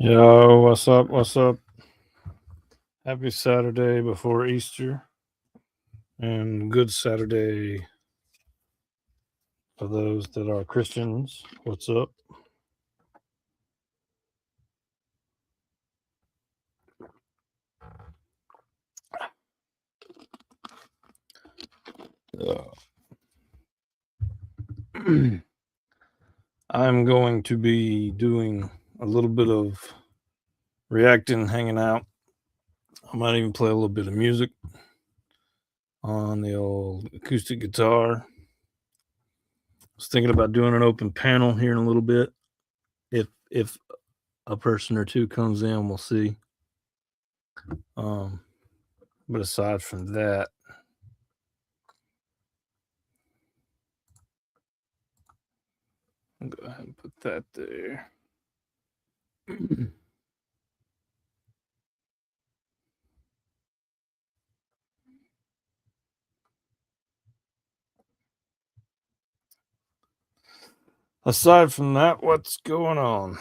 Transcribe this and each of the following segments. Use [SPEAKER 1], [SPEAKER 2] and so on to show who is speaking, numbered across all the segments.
[SPEAKER 1] Yo, what's up? What's up? Happy Saturday before Easter and good Saturday for those that are Christians. What's up? I'm going to be doing a little bit of reacting, hanging out. I might even play a little bit of music on the old acoustic guitar. I was thinking about doing an open panel here in a little bit. If a person or two comes in, we'll see. But aside from that, I'll go ahead and put that there. Aside from that, what's going on?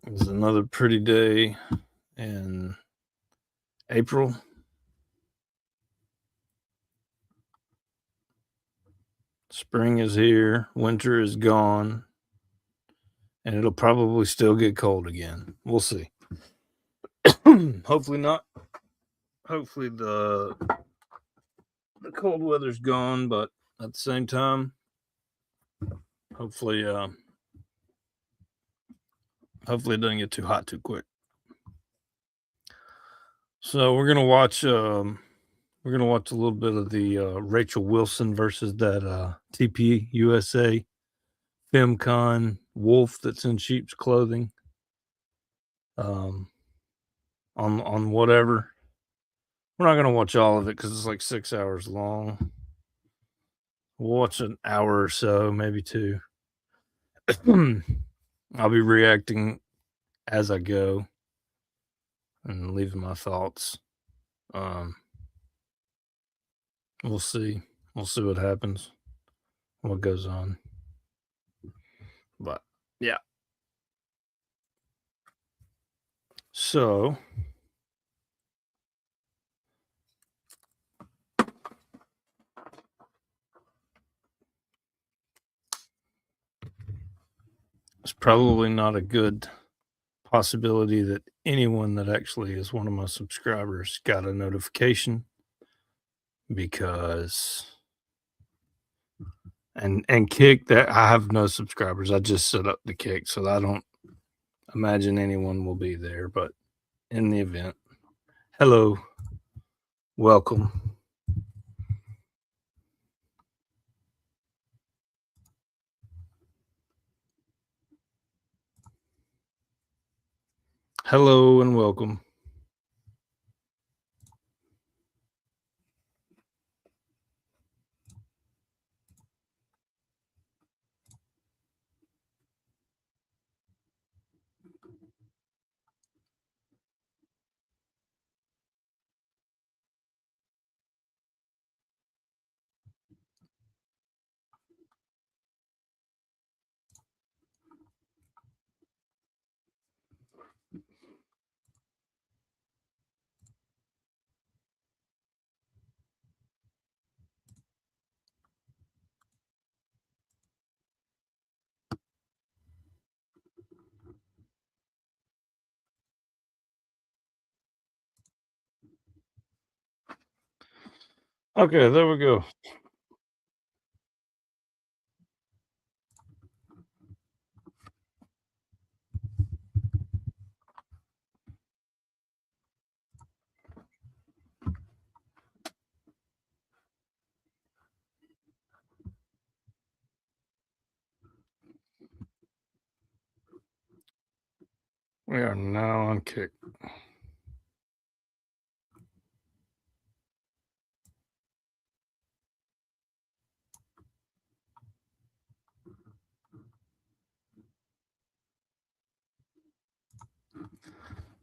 [SPEAKER 1] It's another pretty day in April. Spring is here, winter is gone, and it'll probably still get cold again. We'll see. Hopefully not. Hopefully the cold weather's gone, but at the same time, hopefully it doesn't get too hot too quick. So we're gonna watch a little bit of the Rachel Wilson versus that TP USA FemCon wolf that's in sheep's clothing. On whatever. We're not gonna watch all of it because it's like 6 hours long. We'll watch an hour or so, maybe two. I'll be reacting as I go and leaving my thoughts. We'll see. We'll see what happens, what goes on. But yeah. So it's probably not a good possibility that anyone that actually is one of my subscribers got a notification because and Kick, that I have no subscribers. I just set up the Kick, so I don't imagine anyone will be there. But in the event, hello, welcome. Hello and welcome. Okay, there we go. We are now on Kick.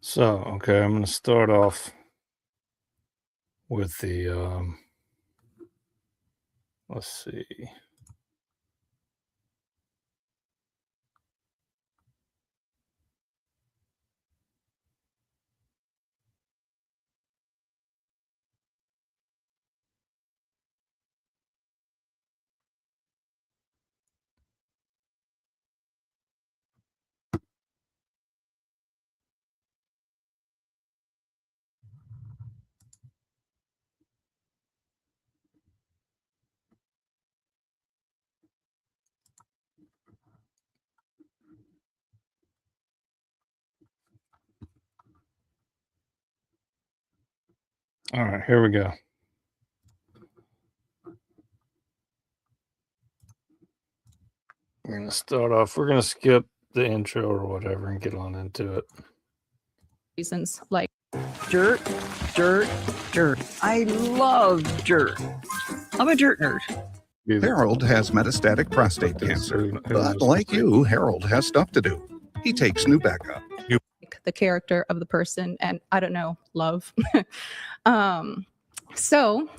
[SPEAKER 1] So, okay, I'm going to start off with the let's see. All right, here we go. We're going to start off. We're going to skip the intro or whatever and get on into it.
[SPEAKER 2] Reasons like dirt. I love dirt. I'm a dirt nerd.
[SPEAKER 3] Harold has metastatic prostate cancer, but like you, Harold has stuff to do. He takes Nubeca.
[SPEAKER 2] The character of the person, and I don't know, love. So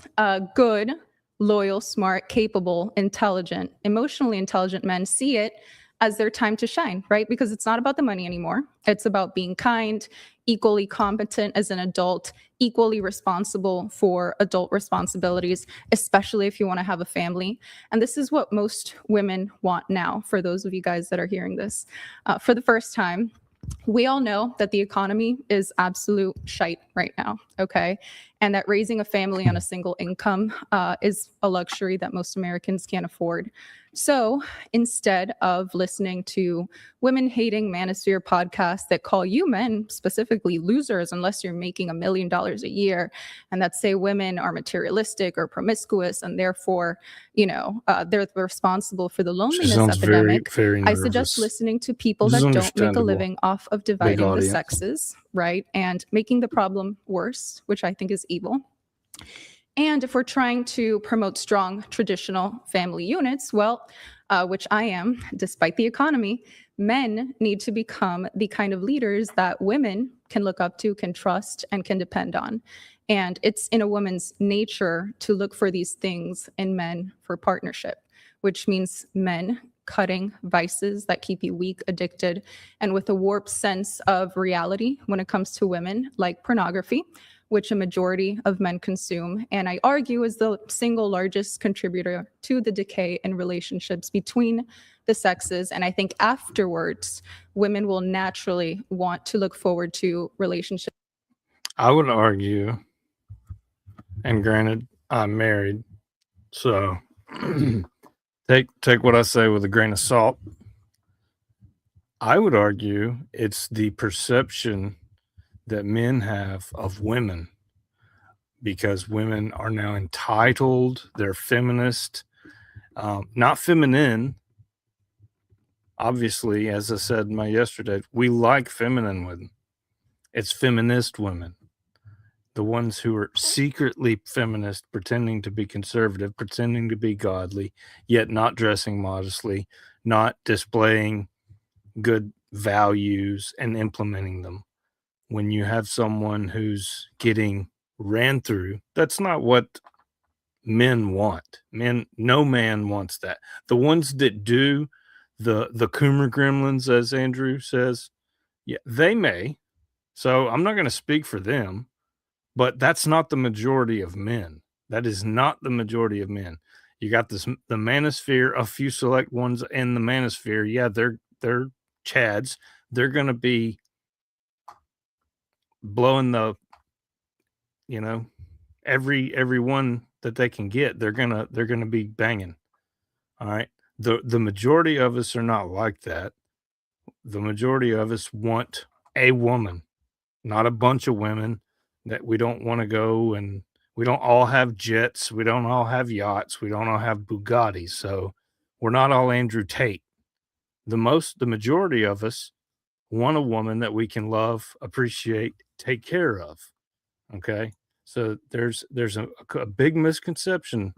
[SPEAKER 2] good, loyal, smart, capable, intelligent, emotionally intelligent men see it as their time to shine, right? Because it's not about the money anymore. It's about being kind, equally competent as an adult, equally responsible for adult responsibilities, especially if you want to have a family. And this is what most women want now, for those of you guys that are hearing this for the first time. We all know that the economy is absolute shite right now, okay? And that raising a family on a single income is a luxury that most Americans can't afford. So instead of listening to women-hating manosphere podcasts that call you men specifically losers unless you're making $1 million a year, and that say women are materialistic or promiscuous and therefore, they're responsible for the loneliness epidemic,
[SPEAKER 1] very
[SPEAKER 2] I suggest listening to people that don't make a living off of dividing the sexes, right? And making the problem worse, which I think is evil. And if we're trying to promote strong traditional family units, well, which I am, despite the economy, men need to become the kind of leaders that women can look up to, can trust, and can depend on. And it's in a woman's nature to look for these things in men for partnership, which means men cutting vices that keep you weak, addicted, and with a warped sense of reality when it comes to women, like pornography, which a majority of men consume, and I argue is the single largest contributor to the decay in relationships between the sexes. And I think afterwards, women will naturally want to look forward to relationships.
[SPEAKER 1] I would argue, and granted, I'm married, so take what I say with a grain of salt. I would argue it's the perception that men have of women, because women are now entitled, they're feminist, not feminine. Obviously, as I said yesterday, we like feminine women. It's feminist women, the ones who are secretly feminist, pretending to be conservative, pretending to be godly, yet not dressing modestly, not displaying good values and implementing them. When you have someone who's getting ran through, that's not what men want. No man wants that. The ones that do, the Coomer gremlins, as Andrew says, yeah, they may. So I'm not going to speak for them, but that's not the majority of men. That is not the majority of men. You got the manosphere, a few select ones in the manosphere. Yeah, they're chads. They're going to be blowing the, every one that they can get. They're gonna be banging. All right. The majority of us are not like that. The majority of us want a woman, not a bunch of women. That we don't want to go, and we don't all have jets. We don't all have yachts. We don't all have Bugattis. So we're not all Andrew Tate. The majority of us want a woman that we can love, appreciate, take care of. Okay. So there's a big misconception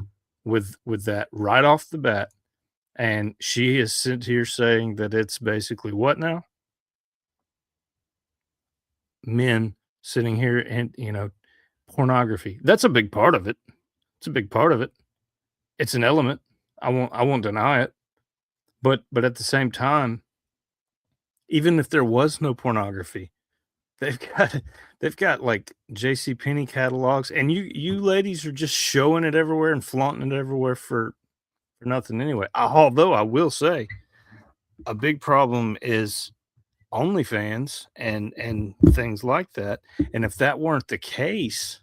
[SPEAKER 1] with that right off the bat. And she is sitting here saying that it's basically what now? Men sitting here and, pornography. That's a big part of it. It's a big part of it. It's an element. I won't deny it. But at the same time, even if there was no pornography, they've got like JCPenney catalogs, and you ladies are just showing it everywhere and flaunting it everywhere for nothing anyway. Although I will say a big problem is OnlyFans and things like that. And if that weren't the case,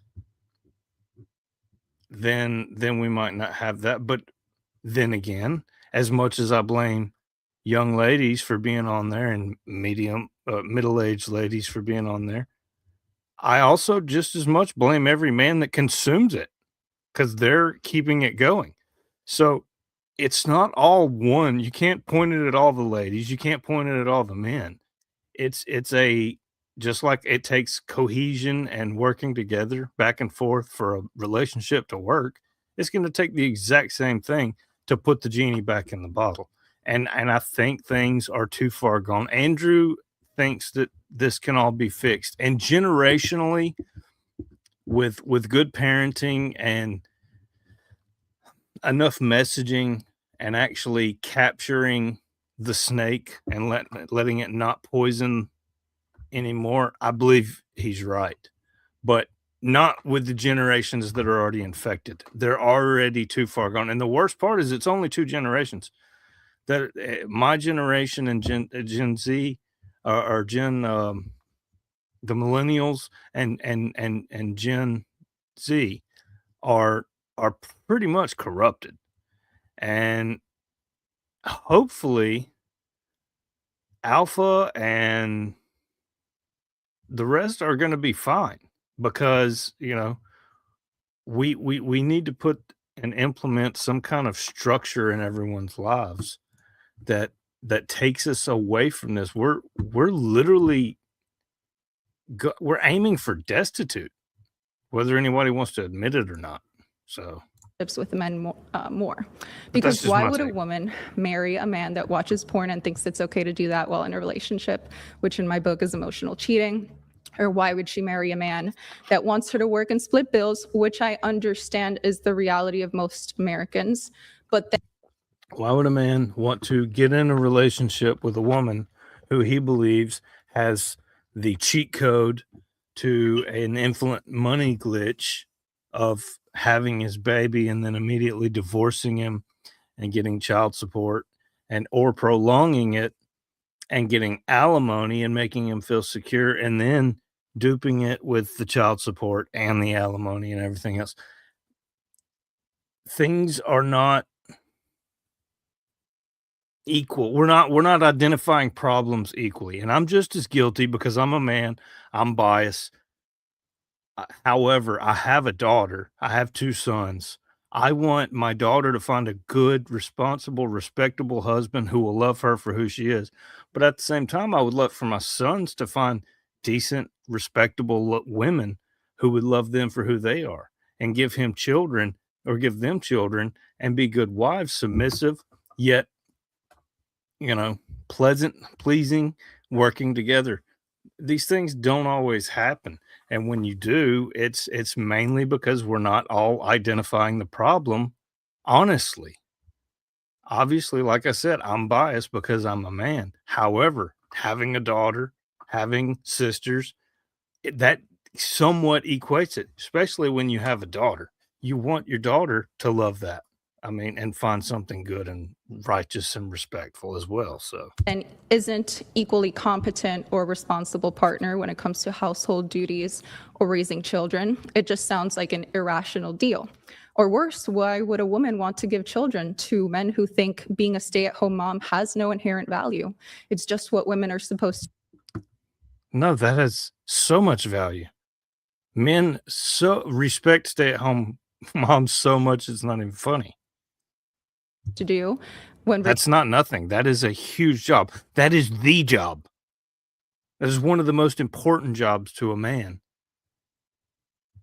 [SPEAKER 1] then we might not have that. But then again, as much as I blame young ladies for being on there and middle-aged ladies for being on there, I also just as much blame every man that consumes it because they're keeping it going. So it's not all one. You can't point it at all the ladies. You can't point it at all the men. It's a just like it takes cohesion and working together back and forth for a relationship to work. It's going to take the exact same thing to put the genie back in the bottle. And I think things are too far gone. Andrew thinks that this can all be fixed, and generationally, with good parenting and enough messaging and actually capturing the snake and letting it not poison anymore, I believe he's right. But not with the generations that are already infected. They're already too far gone. And the worst part is it's only 2 generations. That my generation and Gen Z or Gen the millennials and Gen Z are pretty much corrupted. And hopefully Alpha and the rest are going to be fine because, we need to put and implement some kind of structure in everyone's lives that takes us away from this. We're literally we're aiming for destitute, whether anybody wants to admit it or not. So
[SPEAKER 2] With men more.
[SPEAKER 1] that's
[SPEAKER 2] Because
[SPEAKER 1] just
[SPEAKER 2] why
[SPEAKER 1] my
[SPEAKER 2] would a
[SPEAKER 1] take.
[SPEAKER 2] woman marry a man that watches porn and thinks it's okay to do that while in a relationship, which in my book is emotional cheating? Or why would she marry a man that wants her to work and split bills, which I understand is the reality of most Americans, but then
[SPEAKER 1] Why would a man want to get in a relationship with a woman who he believes has the cheat code to an infinite money glitch of having his baby and then immediately divorcing him and getting child support and or prolonging it and getting alimony and making him feel secure and then duping it with the child support and the alimony and everything else? Things are not equal. We're not identifying problems equally, and I'm just as guilty because I'm a man. I'm biased. However, I have a daughter. I have 2 sons. I want my daughter to find a good, responsible, respectable husband who will love her for who she is. But at the same time, I would love for my sons to find decent, respectable women who would love them for who they are and give him children or give them children and be good wives, submissive, yet pleasant, pleasing, working together. These things don't always happen. And when you do, it's mainly because we're not all identifying the problem honestly. Obviously, like I said, I'm biased because I'm a man. However, having a daughter, having sisters, that somewhat equates it, especially when you have a daughter. You want your daughter to love that. I mean, and find something good and righteous and respectful as well. So
[SPEAKER 2] and isn't equally competent or responsible partner when it comes to household duties or raising children. It just sounds like an irrational deal. Or worse, why would a woman want to give children to men who think being a stay-at-home mom has no inherent value? It's just what women are supposed
[SPEAKER 1] no, that has so much value. Men so respect stay-at-home moms so much it's not even funny.
[SPEAKER 2] to do when
[SPEAKER 1] That's not nothing. That is a huge job. That is the job. That is one of the most important jobs to a man.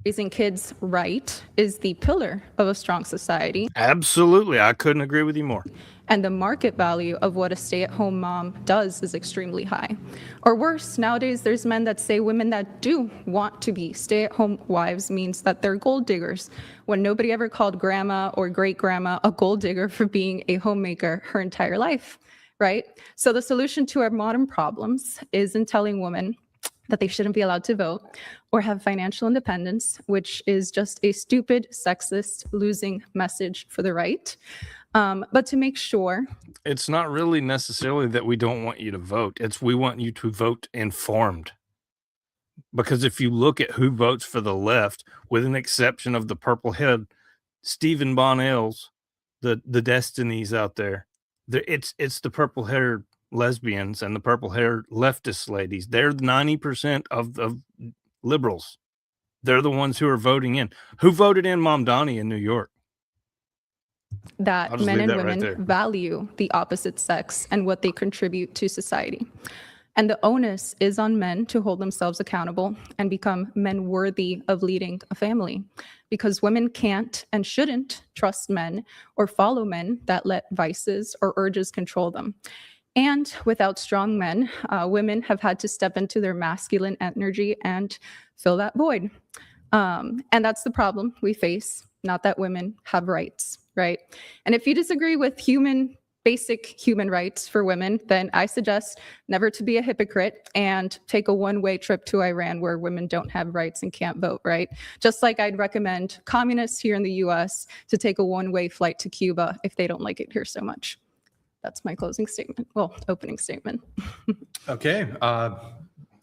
[SPEAKER 2] raising kids right is the pillar of a strong society.
[SPEAKER 1] Absolutely. I couldn't agree with you more.
[SPEAKER 2] And the market value of what a stay-at-home mom does is extremely high. Or worse, nowadays there's men that say women that do want to be stay-at-home wives means that they're gold diggers, when nobody ever called grandma or great-grandma a gold digger for being a homemaker her entire life, right? So the solution to our modern problems is in telling women that they shouldn't be allowed to vote or have financial independence, which is just a stupid, sexist, losing message for the right. But to make sure,
[SPEAKER 1] It's not really necessarily that we don't want you to vote. It's we want you to vote informed. Because if you look at who votes for the left, with an exception of the purple head, Stephen Bonnells, the Destinies out there, it's the purple haired lesbians and the purple haired leftist ladies. They're 90% of liberals. They're the ones who are voting in. Who voted in Mamdani in New York? I'll
[SPEAKER 2] That
[SPEAKER 1] just
[SPEAKER 2] men
[SPEAKER 1] leave
[SPEAKER 2] and
[SPEAKER 1] that right
[SPEAKER 2] women
[SPEAKER 1] there.
[SPEAKER 2] value the opposite sex and what they contribute to society. And the onus is on men to hold themselves accountable and become men worthy of leading a family, because women can't and shouldn't trust men or follow men that let vices or urges control them. And without strong men, women have had to step into their masculine energy and fill that void. And that's the problem we face, not that women have rights, right? And if you disagree with basic human rights for women, then I suggest never to be a hypocrite and take a one-way trip to Iran where women don't have rights and can't vote, right? Just like I'd recommend communists here in the US to take a one-way flight to Cuba if they don't like it here so much. That's my closing statement. Well, opening statement.
[SPEAKER 4] Okay.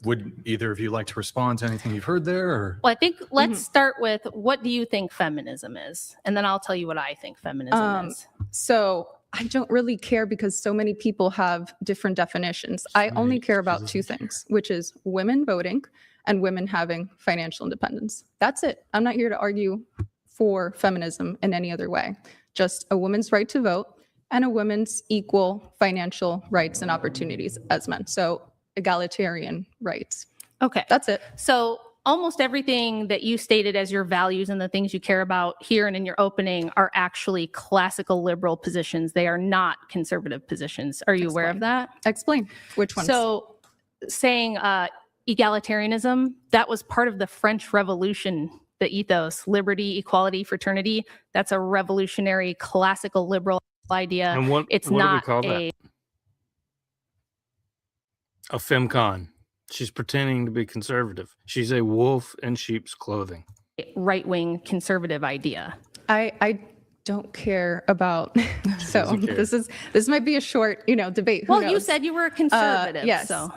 [SPEAKER 4] Would either of you like to respond to anything you've heard there? Or?
[SPEAKER 5] Well, I think let's start with, what do you think feminism is? And then I'll tell you what I think feminism is.
[SPEAKER 2] So I don't really care because so many people have different definitions. I only care about two things, which is women voting and women having financial independence. That's it. I'm not here to argue for feminism in any other way. Just a woman's right to vote and a woman's equal financial rights and opportunities as men. So egalitarian rights.
[SPEAKER 5] Okay.
[SPEAKER 2] That's it.
[SPEAKER 5] So almost everything that you stated as your values and the things you care about here and in your opening are actually classical liberal positions. They are not conservative positions. Are you aware of that?
[SPEAKER 2] Explain which ones.
[SPEAKER 5] So saying egalitarianism, that was part of the French Revolution, the ethos, liberty, equality, fraternity. That's a revolutionary classical liberal idea.
[SPEAKER 1] And what
[SPEAKER 5] It's
[SPEAKER 1] do we
[SPEAKER 5] not
[SPEAKER 1] call
[SPEAKER 5] a
[SPEAKER 1] that? A femcon. She's pretending to be conservative. She's a wolf in sheep's clothing.
[SPEAKER 5] right-wing conservative idea.
[SPEAKER 2] I don't care about so
[SPEAKER 1] doesn't care.
[SPEAKER 2] this might be a short debate. Who
[SPEAKER 5] Well, you
[SPEAKER 2] knows?
[SPEAKER 5] said you were a conservative.
[SPEAKER 2] yes.
[SPEAKER 5] So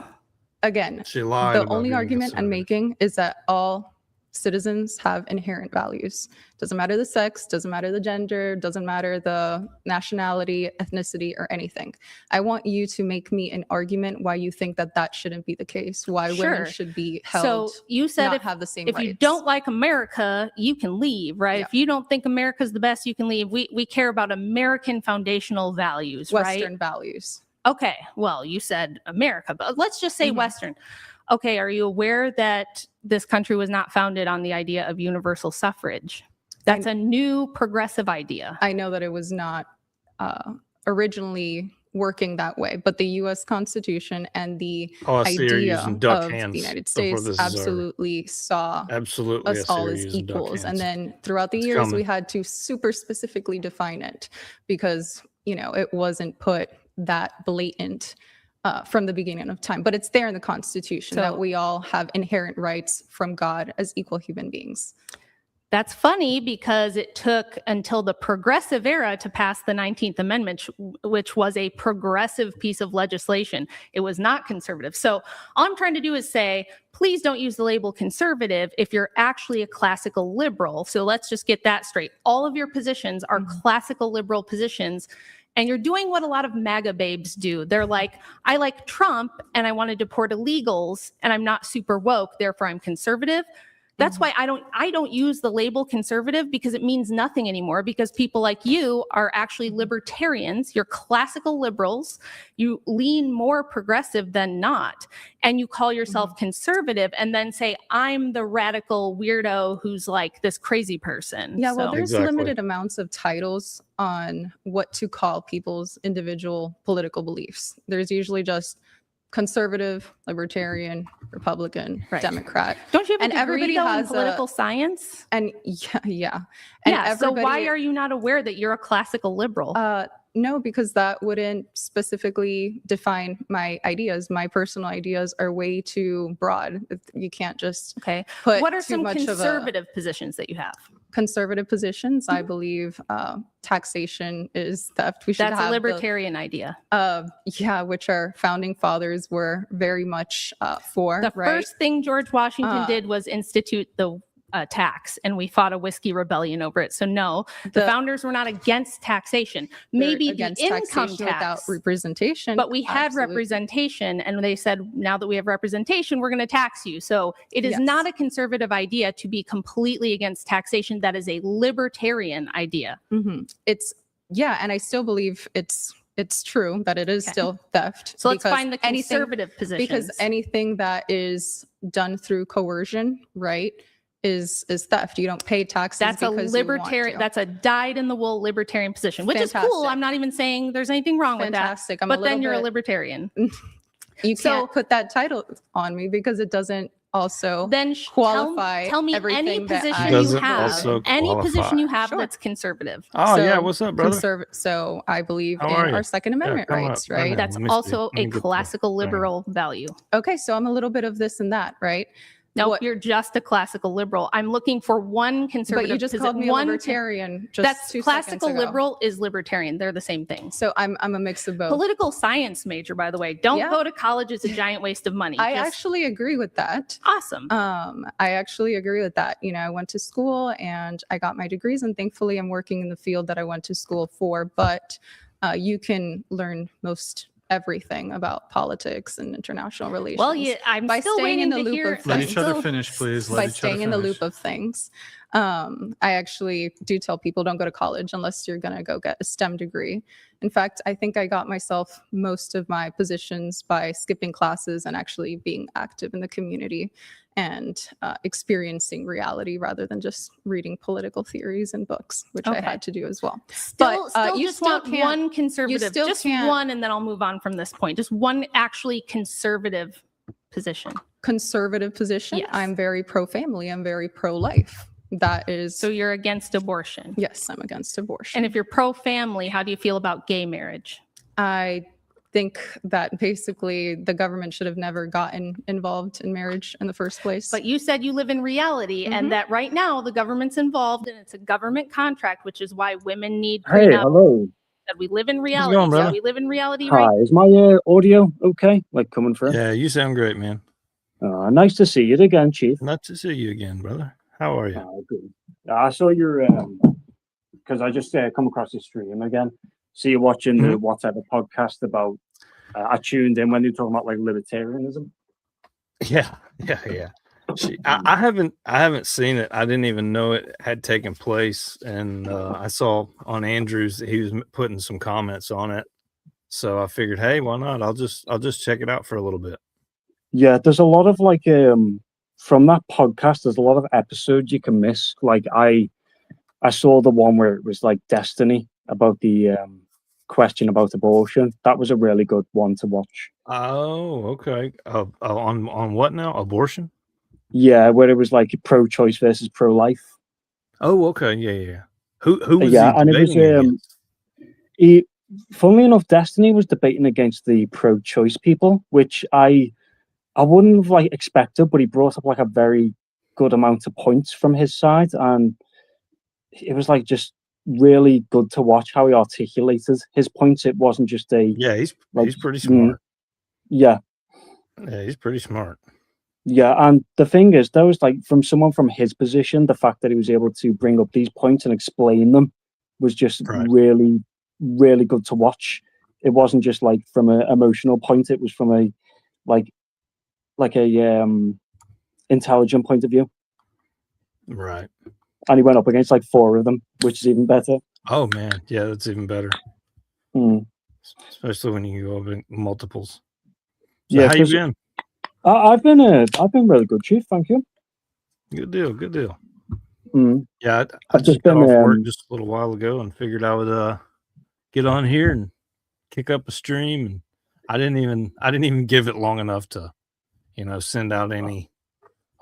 [SPEAKER 2] Again,
[SPEAKER 1] She lied.
[SPEAKER 2] the
[SPEAKER 1] about
[SPEAKER 2] only
[SPEAKER 1] being
[SPEAKER 2] argument I'm
[SPEAKER 1] conservative.
[SPEAKER 2] making is that all citizens have inherent values. Doesn't matter the sex, doesn't matter the gender, doesn't matter the nationality, ethnicity, or anything. I want you to make me an argument why you think that that shouldn't be the case, why women
[SPEAKER 5] Sure.
[SPEAKER 2] should be held
[SPEAKER 5] So you said
[SPEAKER 2] not have the same
[SPEAKER 5] if
[SPEAKER 2] rights.
[SPEAKER 5] you don't like America, you can leave, right?
[SPEAKER 2] Yeah.
[SPEAKER 5] If you don't think America's the best, you can leave. We care about American foundational values,
[SPEAKER 2] Western
[SPEAKER 5] right?
[SPEAKER 2] values.
[SPEAKER 5] Okay, well, you said America, but let's just say
[SPEAKER 2] Mhm.
[SPEAKER 5] Western. Okay, are you aware that this country was not founded on the idea of universal suffrage? That's a new progressive idea.
[SPEAKER 2] I know that it was not originally working that way, but the U.S. Constitution and the
[SPEAKER 1] Oh, I see her
[SPEAKER 2] idea
[SPEAKER 1] using duck
[SPEAKER 2] of
[SPEAKER 1] hands
[SPEAKER 2] the United
[SPEAKER 1] before
[SPEAKER 2] States
[SPEAKER 1] this is over.
[SPEAKER 2] absolutely saw
[SPEAKER 1] Absolutely. I
[SPEAKER 2] us
[SPEAKER 1] see
[SPEAKER 2] all
[SPEAKER 1] her
[SPEAKER 2] as
[SPEAKER 1] using duck
[SPEAKER 2] equals. And
[SPEAKER 1] hands.
[SPEAKER 2] then throughout the
[SPEAKER 1] It's
[SPEAKER 2] years,
[SPEAKER 1] coming.
[SPEAKER 2] we had to super specifically define it because, it wasn't put that blatant from the beginning of time. But it's there in the Constitution
[SPEAKER 5] So-
[SPEAKER 2] that we all have inherent rights from God as equal human beings.
[SPEAKER 5] That's funny because it took until the progressive era to pass the 19th Amendment, which was a progressive piece of legislation. It was not conservative. So all I'm trying to do is say, please don't use the label conservative if you're actually a classical liberal. So let's just get that straight. All of your positions are classical liberal positions. And you're doing what a lot of MAGA babes do. They're like, I like Trump and I want to deport illegals and I'm not super woke, therefore I'm conservative. That's why I don't use the label conservative, because it means nothing anymore, because people like you are actually libertarians. You're classical liberals. You lean more progressive than not. And you call yourself conservative and then say, I'm the radical weirdo who's like this crazy person.
[SPEAKER 2] Yeah, well,
[SPEAKER 5] So-
[SPEAKER 2] there's
[SPEAKER 1] Exactly.
[SPEAKER 2] limited amounts of titles on what to call people's individual political beliefs. There's usually just conservative, libertarian, Republican,
[SPEAKER 5] Right.
[SPEAKER 2] Democrat.
[SPEAKER 5] Don't you have a
[SPEAKER 2] And
[SPEAKER 5] degree,
[SPEAKER 2] everybody
[SPEAKER 5] though, in
[SPEAKER 2] has a-
[SPEAKER 5] political science?
[SPEAKER 2] And yeah. And
[SPEAKER 5] Yeah, so why
[SPEAKER 2] everybody-
[SPEAKER 5] are you not aware that you're a classical liberal?
[SPEAKER 2] No, because that wouldn't specifically define my ideas. My personal ideas are way too broad. You can't just
[SPEAKER 5] Okay.
[SPEAKER 2] put
[SPEAKER 5] What are
[SPEAKER 2] too
[SPEAKER 5] some
[SPEAKER 2] much of a
[SPEAKER 5] conservative positions that you have?
[SPEAKER 2] conservative positions. I believe taxation is theft. We should
[SPEAKER 5] That's
[SPEAKER 2] have
[SPEAKER 5] a
[SPEAKER 2] the-
[SPEAKER 5] libertarian idea.
[SPEAKER 2] which our founding fathers were very much for.
[SPEAKER 5] The
[SPEAKER 2] right?
[SPEAKER 5] first thing George Washington
[SPEAKER 2] Uh,
[SPEAKER 5] did was institute the a tax, and we fought a whiskey rebellion over it. So no, the founders were not against taxation. Maybe the
[SPEAKER 2] against
[SPEAKER 5] income
[SPEAKER 2] taxation without
[SPEAKER 5] tax,
[SPEAKER 2] representation,
[SPEAKER 5] but we had
[SPEAKER 2] absolutely.
[SPEAKER 5] representation, and they said, now that we have representation, we're going to tax you. So it is
[SPEAKER 2] Yes.
[SPEAKER 5] not a conservative idea to be completely against taxation. That is a libertarian idea.
[SPEAKER 2] It's and I still believe it's true that it is
[SPEAKER 5] Okay.
[SPEAKER 2] still theft.
[SPEAKER 5] So let's
[SPEAKER 2] because
[SPEAKER 5] find the conservative positions.
[SPEAKER 2] because anything that is done through coercion, right, is theft. You don't pay taxes.
[SPEAKER 5] That's a
[SPEAKER 2] because you want
[SPEAKER 5] libertarian.
[SPEAKER 2] to.
[SPEAKER 5] That's a dyed-in-the-wool libertarian position, which is cool.
[SPEAKER 2] Fantastic.
[SPEAKER 5] I'm not even saying there's anything wrong
[SPEAKER 2] Fantastic.
[SPEAKER 5] with
[SPEAKER 2] I'm
[SPEAKER 5] that.
[SPEAKER 2] a
[SPEAKER 5] But then
[SPEAKER 2] little
[SPEAKER 5] you're a
[SPEAKER 2] bit-
[SPEAKER 5] libertarian.
[SPEAKER 2] You
[SPEAKER 5] So-
[SPEAKER 2] can't put that title on me because it doesn't also
[SPEAKER 5] Then
[SPEAKER 2] qualify
[SPEAKER 5] tell me any
[SPEAKER 2] everything that
[SPEAKER 5] position
[SPEAKER 2] I
[SPEAKER 5] you
[SPEAKER 1] Doesn't
[SPEAKER 5] have,
[SPEAKER 1] also
[SPEAKER 5] any position you
[SPEAKER 1] qualify.
[SPEAKER 5] have
[SPEAKER 2] Sure.
[SPEAKER 5] that's conservative.
[SPEAKER 1] Oh yeah,
[SPEAKER 2] So,
[SPEAKER 1] what's up, brother?
[SPEAKER 2] So I believe
[SPEAKER 1] How
[SPEAKER 2] in
[SPEAKER 1] are you?
[SPEAKER 2] our Second Amendment
[SPEAKER 1] come
[SPEAKER 2] rights,
[SPEAKER 1] up right
[SPEAKER 2] right?
[SPEAKER 1] now.
[SPEAKER 5] That's
[SPEAKER 1] let me see.
[SPEAKER 5] also
[SPEAKER 1] Let me
[SPEAKER 5] a
[SPEAKER 1] get the
[SPEAKER 5] classical
[SPEAKER 1] thing.
[SPEAKER 5] liberal value.
[SPEAKER 2] Okay, so I'm a little bit of this and that, right?
[SPEAKER 5] No,
[SPEAKER 2] What-
[SPEAKER 5] you're just a classical liberal. I'm looking for one conservative.
[SPEAKER 2] But you just called me a libertarian. Just
[SPEAKER 5] That's
[SPEAKER 2] 2
[SPEAKER 5] classical
[SPEAKER 2] seconds ago.
[SPEAKER 5] liberal is libertarian. They're the same thing.
[SPEAKER 2] So I'm a mix of both.
[SPEAKER 5] Political science major, by the way. Don't
[SPEAKER 2] Yeah.
[SPEAKER 5] go to college. It's a giant waste of money.
[SPEAKER 2] I
[SPEAKER 5] Just
[SPEAKER 2] actually agree with that.
[SPEAKER 5] awesome.
[SPEAKER 2] I actually agree with that. You know, I went to school and I got my degrees, and thankfully I'm working in the field that I went to school for. But you can learn most everything about politics and international relations.
[SPEAKER 5] Well, yeah, I'm
[SPEAKER 2] by
[SPEAKER 5] still
[SPEAKER 2] staying in
[SPEAKER 5] waiting
[SPEAKER 2] the
[SPEAKER 5] to
[SPEAKER 2] loop
[SPEAKER 5] hear.
[SPEAKER 2] of
[SPEAKER 4] Let
[SPEAKER 2] things.
[SPEAKER 4] each other
[SPEAKER 5] still-
[SPEAKER 4] finish, please. Let
[SPEAKER 2] by
[SPEAKER 4] each other
[SPEAKER 2] staying in the
[SPEAKER 4] finish.
[SPEAKER 2] loop of things. I actually do tell people don't go to college unless you're going to go get a STEM degree. In fact, I think I got myself most of my positions by skipping classes and actually being active in the community and experiencing reality rather than just reading political theories and books, which I
[SPEAKER 5] Okay.
[SPEAKER 2] had to do as well.
[SPEAKER 5] Still,
[SPEAKER 2] But, you
[SPEAKER 5] just
[SPEAKER 2] still
[SPEAKER 5] want
[SPEAKER 2] can't-
[SPEAKER 5] one conservative,
[SPEAKER 2] still
[SPEAKER 5] just
[SPEAKER 2] can't-
[SPEAKER 5] one, and then I'll move on from this point. Just one actually conservative position.
[SPEAKER 2] Conservative position.
[SPEAKER 5] Yes.
[SPEAKER 2] I'm very pro-family. I'm very pro-life. That is,
[SPEAKER 5] So you're against abortion.
[SPEAKER 2] yes, I'm against abortion.
[SPEAKER 5] And if you're pro-family, how do you feel about gay marriage?
[SPEAKER 2] I think that basically the government should have never gotten involved in marriage in the first place.
[SPEAKER 5] But you said you live in reality,
[SPEAKER 2] Mhm.
[SPEAKER 5] and that right now the government's involved, and it's a government contract, which is why women need
[SPEAKER 6] Hey,
[SPEAKER 5] prenup.
[SPEAKER 6] hello.
[SPEAKER 5] That we live in reality.
[SPEAKER 1] going, brother?
[SPEAKER 5] So we live in reality,
[SPEAKER 6] Hi,
[SPEAKER 5] right?
[SPEAKER 6] is my audio okay? Like coming through?
[SPEAKER 1] Yeah, you sound great, man.
[SPEAKER 6] Nice to see you again, Chief.
[SPEAKER 1] Nice to see you again, brother. How are you?
[SPEAKER 6] Good. I saw your, because I just come across your stream again. See you watching the whatever podcast about, I tuned in when you were talking about like libertarianism.
[SPEAKER 1] Yeah. I haven't seen it. I didn't even know it had taken place, and I saw on Andrews that he was putting some comments on it. So I figured, hey, why not? I'll just check it out for a little bit.
[SPEAKER 6] Yeah, there's a lot of like, from that podcast, there's a lot of episodes you can miss. Like I saw the one where it was like Destiny about the question about abortion. That was a really good one to watch.
[SPEAKER 1] Oh, okay. On what now? Abortion?
[SPEAKER 6] Yeah, where it was like pro-choice versus pro-life.
[SPEAKER 1] Oh, okay. Yeah. Who was
[SPEAKER 6] Yeah,
[SPEAKER 1] he
[SPEAKER 6] and it was,
[SPEAKER 1] debating against?
[SPEAKER 6] Funnily enough, Destiny was debating against the pro-choice people, which I wouldn't have like expected, but he brought up like a very good amount of points from his side, and it was like just really good to watch how he articulated his points. It wasn't just a
[SPEAKER 1] Yeah, he's
[SPEAKER 6] like,
[SPEAKER 1] pretty smart.
[SPEAKER 6] Yeah,
[SPEAKER 1] Yeah, he's pretty smart.
[SPEAKER 6] yeah, and the thing is, that was like from someone from his position, the fact that he was able to bring up these points and explain them was just
[SPEAKER 1] Right.
[SPEAKER 6] really, really good to watch. It wasn't just like from an emotional point; it was from a like a intelligent point of view.
[SPEAKER 1] Right.
[SPEAKER 6] And he went up against like 4 of them, which is even better.
[SPEAKER 1] Oh man, yeah, that's even better.
[SPEAKER 6] Mm.
[SPEAKER 1] Especially when you go over multiples. So
[SPEAKER 6] Yeah,
[SPEAKER 1] how you
[SPEAKER 6] 'cause
[SPEAKER 1] been?
[SPEAKER 6] I've been really good, Chief. Thank you.
[SPEAKER 1] Good deal.
[SPEAKER 6] Mm.
[SPEAKER 1] Yeah, I
[SPEAKER 6] I've
[SPEAKER 1] just
[SPEAKER 6] just
[SPEAKER 1] got
[SPEAKER 6] been,
[SPEAKER 1] off work just a little while ago and figured I would get on here and kick up a stream, and I didn't even give it long enough to, send out any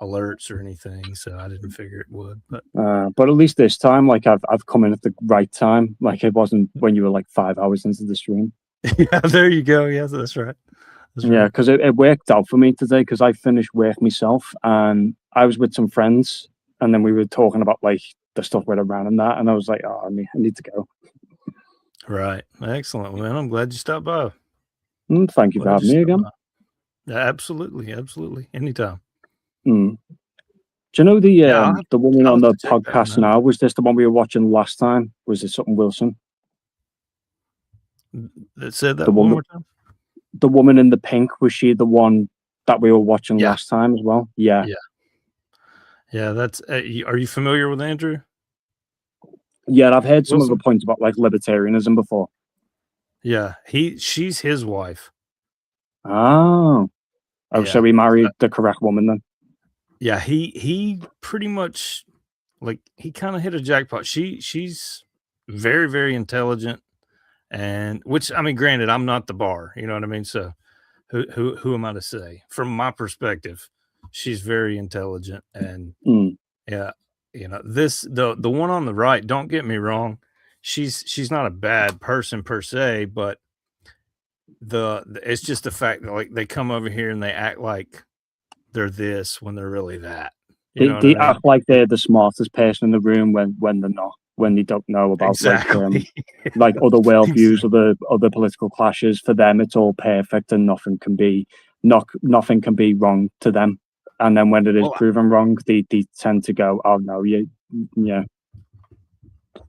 [SPEAKER 1] alerts or anything, so I didn't figure it would. But
[SPEAKER 6] But at least this time, like I've come in at the right time. Like it wasn't when you were like 5 hours into the stream.
[SPEAKER 1] yeah, there you go. Yes, that's right.
[SPEAKER 6] Yeah, because it worked out for me today because I finished work myself and I was with some friends and then we were talking about like the stuff where around and that, and I was like, oh, I need to go.
[SPEAKER 1] Right. Excellent, man. I'm glad you stopped by.
[SPEAKER 6] Thank you for
[SPEAKER 1] Glad
[SPEAKER 6] having
[SPEAKER 1] you
[SPEAKER 6] me
[SPEAKER 1] stopped
[SPEAKER 6] again.
[SPEAKER 1] by. Yeah, absolutely. Anytime.
[SPEAKER 6] Mm. Do you know
[SPEAKER 1] Yeah, I'll have-
[SPEAKER 6] the woman
[SPEAKER 1] I'll
[SPEAKER 6] on
[SPEAKER 1] have
[SPEAKER 6] the
[SPEAKER 1] to check that one
[SPEAKER 6] podcast
[SPEAKER 1] out.
[SPEAKER 6] now? Was this the one we were watching last time? Was it something Wilson?
[SPEAKER 1] That said that
[SPEAKER 6] The
[SPEAKER 1] one
[SPEAKER 6] woman-
[SPEAKER 1] more time.
[SPEAKER 6] The woman in the pink, was she the one that we were watching
[SPEAKER 1] Yeah.
[SPEAKER 6] last time as well? Yeah.
[SPEAKER 1] Yeah, that's. Are you familiar with Andrew?
[SPEAKER 6] Yeah, I've heard some of
[SPEAKER 1] Wilson?
[SPEAKER 6] the points about like libertarianism before.
[SPEAKER 1] Yeah, she's his wife.
[SPEAKER 6] Oh. Oh,
[SPEAKER 1] Yeah.
[SPEAKER 6] so he married the correct woman then.
[SPEAKER 1] Yeah, he pretty much like he kind of hit a jackpot. She's very, very intelligent, and which I mean, granted, I'm not the bar, you know what I mean? So who am I to say? From my perspective, she's very intelligent, and
[SPEAKER 6] Mm.
[SPEAKER 1] yeah, you know, the one on the right, don't get me wrong, she's not a bad person per se, but it's just the fact that like they come over here and they act like they're this when they're really that. You know what
[SPEAKER 6] They
[SPEAKER 1] I mean?
[SPEAKER 6] act like they're the smartest person in the room when they're not, when they don't know about
[SPEAKER 1] Exactly.
[SPEAKER 6] like other worldviews,
[SPEAKER 1] Exactly.
[SPEAKER 6] other political clashes. For them, it's all perfect and nothing can be wrong to them. And then when it is
[SPEAKER 1] Well,
[SPEAKER 6] proven wrong, they tend to go, "Oh no, yeah."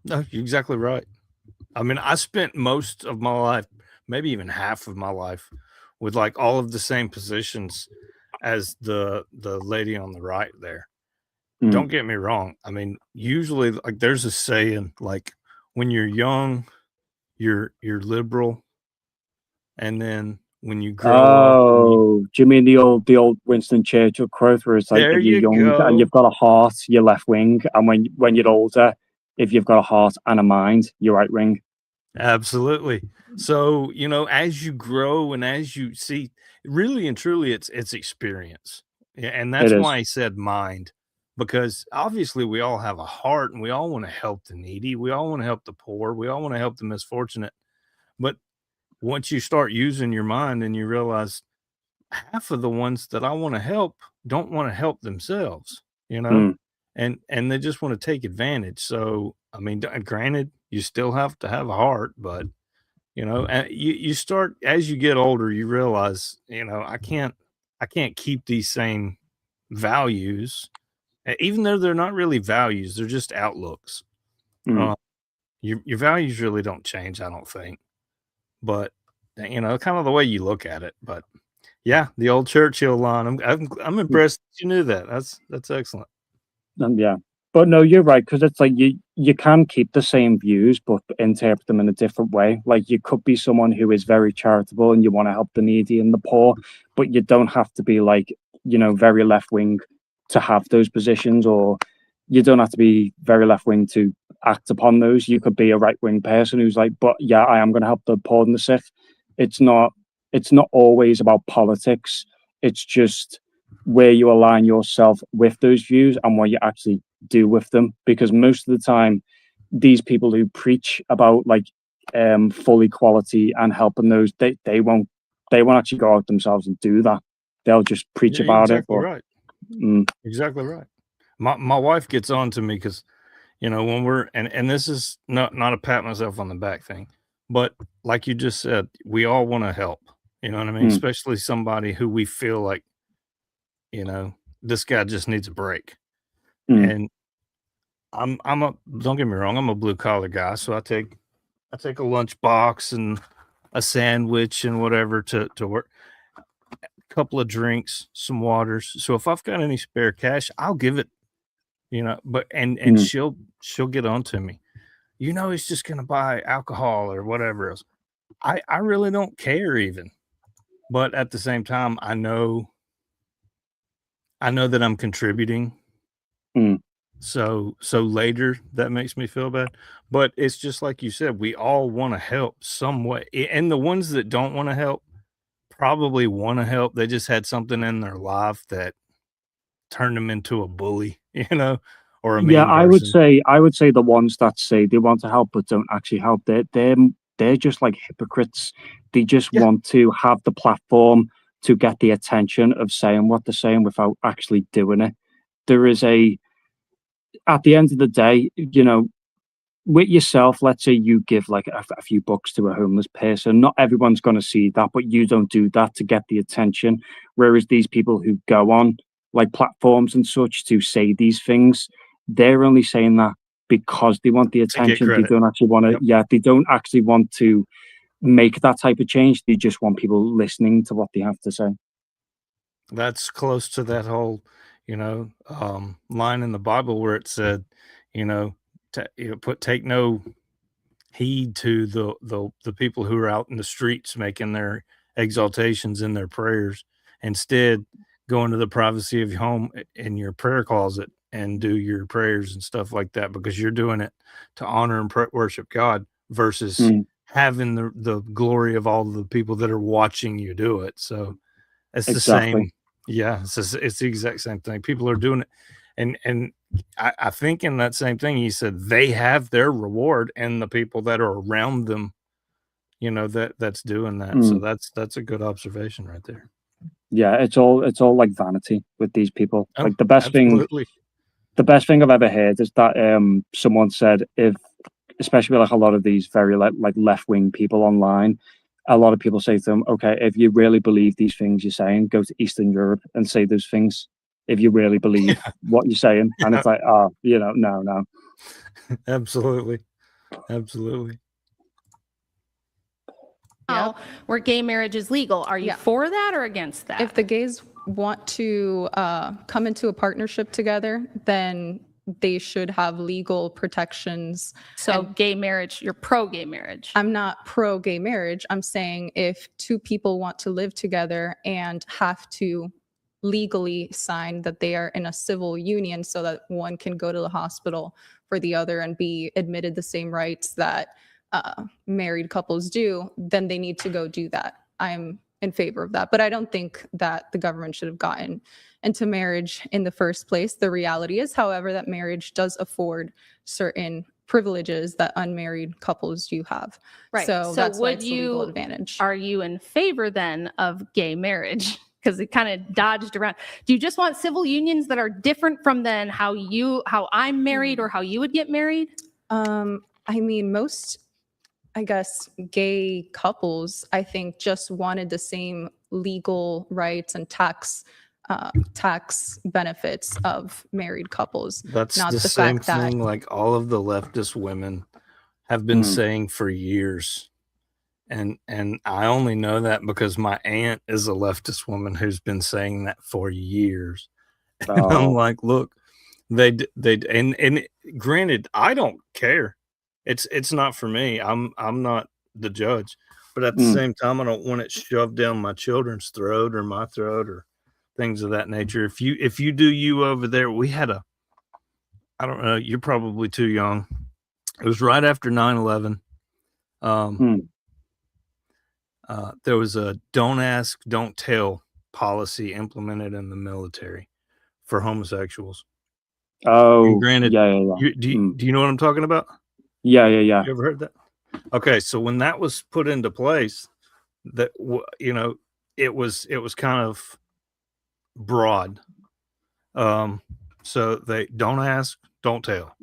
[SPEAKER 1] No, you're exactly right. I mean, I spent most of my life, maybe even half of my life, with like all of the same positions as the lady on the right there.
[SPEAKER 6] Mm.
[SPEAKER 1] Don't get me wrong. I mean, usually like there's a saying like when you're young, you're liberal, and then when you grow up,
[SPEAKER 6] Oh, do you mean the old Winston Churchill quote where it's like,
[SPEAKER 1] There
[SPEAKER 6] if you're
[SPEAKER 1] you
[SPEAKER 6] young
[SPEAKER 1] go.
[SPEAKER 6] and you've got a heart, you're left wing, and when you're older, if you've got a heart and a mind, you're right wing.
[SPEAKER 1] Absolutely. So, you know, as you grow and as you see, really and truly, it's experience. Yeah, and that's
[SPEAKER 6] It is.
[SPEAKER 1] why I said mind, because obviously we all have a heart and we all want to help the needy. We all want to help the poor. We all want to help the misfortunate. But once you start using your mind and you realize half of the ones that I want to help don't want to help themselves, you know, and they just want to take advantage. So, I mean, granted, you still have to have a heart, but you know, and you start as you get older, you realize, you know, I can't keep these same values, even though they're not really values, they're just outlooks.
[SPEAKER 6] Mm.
[SPEAKER 1] Your values really don't change, I don't think, but you know, kind of the way you look at it. But yeah, the old Churchill line. I'm impressed that you knew that. That's excellent.
[SPEAKER 6] Yeah, but no, you're right, because it's like you can keep the same views but interpret them in a different way. Like you could be someone who is very charitable and you want to help the needy and the poor, but you don't have to be like, you know, very left wing to have those positions, or you don't have to be very left wing to act upon those. You could be a right wing person who's like, but yeah, I am going to help the poor and the sick. It's not always about politics. It's just where you align yourself with those views and what you actually do with them. Because most of the time, these people who preach about like full equality and helping those, they won't actually go out themselves and do that. They'll just preach
[SPEAKER 1] Yeah,
[SPEAKER 6] about
[SPEAKER 1] exactly
[SPEAKER 6] it.
[SPEAKER 1] Right. Exactly right. My wife gets on to me because, you know, when we're and this is not a pat myself on the back thing, but like you just said, we all want to help. You know what I mean? Especially somebody who we feel like, you know, this guy just needs a break. And I'm a, don't get me wrong, I'm a blue collar guy, so I take a lunch box and a sandwich and whatever to work. A couple of drinks, some waters. So if I've got any spare cash, I'll give it, you know, but and she'll get on to me. You know, he's just gonna buy alcohol or whatever else. I really don't care even. But at the same time, I know that I'm contributing. So later that makes me feel bad. But it's just like you said, we all want to help some way. And the ones that don't want to help probably want to help. They just had something in their life that turned them into a bully, you know, or a mean
[SPEAKER 6] I
[SPEAKER 1] person.
[SPEAKER 6] would say the ones that say they want to help but don't actually help, they're just like hypocrites. They just want to have the platform to get the attention of saying what they're saying without actually doing it. There is at the end of the day, you know, with yourself, let's say you give like a few bucks to a homeless person. Not everyone's going to see that, but you don't do that to get the attention. Whereas these people who go on like platforms and such to say these things, they're only saying that because they want the
[SPEAKER 1] To get
[SPEAKER 6] attention. They
[SPEAKER 1] credit.
[SPEAKER 6] don't actually want to.
[SPEAKER 1] Yep.
[SPEAKER 6] Yeah, they don't actually want to make that type of change. They just want people listening to what they have to say.
[SPEAKER 1] That's close to that whole, line in the Bible where it said, take no heed to the people who are out in the streets making their exaltations in their prayers. Instead, go into the privacy of your home in your prayer closet and do your prayers and stuff like that, because you're doing it to honor and worship God versus
[SPEAKER 6] Mm.
[SPEAKER 1] having the glory of all the people that are watching you do it. So it's the
[SPEAKER 6] Exactly.
[SPEAKER 1] same. Yeah, it's the exact same thing. People are doing it, and I think in that same thing, he said they have their reward, and the people that are around them, that's doing that. So that's a good observation right there.
[SPEAKER 6] Yeah, it's all like vanity with these people.
[SPEAKER 1] Oh,
[SPEAKER 6] Like the best thing I've ever heard is that someone said, if especially like a lot of these very like left-wing people online, a lot of people say to them, okay, if you really believe these things you're saying, go to Eastern Europe and say those things if you really believe what you're saying. And it's like, no.
[SPEAKER 1] Absolutely.
[SPEAKER 5] Now, where gay marriage is legal, are you
[SPEAKER 2] Yeah.
[SPEAKER 5] for that or against that?
[SPEAKER 2] If the gays want to come into a partnership together, then they should have legal protections.
[SPEAKER 5] So gay marriage, you're pro-gay marriage.
[SPEAKER 2] I'm not pro gay marriage. I'm saying if two people want to live together and have to legally sign that they are in a civil union so that one can go to the hospital for the other and be admitted the same rights that married couples do, then they need to go do that. I'm in favor of that. But I don't think that the government should have gotten into marriage in the first place. The reality is, however, that marriage does afford certain privileges that unmarried couples do have.
[SPEAKER 5] Right.
[SPEAKER 2] So that's why
[SPEAKER 5] would
[SPEAKER 2] it's the legal
[SPEAKER 5] you,
[SPEAKER 2] advantage.
[SPEAKER 5] are you in favor then of gay marriage? Because it kind of dodged around. Do you just want civil unions that are different from then how I'm married or how you would get married?
[SPEAKER 2] I mean, most, I guess, gay couples, I think, just wanted the same legal rights and tax benefits of married couples.
[SPEAKER 1] That's
[SPEAKER 2] Not
[SPEAKER 1] the
[SPEAKER 2] the
[SPEAKER 1] same
[SPEAKER 2] fact that-
[SPEAKER 1] thing like all of the leftist women have been saying for years. And I only know that because my aunt is a leftist woman who's been saying that for years. And I'm like, look, they and granted, I don't care. It's not for me. I'm not the judge, but at the same time, I don't want it shoved down my children's throat or my throat or things of that nature. If you do you over there, we had I don't know, you're probably too young. It was right after 9/11. There was a don't ask, don't tell policy implemented in the military for homosexuals.
[SPEAKER 6] Oh,
[SPEAKER 1] And granted,
[SPEAKER 6] yeah.
[SPEAKER 1] do you know what I'm talking about?
[SPEAKER 6] Yeah.
[SPEAKER 1] You ever heard that? Okay, so when that was put into place, that it was kind of broad. So they don't ask, don't tell.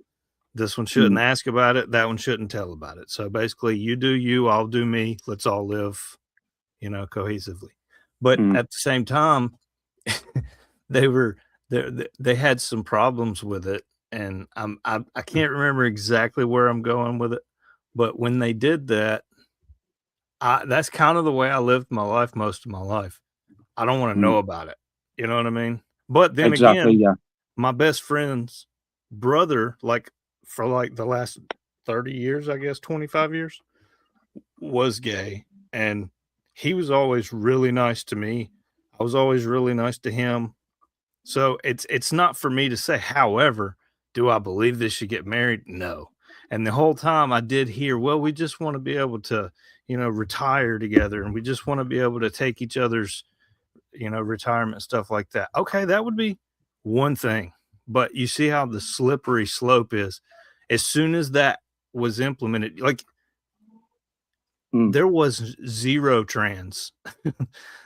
[SPEAKER 1] This one shouldn't ask about it. That one shouldn't tell about it. So basically, you do you, I'll do me. Let's all live, cohesively. But at the same time, they had some problems with it, and I can't remember exactly where I'm going with it. But when they did that, that's kind of the way I lived my life most of my life. I don't want to know about it. You know what I mean? But then again, my best friend's brother, for the last 30 years, I guess 25 years, was gay, and he was always really nice to me. I was always really nice to him. So it's not for me to say. However, do I believe they should get married? No. And the whole time I did hear, well, we just want to be able to, retire together, and we just want to be able to take each other's, retirement, stuff like that. Okay, that would be one thing. But you see how the slippery slope is. As soon as that was implemented, there was zero trans.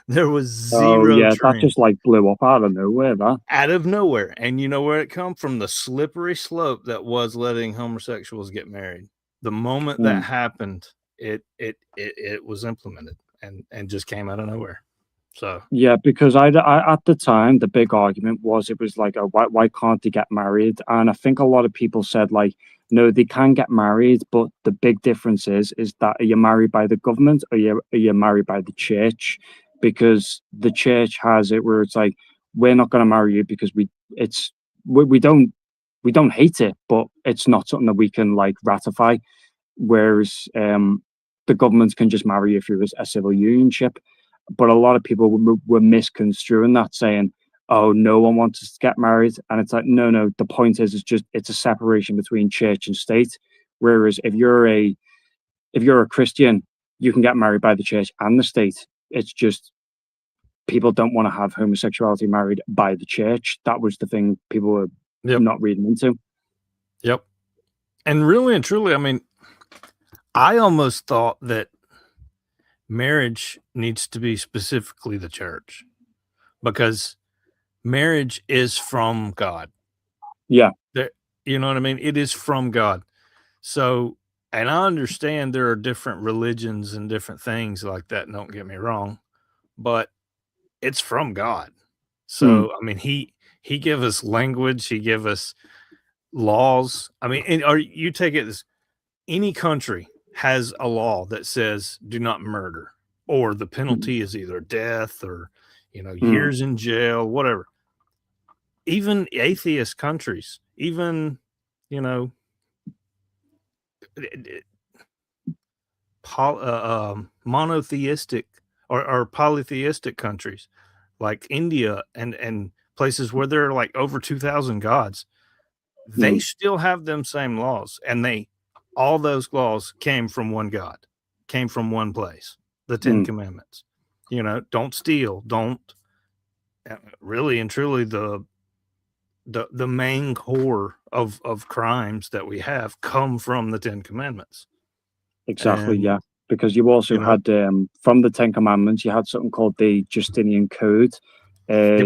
[SPEAKER 1] There was zero trans.
[SPEAKER 6] That just blew up out of nowhere.
[SPEAKER 1] Out of nowhere. And you know where it come from? The slippery slope that was letting homosexuals get married. The moment that happened, it was implemented and just came out of nowhere. So
[SPEAKER 6] Yeah, because I at the time the big argument was it was like, why can't they get married? And I think a lot of people said like, no, they can get married, but the big difference is that are you married by the government or are you married by the church? Because the church has it where it's like, we're not going to marry you because we don't hate it, but it's not something that we can like ratify. Whereas the government can just marry you through a civil unionship. But a lot of people were misconstruing that, saying, "Oh, no one wants us to get married," and it's like, no. The point is, it's a separation between church and state. Whereas if you're a Christian, you can get married by the church and the state. It's just people don't want to have homosexuality married by the church. That was the thing people were not reading into.
[SPEAKER 1] Yep. And really and truly, I mean, I almost thought that marriage needs to be specifically the church, because marriage is from God.
[SPEAKER 6] Yeah.
[SPEAKER 1] You know what I mean? It is from God. So, and I understand there are different religions and different things like that. Don't get me wrong, but it's from God. So, I mean, he gave us language. He gave us laws. I mean, or you take it as any country has a law that says do not murder, or the penalty is either death or, years in jail, whatever. Even atheist countries, even, monotheistic or polytheistic countries like India and places where there are like over 2,000 gods, they still have them same laws, and all those laws came from one God, came from one place, the 10 Commandments. Don't steal, don't, really and truly the main core of crimes that we have come from the 10 Commandments.
[SPEAKER 6] Exactly,
[SPEAKER 1] And,
[SPEAKER 6] yeah. Because you also had from the 10 Commandments, you had something called the Justinian Code.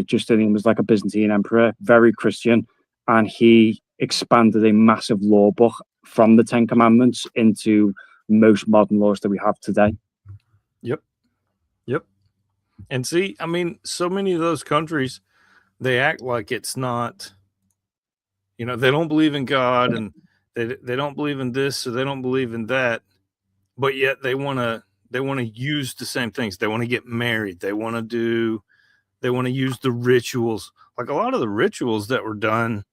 [SPEAKER 6] Justinian was like a Byzantine emperor, very Christian, and he expanded a massive law book from the 10 Commandments into most modern laws that we have today.
[SPEAKER 1] Yep. And see, I mean, so many of those countries, they act like it's not, they don't believe in God, and they don't believe in this, or they don't believe in that, but yet they want to use the same things. They want to get married. They want to use the rituals. Like a lot of the rituals that were done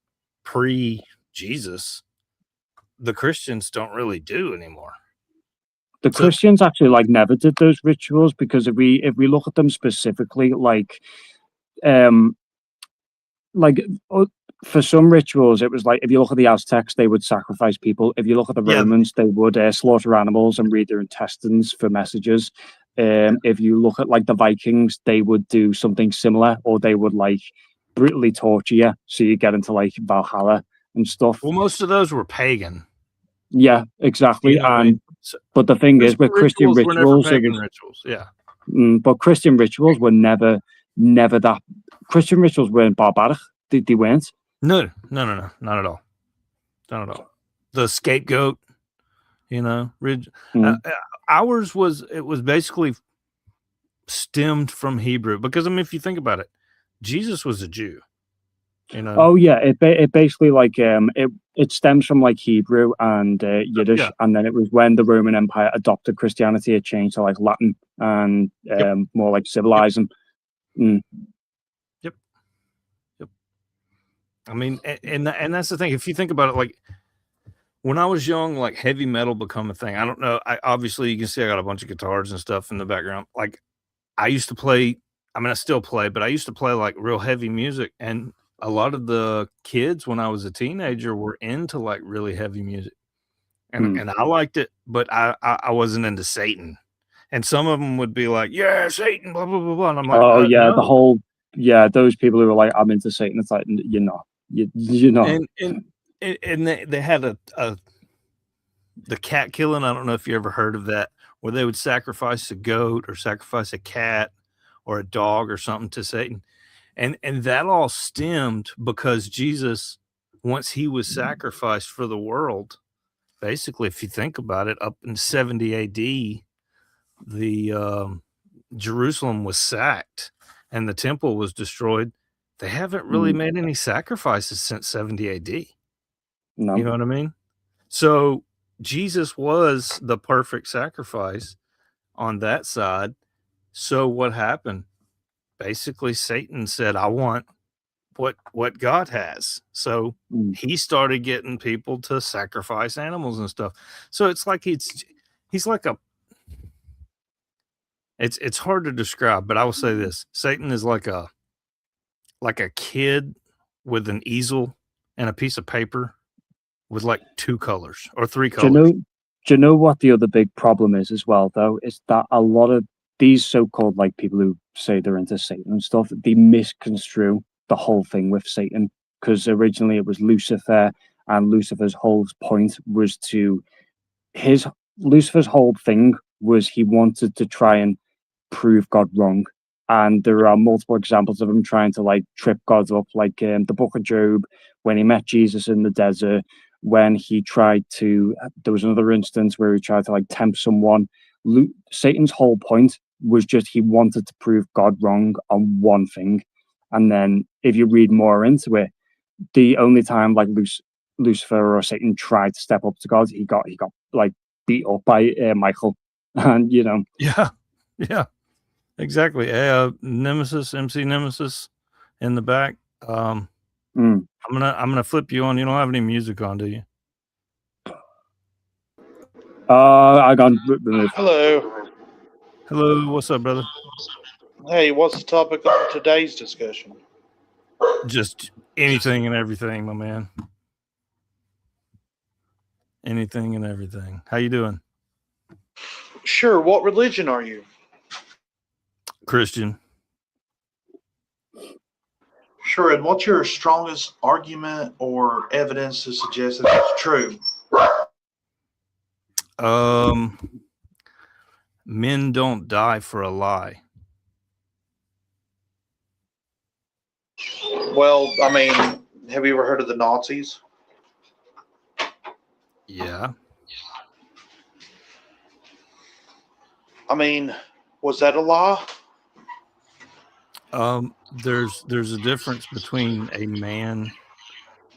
[SPEAKER 1] pre-Jesus, the Christians don't really do anymore.
[SPEAKER 6] The Christians actually like never did those rituals, because if we look at them specifically, for some rituals, it was like, if you look at the Aztecs, they would sacrifice people. If you look at the Romans, they would slaughter animals and read their intestines for messages. If you look at like the Vikings, they would do something similar, or they would like brutally torture you, so you get into like Valhalla and stuff.
[SPEAKER 1] Well, most of those were pagan.
[SPEAKER 6] Yeah, exactly. But the thing is, with Christian rituals, but Christian rituals were never that. Christian rituals weren't barbaric. They weren't.
[SPEAKER 1] No, not at all. Not at all. The scapegoat, ours was basically stemmed from Hebrew, because I mean, if you think about it, Jesus was a Jew.
[SPEAKER 6] Oh yeah, it basically like it stems from like Hebrew and Yiddish, and then it was when the Roman Empire adopted Christianity, it changed to like Latin and more like civilizing.
[SPEAKER 1] Yep. I mean, and that's the thing. If you think about it, like when I was young, like heavy metal become a thing. I don't know. Obviously you can see I got a bunch of guitars and stuff in the background. Like I used to play. I mean, I still play, but I used to play like real heavy music, and a lot of the kids when I was a teenager were into like really heavy music, and I liked it, but I wasn't into Satan. And some of them would be like, "Yeah, Satan," blah blah blah blah. And I'm like,
[SPEAKER 6] "Oh yeah,
[SPEAKER 1] no.
[SPEAKER 6] Those people who were like, I'm into Satan." It's like, you're not. You're not.
[SPEAKER 1] And they had the cat killing. I don't know if you ever heard of that, where they would sacrifice a goat or sacrifice a cat or a dog or something to Satan. And that all stemmed because Jesus, once he was sacrificed for the world, basically, if you think about it, up in 70 AD, the Jerusalem was sacked and the temple was destroyed, they haven't really made any sacrifices since 70 AD.
[SPEAKER 6] No.
[SPEAKER 1] You know what I mean? So Jesus was the perfect sacrifice on that side. So what happened? Basically, Satan said, I want what God has. So he started getting people to sacrifice animals and stuff. So it's like he's like it's hard to describe, but I will say this. Satan is like a kid with an easel and a piece of paper with like 2 colors or 3 colors.
[SPEAKER 6] Do you know what the other big problem is as well, though? Is that a lot of these so-called like people who say they're into Satan and stuff, they misconstrue the whole thing with Satan, because originally it was Lucifer, and Lucifer's whole point was Lucifer's whole thing was he wanted to try and prove God wrong. And there are multiple examples of him trying to like trip God up, like the Book of Job, when he met Jesus in the desert, when he tried to, there was another instance where he tried to like tempt someone. Satan's whole point was just he wanted to prove God wrong on one thing. And then if you read more into it, the only time like Lucifer or Satan tried to step up to God, he got like beat up by Michael. And you know.
[SPEAKER 1] Yeah. Exactly. Nemesis, MC Nemesis in the back. I'm gonna flip you on. You don't have any music on, do you?
[SPEAKER 6] I got removed.
[SPEAKER 7] Hello.
[SPEAKER 1] What's up, brother?
[SPEAKER 7] Hey, what's the topic of today's discussion?
[SPEAKER 1] Just anything and everything, my man. Anything and everything. How you doing?
[SPEAKER 7] Sure. What religion are you?
[SPEAKER 1] Christian.
[SPEAKER 7] Sure. And what's your strongest argument or evidence to suggest that it's true?
[SPEAKER 1] Men don't die for a lie.
[SPEAKER 7] Well, I mean, have you ever heard of the Nazis?
[SPEAKER 1] Yeah.
[SPEAKER 7] I mean, was that a lie?
[SPEAKER 1] There's a difference between a man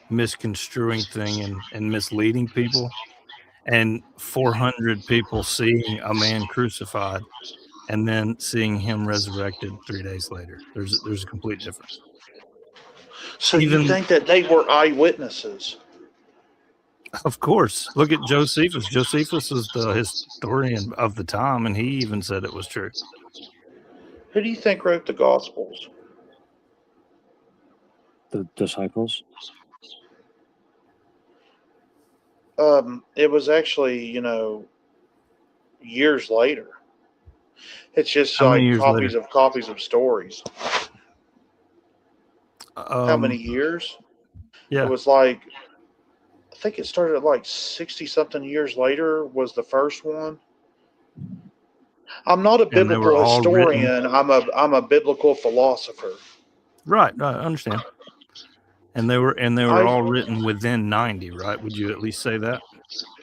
[SPEAKER 1] misconstruing thing and misleading people, and 400 people seeing a man crucified and then seeing him resurrected 3 days later. There's a complete difference.
[SPEAKER 7] So you think that they were eyewitnesses?
[SPEAKER 1] Of course. Look at Josephus. Josephus is the historian of the time, and he even said it was true.
[SPEAKER 7] Who do you think wrote the Gospels?
[SPEAKER 6] The disciples.
[SPEAKER 7] It was actually, years later. It's just
[SPEAKER 1] How many
[SPEAKER 7] like
[SPEAKER 1] years
[SPEAKER 7] copies of stories. How many
[SPEAKER 1] later?
[SPEAKER 7] years?
[SPEAKER 1] Yeah.
[SPEAKER 7] It was like, I think it started at like 60-something years later was the first one. I'm not a
[SPEAKER 1] And they were
[SPEAKER 7] biblical
[SPEAKER 1] all
[SPEAKER 7] historian. I'm a biblical philosopher.
[SPEAKER 1] Right, I understand. And they were all written within 90, right? Would you at least say that?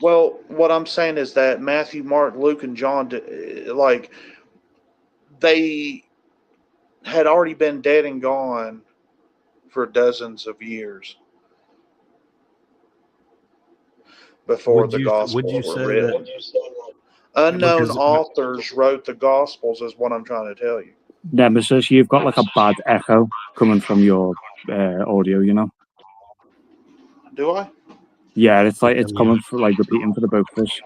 [SPEAKER 7] Well, what I'm saying is that Matthew, Mark, Luke, and John, they had already been dead and gone for dozens of years before the Gospels were written. Unknown authors wrote the Gospels, is what I'm trying to tell you.
[SPEAKER 6] Nemesis, you've got like a bad echo coming from your audio, you know?
[SPEAKER 7] Do I?
[SPEAKER 6] Yeah, it's like it's coming for like repeating for the both of us.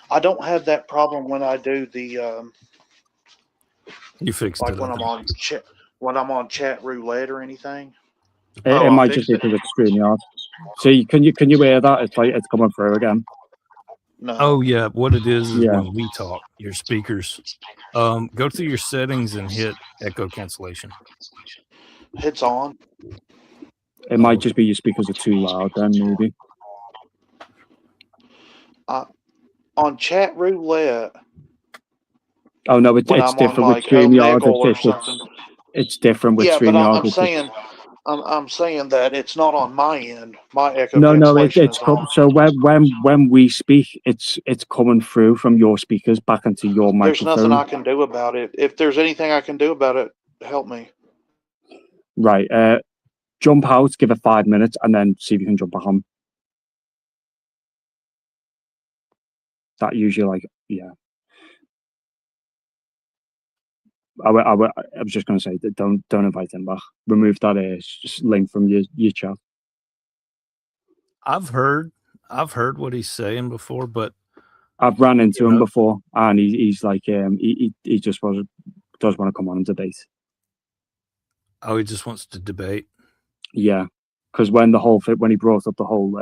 [SPEAKER 7] I don't have that problem when I do the
[SPEAKER 1] You fixed
[SPEAKER 7] like
[SPEAKER 1] it.
[SPEAKER 7] when I'm on chat roulette or anything.
[SPEAKER 6] It might just be because it's StreamYard. So can you hear that? It's like it's coming through again.
[SPEAKER 7] No.
[SPEAKER 1] Oh yeah, what it is when we talk, your speakers, go to your settings and hit echo cancellation.
[SPEAKER 7] It's on.
[SPEAKER 6] It might just be your speakers are too loud then, maybe.
[SPEAKER 7] On chat roulette.
[SPEAKER 6] Oh no, it's different with StreamYard. It's different with StreamYard.
[SPEAKER 7] I'm saying I'm saying that it's not on my end. My echo
[SPEAKER 6] No,
[SPEAKER 7] cancellation
[SPEAKER 6] it's
[SPEAKER 7] is on.
[SPEAKER 6] so when we speak, it's coming through from your speakers back into your
[SPEAKER 7] There's
[SPEAKER 6] microphone.
[SPEAKER 7] nothing I can do about it. If there's anything I can do about it, help me.
[SPEAKER 6] Right. Jump out, give it 5 minutes, and then see if you can jump back on. That usually, like, yeah. I was just going to say that don't invite him back. Remove that link from your chat.
[SPEAKER 1] I've heard what he's saying before, but
[SPEAKER 6] I've ran into him before, and he's like, he just does want to come on and debate.
[SPEAKER 1] Oh, he just wants to debate.
[SPEAKER 6] Yeah, because when he brought up the whole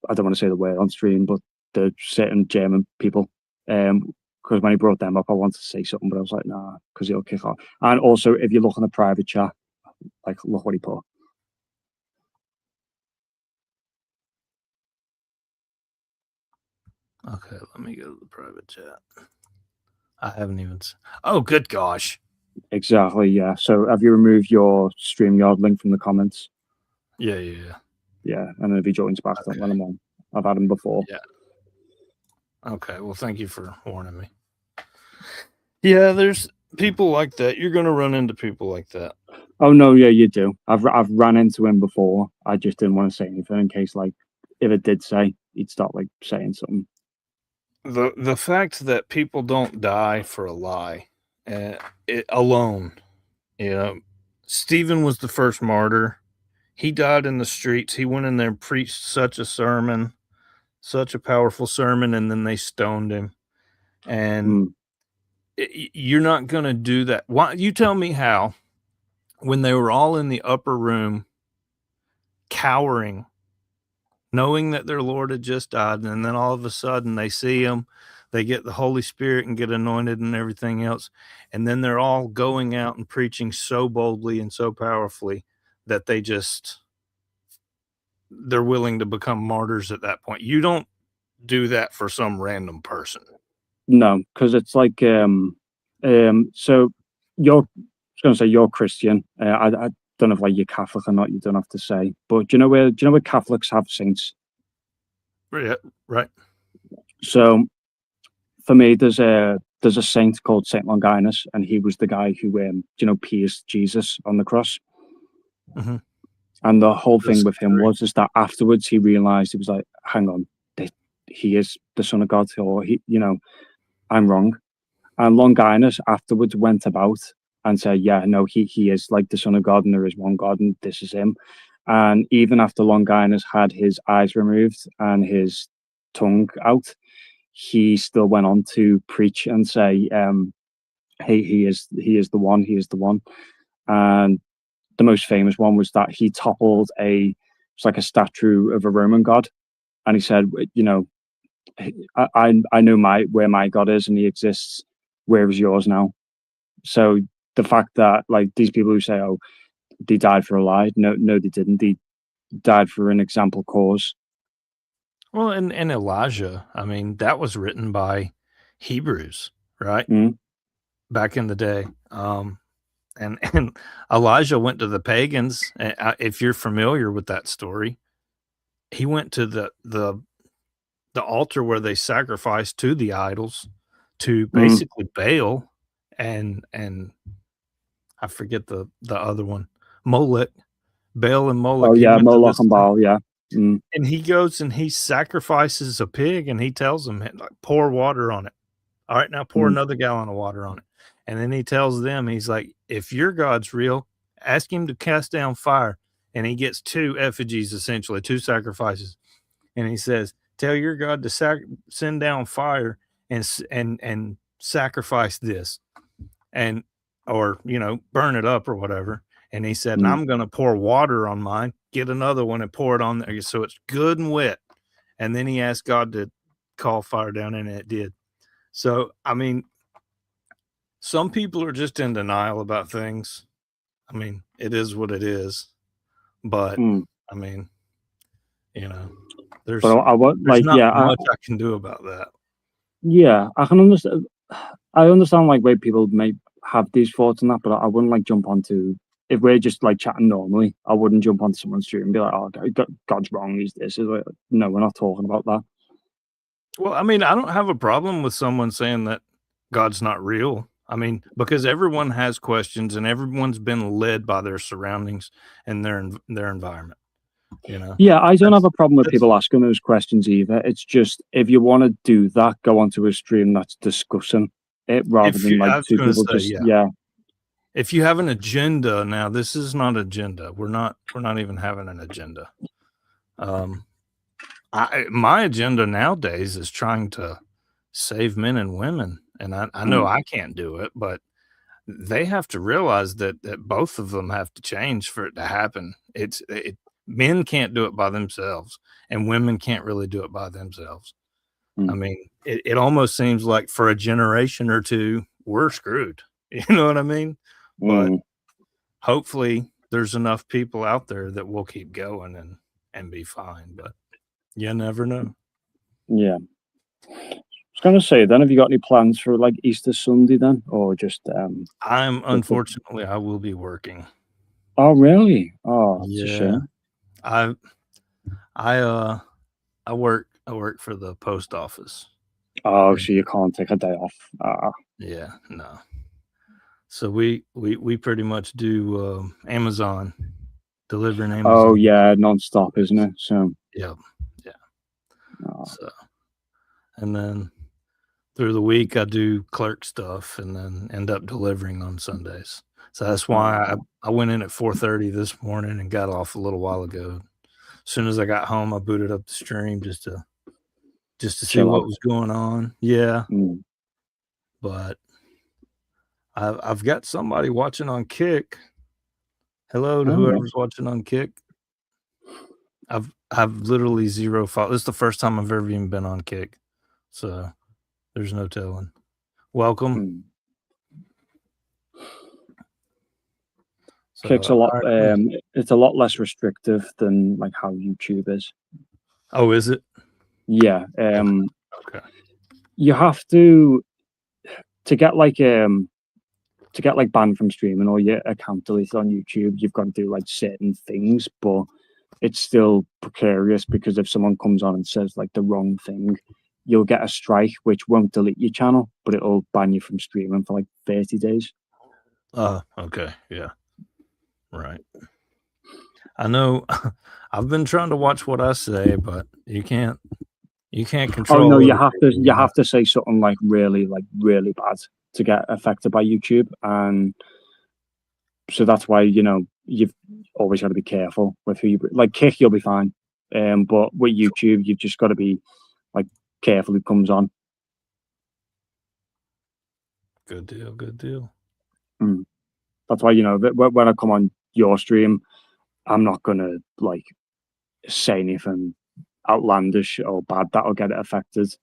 [SPEAKER 6] I don't want to say the word on stream, but the certain German people, because when he brought them up, I wanted to say something, but I was like, nah, because he'll kick off. And also, if you look in the private chat, like, look what he put.
[SPEAKER 1] Okay, let me go to the private chat. I haven't even. Oh, good gosh.
[SPEAKER 6] Exactly, yeah. So have you removed your StreamYard link from the comments?
[SPEAKER 1] Yeah.
[SPEAKER 6] Yeah, and then if he joins back, don't let him on. I've had him before.
[SPEAKER 1] Yeah. Okay, well, thank you for warning me. Yeah, there's people like that. You're going to run into people like that.
[SPEAKER 6] Oh, no, yeah, you do. I've ran into him before. I just didn't want to say anything in case, like, if it did say, he'd start, like, saying something.
[SPEAKER 1] The fact that people don't die for a lie alone, you know, Stephen was the first martyr. He died in the streets. He went in there and preached such a sermon, such a powerful sermon, and then they stoned him. And you're not going to do that. Why? You tell me how, when they were all in the upper room, cowering, knowing that their Lord had just died, and then all of a sudden they see him, they get the Holy Spirit and get anointed and everything else, and then they're all going out and preaching so boldly and so powerfully that they're willing to become martyrs at that point. You don't do that for some random person.
[SPEAKER 6] No, because it's like, so you're going to say you're Christian. I don't know if like you're Catholic or not. You don't have to say, but do you know where Catholics have saints?
[SPEAKER 1] Yeah, right.
[SPEAKER 6] So for me, there's a saint called Saint Longinus, and he was the guy who pierced Jesus on the cross.
[SPEAKER 1] Mm-hmm.
[SPEAKER 6] And the whole thing with him was that afterwards he realized, he was like, hang on, he is the Son of God, or I'm wrong. And Longinus afterwards went about and said, yeah, no, he is like the Son of God, and there is one God, and this is him. And even after Longinus had his eyes removed and his tongue out, he still went on to preach and say, hey, he is the one, he is the one. And the most famous one was that he toppled it's like a statue of a Roman god, and he said, I know where my God is, and he exists. Where is yours now? So the fact that, like, these people who say, oh, they died for a lie, no, they didn't. They died for an example cause.
[SPEAKER 1] Well, and Elijah, I mean, that was written by Hebrews, right? Back in the day. And Elijah went to the pagans. If you're familiar with that story, he went to the altar where they sacrificed to the idols, to basically Baal and I forget the other one, Molech, Baal and Molech.
[SPEAKER 6] Oh yeah, Moloch and Baal, yeah.
[SPEAKER 1] And he goes and he sacrifices a pig, and he tells them, like, pour water on it. All right, now pour another gallon of water on it. And then he tells them, he's like, if your God's real, ask him to cast down fire. And he gets 2 effigies, essentially 2 sacrifices. And he says, tell your God to send down fire and sacrifice this, and, or, burn it up or whatever. And he said, I'm going to pour water on mine, get another one and pour it on there, so it's good and wet. And then he asked God to call fire down, and it did. So, I mean, some people are just in denial about things. I mean, it is what it is. But, I mean, there's not much I can do about that.
[SPEAKER 6] Yeah, I can understand. I understand, like, where people may have these thoughts and that, but I wouldn't, like, jump onto if we're just like chatting normally, I wouldn't jump onto someone's stream and be like, "Oh, God's wrong. He's this." Is like, no, we're not talking about that.
[SPEAKER 1] Well, I mean, I don't have a problem with someone saying that God's not real. I mean, because everyone has questions and everyone's been led by their surroundings and their environment. You know?
[SPEAKER 6] Yeah, I don't have a problem with people asking those questions either. It's just if you want to do that, go onto a stream that's discussing it rather than like two people just yeah.
[SPEAKER 1] If you have an agenda, now this is not agenda. We're not even having an agenda. My agenda nowadays is trying to save men and women, and I know I can't do it, but they have to realize that both of them have to change for it to happen. Men can't do it by themselves, and women can't really do it by themselves. I mean, it almost seems like for a generation or two, we're screwed. You know what I mean? But hopefully there's enough people out there that will keep going and be fine. But you never know.
[SPEAKER 6] Yeah. I was going to say, then, have you got any plans for like Easter Sunday then? Or just...
[SPEAKER 1] unfortunately, I will be working.
[SPEAKER 6] Oh, really? Oh, it's
[SPEAKER 1] yeah.
[SPEAKER 6] a shame.
[SPEAKER 1] I work for the post office.
[SPEAKER 6] Oh, so you can't take a day off.
[SPEAKER 1] Yeah, no. So we pretty much do Amazon, delivering Amazon.
[SPEAKER 6] Oh yeah, nonstop, isn't it? So
[SPEAKER 1] yeah. So, and then through the week I do clerk stuff, and then end up delivering on Sundays. So that's why I went in at 4:30 this morning and got off a little while ago. As soon as I got home, I booted up the stream just to see what was going on. Yeah, but I've got somebody watching on Kick. Hello to whoever's watching on Kick. I've literally zero follow. This is the first time I've ever even been on Kick, so there's no telling. Welcome.
[SPEAKER 6] Kick's a lot. It's a lot less restrictive than like how YouTube is.
[SPEAKER 1] Oh, is it?
[SPEAKER 6] Yeah.
[SPEAKER 1] Okay.
[SPEAKER 6] You have to get like banned from streaming or your account deleted on YouTube. You've got to do like certain things, but it's still precarious because if someone comes on and says like the wrong thing, you'll get a strike which won't delete your channel, but it'll ban you from streaming for like 30 days.
[SPEAKER 1] Okay. Yeah. Right. I know. I've been trying to watch what I say, but you can't control.
[SPEAKER 6] Oh no, you have to say something like really bad to get affected by YouTube, and so that's why you've always got to be careful with who you like. Kick, you'll be fine, but with YouTube, you've just got to be like careful who comes on.
[SPEAKER 1] Good deal.
[SPEAKER 6] That's why when I come on your stream, I'm not gonna like say anything outlandish or bad that'll get it affected.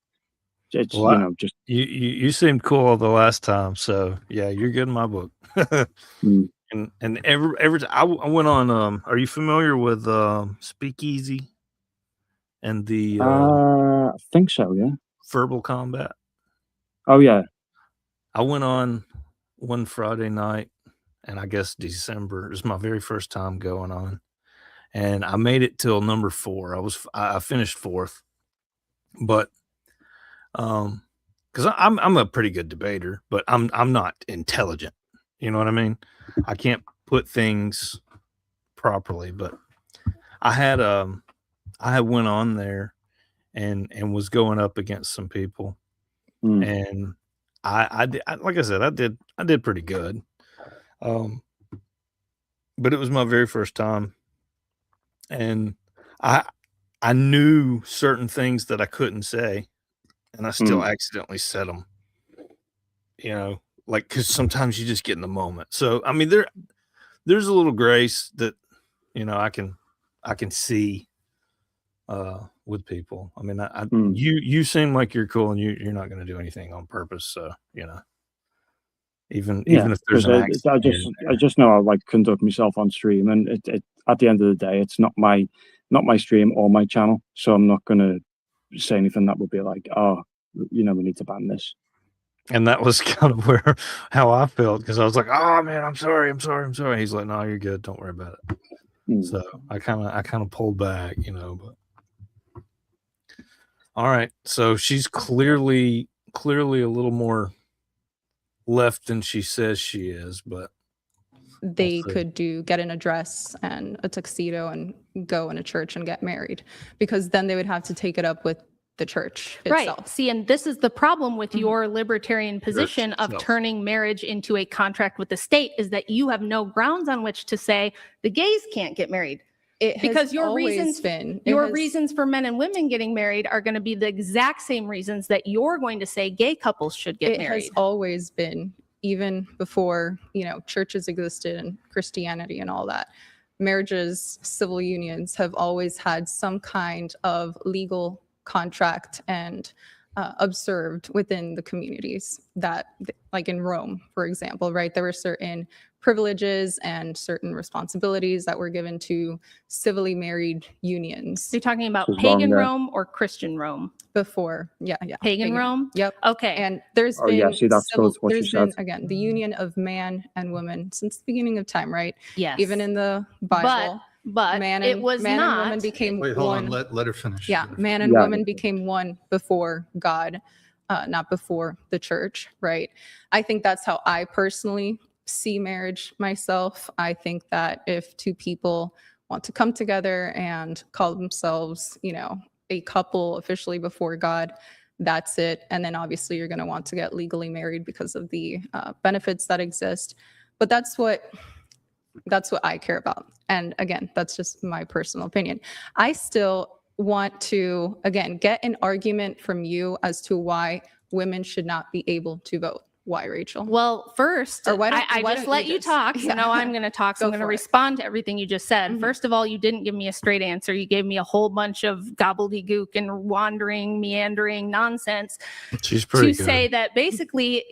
[SPEAKER 6] It's just
[SPEAKER 1] you seemed cool the last time, so yeah, you're good in my book. And every time I went on, are you familiar with Speakeasy and the
[SPEAKER 6] I think so, yeah.
[SPEAKER 1] Verbal Combat?
[SPEAKER 6] Oh yeah. I
[SPEAKER 1] went on one Friday night, and I guess December. It was my very first time going on, and I made it till number 4. I finished 4th, but because I'm a pretty good debater, but I'm not intelligent. You know what I mean? I can't put things properly, but I had went on there and was going up against some people, and I did, like I said, I did pretty good. But it was my very first time, and I knew certain things that I couldn't say, and I still accidentally said them. Like, because sometimes you just get in the moment. So I mean, there's a little grace that I can see with people. I mean, you seem like you're cool, and you're not going to do anything on purpose. So even if there's an accident,
[SPEAKER 6] I just know I like conduct myself on stream, and it at the end of the day, it's not my stream or my channel, so I'm not going to say anything that would be like, oh, we need to ban this.
[SPEAKER 1] And that was kind of how I felt, because I was like, "Oh man, I'm sorry. He's like, "No, you're good. Don't worry about it." So I kind of pulled back, but all right. So she's clearly a little more left than she says she is, but
[SPEAKER 2] They
[SPEAKER 1] see.
[SPEAKER 2] could get an dress and a tuxedo and go in a church and get married, because then they would have to take it up with the church
[SPEAKER 5] Right.
[SPEAKER 2] itself.
[SPEAKER 5] See, and this is the problem with your libertarian position of
[SPEAKER 1] itself.
[SPEAKER 5] turning marriage into a contract with the state, is that you have no grounds on which to say the gays can't get married.
[SPEAKER 2] It has
[SPEAKER 5] Because your
[SPEAKER 2] always
[SPEAKER 5] reasons-
[SPEAKER 2] been it
[SPEAKER 5] Your
[SPEAKER 2] has-
[SPEAKER 5] reasons for men and women getting married are going to be the exact same reasons that you're going to say gay couples should get
[SPEAKER 2] it
[SPEAKER 5] married.
[SPEAKER 2] has always been, even before churches existed and Christianity and all that. Marriages, civil unions have always had some kind of legal contract and observed within the communities that, like in Rome, for example, right? There were certain privileges and certain responsibilities that were given to civilly married unions
[SPEAKER 5] So you're talking about
[SPEAKER 6] Who's
[SPEAKER 5] pagan
[SPEAKER 6] wrong there?
[SPEAKER 5] Rome or Christian Rome?
[SPEAKER 2] before. Yeah.
[SPEAKER 5] Pagan Rome?
[SPEAKER 2] Yep.
[SPEAKER 5] Okay.
[SPEAKER 2] And there's
[SPEAKER 6] Oh,
[SPEAKER 2] been
[SPEAKER 6] yeah, see, that's
[SPEAKER 2] civil,
[SPEAKER 6] good, what you
[SPEAKER 2] there's been,
[SPEAKER 6] said.
[SPEAKER 2] again, the union of man and woman since the beginning of time, right?
[SPEAKER 5] Yes.
[SPEAKER 2] Even in the Bible,
[SPEAKER 5] but
[SPEAKER 2] man
[SPEAKER 5] it
[SPEAKER 2] and
[SPEAKER 5] was
[SPEAKER 2] man and
[SPEAKER 5] not.
[SPEAKER 2] woman became
[SPEAKER 4] Wait, hold
[SPEAKER 2] one.
[SPEAKER 4] on. Let her finish.
[SPEAKER 2] Yeah, man and
[SPEAKER 6] Yeah.
[SPEAKER 2] woman became one before God, not before the church, right? I think that's how I personally see marriage myself. I think that if two people want to come together and call themselves, a couple officially before God, that's it. And then obviously you're going to want to get legally married because of the benefits that exist. But that's what I care about. And again, that's just my personal opinion. I still want to, again, get an argument from you as to why women should not be able to vote. Why, Rachel?
[SPEAKER 5] Well, first,
[SPEAKER 2] Or why don't-
[SPEAKER 5] I
[SPEAKER 2] why
[SPEAKER 5] just
[SPEAKER 2] don't
[SPEAKER 5] let
[SPEAKER 2] you
[SPEAKER 5] you
[SPEAKER 2] just-
[SPEAKER 5] talk. So
[SPEAKER 2] Yeah.
[SPEAKER 5] now I'm going to talk. So
[SPEAKER 2] Go
[SPEAKER 5] I'm going to
[SPEAKER 2] for it.
[SPEAKER 5] respond to everything you just said.
[SPEAKER 2] Mhm.
[SPEAKER 5] First of all, you didn't give me a straight answer. You gave me a whole bunch of gobbledygook and wandering, meandering nonsense
[SPEAKER 1] She's pretty
[SPEAKER 5] to
[SPEAKER 1] good.
[SPEAKER 5] say that basically,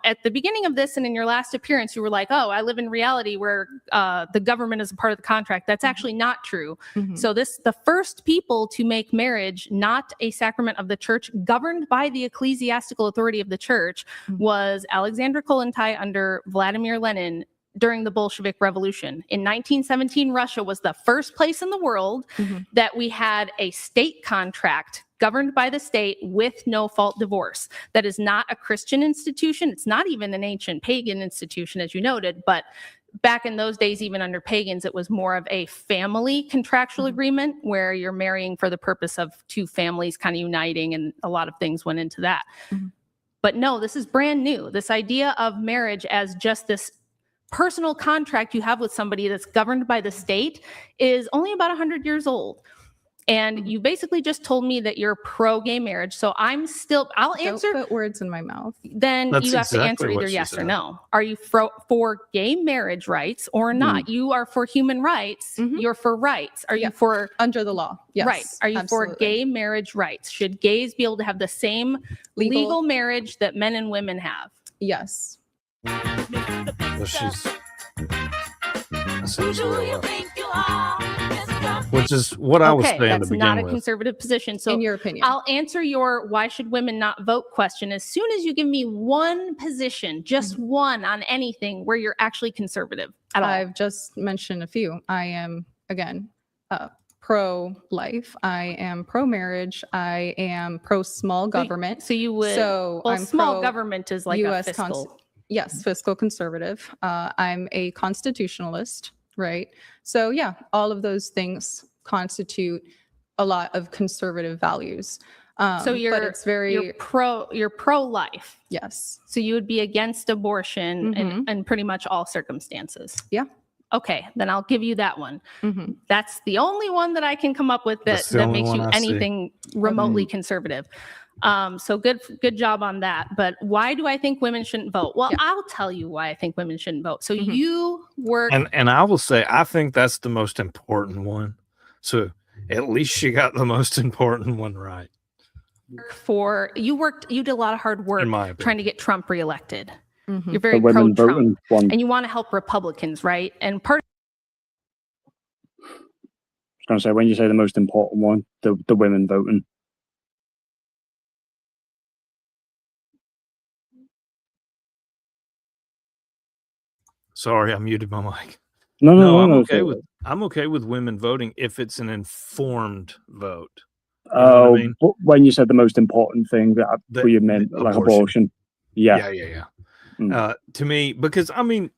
[SPEAKER 5] at the beginning of this and in your last appearance, you were like, oh, I live in reality where the government is a part of the contract. That's actually not true.
[SPEAKER 2] Mhm.
[SPEAKER 5] So the first people to make marriage not a sacrament of the church, governed by the ecclesiastical authority of the church,
[SPEAKER 2] Mhm.
[SPEAKER 5] was Alexander Kollontai under Vladimir Lenin during the Bolshevik Revolution. In 1917, Russia was the first place in the world
[SPEAKER 2] Mhm.
[SPEAKER 5] that we had a state contract governed by the state with no-fault divorce. That is not a Christian institution. It's not even an ancient pagan institution, as you noted, but back in those days, even under pagans, it was more of a family contractual
[SPEAKER 2] Mhm.
[SPEAKER 5] agreement where you're marrying for the purpose of two families kind of uniting, and a lot of things went into that.
[SPEAKER 2] Mhm.
[SPEAKER 5] But no, this is brand new. This idea of marriage as just this personal contract you have with somebody that's governed by the state is only about 100 years old. And you basically just told me that you're pro-gay marriage. So I'll answer.
[SPEAKER 2] Don't put words in my mouth.
[SPEAKER 5] Then
[SPEAKER 1] That's
[SPEAKER 5] you have to
[SPEAKER 1] exactly
[SPEAKER 5] answer
[SPEAKER 1] what
[SPEAKER 5] either
[SPEAKER 1] she
[SPEAKER 5] yes or
[SPEAKER 1] said.
[SPEAKER 5] no. Are you for gay marriage rights or not? You are for human rights.
[SPEAKER 2] Mhm.
[SPEAKER 5] You're for rights. Are
[SPEAKER 2] Yeah.
[SPEAKER 5] you for
[SPEAKER 2] Under the law. Yes.
[SPEAKER 5] right? Are you for
[SPEAKER 2] absolutely.
[SPEAKER 5] gay marriage rights? Should gays be able to have the same legal marriage that men and women have?
[SPEAKER 2] Yes.
[SPEAKER 1] So she's essentially left. Which is what I was
[SPEAKER 5] Okay,
[SPEAKER 1] saying to
[SPEAKER 5] that's
[SPEAKER 1] begin
[SPEAKER 5] not a
[SPEAKER 1] with.
[SPEAKER 5] conservative position. So
[SPEAKER 2] in your opinion.
[SPEAKER 5] I'll answer your why should women not vote question as soon as you give me one position, just one on anything where you're actually conservative at all.
[SPEAKER 2] I've just mentioned a few. I am, again, pro-life. I am pro-marriage. I am pro-small government.
[SPEAKER 5] So you would,
[SPEAKER 2] So
[SPEAKER 5] well,
[SPEAKER 2] I'm
[SPEAKER 5] small
[SPEAKER 2] pro
[SPEAKER 5] government is like
[SPEAKER 2] US
[SPEAKER 5] a fiscal.
[SPEAKER 2] Yes, fiscal conservative. I'm a constitutionalist, right? So yeah, all of those things constitute a lot of conservative values.
[SPEAKER 5] So
[SPEAKER 2] but it's very,
[SPEAKER 5] you're pro-life.
[SPEAKER 2] yes.
[SPEAKER 5] So you would be against abortion
[SPEAKER 2] Mhm.
[SPEAKER 5] in pretty much all circumstances.
[SPEAKER 2] Yeah.
[SPEAKER 5] Okay, then I'll give you that one.
[SPEAKER 2] Mhm.
[SPEAKER 5] That's the only one that I can come up with
[SPEAKER 1] That's the
[SPEAKER 5] that
[SPEAKER 1] only
[SPEAKER 5] makes you
[SPEAKER 1] one I see.
[SPEAKER 5] anything remotely conservative. So good job on that. But why do I think women shouldn't vote? Well,
[SPEAKER 2] Yeah.
[SPEAKER 5] I'll tell you why I think women shouldn't vote. So
[SPEAKER 2] Mhm.
[SPEAKER 5] you work
[SPEAKER 1] And I will say, I think that's the most important one. So at least she got the most important one right,
[SPEAKER 5] you did a lot of hard work
[SPEAKER 1] in my opinion.
[SPEAKER 5] trying to get Trump reelected.
[SPEAKER 2] Mhm.
[SPEAKER 5] You're
[SPEAKER 6] The
[SPEAKER 5] very
[SPEAKER 6] women
[SPEAKER 5] pro-Trump.
[SPEAKER 6] voting one.
[SPEAKER 5] And you want to help Republicans, right? And part
[SPEAKER 6] I was going to say, when you say the most important one, the women voting.
[SPEAKER 1] Sorry, I muted my mic.
[SPEAKER 6] No,
[SPEAKER 1] No, I'm
[SPEAKER 6] no.
[SPEAKER 1] I'm okay with women voting if it's an informed vote. You know what I
[SPEAKER 6] Oh,
[SPEAKER 1] mean?
[SPEAKER 6] but when you said the most important thing, that you meant like abortion. Yeah.
[SPEAKER 1] To me, because I mean,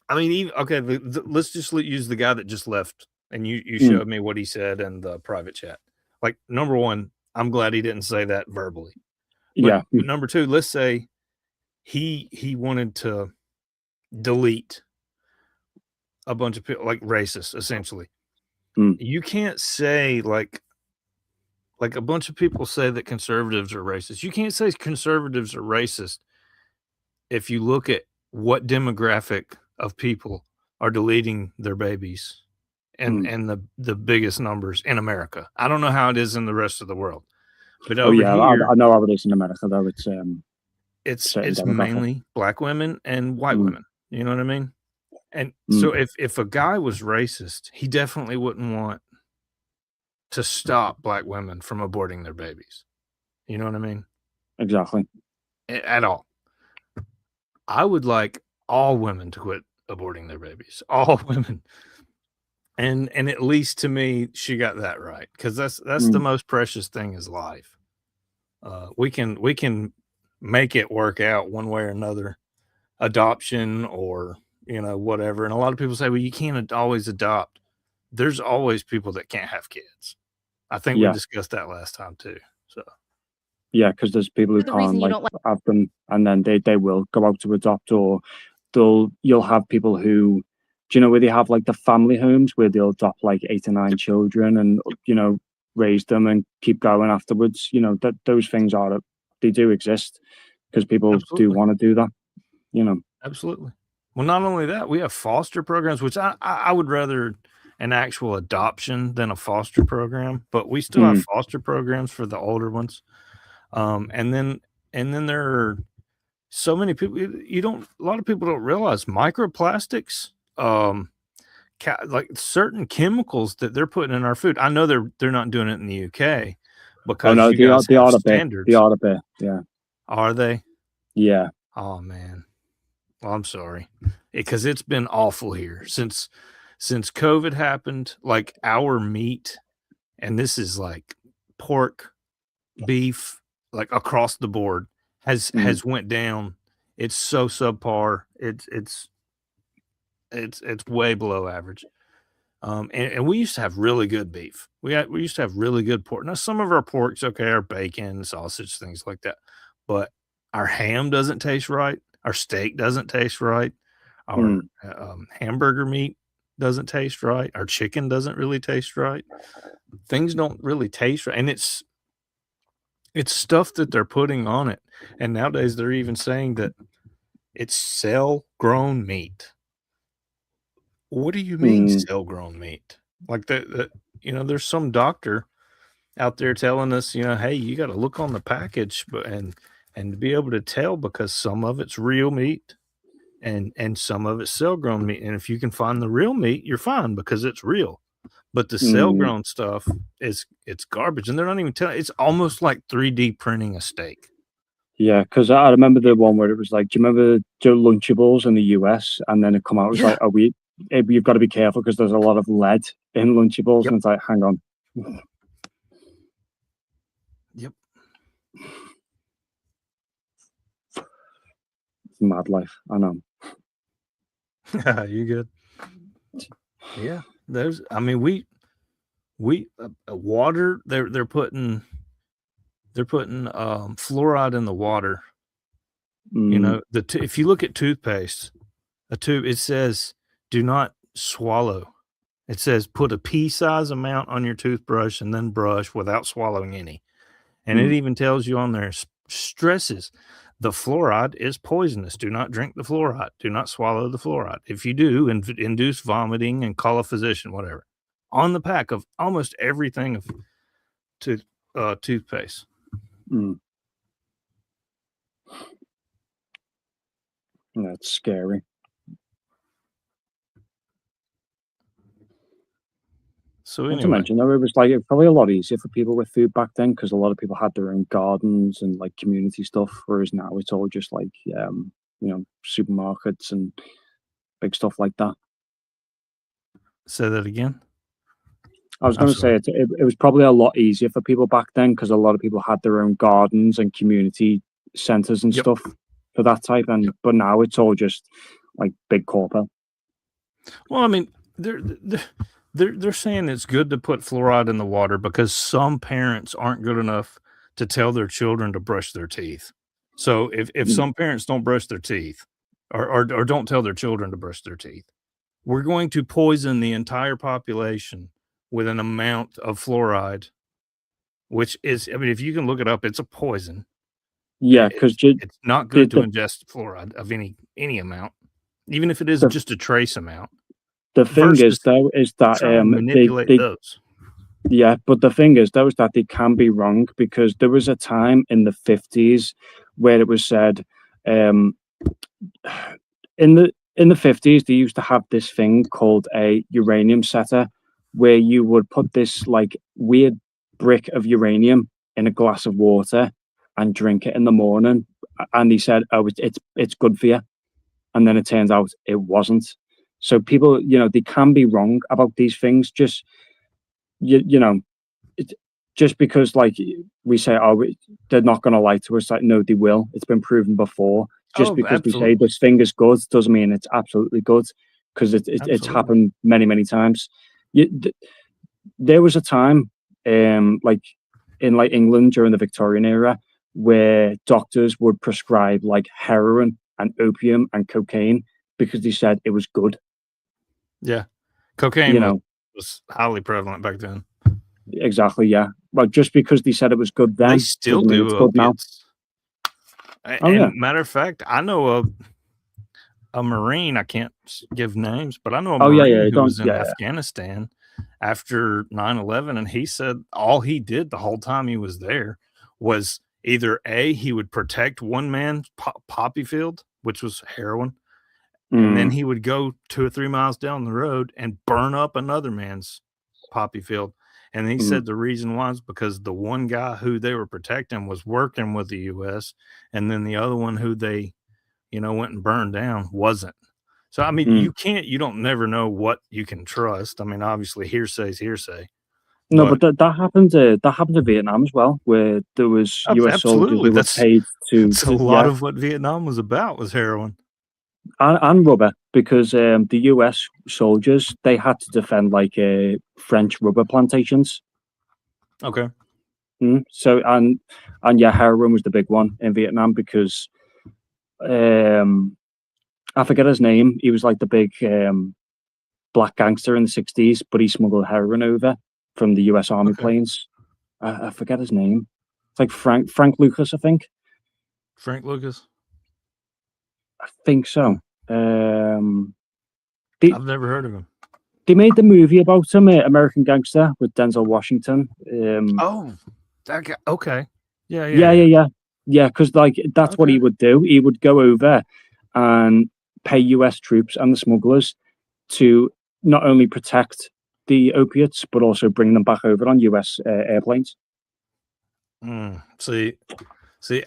[SPEAKER 1] even okay. Let's just use the guy that just left, and you showed me what he said in the private chat. Like, number one, I'm glad he didn't say that verbally. But number two, let's say he wanted to delete a bunch of people, like racist, essentially. You can't say like a bunch of people say that conservatives are racist. You can't say conservatives are racist if you look at what demographic of people are deleting their babies and the biggest numbers in America. I don't know how it is in the rest of the world, but over here,
[SPEAKER 6] I know how it is in America though.
[SPEAKER 1] It's mainly black women and white women. You know what I mean? And so if a guy was racist, he definitely wouldn't want to stop black women from aborting their babies. You know what I mean?
[SPEAKER 6] Exactly.
[SPEAKER 1] At all. I would like all women to quit aborting their babies. All women. And at least to me, she got that right, because that's the most precious thing is life. We can make it work out one way or another, adoption or whatever. And a lot of people say, well, you can't always adopt. There's always people that can't have kids. I think we discussed that last time too. So
[SPEAKER 6] because there's people who can't have them, and then they will go out to adopt, or you'll have people who, do you know, where they have like the family homes where they'll adopt like 8 or 9 children and raise them and keep going afterwards. That those things they do exist, because people do want to do that.
[SPEAKER 1] Absolutely. Well, not only that, we have foster programs, which I would rather an actual adoption than a foster program, but we still have foster programs for the older ones. And then there are so many people, a lot of people don't realize microplastics, like certain chemicals that they're putting in our food. I know they're not doing it in the UK because
[SPEAKER 6] they are
[SPEAKER 1] standards.
[SPEAKER 6] They are a bit, yeah.
[SPEAKER 1] Are they?
[SPEAKER 6] Yeah.
[SPEAKER 1] Oh man. Well, I'm sorry, because it's been awful here since COVID happened. Like our meat, and this is like pork, beef, like across the board has went down. It's so subpar. It's way below average. And we used to have really good beef. We used to have really good pork. Now some of our pork's okay, our bacon, sausage, things like that, but our ham doesn't taste right. Our steak doesn't taste right. Our hamburger meat doesn't taste right. Our chicken doesn't really taste right. Things don't really taste right. And it's stuff that they're putting on it. And nowadays they're even saying that it's cell-grown meat. What do you mean cell-grown meat? Like there's some doctor out there telling us, hey, you got to look on the package, and to be able to tell, because some of it's real meat and some of it's cell-grown meat. And if you can find the real meat, you're fine because it's real. But the cell-grown stuff it's garbage, and they're not even telling. It's almost like 3D printing a steak.
[SPEAKER 6] Yeah, because I remember the one where it was like, do you remember Joe Lunchables in the US? And then it come out, it was like, you've got to be careful because there's a lot of lead in Lunchables. And it's like, hang on.
[SPEAKER 1] Yep.
[SPEAKER 6] Mad life. I know.
[SPEAKER 1] You good? Yeah. We water. They're putting fluoride in the water. If you look at toothpaste, a tube, it says do not swallow. It says put a pea-size amount on your toothbrush and then brush without swallowing any. And it even tells you on there, stresses the fluoride is poisonous. Do not drink the fluoride. Do not swallow the fluoride. If you do, induce vomiting and call a physician, whatever. On the pack of almost everything of toothpaste.
[SPEAKER 6] That's scary.
[SPEAKER 1] So anyway,
[SPEAKER 6] not to mention, though, it was probably a lot easier for people with food back then, because a lot of people had their own gardens and like community stuff. Whereas now it's all just like supermarkets and big stuff like that.
[SPEAKER 1] Say that again.
[SPEAKER 6] I was
[SPEAKER 1] I'm
[SPEAKER 6] going to say
[SPEAKER 1] sorry.
[SPEAKER 6] it was probably a lot easier for people back then because a lot of people had their own gardens and community centers and
[SPEAKER 1] Yep.
[SPEAKER 6] stuff for that type. And but now it's all just like big corporate.
[SPEAKER 1] Well, I mean, they're saying it's good to put fluoride in the water because some parents aren't good enough to tell their children to brush their teeth. So if some parents don't brush their teeth or don't tell their children to brush their teeth, we're going to poison the entire population with an amount of fluoride, which is, I mean, if you can look it up, it's a poison.
[SPEAKER 6] Yeah, because
[SPEAKER 1] It's not good to ingest fluoride of any amount, even if it is just a trace amount.
[SPEAKER 6] the thing is
[SPEAKER 1] versus
[SPEAKER 6] though is that
[SPEAKER 1] Trying to manipulate those.
[SPEAKER 6] yeah, but the thing is though is that they can be wrong because there was a time in the 50s where it was said in the 50s they used to have this thing called a uranium setter where you would put this like weird brick of uranium in a glass of water and drink it in the morning, and he said, oh, it's good for you, and then it turns out it wasn't. So people, they can be wrong about these things. Just just because like we say, oh, they're not going to lie to us. Like, no, they will. It's been proven before. Just because we say this thing is good doesn't mean it's absolutely good, because it's happened many times. There was a time, like in like England during the Victorian era, where doctors would prescribe like heroin and opium and cocaine because they said it was good.
[SPEAKER 1] Yeah, cocaine was highly prevalent back then.
[SPEAKER 6] Exactly. Yeah, but just because they said it was good then,
[SPEAKER 1] they still do.
[SPEAKER 6] It's good now.
[SPEAKER 1] Matter of fact, I know a Marine. I can't give names, but I know a Marine who was in Afghanistan after 9/11, and he said all he did the whole time he was there was either he would protect one man's poppy field, which was heroin, and then he would go 2 or 3 miles down the road and burn up another man's poppy field. And he said the reason was because the one guy who they were protecting was working with the U.S., and then the other one who they, went and burned down wasn't. So, I mean, you don't never know what you can trust. I mean, obviously hearsay's hearsay.
[SPEAKER 6] No, but that happened to Vietnam as well, where there was U.S. soldiers who were paid to.
[SPEAKER 1] That's a lot of what Vietnam was about, was heroin
[SPEAKER 6] and rubber, because the U.S. soldiers, they had to defend like French rubber plantations.
[SPEAKER 1] Okay.
[SPEAKER 6] So and yeah, heroin was the big one in Vietnam because I forget his name. He was like the big black gangster in the 60s, but he smuggled heroin over from the U.S. Army planes. I forget his name. It's like Frank Lucas, I think.
[SPEAKER 1] Frank Lucas?
[SPEAKER 6] I think so.
[SPEAKER 1] I've never heard of him.
[SPEAKER 6] They made the movie about him, American Gangster, with Denzel Washington.
[SPEAKER 1] That guy. Okay. Yeah.
[SPEAKER 6] Because like that's what he would do. He would go over and pay U.S. troops and the smugglers to not only protect the opiates, but also bring them back over on U.S. airplanes.
[SPEAKER 1] See,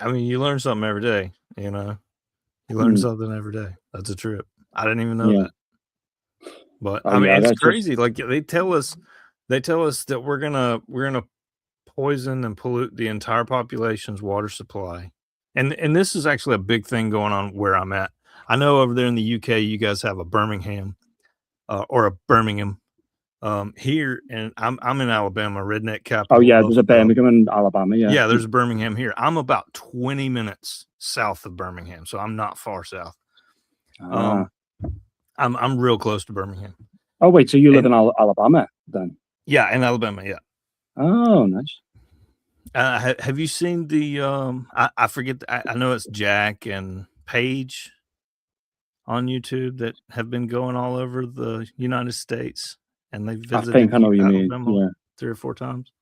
[SPEAKER 1] I mean, you learn something every day, You learn something every day. That's a trip. I didn't even know that. But I mean, it's crazy. Like they tell us that we're gonna poison and pollute the entire population's water supply. And this is actually a big thing going on where I'm at. I know over there in the UK, you guys have a Birmingham or a Birmingham. Here, and I'm in Alabama, redneck capital.
[SPEAKER 6] Oh yeah, there's a Birmingham in Alabama.
[SPEAKER 1] Yeah, there's a Birmingham here. I'm about 20 minutes south of Birmingham, so I'm not far south. I'm real close to Birmingham.
[SPEAKER 6] Oh wait, so you live in Alabama then?
[SPEAKER 1] Yeah, in Alabama. Yeah.
[SPEAKER 6] Oh, nice.
[SPEAKER 1] Have you seen the? I forget. I know it's Jack and Paige on YouTube that have been going all over the United States. And they visited.
[SPEAKER 6] I think I know what you mean. Yeah.
[SPEAKER 1] 3 or 4 times.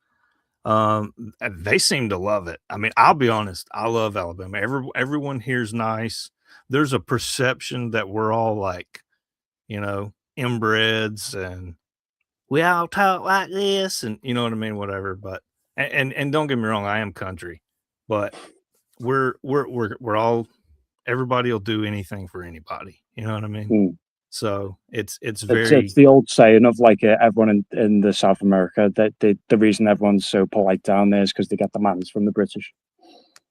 [SPEAKER 1] They seem to love it. I mean, I'll be honest. I love Alabama. Everyone here's nice. There's a perception that we're all like, inbreds and we all talk like this, and you know what I mean. Whatever. But and don't get me wrong, I am country, but we're all. Everybody will do anything for anybody. You know what I mean? So it's
[SPEAKER 6] It's
[SPEAKER 1] very
[SPEAKER 6] the old saying of like everyone in the South America that the reason everyone's so polite down there is because they get the manners from the British.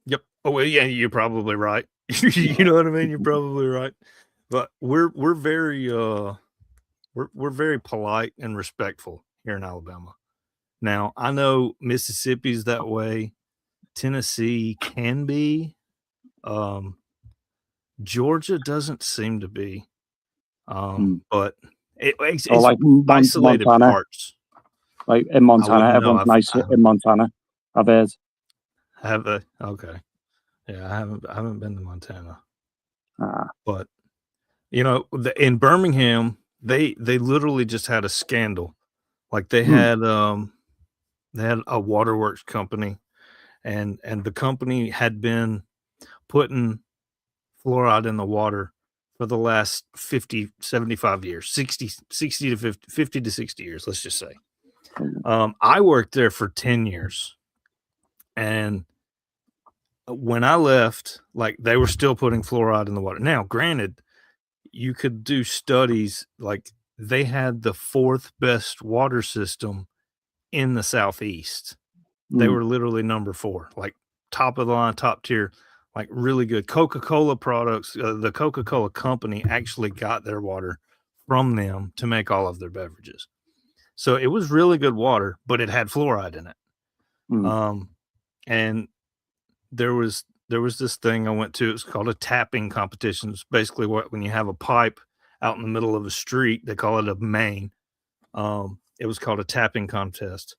[SPEAKER 1] Yep. Oh well, yeah, you're probably right. You know what I mean? You're probably right. But we're very we're very polite and respectful here in Alabama. Now, I know Mississippi's that way. Tennessee can be. Georgia doesn't seem to be. But it's
[SPEAKER 6] Or like
[SPEAKER 1] isolated
[SPEAKER 6] Montana,
[SPEAKER 1] parts.
[SPEAKER 6] like in Montana,
[SPEAKER 1] wouldn't know.
[SPEAKER 6] everyone's nice in Montana. I've heard.
[SPEAKER 1] Have they? Okay. Yeah, I haven't been to Montana. But you know, in Birmingham, they literally just had a scandal. Like they had a waterworks company, and the company had been putting fluoride in the water for the last 50, 75 years, 60 to 50 to 60 years, let's just say. I worked there for 10 years. And when I left, like they were still putting fluoride in the water. Now, granted, you could do studies like they had the 4th best water system in the Southeast. They were literally number 4, like top of the line, top tier, like really good. Coca-Cola products, the Coca-Cola company actually got their water from them to make all of their beverages. So it was really good water, but it had fluoride in it. And there was this thing I went to. It's called a tapping competition. It's basically when you have a pipe out in the middle of a street, they call it a main. It was called a tapping contest.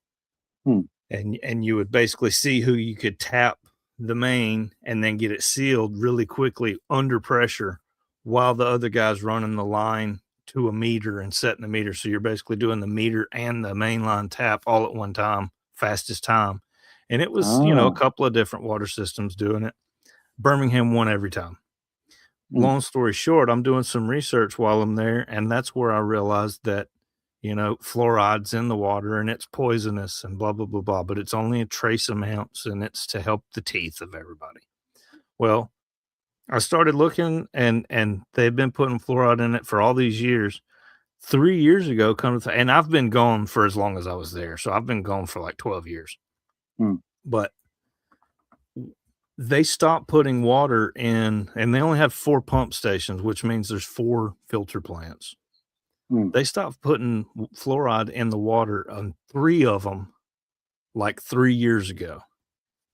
[SPEAKER 1] And you would basically see who you could tap the main and then get it sealed really quickly under pressure while the other guy's running the line to a meter and setting the meter. So you're basically doing the meter and the main line tap all at one time, fastest time. And it was, a couple of different water systems doing it. Birmingham won every time. Long story short, I'm doing some research while I'm there, and that's where I realized that, fluoride's in the water and it's poisonous and blah, blah, blah, blah, but it's only a trace amounts and it's to help the teeth of everybody. Well, I started looking and they've been putting fluoride in it for all these years. 3 years ago, and I've been gone for as long as I was there. So I've been gone for like 12 years. But they stopped putting water in, and they only have 4 pump stations, which means there's 4 filter plants. They stopped putting fluoride in the water on 3 of them like 3 years ago.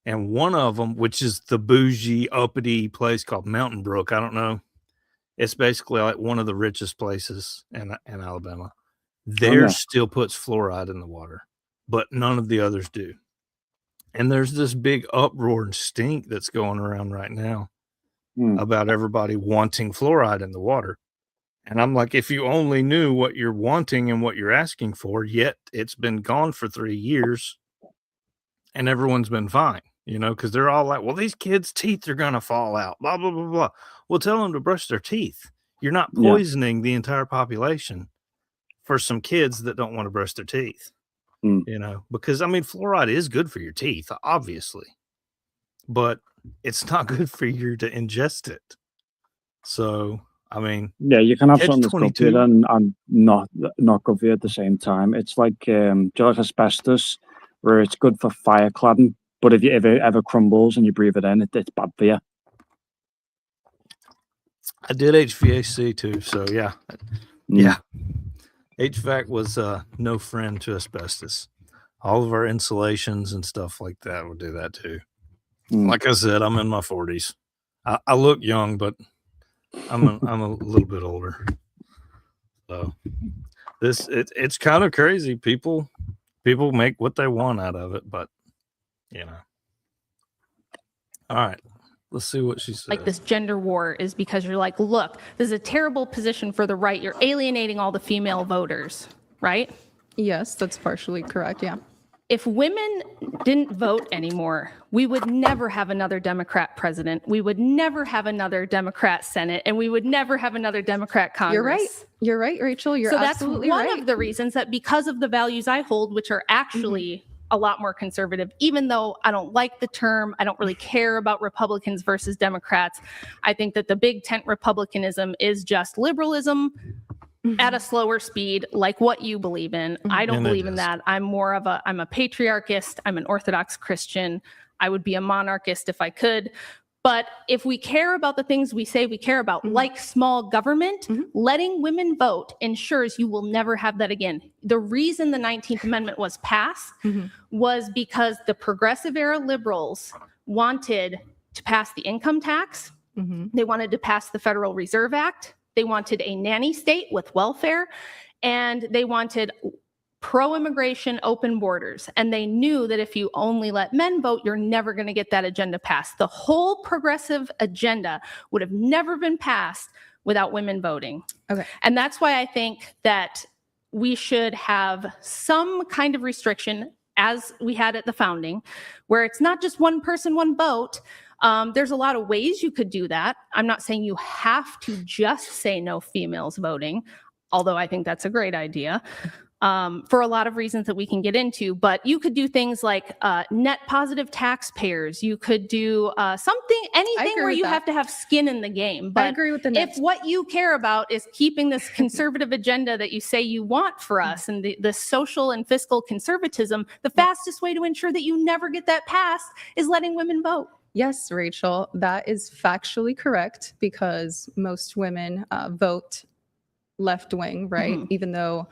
[SPEAKER 1] And one of them, which is the bougie, uppity place called Mountain Brook, I don't know. It's basically like one of the richest places in Alabama. Theirs still puts fluoride in the water, but none of the others do. And there's this big uproar and stink that's going around right now about everybody wanting fluoride in the water. And I'm like, if you only knew what you're wanting and what you're asking for, yet it's been gone for 3 years and everyone's been fine, because they're all like, well, these kids' teeth are going to fall out, blah, blah, blah, blah. Well, tell them to brush their teeth. You're not poisoning the entire population for some kids that don't want to brush their teeth, because fluoride is good for your teeth, obviously, but it's not good for you to ingest it. So, you can have something that's good for you and not good for you at the same time. It's like, like asbestos, where it's good for fire cladding, but if it ever crumbles and you breathe it in, it's bad for you. I did HVAC too, so yeah. HVAC was no friend to asbestos. All of our insulations and stuff like that would do that too. Like I said, I'm in my 40s. I look young, but I'm a little bit older. So it's kind of crazy. People make what they want out of it, but All right. Let's see what she says.
[SPEAKER 5] Like this gender war is because you're like, look, this is a terrible position for the right. You're alienating all the female voters, right?
[SPEAKER 2] Yes, that's partially correct. Yeah.
[SPEAKER 5] If women didn't vote anymore, we would never have another Democrat president. We would never have another Democrat Senate, and we would never have another Democrat Congress.
[SPEAKER 2] You're right. You're right, Rachel. You're absolutely right.
[SPEAKER 5] So that's one of the reasons that because of the values I hold, which are actually a lot more conservative, even though I don't like the term, I don't really care about Republicans versus Democrats. I think that the big tent Republicanism is just liberalism at a slower speed, like what you believe in. I don't
[SPEAKER 1] And it
[SPEAKER 5] believe in
[SPEAKER 1] is.
[SPEAKER 5] that. I'm a patriarchist. I'm an Orthodox Christian. I would be a monarchist if I could. But if we care about the things we say we care about, like small government, letting women vote ensures you will never have that again. The reason the 19th Amendment was passed was because the progressive era liberals wanted to pass the income tax. They wanted to pass the Federal Reserve Act. They wanted a nanny state with welfare, and they wanted pro-immigration open borders. And they knew that if you only let men vote, you're never going to get that agenda passed. The whole progressive agenda would have never been passed without women voting.
[SPEAKER 2] Okay.
[SPEAKER 5] And that's why I think that we should have some kind of restriction, as we had at the founding, where it's not just one person, one vote. There's a lot of ways you could do that. I'm not saying you have to just say no females voting, although I think that's a great idea. For a lot of reasons that we can get into, but you could do things like net positive taxpayers. You could do anything where you have to have skin in the game. But
[SPEAKER 2] I agree with the net.
[SPEAKER 5] if what you care about is keeping this conservative agenda that you say you want for us and the social and fiscal conservatism, the fastest way to ensure that you never get that passed is letting women vote.
[SPEAKER 2] Yes, Rachel, that is factually correct because most women vote left wing, right? Even though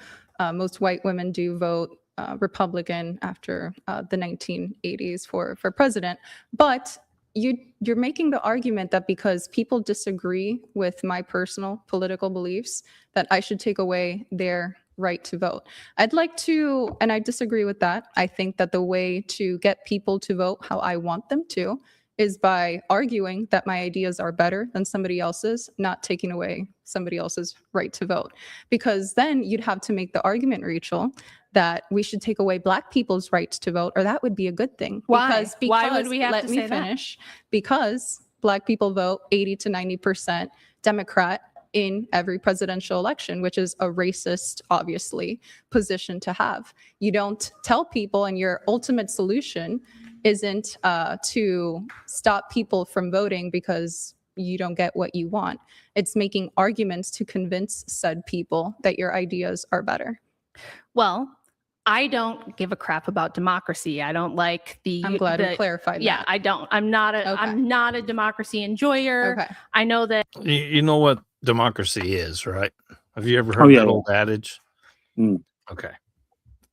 [SPEAKER 2] most white women do vote Republican after the 1980s for president. But you're making the argument that because people disagree with my personal political beliefs, that I should take away their right to vote. I'd like to, and I disagree with that. I think that the way to get people to vote how I want them to is by arguing that my ideas are better than somebody else's, not taking away somebody else's right to vote. Because then you'd have to make the argument, Rachel, that we should take away Black people's rights to vote, or that would be a good thing.
[SPEAKER 5] Why?
[SPEAKER 2] Because
[SPEAKER 5] Why would we have
[SPEAKER 2] let
[SPEAKER 5] to
[SPEAKER 2] me
[SPEAKER 5] say that?
[SPEAKER 2] finish. Because Black people vote 80 to 90% Democrat in every presidential election, which is a racist, obviously, position to have. You don't tell people, and your ultimate solution isn't to stop people from voting because you don't get what you want. It's making arguments to convince said people that your ideas are better.
[SPEAKER 5] Well, I don't give a crap about democracy. I don't like
[SPEAKER 2] I'm glad we clarified
[SPEAKER 5] Yeah,
[SPEAKER 2] that.
[SPEAKER 5] I don't. I'm not a democracy enjoyer.
[SPEAKER 2] Okay.
[SPEAKER 5] I know that.
[SPEAKER 1] You know what democracy is, right? Have you ever heard
[SPEAKER 6] yeah,
[SPEAKER 1] that
[SPEAKER 6] yeah.
[SPEAKER 1] old adage?
[SPEAKER 6] Mm.
[SPEAKER 1] Okay.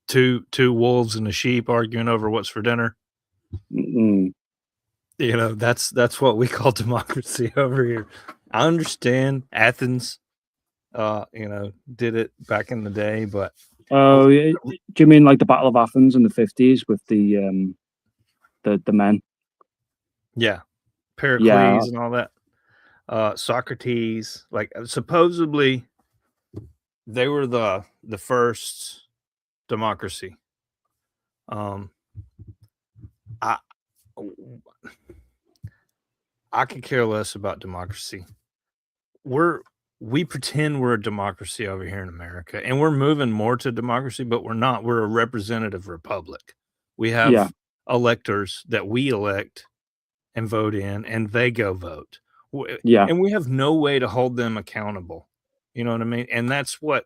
[SPEAKER 1] Two wolves and a sheep arguing over what's for dinner.
[SPEAKER 6] Mm.
[SPEAKER 1] You know, that's what we call democracy over here. I understand Athens, did it back in the day, but
[SPEAKER 6] Oh, yeah. Do you mean like the Battle of Athens in the 50s with the men?
[SPEAKER 1] yeah, Pericles
[SPEAKER 6] Yeah.
[SPEAKER 1] and all that. Socrates, like supposedly they were the first democracy. I could care less about democracy. We pretend we're a democracy over here in America, and we're moving more to democracy, but we're not. We're a representative republic. We have electors that we elect and vote in, and they go vote.
[SPEAKER 6] Yeah.
[SPEAKER 1] And we have no way to hold them accountable. You know what I mean? And that's what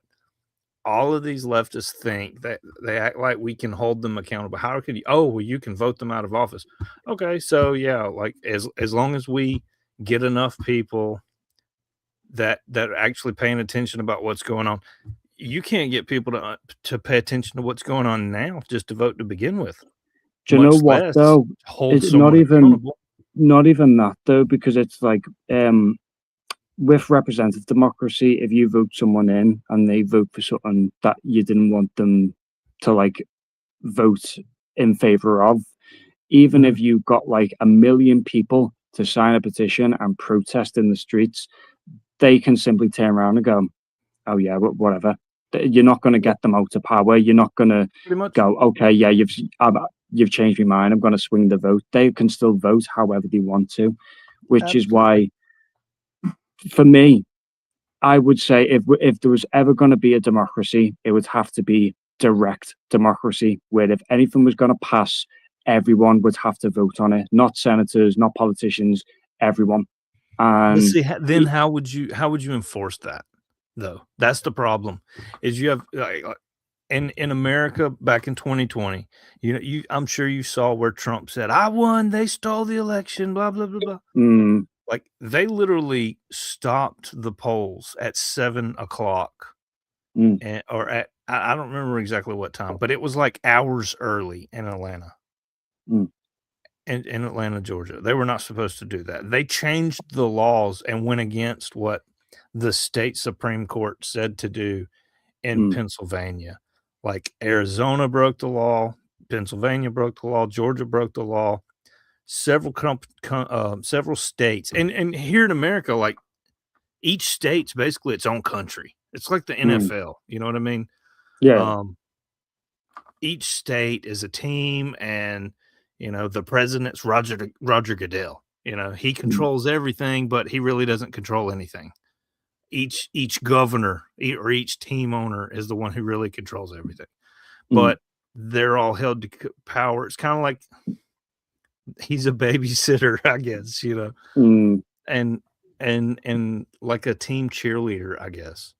[SPEAKER 1] all of these leftists think, that they act like we can hold them accountable. How could you? Oh, well, you can vote them out of office. Okay, so yeah, like as long as we get enough people that are actually paying attention about what's going on, you can't get people to pay attention to what's going on now just to vote to begin with.
[SPEAKER 6] Do you know what though? It's not even that though, because it's like with representative democracy, if you vote someone in and they vote for something that you didn't want them to like vote in favor of, even if you got like 1 million people to sign a petition and protest in the streets, they can simply turn around and go, oh yeah, whatever. You're not going to get them out of power. You're not going to go, okay, yeah, you've changed my mind. I'm going to swing the vote. They can still vote however they want to, which is why, for me, I would say if there was ever going to be a democracy, it would have to be direct democracy, where if anything was going to pass, everyone would have to vote on it, not senators, not politicians, everyone. And
[SPEAKER 1] see, then how would you enforce that? though. That's the problem. Is you have in America back in 2020, I'm sure you saw where Trump said, "I won, they stole the election, blah blah blah blah." Like they literally stopped the polls at 7:00, or at I don't remember exactly what time, but it was like hours early in Atlanta. In Atlanta, Georgia. They were not supposed to do that. They changed the laws and went against what the state Supreme Court said to do in Pennsylvania. Like Arizona broke the law, Pennsylvania broke the law, Georgia broke the law. Several states, and here in America, like each state's basically its own country. It's like the NFL. You know what I mean?
[SPEAKER 6] Yeah.
[SPEAKER 1] Each state is a team, and the president's Roger Goodell. He controls everything, but he really doesn't control anything. Each governor or each team owner is the one who really controls everything. But they're all held to power. It's kind of like he's a babysitter, I guess, and like a team cheerleader, I guess,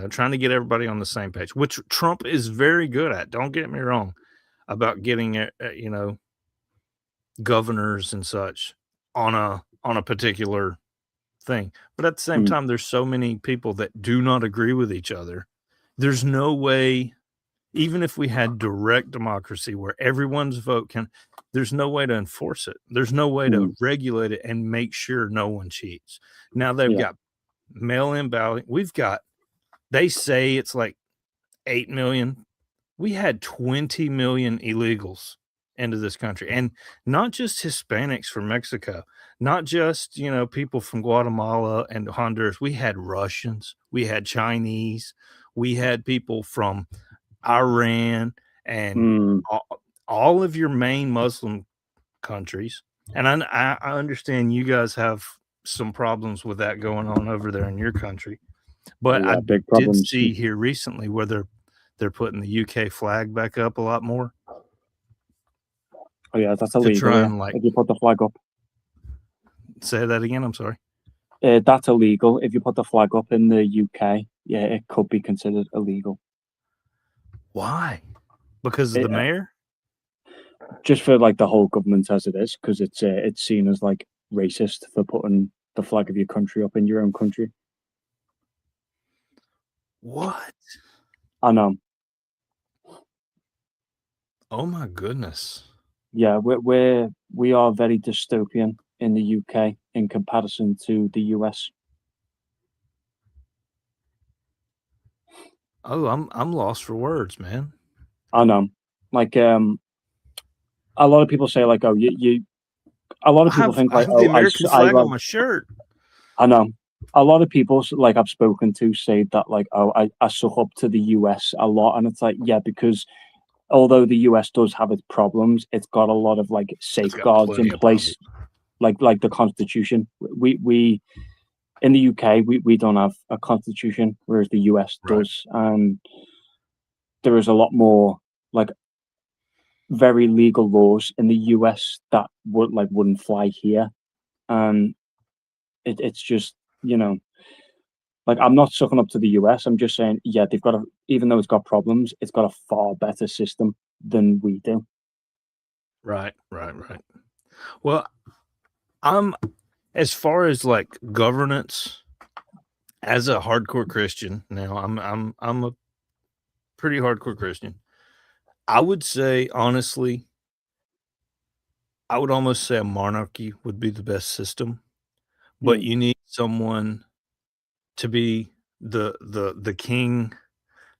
[SPEAKER 1] trying to get everybody on the same page, which Trump is very good at. Don't get me wrong about getting, governors and such on a particular thing. But at the same time, there's so many people that do not agree with each other. There's no way, even if we had direct democracy where everyone's vote there's no way to enforce it. There's no way to regulate it and make sure no one cheats. Now they've got mail-in ballot. They say it's like 8 million. We had 20 million illegals into this country, and not just Hispanics from Mexico, not just, people from Guatemala and Honduras. We had Russians, we had Chinese, we had people from Iran, and all of your main Muslim countries. And I understand you guys have some problems with that going on over there in your country, but I did see here recently where they're putting the UK flag back up a lot more.
[SPEAKER 6] Oh yeah, that's illegal. If you put the flag up.
[SPEAKER 1] Say that again. I'm sorry.
[SPEAKER 6] That's illegal. If you put the flag up in the UK, yeah, it could be considered illegal.
[SPEAKER 1] Why? Because of the mayor?
[SPEAKER 6] Just for like the whole government as it is, because it's seen as like racist for putting the flag of your country up in your own country.
[SPEAKER 1] What?
[SPEAKER 6] I know.
[SPEAKER 1] Oh my goodness.
[SPEAKER 6] Yeah, we are very dystopian in the UK in comparison to the US.
[SPEAKER 1] Oh, I'm lost for words, man.
[SPEAKER 6] I know. Like a lot of people say like, oh, you a lot of people think like,
[SPEAKER 1] I have the American flag on my shirt.
[SPEAKER 6] I know. A lot of people like I've spoken to say that like, oh, I suck up to the US a lot, and it's like, yeah, because although the US does have its problems, it's got a lot of like safeguards in place, like the Constitution. We in the UK we don't have a constitution, whereas the US does, and there is a lot more like very legal laws in the US that wouldn't fly here, and it's just like I'm not sucking up to the US. I'm just saying, yeah, they've got even though it's got problems, it's got a far better system than we do.
[SPEAKER 1] Right. Well, I'm as far as like governance as a hardcore Christian. Now, I'm a pretty hardcore Christian. I would say honestly, I would almost say a monarchy would be the best system, but you need someone to be the king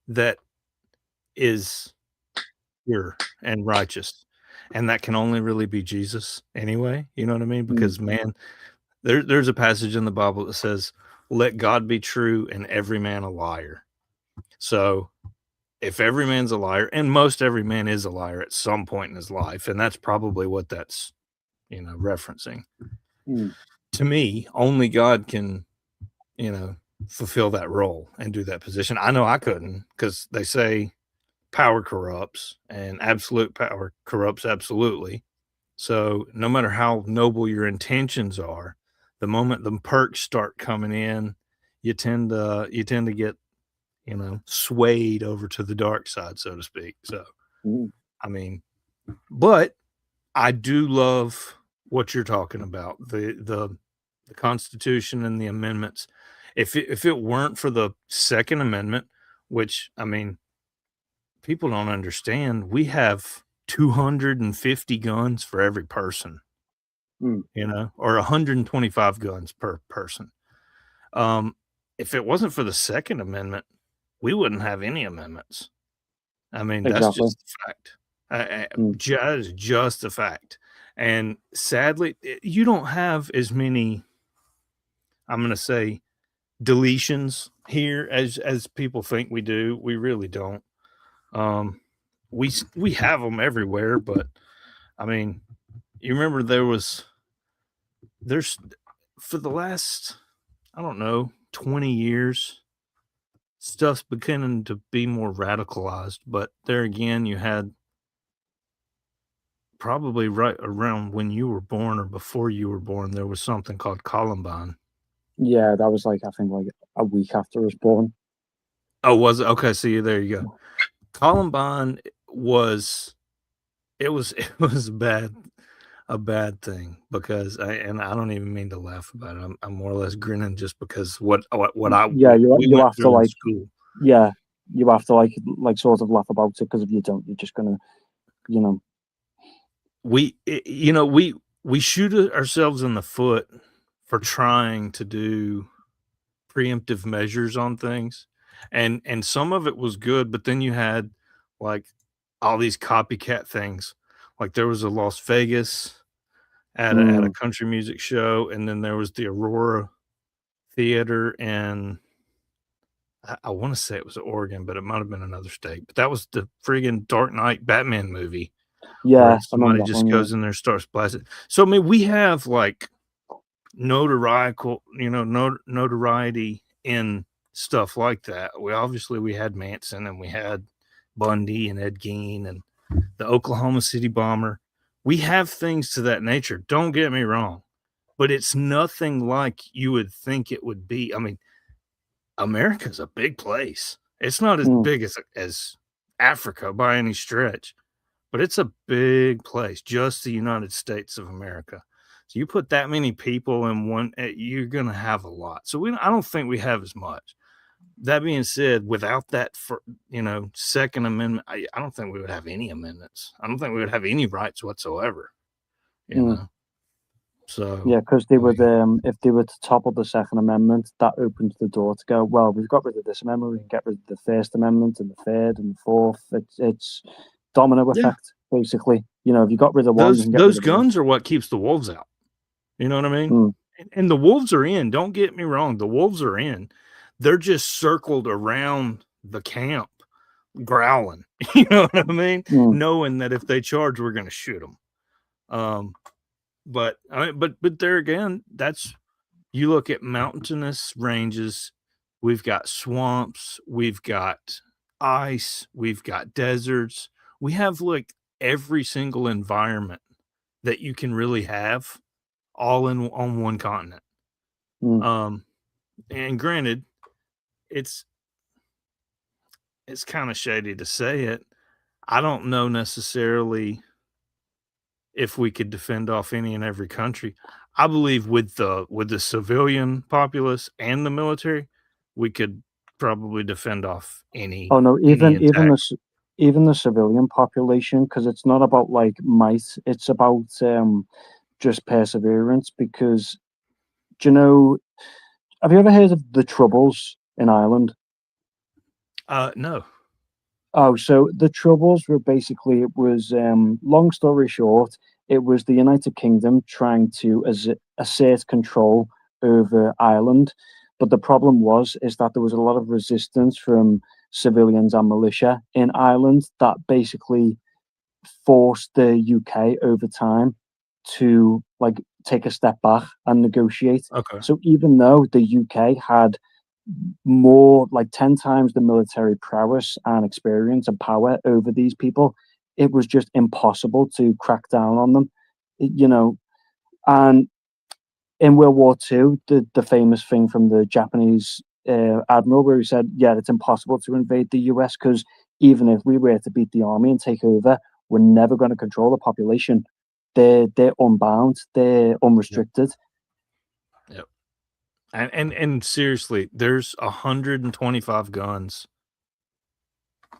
[SPEAKER 1] that is pure and righteous, and that can only really be Jesus anyway. You know what I mean? Because man, there's a passage in the Bible that says, "Let God be true and every man a liar." So if every man's a liar, and most every man is a liar at some point in his life, and that's probably what that's referencing. To me, only God can fulfill that role and do that position. I know I couldn't, because they say power corrupts and absolute power corrupts absolutely. So no matter how noble your intentions are, the moment the perks start coming in, you tend to get, swayed over to the dark side, so to speak. So, I mean, but I do love what you're talking about, the Constitution and the amendments. If it weren't for the Second Amendment, which, I mean, people don't understand, we have 250 guns for every person, or 125 guns per person. If it wasn't for the Second Amendment, we wouldn't have any amendments. I mean, that's just a fact. Just a fact. And sadly, you don't have as many, I'm going to say, deletions here as people think we do. We really don't. We have them everywhere, but I mean, you remember there's for the last, I don't know, 20 years, stuff's beginning to be more radicalized. But there again, you had probably right around when you were born or before you were born, there was something called Columbine.
[SPEAKER 6] Yeah, that was I think a week after I was born.
[SPEAKER 1] Oh, was it? Okay, see, there you go. Columbine was a bad thing, because I don't even mean to laugh about it. I'm more or less grinning just because what I
[SPEAKER 6] you have to like
[SPEAKER 1] school.
[SPEAKER 6] Yeah, you have to like sort of laugh about it, because if you don't, you're just gonna,
[SPEAKER 1] we shoot ourselves in the foot for trying to do preemptive measures on things, and some of it was good, but then you had like all these copycat things. Like there was a Las Vegas at a country music show, and then there was the Aurora Theater, and I want to say it was Oregon, but it might have been another state. But that was the friggin' Dark Knight Batman movie.
[SPEAKER 6] Yeah,
[SPEAKER 1] somebody just goes in there and starts blasting. So I mean, we have like notoriety in stuff like that. We had Manson, and we had Bundy and Ed Gein and the Oklahoma City bomber. We have things to that nature. Don't get me wrong, but it's nothing like you would think it would be. I mean, America's a big place. It's not as big as Africa by any stretch, but it's a big place, just the United States of America. So you put that many people in one, you're going to have a lot. So I don't think we have as much. That being said, without that, Second Amendment, I don't think we would have any amendments. I don't think we would have any rights whatsoever. You know? So
[SPEAKER 6] yeah, because they would, if they were to topple the Second Amendment, that opens the door to go, well, we've got rid of this amendment, we can get rid of the First Amendment and the Third and the Fourth. It's domino effect, basically. If you got rid of one,
[SPEAKER 1] those guns are what keeps the wolves out. You know what I mean? And the wolves are in. Don't get me wrong. The wolves are in. They're just circled around the camp, growling. You know what I mean? Knowing that if they charge, we're going to shoot them. But there again, you look at mountainous ranges. We've got swamps. We've got ice. We've got deserts. We have like every single environment that you can really have, all on one continent. And granted, it's kind of shady to say it. I don't know necessarily if we could defend off any and every country. I believe with the civilian populace and the military, we could probably defend off any.
[SPEAKER 6] Oh no, even the civilian population, because it's not about like might, it's about just perseverance. Because have you ever heard of the Troubles in Ireland?
[SPEAKER 1] No.
[SPEAKER 6] Oh, so the Troubles were basically, it was, long story short, it was the United Kingdom trying to assert control over Ireland. But the problem is that there was a lot of resistance from civilians and militia in Ireland that basically forced the UK over time to like take a step back and negotiate.
[SPEAKER 1] Okay.
[SPEAKER 6] So even though the UK had more, like 10 times the military prowess and experience and power over these people, it was just impossible to crack down on them, and in World War II, the famous thing from the Japanese admiral, where he said, yeah, it's impossible to invade the US because even if we were to beat the army and take over, we're never going to control the population. They're unbound, they're unrestricted.
[SPEAKER 1] Yep. And seriously, there's 125 guns.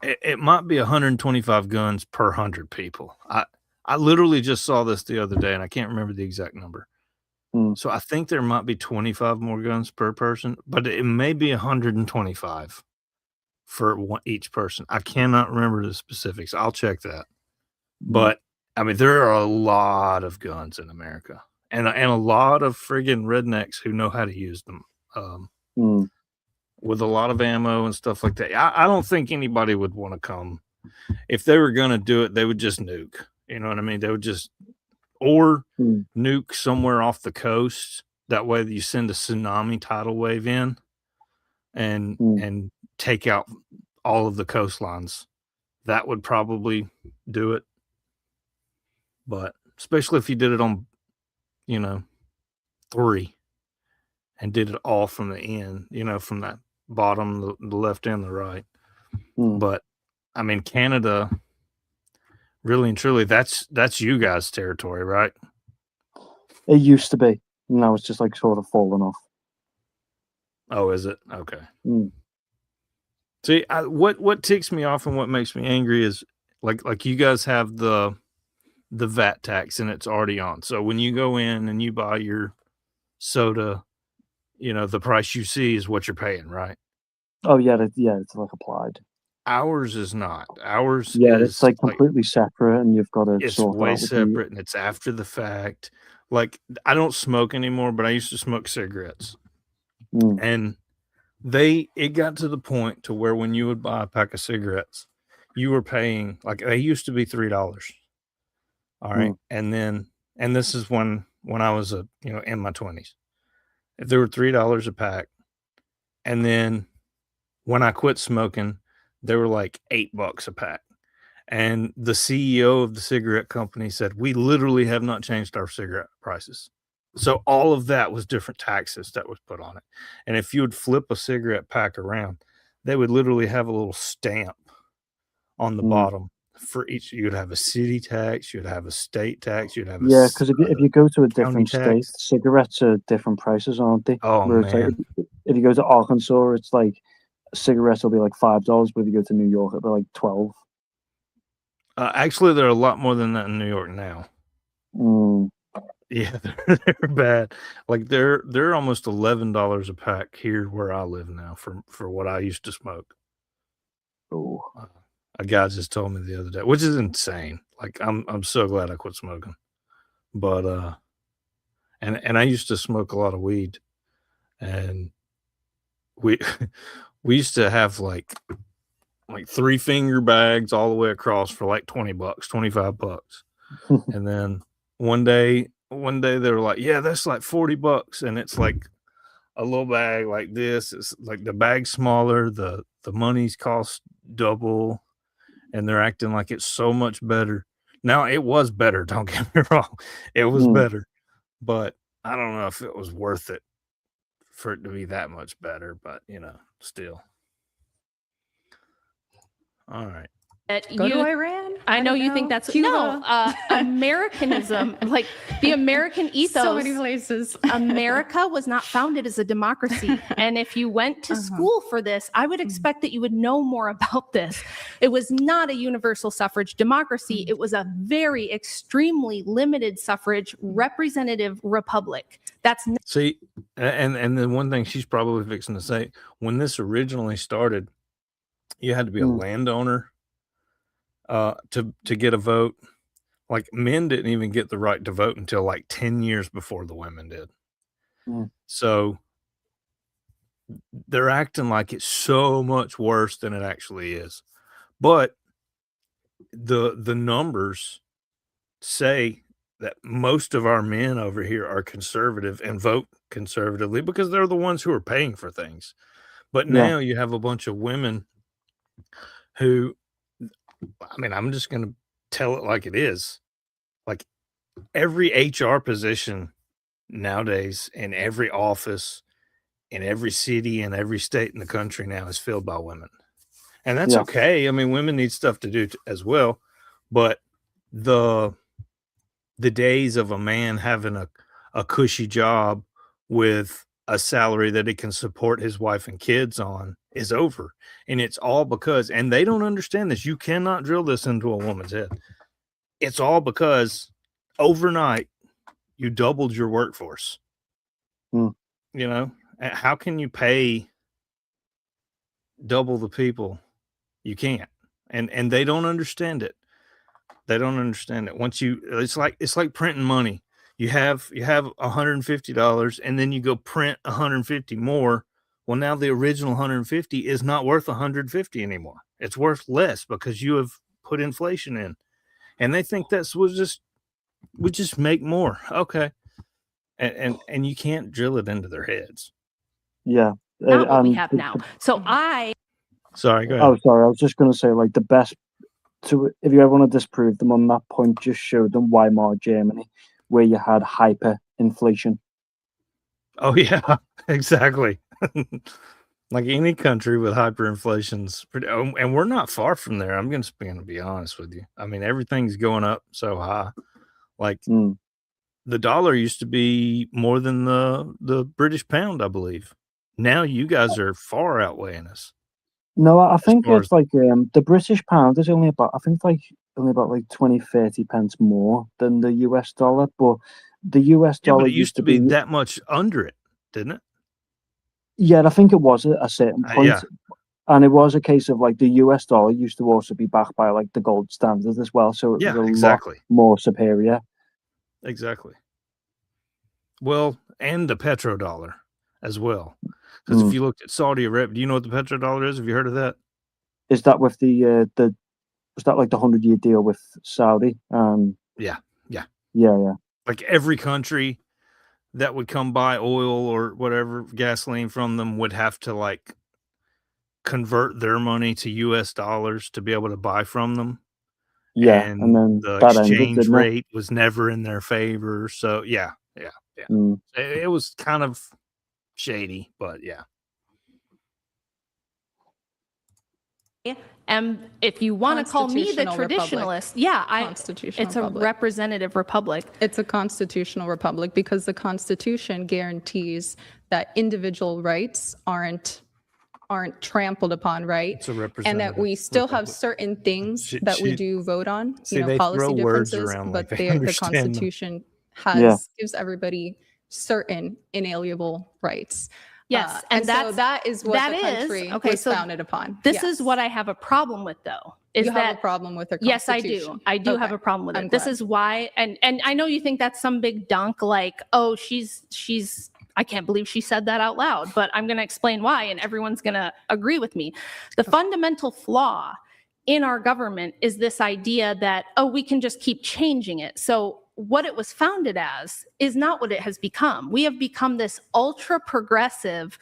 [SPEAKER 1] It might be 125 guns per 100 people. I literally just saw this the other day, and I can't remember the exact number. So I think there might be 25 more guns per person, but it may be 125 for each person. I cannot remember the specifics. I'll check that. But I mean, there are a lot of guns in America, and a lot of friggin' rednecks who know how to use them, with a lot of ammo and stuff like that. I don't think anybody would want to come. If they were going to do it, they would just nuke. You know what I mean? They would just nuke somewhere off the coast. That way, you send a tsunami tidal wave in, and take out all of the coastlines. That would probably do it. But especially if you did it on, 3 and did it all from the end, from that bottom, the left and the right. But I mean, Canada, really and truly, that's you guys' territory, right?
[SPEAKER 6] It used to be. Now it's just like sort of fallen off.
[SPEAKER 1] Oh, is it? Okay. See, what ticks me off and what makes me angry is like you guys have the VAT tax and it's already on. So when you go in and you buy your soda, the price you see is what you're paying, right?
[SPEAKER 6] Oh yeah, it's like applied.
[SPEAKER 1] Ours is not. Ours
[SPEAKER 6] is
[SPEAKER 1] it's
[SPEAKER 6] like completely separate, and you've got to
[SPEAKER 1] it's
[SPEAKER 6] sort
[SPEAKER 1] way
[SPEAKER 6] out with
[SPEAKER 1] separate, and it's after the fact. Like, I don't smoke anymore, but I used to smoke cigarettes, and it got to the point to where when you would buy a pack of cigarettes, you were paying, like, they used to be $3. All right. And this is when I was in my 20s. If they were $3 a pack, and then when I quit smoking, they were like $8 a pack. And the CEO of the cigarette company said, we literally have not changed our cigarette prices. So all of that was different taxes that was put on it. And if you would flip a cigarette pack around, they would literally have a little stamp on the bottom for each. You'd have a city tax, you'd have a state tax, you'd have
[SPEAKER 6] because if you go to a different state,
[SPEAKER 1] tax.
[SPEAKER 6] cigarettes are different prices, aren't they?
[SPEAKER 1] Oh,
[SPEAKER 6] Where it's
[SPEAKER 1] man.
[SPEAKER 6] like, if you go to Arkansas, it's like cigarettes will be like $5, but if you go to New York, it'll be like $12.
[SPEAKER 1] Actually, they're a lot more than that in New York now. Yeah, they're bad. Like they're almost $11 a pack here where I live now for what I used to smoke.
[SPEAKER 6] Oh,
[SPEAKER 1] a guy just told me the other day, which is insane. Like I'm so glad I quit smoking. But and I used to smoke a lot of weed, and we we used to have like 3-finger bags all the way across for like $20, $25. And then one day they were like, yeah, that's like $40. And it's like a little bag like this. It's like the bag's smaller, the money's cost double, and they're acting like it's so much better. Now, it was better, don't get me wrong. It was better. But I don't know if it was worth it for it to be that much better, but still. All right.
[SPEAKER 2] Go to Iran.
[SPEAKER 5] I know you think that's Americanism, like the American ethos.
[SPEAKER 2] So many places.
[SPEAKER 5] America was not founded as a democracy. And if you went to school for this, I would expect that you would know more about this. It was not a universal suffrage democracy. It was a very extremely limited suffrage representative republic.
[SPEAKER 1] See, and the one thing she's probably fixing to say, when this originally started, you had to be a landowner to get a vote. Like, men didn't even get the right to vote until like 10 years before the women did. So they're acting like it's so much worse than it actually is. But the numbers say that most of our men over here are conservative and vote conservatively because they're the ones who are paying for things. But now you have a bunch of women who, I mean, I'm just going to tell it like it is. Like, every HR position nowadays in every office in every city and every state in the country now is filled by women. And that's
[SPEAKER 6] Yeah.
[SPEAKER 1] okay. I mean, women need stuff to do as well. But the days of a man having a cushy job with a salary that he can support his wife and kids on is over. And it's all because, and they don't understand this. You cannot drill this into a woman's head. It's all because overnight you doubled your workforce.
[SPEAKER 6] Hmm.
[SPEAKER 1] You know, how can you pay double the people? You can't. And they don't understand it. They don't understand it. Once you, it's like printing money. You have $150 and then you go print 150 more. Well, now the original 150 is not worth 150 anymore. It's worth less because you have put inflation in. And they think we just make more. Okay. And you can't drill it into their heads.
[SPEAKER 6] Yeah.
[SPEAKER 5] Not what we have now. So
[SPEAKER 1] Sorry, go ahead.
[SPEAKER 6] Oh, sorry. I was just going to say, like, the best to, if you ever want to disprove them on that point, just show them Weimar Germany, where you had hyperinflation.
[SPEAKER 1] Oh yeah, exactly. Like any country with hyperinflation's pretty, and we're not far from there. I'm going to be honest with you. I mean, everything's going up so high. Like the dollar used to be more than the British pound, I believe. Now you guys are far outweighing us.
[SPEAKER 6] No, I think it's like the British pound is only about, I think like only about like 20-30 pence more than the US dollar, but the US dollar
[SPEAKER 1] but it used to be that much under it, didn't it?
[SPEAKER 6] Yeah, I think it was at a certain point.
[SPEAKER 1] Yeah.
[SPEAKER 6] And it was a case of like the US dollar used to also be backed by like the gold standard as well. So it was a lot more superior.
[SPEAKER 1] Exactly. Well, and the petrodollar as well. Because if you looked at Saudi Arabia, do you know what the petrodollar is? Have you heard of that?
[SPEAKER 6] Is that with was that like the 100-year deal with Saudi?
[SPEAKER 1] Yeah.
[SPEAKER 6] Like
[SPEAKER 1] every country that would come buy oil or whatever gasoline from them would have to like convert their money to US dollars to be able to buy from them.
[SPEAKER 6] Yeah.
[SPEAKER 1] And then the exchange rate was never in their favor. So yeah. It was kind of shady, but yeah.
[SPEAKER 5] And if you want to call me the traditionalist, it's a representative republic.
[SPEAKER 2] It's a constitutional republic because the Constitution guarantees that individual rights aren't trampled upon, right?
[SPEAKER 1] It's a representative
[SPEAKER 2] and that we still
[SPEAKER 1] republic.
[SPEAKER 2] have certain things that we do vote on,
[SPEAKER 1] they
[SPEAKER 2] policy
[SPEAKER 1] throw words
[SPEAKER 2] differences,
[SPEAKER 1] around
[SPEAKER 2] but
[SPEAKER 1] like they
[SPEAKER 2] the Constitution gives everybody certain inalienable rights.
[SPEAKER 5] Yes,
[SPEAKER 2] and so that is what the country was founded upon.
[SPEAKER 5] This is what I have a problem with, though.
[SPEAKER 2] You have a problem with the Constitution?
[SPEAKER 5] Yes, I do. I do have a problem with it. This is why, and I know you think that's some big dunk, like, oh, she's. I can't believe she said that out loud, but I'm going to explain why, and everyone's going to agree with me. The fundamental flaw in our government is this idea that, oh, we can just keep changing it. So what it was founded as is not what it has become. We have become this ultra progressive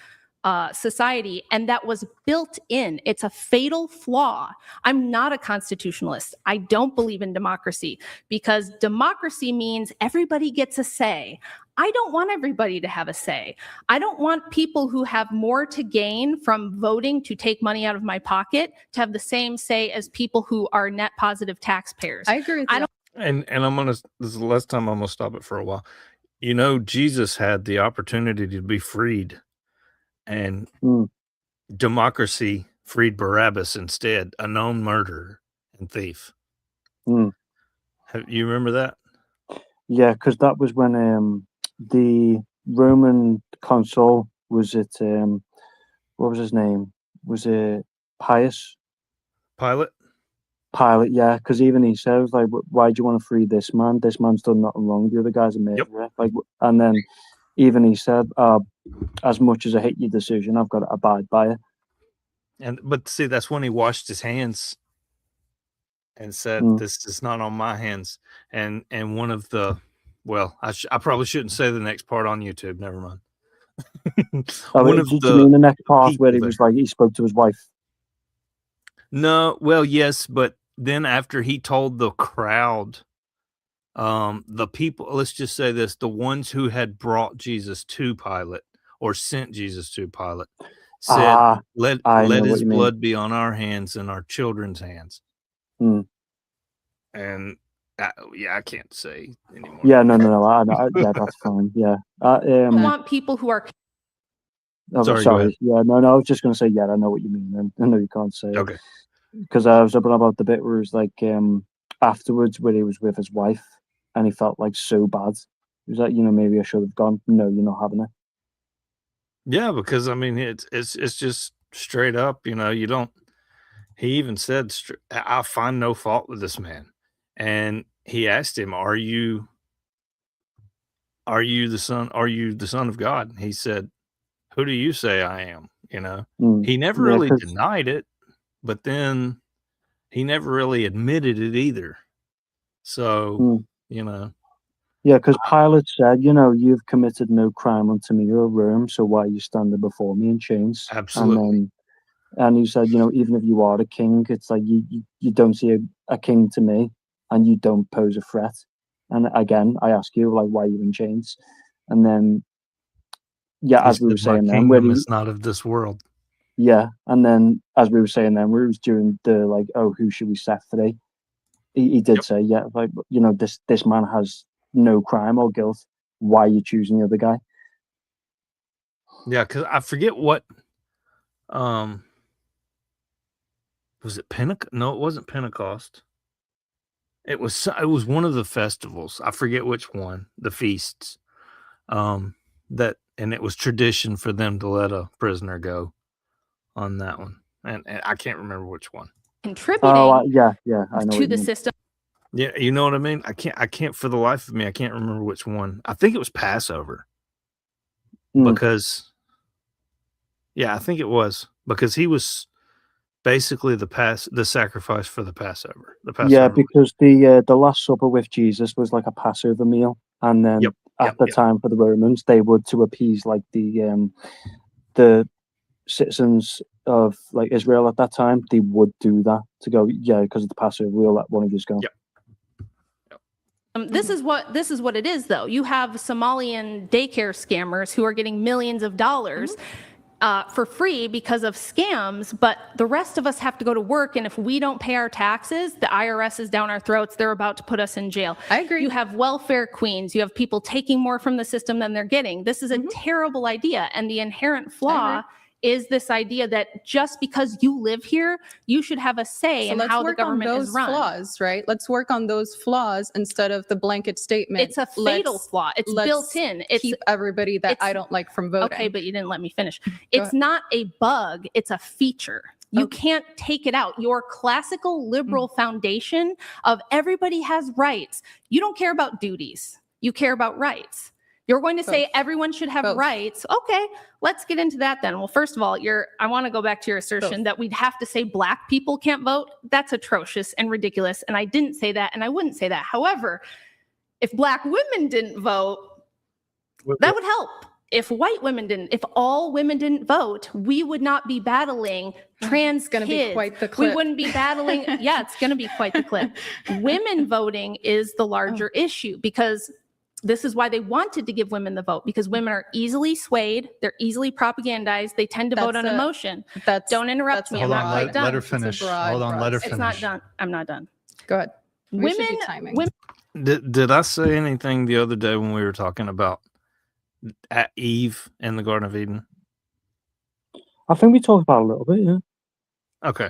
[SPEAKER 5] society, and that was built in. It's a fatal flaw. I'm not a constitutionalist. I don't believe in democracy because democracy means everybody gets a say. I don't want everybody to have a say. I don't want people who have more to gain from voting to take money out of my pocket to have the same say as people who are net positive taxpayers.
[SPEAKER 2] I agree with you.
[SPEAKER 1] And this is the last time I'm going to stop it for a while. You know, Jesus had the opportunity to be freed, and democracy freed Barabbas instead, a known murderer and thief. You remember that?
[SPEAKER 6] Yeah, because that was when the Roman consul was it what was his name? Was it
[SPEAKER 1] Pilate?
[SPEAKER 6] Pilate, yeah, because even he says like, "Why do you want to free this man? This man's done nothing wrong. The other guy's a murderer."
[SPEAKER 1] Yep.
[SPEAKER 6] Like, and then even he said, "As much as I hate your decision, I've got to abide by it."
[SPEAKER 1] But see, that's when he washed his hands and said, "This is not on my hands." And one of the, well, I probably shouldn't say the next part on YouTube. Never mind.
[SPEAKER 6] Do you mean the next part where he was like he spoke to his wife?
[SPEAKER 1] No, well, yes, but then after he told the crowd, the people, let's just say this, the ones who had brought Jesus to Pilate or sent Jesus to Pilate, said,
[SPEAKER 6] I
[SPEAKER 1] let
[SPEAKER 6] know what
[SPEAKER 1] his
[SPEAKER 6] you mean.
[SPEAKER 1] blood be on our hands and our children's hands.
[SPEAKER 6] Hmm.
[SPEAKER 1] And I can't say anymore.
[SPEAKER 6] Yeah, no. Yeah, that's fine. Yeah.
[SPEAKER 5] I want people who are
[SPEAKER 1] Sorry, go ahead.
[SPEAKER 6] Yeah, no. I was just going to say, yeah, I know what you mean. And I know you can't say it.
[SPEAKER 1] Okay.
[SPEAKER 6] Because I was up about the bit where it was like afterwards where he was with his wife and he felt like so bad. He was like, maybe I should have gone. No, you're not having it.
[SPEAKER 1] Yeah, because I mean, it's just straight up, you don't. He even said, I find no fault with this man. And he asked him, are you the son of God? And he said, who do you say I am? He never really denied it, but then he never really admitted it either. So,
[SPEAKER 6] Yeah, because Pilate said, you've committed no crime unto me or Rome, so why are you standing before me in chains?
[SPEAKER 1] Absolutely.
[SPEAKER 6] And he said, even if you are a king, it's like you don't see a king to me, and you don't pose a threat. And again, I ask you, like, why are you in chains? And then, as we were saying,
[SPEAKER 1] my kingdom is not of this world.
[SPEAKER 6] Yeah, and then as we were saying, then where it was during the like, oh, who should we set free? He did say, like, this man has no crime or guilt. Why are you choosing the other guy?
[SPEAKER 1] Yeah, because I forget what. Was it Pentecost? No, it wasn't Pentecost. It was one of the festivals. I forget which one. The feasts. And it was tradition for them to let a prisoner go on that one, and I can't remember which one.
[SPEAKER 5] Contributing.
[SPEAKER 6] I know
[SPEAKER 5] to the system.
[SPEAKER 1] Yeah, you know what I mean. I can't for the life of me. I can't remember which one. I think it was Passover. Because, I think it was because he was basically the sacrifice for the Passover.
[SPEAKER 6] Yeah, because the Last Supper with Jesus was like a Passover meal, and then at the time for the Romans, they would, to appease like the citizens of like Israel at that time, they would do that to go, because of the Passover, we'll let one of you go.
[SPEAKER 5] This is what it is, though. You have Somalian daycare scammers who are getting millions of dollars for free because of scams, but the rest of us have to go to work, and if we don't pay our taxes, the IRS is down our throats. They're about to put us in jail.
[SPEAKER 2] I agree.
[SPEAKER 5] You have welfare queens. You have people taking more from the system than they're getting. This is a terrible idea, and the inherent flaw is this idea that just because you live here, you should have a say in how the government is run.
[SPEAKER 2] Flaws, right? Let's work on those flaws instead of the blanket statement.
[SPEAKER 5] It's a fatal flaw. It's built in. It's
[SPEAKER 2] keep everybody that I don't like from voting.
[SPEAKER 5] Okay, but you didn't let me finish. It's not a bug. It's a feature. You can't take it out. Your classical liberal foundation of everybody has rights. You don't care about duties. You care about rights. You're going to say everyone should have rights. Okay, let's get into that then. Well, first of all, I want to go back to your assertion that we'd have to say Black people can't vote. That's atrocious and ridiculous. And I didn't say that, and I wouldn't say that. However, if Black women didn't vote, that would help. If white women didn't, if all women didn't vote, we would not be battling trans kids.
[SPEAKER 2] Be quite the clip.
[SPEAKER 5] We wouldn't be battling. It's going to be quite the clip. Women voting is the larger issue, because this is why they wanted to give women the vote, because women are easily swayed. They're easily propagandized. They tend to vote on emotion. Don't interrupt me. I'm not quite done.
[SPEAKER 4] Let her finish. Hold on. Let her finish.
[SPEAKER 5] It's not done. I'm not done.
[SPEAKER 2] Go ahead.
[SPEAKER 5] Women.
[SPEAKER 1] Did I say anything the other day when we were talking about Eve in the Garden of Eden?
[SPEAKER 6] I think we talked about it a little bit, yeah.
[SPEAKER 1] Okay.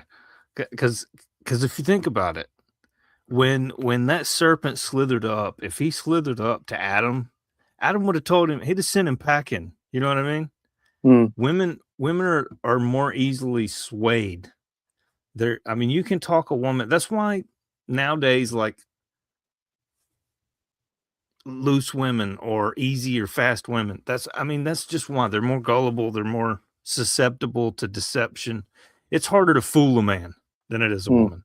[SPEAKER 1] Because if you think about it, when that serpent slithered up, if he slithered up to Adam would have told him, he'd have sent him packing. You know what I mean? Women are more easily swayed. You can talk a woman. That's why nowadays, like, loose women or easy or fast women, that's just why they're more gullible. They're more susceptible to deception. It's harder to fool a man than it is a woman.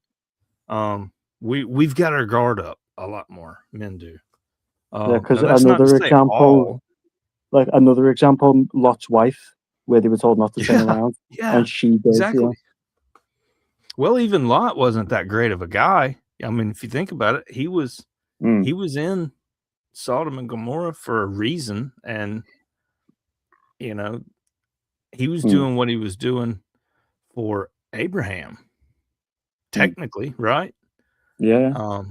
[SPEAKER 1] We've got our guard up a lot more. Men do.
[SPEAKER 6] Because another example, Lot's wife, where they were told not to turn around, and she did.
[SPEAKER 1] Exactly. Yeah. Well, even Lot wasn't that great of a guy. I mean, if you think about it, he was in Sodom and Gomorrah for a reason, and you know, he was
[SPEAKER 6] Hmm.
[SPEAKER 1] doing what he was doing for Abraham, technically, right?
[SPEAKER 6] Yeah.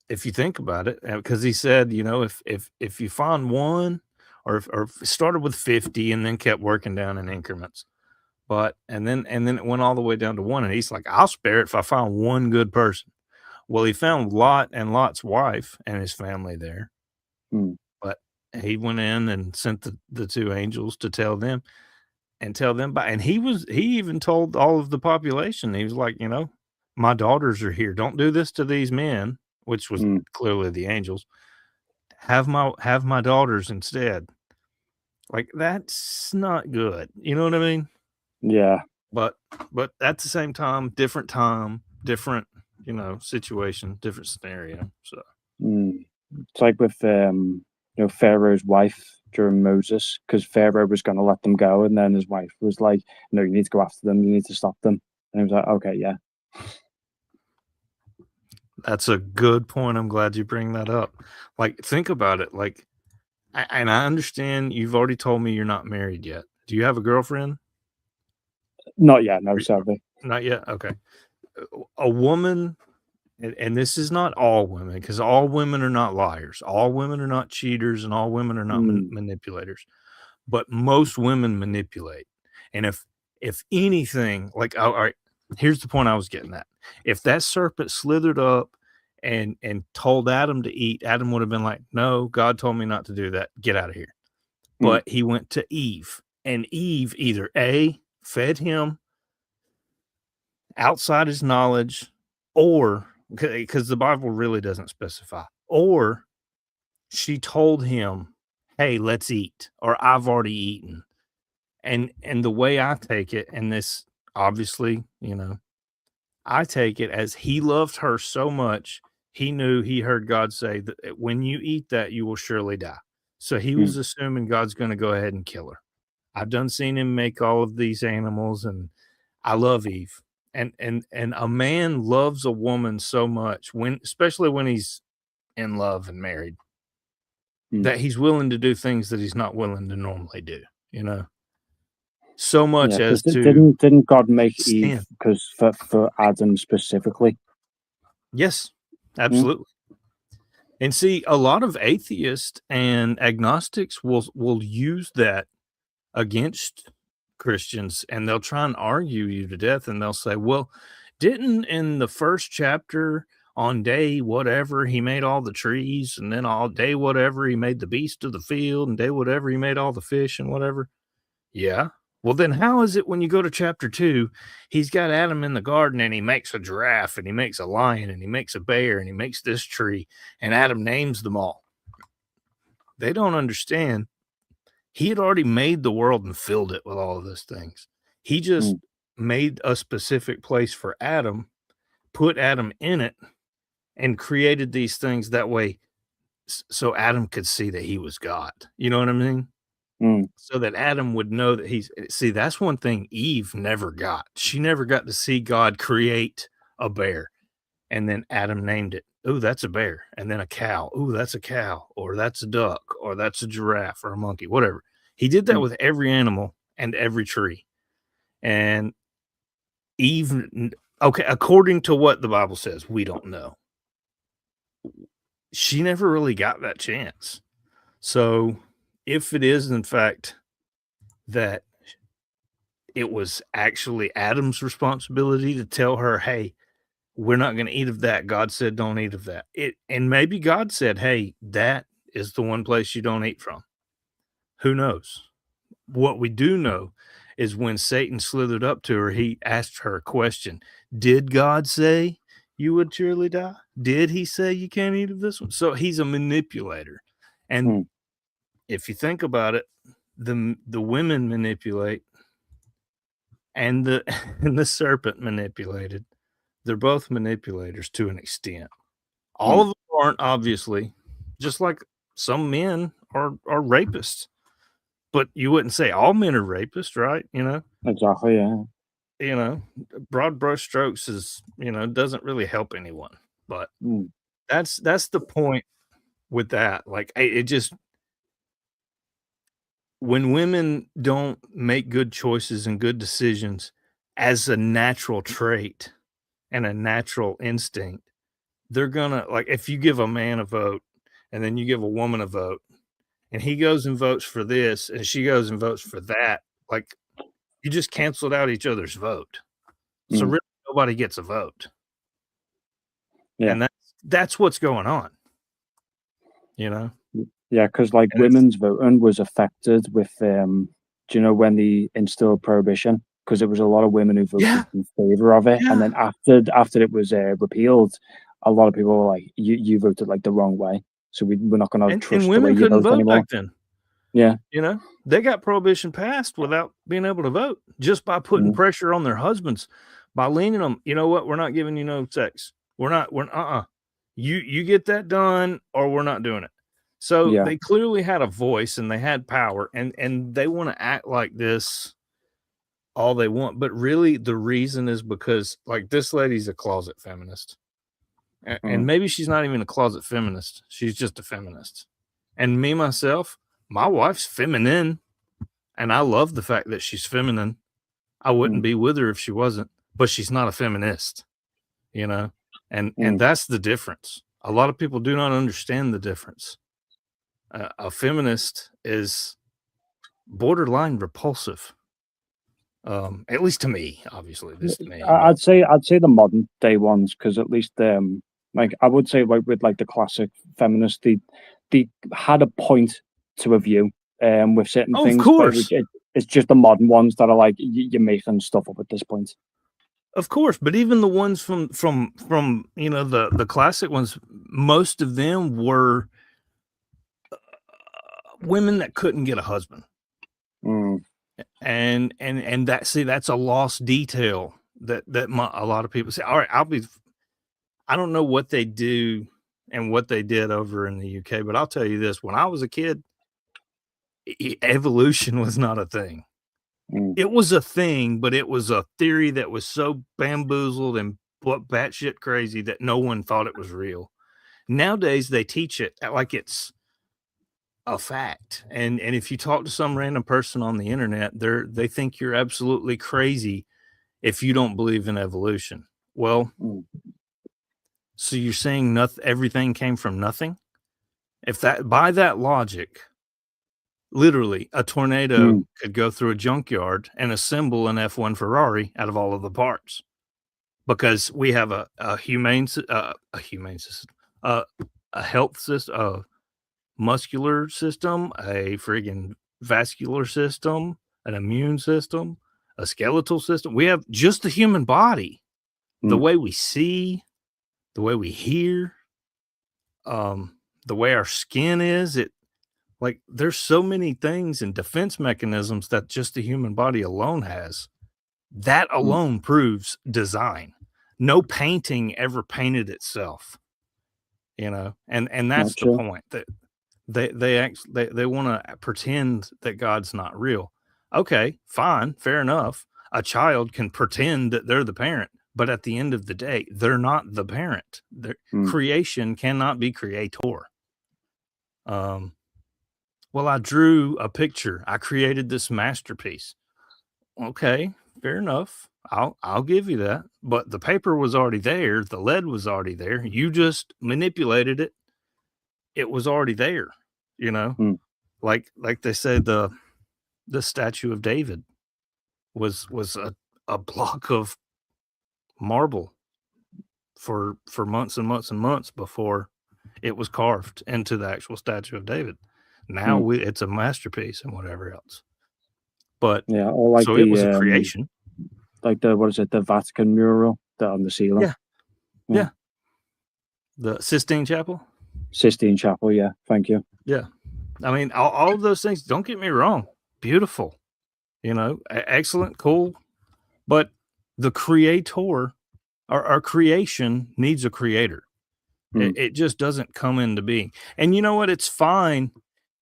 [SPEAKER 1] If you think about it, because he said, you know, if you find one, or if it started with 50 and then kept working down in increments, and then it went all the way down to one, and he's like, I'll spare it if I find one good person. Well, he found Lot and Lot's wife and his family there,
[SPEAKER 6] Hmm.
[SPEAKER 1] but he went in and sent the two angels to tell them and he even told all of the population. He was like, you know, my daughters are here. Don't do this to these men, which was
[SPEAKER 6] Hmm.
[SPEAKER 1] clearly the angels. Have my daughters instead. Like, that's not good. You know what I mean?
[SPEAKER 6] Yeah.
[SPEAKER 1] But at the same time, different, you know, situation, different scenario. So
[SPEAKER 6] It's like with you know, Pharaoh's wife during Moses, because Pharaoh was going to let them go, and then his wife was like, "No, you need to go after them. You need to stop them." And he was like, "Okay, yeah."
[SPEAKER 1] that's a good point. I'm glad you bring that up. Like, think about it. Like, and I understand you've already told me you're not married yet. Do you have a girlfriend?
[SPEAKER 6] Not yet, no, sadly.
[SPEAKER 1] Not yet. Okay. A woman, and this is not all women, because all women are not liars. All women are not cheaters, and all women are not manipulators. But most women manipulate. And if anything, like, all right, here's the point I was getting at. If that serpent slithered up and told Adam to eat, Adam would have been like, no, God told me not to do that. Get out of here. But he went to Eve, and Eve either A, fed him outside his knowledge, or because the Bible really doesn't specify, or she told him, hey, let's eat, or I've already eaten. And the way I take it, and this obviously, you know, I take it as he loved her so much, he knew, he heard God say that when you eat that, you will surely die. So he was assuming God's going to go ahead and kill her. I've done seen him make all of these animals, and I love Eve. And a man loves a woman so much, especially when he's in love and married, that he's willing to do things that he's not willing to normally do, you know? So much as to
[SPEAKER 6] didn't God make
[SPEAKER 1] sin.
[SPEAKER 6] Eve because for Adam specifically?
[SPEAKER 1] Yes, absolutely. And see, a lot of atheists and agnostics will use that against Christians, and they'll try and argue you to death, and they'll say, well, didn't in the first chapter on day whatever he made all the trees, and then all day whatever he made the beast of the field, and day whatever he made all the fish and whatever? Yeah. Well, then how is it when you go to chapter 2, he's got Adam in the garden, and he makes a giraffe, and he makes a lion, and he makes a bear, and he makes this tree, and Adam names them all? They don't understand. He had already made the world and filled it with all of those things. He just made a specific place for Adam, put Adam in it, and created these things that way so Adam could see that he was God. You know what I mean? So that Adam would know that that's one thing Eve never got. She never got to see God create a bear, and then Adam named it. Oh, that's a bear. And then a cow. Oh, that's a cow, or that's a duck, or that's a giraffe, or a monkey, whatever. He did that with every animal and every tree. And Eve, okay, according to what the Bible says, we don't know. She never really got that chance. So if it is, in fact, that it was actually Adam's responsibility to tell her, hey, we're not going to eat of that. God said, don't eat of that. And maybe God said, hey, that is the one place you don't eat from. Who knows? What we do know is when Satan slithered up to her, he asked her a question. Did God say you would surely die? Did he say you can't eat of this one? So he's a manipulator. And if you think about it, the women manipulate, and the serpent manipulated. They're both manipulators to an extent. All of them aren't, obviously, just like some men are rapists. But you wouldn't say all men are rapists, right? You know?
[SPEAKER 6] Exactly, yeah.
[SPEAKER 1] You know, broad brush strokes is, you know, doesn't really help anyone. But that's the point with that. Like, it just, when women don't make good choices and good decisions as a natural trait and a natural instinct, they're gonna, like, if you give a man a vote and then you give a woman a vote and he goes and votes for this and she goes and votes for that, like, you just canceled out each other's vote. So really nobody gets a vote.
[SPEAKER 6] Yeah.
[SPEAKER 1] And that's what's going on. You know?
[SPEAKER 6] Yeah, because like women's voting was affected with do you know when they instilled prohibition? Because there was a lot of women who voted in favor of it, and then after it was repealed, a lot of people were like, "You voted like the wrong way, so we're not going to trust
[SPEAKER 1] and
[SPEAKER 6] the way
[SPEAKER 1] women
[SPEAKER 6] you
[SPEAKER 1] couldn't
[SPEAKER 6] vote
[SPEAKER 1] vote
[SPEAKER 6] anymore."
[SPEAKER 1] back then.
[SPEAKER 6] Yeah,
[SPEAKER 1] You know, they got prohibition passed without being able to vote, just by putting pressure on their husbands, by leaning them. You know what? We're not giving you no sex. You get that done, or we're not doing it. So they clearly had a voice and they had power, and they want to act like this all they want. But really, the reason is because, like, this lady's a closet feminist. And maybe she's not even a closet feminist. She's just a feminist. And me, myself, my wife's feminine. And I love the fact that she's feminine. I wouldn't be with her if she wasn't, but she's not a feminist, you know? And that's the difference. A lot of people do not understand the difference. A feminist is borderline repulsive. At least to me, obviously. This to me.
[SPEAKER 6] I'd say the modern day ones, because at least like I would say, like with like the classic feminists, they had a point to a view with certain things.
[SPEAKER 1] Of course,
[SPEAKER 6] but it's just the modern ones that are like you're making stuff up at this point.
[SPEAKER 1] Of course, but even the ones from you know the classic ones, most of them were women that couldn't get a husband. And that's a lost detail that a lot of people say. All right, I don't know what they do and what they did over in the UK, but I'll tell you this: when I was a kid, evolution was not a thing. It was a thing, but it was a theory that was so bamboozled and batshit crazy that no one thought it was real. Nowadays, they teach it like it's a fact, and if you talk to some random person on the internet, they think you're absolutely crazy if you don't believe in evolution. Well, so you're saying everything came from nothing? If that, by that logic, literally a tornado could go through a junkyard and assemble an F1 Ferrari out of all of the parts, because we have a humane system, a health system, a muscular system, a friggin' vascular system, an immune system, a skeletal system. We have just the human body, the way we see, the way we hear, the way our skin is. Like, there's so many things and defense mechanisms that just the human body alone has. That alone proves design. No painting ever painted itself, you know, and that's the point, that they want to pretend that God's not real. Okay, fine, fair enough. A child can pretend that they're the parent, but at the end of the day, they're not the parent. Creation cannot be creator. Well, I drew a picture. I created this masterpiece. Okay, fair enough. I'll give you that. But the paper was already there. The lead was already there. You just manipulated it. It was already there, you know? Like they said, the statue of David was a block of marble for months and months and months before it was carved into the actual statue of David. Now it's a masterpiece and whatever else. But
[SPEAKER 6] yeah, or like
[SPEAKER 1] so it was a creation.
[SPEAKER 6] Like the Vatican mural on the ceiling.
[SPEAKER 1] Yeah. The Sistine Chapel.
[SPEAKER 6] Sistine Chapel, yeah. Thank you.
[SPEAKER 1] Yeah. I mean, all of those things, don't get me wrong, beautiful, you know, excellent, cool. But the creator, our creation needs a creator. It just doesn't come into being. And you know what? It's fine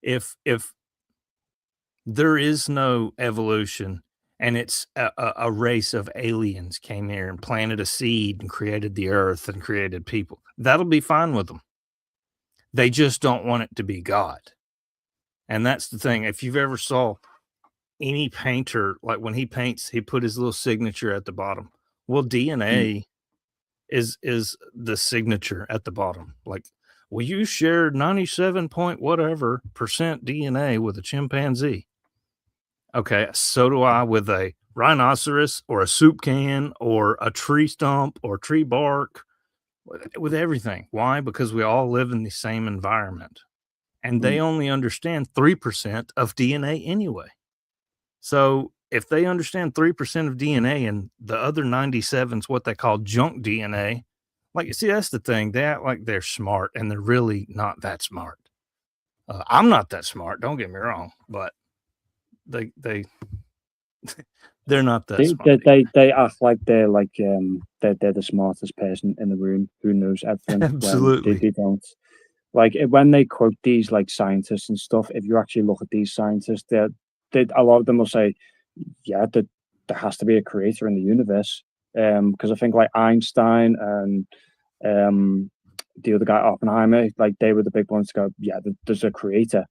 [SPEAKER 1] if there is no evolution and it's a race of aliens came here and planted a seed and created the earth and created people. That'll be fine with them. They just don't want it to be God. And that's the thing. If you've ever saw any painter, like when he paints, he put his little signature at the bottom. Well, DNA is the signature at the bottom. Like, well, you shared 97 point whatever percent DNA with a chimpanzee. Okay, so do I with a rhinoceros or a soup can or a tree stump or tree bark, with everything. Why? Because we all live in the same environment, and they only understand 3% of DNA anyway. So if they understand 3% of DNA and the other 97 is what they call junk DNA, like, see, that's the thing. They act like they're smart, and they're really not that smart. I'm not that smart. Don't get me wrong, but they they're not that smart.
[SPEAKER 6] They act like they're the smartest person in the room who knows everything.
[SPEAKER 1] Absolutely.
[SPEAKER 6] When they don't. Like when they quote these like scientists and stuff, if you actually look at these scientists, a lot of them will say, yeah, that there has to be a creator in the universe. Because I think like Einstein and the other guy Oppenheimer, like they were the big ones to go, yeah, there's a creator.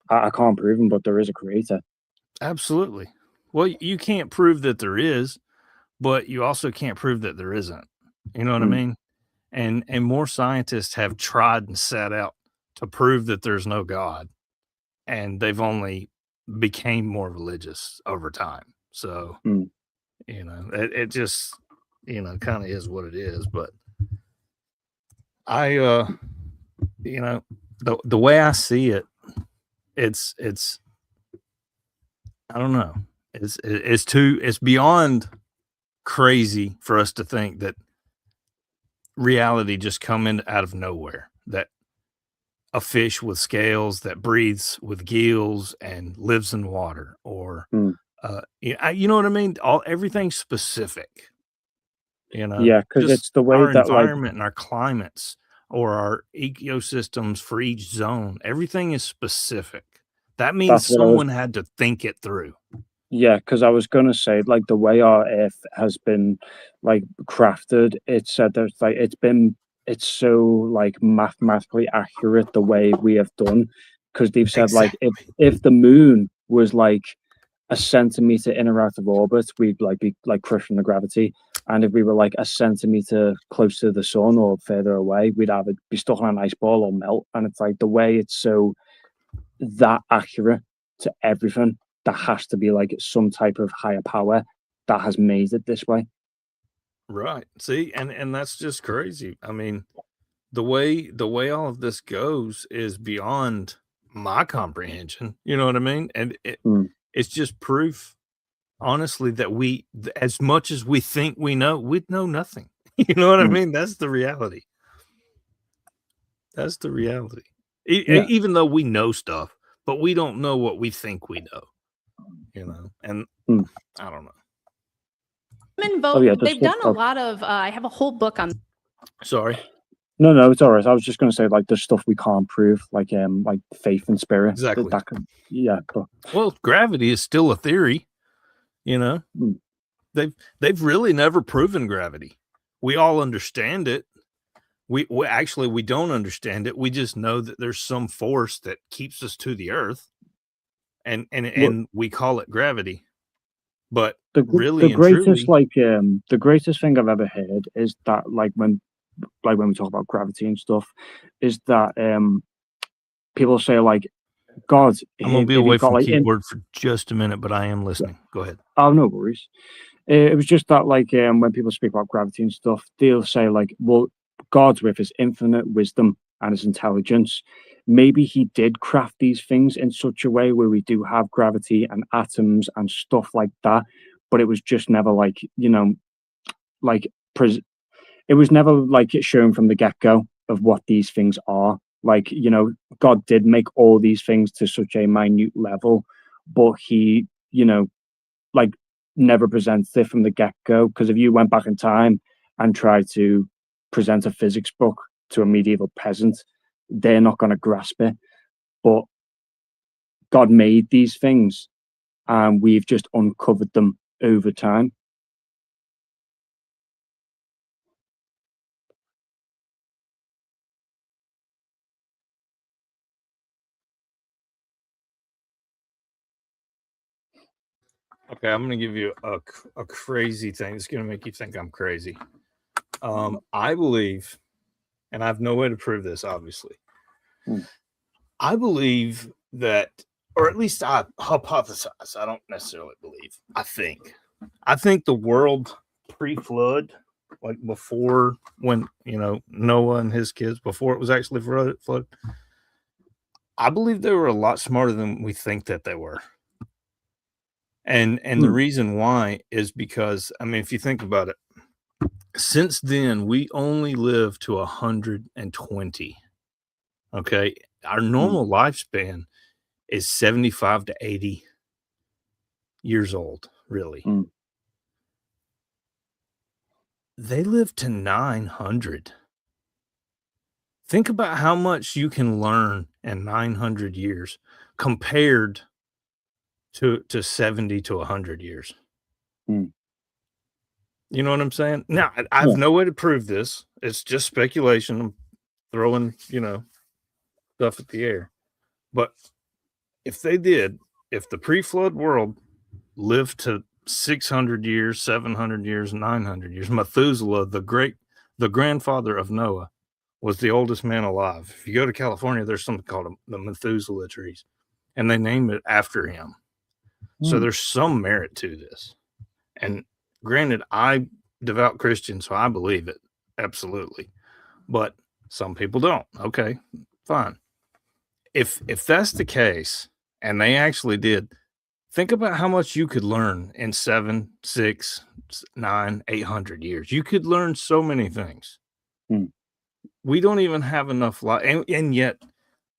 [SPEAKER 6] I can't prove him, but there is a creator.
[SPEAKER 1] Absolutely. Well, you can't prove that there is, but you also can't prove that there isn't. You know what I mean? And more scientists have tried and set out to prove that there's no God, and they've only became more religious over time. So, you know, it just, you know, kind of is what it is. But I, you know, the way I see it, it's I don't know. It's beyond crazy for us to think that reality just come in out of nowhere, that a fish with scales that breathes with gills and lives in water, or you know what I mean? Everything's specific, you know.
[SPEAKER 6] Yeah, because
[SPEAKER 1] Just
[SPEAKER 6] it's the way
[SPEAKER 1] our
[SPEAKER 6] that like
[SPEAKER 1] environment and our climates or our ecosystems for each zone, everything is specific. That means
[SPEAKER 6] that's what I was.
[SPEAKER 1] someone had to think it through.
[SPEAKER 6] Yeah, because I was gonna say like the way our Earth has been like crafted, it's said that like it's so like mathematically accurate the way we have done, because they've said like if the moon was like a centimeter in or out of orbit, we'd like be like crushing the gravity, and if we were like a centimeter close to the sun or further away, we'd either be stuck on an ice ball or melt. And it's like the way it's so that accurate to everything, there has to be like some type of higher power that has made it this way.
[SPEAKER 1] Right. See, and that's just crazy. I mean, the way all of this goes is beyond my comprehension. You know what I mean? And it's just proof, honestly, that as much as we think we know nothing. You know what I mean? That's the reality. That's the reality. Even though we know stuff, but we don't know what we think we know. You know, and I don't know.
[SPEAKER 5] They've done a lot of. I have a whole book on.
[SPEAKER 1] Sorry.
[SPEAKER 6] No, it's all right. I was just going to say like the stuff we can't prove, like faith and spirit.
[SPEAKER 1] Exactly.
[SPEAKER 6] But
[SPEAKER 1] well, gravity is still a theory. You know, they've really never proven gravity. We all understand it. We actually we don't understand it. We just know that there's some force that keeps us to the earth, and we call it gravity. But
[SPEAKER 6] the
[SPEAKER 1] really,
[SPEAKER 6] greatest the greatest thing I've ever heard is that like when we talk about gravity and stuff, is that people say like God.
[SPEAKER 1] I'm gonna be away from keyboard for just a minute, but I am listening. Go ahead.
[SPEAKER 6] Oh, no worries. It was just that like when people speak about gravity and stuff, they'll say like, well, God's with his infinite wisdom and his intelligence, maybe he did craft these things in such a way where we do have gravity and atoms and stuff like that, but it was just never like, you know, like it was never like shown from the get-go of what these things are. Like, you know, God did make all these things to such a minute level, but he, you know, like never presents it from the get-go. Because if you went back in time and tried to present a physics book to a medieval peasant, they're not going to grasp it. But God made these things and we've just uncovered them over time.
[SPEAKER 1] Okay, I'm going to give you a crazy thing. It's going to make you think I'm crazy. I believe, and I have no way to prove this, obviously. I believe that, or at least I hypothesize. I don't necessarily believe. I think the world pre-flood, like before, when Noah and his kids, before it was actually flood, I believe they were a lot smarter than we think that they were. And the reason why is because, I mean, if you think about it, since then we only live to 120. Okay, our normal lifespan is 75 to 80 years old, really. They live to 900. Think about how much you can learn in 900 years compared to 70 to 100 years. You know what I'm saying? Now, I have no way to prove this. It's just speculation. I'm throwing, stuff at the air. But if they did, if the pre-flood world lived to 600 years, 700 years, 900 years, Methuselah, the grandfather of Noah, was the oldest man alive. If you go to California, there's something called the Methuselah trees, and they named it after him. So there's some merit to this. And granted, I'm devout Christian, so I believe it. Absolutely. But some people don't. Okay, fine. If that's the case, and they actually did, think about how much you could learn in 7, 6, 9, 800 years. You could learn so many things. We don't even have enough life, and yet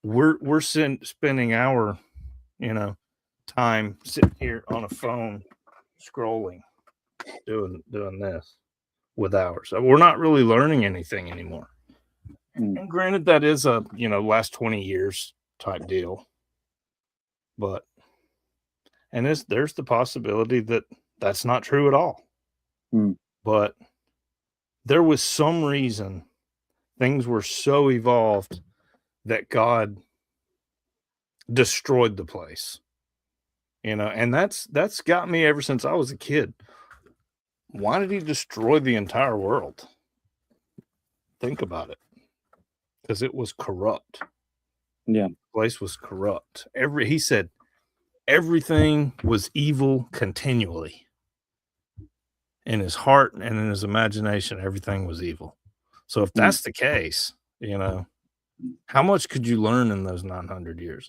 [SPEAKER 1] we're spending our, time sitting here on a phone scrolling, doing this with hours. So we're not really learning anything anymore. And granted, that is a last 20 years type deal, but there's the possibility that that's not true at all. But there was some reason things were so evolved that God destroyed the place. And that's got me ever since I was a kid. Why did he destroy the entire world? Think about it. Because it was corrupt.
[SPEAKER 6] Yeah.
[SPEAKER 1] The place was corrupt. He said everything was evil continually. In his heart and in his imagination, everything was evil. So if that's the case, how much could you learn in those 900 years?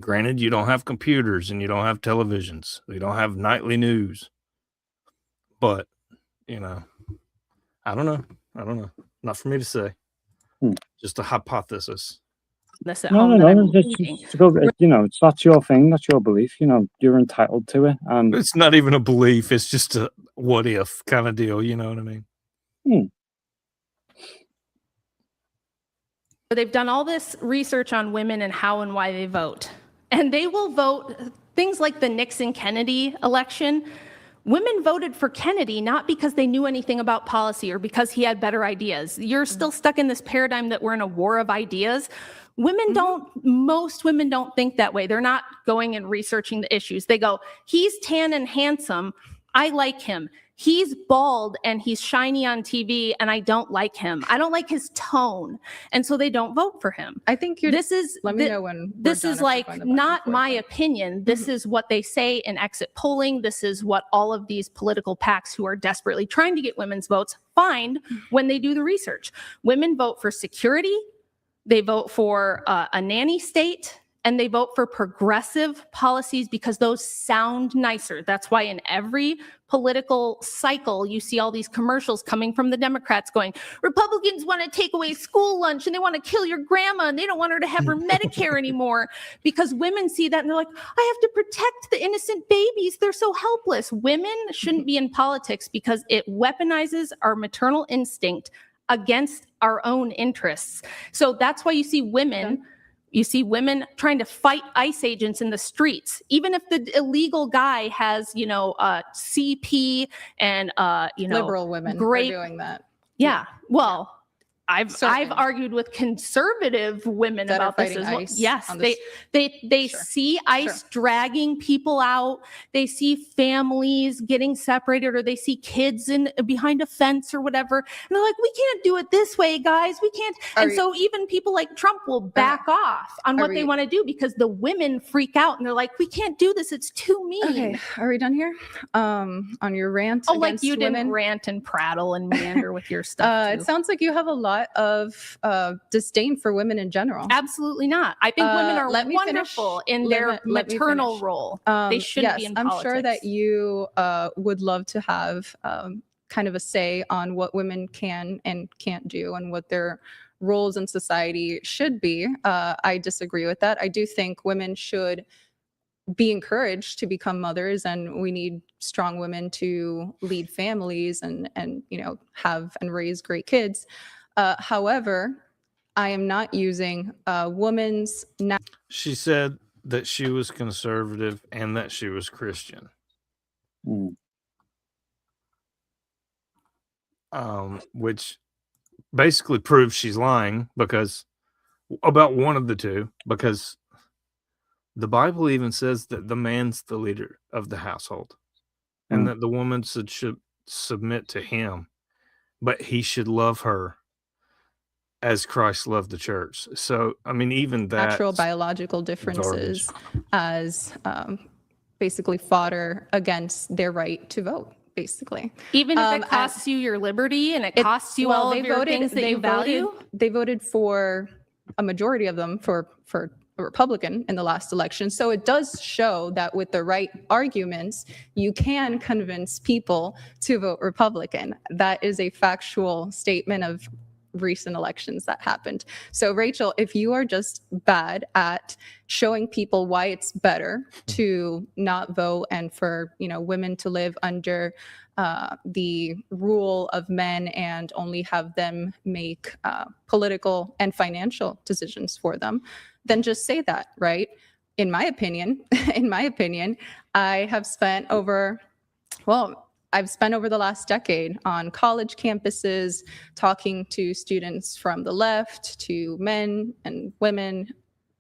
[SPEAKER 1] Granted, you don't have computers and you don't have televisions. You don't have nightly news. But, I don't know. Not for me to say. Just a hypothesis.
[SPEAKER 6] It's that's your thing. That's your belief. You're entitled to it. And
[SPEAKER 1] it's not even a belief. It's just a what if kind of deal. You know what I mean?
[SPEAKER 5] They've done all this research on women and how and why they vote. And they will vote things like the Nixon-Kennedy election. Women voted for Kennedy not because they knew anything about policy or because he had better ideas. You're still stuck in this paradigm that we're in a war of ideas. Most women don't think that way. They're not going and researching the issues. They go, he's tan and handsome. I like him. He's bald and he's shiny on TV and I don't like him. I don't like his tone. And so they don't vote for him.
[SPEAKER 2] I think let me know when
[SPEAKER 5] this is like not my opinion. This is what they say in exit polling. This is what all of these political PACs who are desperately trying to get women's votes find when they do the research. Women vote for security. They vote for a nanny state. And they vote for progressive policies because those sound nicer. That's why in every political cycle, you see all these commercials coming from the Democrats going, Republicans want to take away school lunch and they want to kill your grandma and they don't want her to have her Medicare anymore, because women see that and they're like, I have to protect the innocent babies. They're so helpless. Women shouldn't be in politics because it weaponizes our maternal instinct against our own interests. So that's why you see women trying to fight ICE agents in the streets, even if the illegal guy has, CP and,
[SPEAKER 2] liberal women are doing that.
[SPEAKER 5] Yeah. Well, I've
[SPEAKER 2] Certain.
[SPEAKER 5] argued with conservative women
[SPEAKER 2] That are
[SPEAKER 5] about this
[SPEAKER 2] fighting
[SPEAKER 5] as well.
[SPEAKER 2] ICE
[SPEAKER 5] Yes,
[SPEAKER 2] on
[SPEAKER 5] they
[SPEAKER 2] this- Sure.
[SPEAKER 5] see ICE dragging people out. They see families getting separated, or they see kids in behind a fence or whatever. And they're like, we can't do it this way, guys. We can't. And so even people like Trump will back off on what they want to do because the women freak out and they're like, we can't do this. It's too mean.
[SPEAKER 2] Okay, are we done here? On your rant
[SPEAKER 5] Oh, like
[SPEAKER 2] against
[SPEAKER 5] you didn't
[SPEAKER 2] women?
[SPEAKER 5] rant and prattle and meander with your stuff.
[SPEAKER 2] It sounds like you have a lot of disdain for women in general.
[SPEAKER 5] Absolutely not. I think women are
[SPEAKER 2] let me
[SPEAKER 5] wonderful
[SPEAKER 2] finish.
[SPEAKER 5] in
[SPEAKER 2] Let
[SPEAKER 5] their
[SPEAKER 2] me- let me
[SPEAKER 5] maternal
[SPEAKER 2] finish.
[SPEAKER 5] role. They shouldn't be
[SPEAKER 2] yes,
[SPEAKER 5] in
[SPEAKER 2] I'm
[SPEAKER 5] politics.
[SPEAKER 2] sure that you would love to have kind of a say on what women can and can't do and what their roles in society should be. I disagree with that. I do think women should be encouraged to become mothers, and we need strong women to lead families and have and raise great kids. However, I am not using woman's
[SPEAKER 1] She said that she was conservative and that she was Christian. Which basically proves she's lying because about one of the two, because the Bible even says that the man's the leader of the household and that the woman should submit to him, but he should love her as Christ loved the church. So, I mean, even that
[SPEAKER 2] natural biological differences as basically fodder against their right to vote, basically.
[SPEAKER 5] Even if it costs you your liberty and it costs you all of your things that you value?
[SPEAKER 2] They voted for a majority of them for a Republican in the last election. So it does show that with the right arguments, you can convince people to vote Republican. That is a factual statement of recent elections that happened. So Rachel, if you are just bad at showing people why it's better to not vote and for women to live under the rule of men and only have them make political and financial decisions for them, then just say that, right? In my opinion, I have spent I've spent over the last decade on college campuses talking to students from the left, to men and women,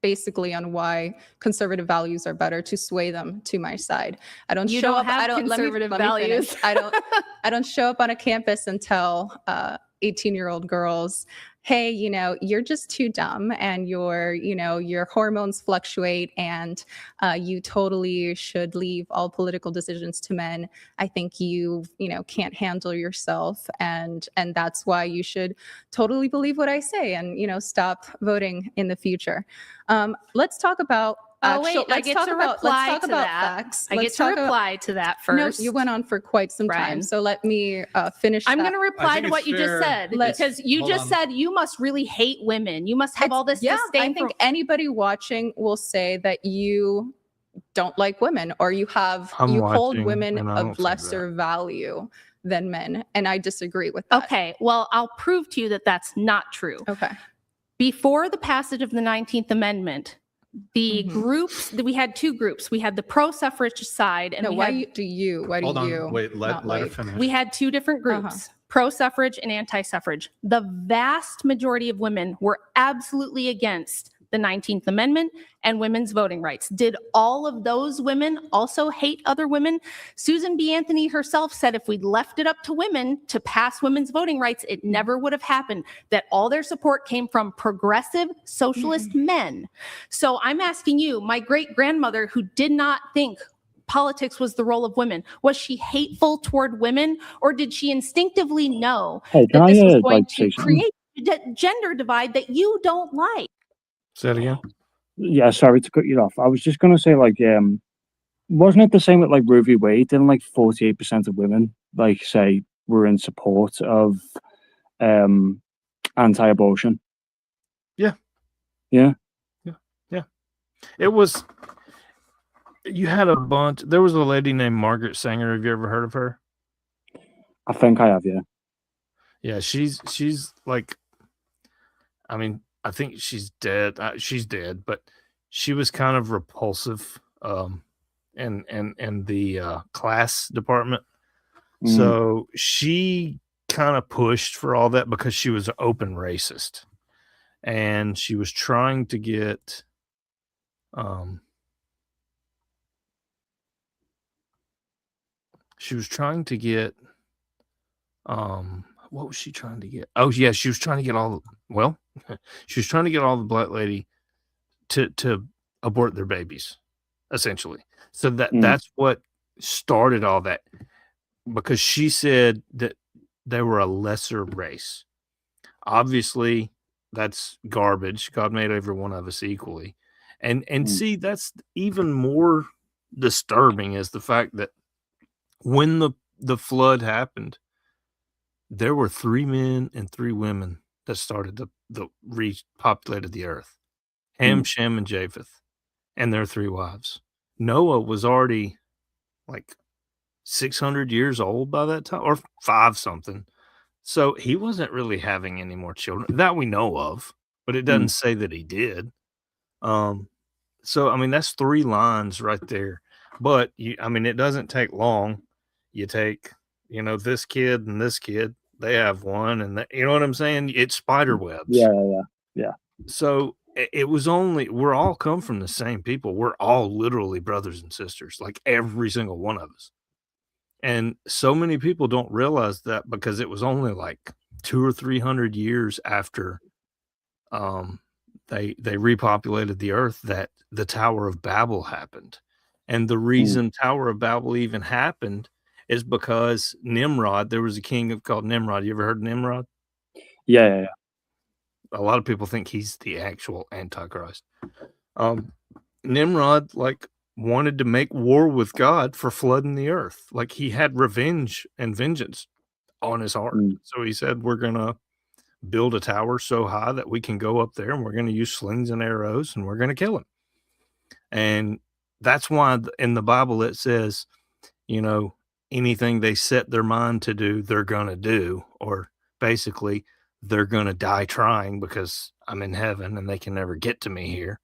[SPEAKER 2] basically on why conservative values are better, to sway them to my side. I don't
[SPEAKER 5] You
[SPEAKER 2] show
[SPEAKER 5] don't
[SPEAKER 2] up.
[SPEAKER 5] have
[SPEAKER 2] I don't
[SPEAKER 5] conservative
[SPEAKER 2] let me
[SPEAKER 5] values.
[SPEAKER 2] finish. I don't show up on a campus and tell 18-year-old girls, hey, you're just too dumb and your hormones fluctuate and you totally should leave all political decisions to men. I think you can't handle yourself and that's why you should totally believe what I say and, stop voting in the future. Let's talk about
[SPEAKER 5] I get to reply to that.
[SPEAKER 2] facts.
[SPEAKER 5] I get to reply to that first.
[SPEAKER 2] No, you went on for quite some time.
[SPEAKER 5] Brian.
[SPEAKER 2] So let me finish.
[SPEAKER 5] I'm
[SPEAKER 2] that.
[SPEAKER 5] going to reply to what you just said because you just said you must really hate women. You must have all this disdain.
[SPEAKER 2] I think anybody watching will say that you don't like women or you hold women of lesser value than men. And I disagree with that.
[SPEAKER 5] Okay. Well, I'll prove to you that that's not true.
[SPEAKER 2] Okay.
[SPEAKER 5] Before the passage of the 19th Amendment, the groups that we had two groups. We had the pro-suffrage side, and
[SPEAKER 2] why do you?
[SPEAKER 4] Hold on, wait, let her finish.
[SPEAKER 5] We had two different groups: pro-suffrage and anti-suffrage. The vast majority of women were absolutely against the 19th Amendment and women's voting rights. Did all of those women also hate other women? Susan B. Anthony herself said if we'd left it up to women to pass women's voting rights, it never would have happened, that all their support came from progressive socialist men. So I'm asking you, my great-grandmother who did not think politics was the role of women, was she hateful toward women, or did she instinctively know that this was going to create a gender divide that you don't like?
[SPEAKER 1] Say it again.
[SPEAKER 6] Yeah, sorry to cut you off. I was just going to say, wasn't it the same with Roe v. Wade? Didn't 48% of women say were in support of anti-abortion?
[SPEAKER 1] Yeah. It was. You had a bunch. There was a lady named Margaret Sanger. Have you ever heard of her?
[SPEAKER 6] I think I have. Yeah.
[SPEAKER 1] Yeah, she's I think she's dead. She's dead, but she was kind of repulsive in the class department. So she kind of pushed for all that because she was an open racist, and she was trying to get what was she trying to get? Oh yeah, she was trying to get she was trying to get all the black lady to abort their babies, essentially. So that's what started all that, because she said that they were a lesser race. Obviously, that's garbage. God made every one of us equally. And see, that's even more disturbing is the fact that when the flood happened, there were 3 men and 3 women that started the repopulated the earth. Ham, Shem, and Japheth, and their 3 wives. Noah was already like 600 years old by that time, or 5 something. So he wasn't really having any more children that we know of, but it doesn't say that he did. So, I mean, that's 3 lines right there. But, it doesn't take long. You take, this kid and this kid, they have one, and you know what I'm saying? It's spider webs.
[SPEAKER 6] Yeah.
[SPEAKER 1] So it was we're all come from the same people. We're all literally brothers and sisters, like every single one of us. And so many people don't realize that because it was only like 200 or 300 years after they repopulated the earth that the Tower of Babel happened. And the reason Tower of Babel even happened is because Nimrod, there was a king called Nimrod. You ever heard of Nimrod?
[SPEAKER 6] Yeah.
[SPEAKER 1] A lot of people think he's the actual Antichrist. Nimrod wanted to make war with God for flooding the earth. Like he had revenge and vengeance on his heart. So he said, we're going to build a tower so high that we can go up there, and we're going to use slings and arrows, and we're going to kill him. And that's why in the Bible it says, anything they set their mind to do, they're going to do, or basically they're going to die trying because I'm in heaven and they can never get to me here.